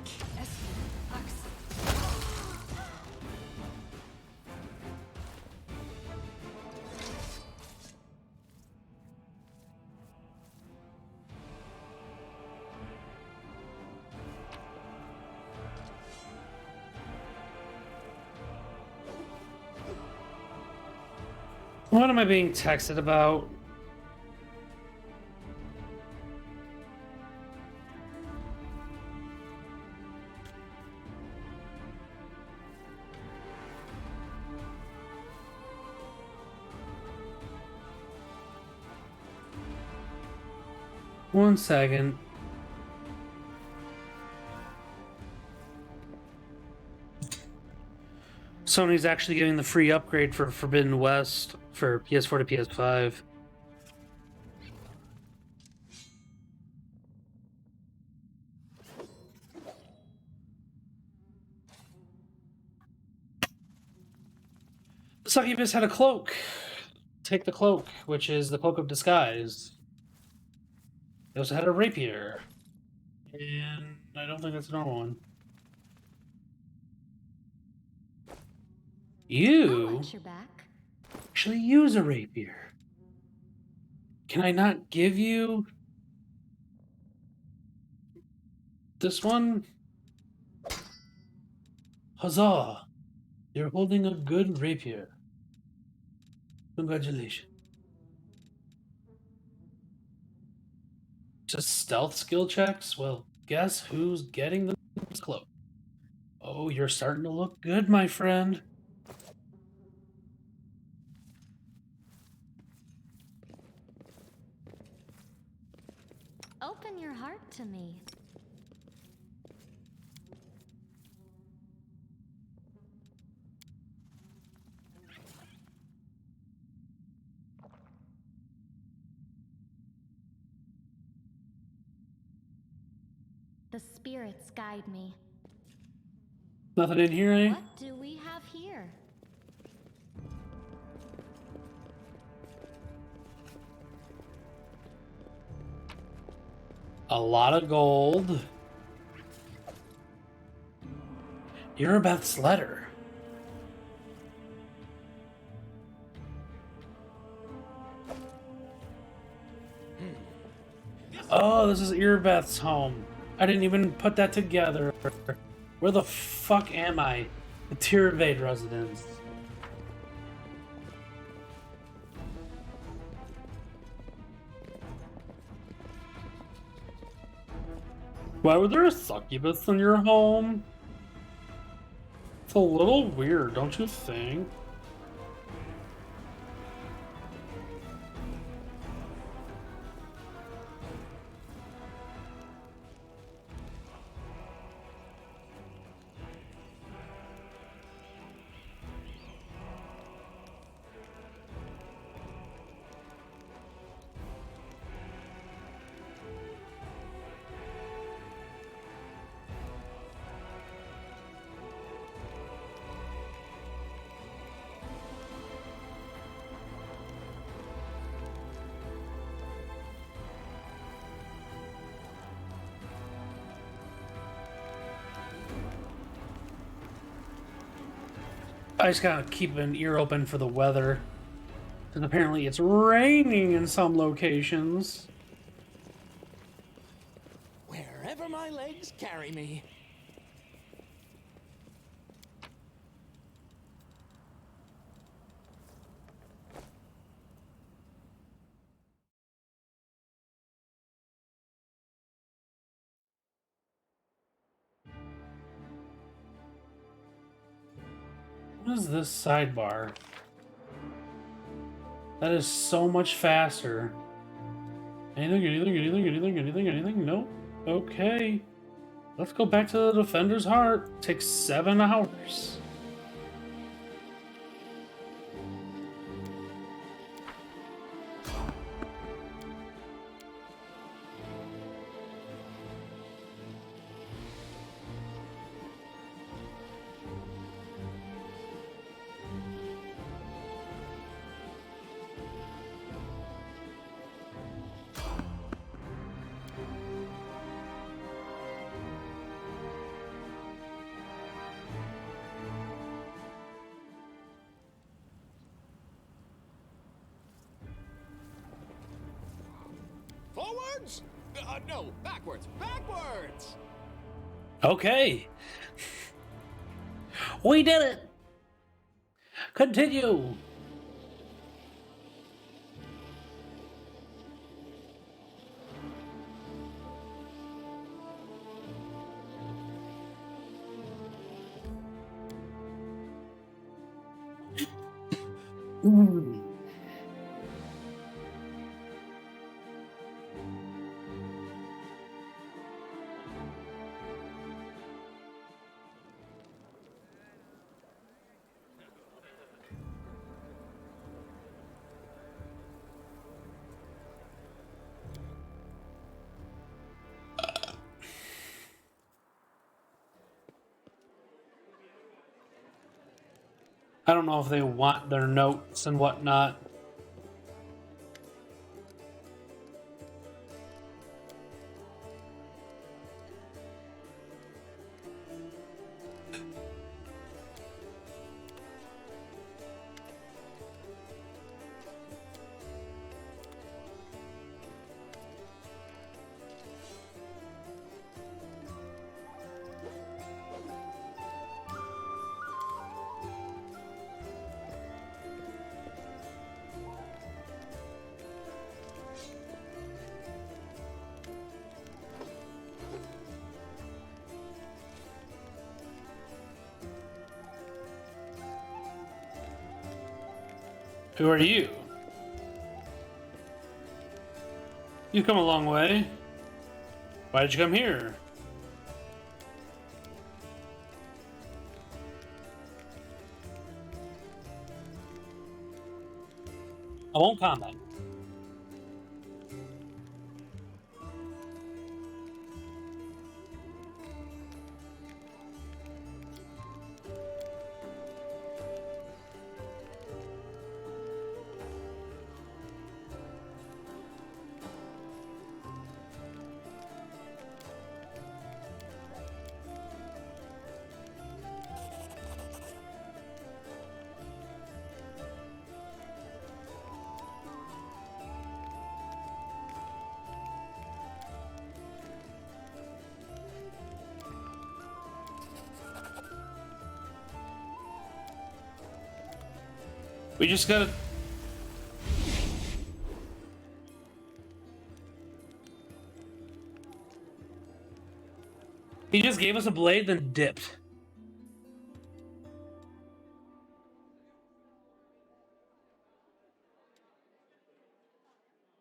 What am I being texted about? One second. Sony's actually giving the free upgrade for Forbidden West for PS4 to PS5. Succubus had a cloak. Take the cloak, which is the Cloak of Disguise. They also had a rapier. And I don't think that's a normal one. You You're back. actually use a rapier. Can I not give you this one? Huzzah! You're holding a good rapier. Congratulations. Just stealth skill checks? Well, guess who's getting the cloak? Oh, you're starting to look good, my friend. Open your heart to me. The spirits guide me. Nothing in here, eh? What do we have here? A lot of gold. Irabeth's letter. Oh, this is Irabeth's home. I didn't even put that together. Where the fuck am I? The Tirevade residence. Why would there a succubus in your home? It's a little weird, don't you think? I just gotta keep an ear open for the weather. Because apparently it's raining in some locations. Wherever my legs carry me. What is this sidebar? That is so much faster. Anything? Nope. Okay. Let's go back to the Defender's Heart. Takes 7 hours. Forwards? No, backwards. Backwards! Okay. We did it. Continue. I don't know if they want their notes and whatnot. Who are you? You've come a long way. Why did you come here? I won't comment. We just gotta... He just gave us a blade, then dipped.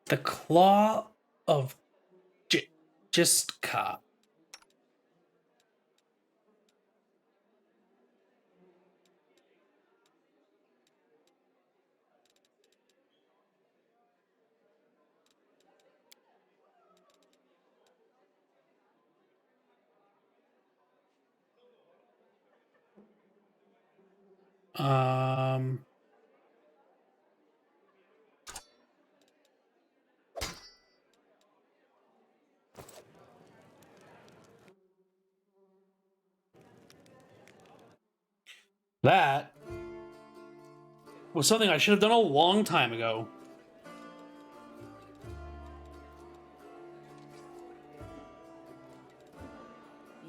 The Claw of Jiska. That was something I should have done a long time ago.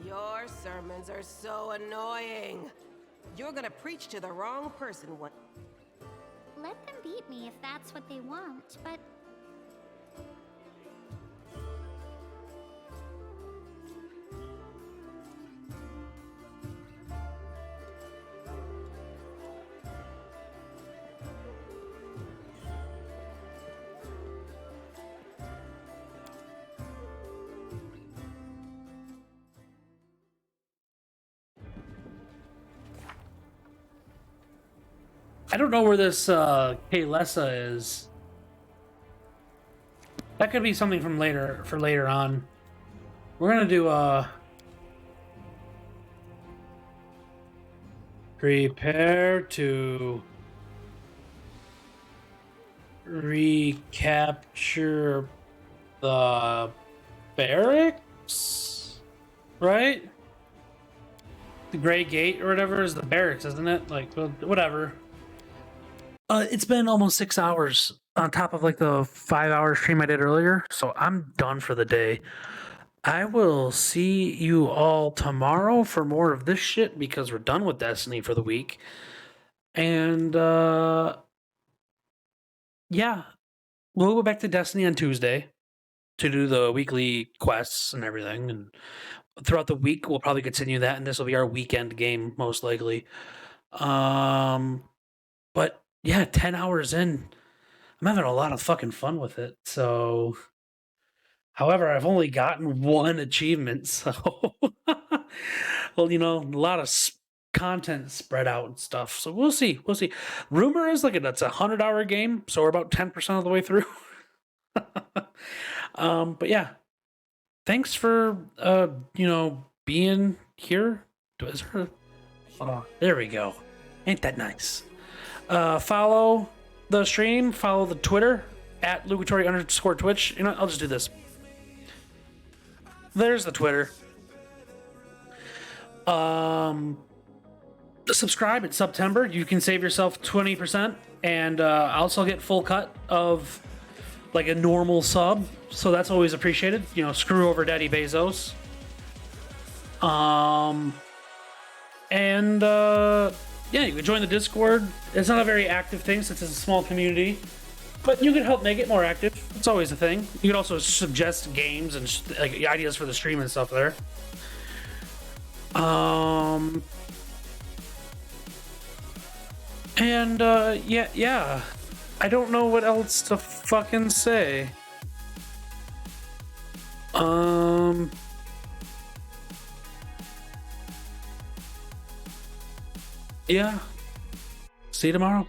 Your sermons are so annoying. You're gonna preach to the wrong person one. Let them beat me if that's what they want, but I don't know where this Kaylessa is. That could be something from later on. We're gonna do prepare to recapture the barracks, right? The Gray Gate or whatever is the barracks, isn't it? Like, whatever. It's been almost 6 hours on top of like the 5-hour stream I did earlier. So I'm done for the day. I will see you all tomorrow for more of this shit because we're done with Destiny for the week. And yeah, we'll go back to Destiny on Tuesday to do the weekly quests and everything. And throughout the week, we'll probably continue that. And this will be our weekend game, most likely. But yeah, 10 hours in, I'm having a lot of fucking fun with it. So, however, I've only gotten one achievement. So, well, you know, a lot of content spread out and stuff. So we'll see. We'll see. Rumor is like that's a 100-hour game. So we're about 10% of the way through. But yeah, thanks for, you know, being here. Is there there we go. Ain't that nice? Follow the stream, follow the Twitter at Lugatory_Twitch. You know, I'll just do this. There's the Twitter. Subscribe in September. You can save yourself 20% and also get full cut of like a normal sub. So that's always appreciated. You know, screw over Daddy Bezos. Yeah, you can join the Discord. It's not a very active thing since it's a small community, but you can help make it more active. It's always a thing. You can also suggest games and like ideas for the stream and stuff there. Yeah. I don't know what else to fucking say. Yeah. See you tomorrow.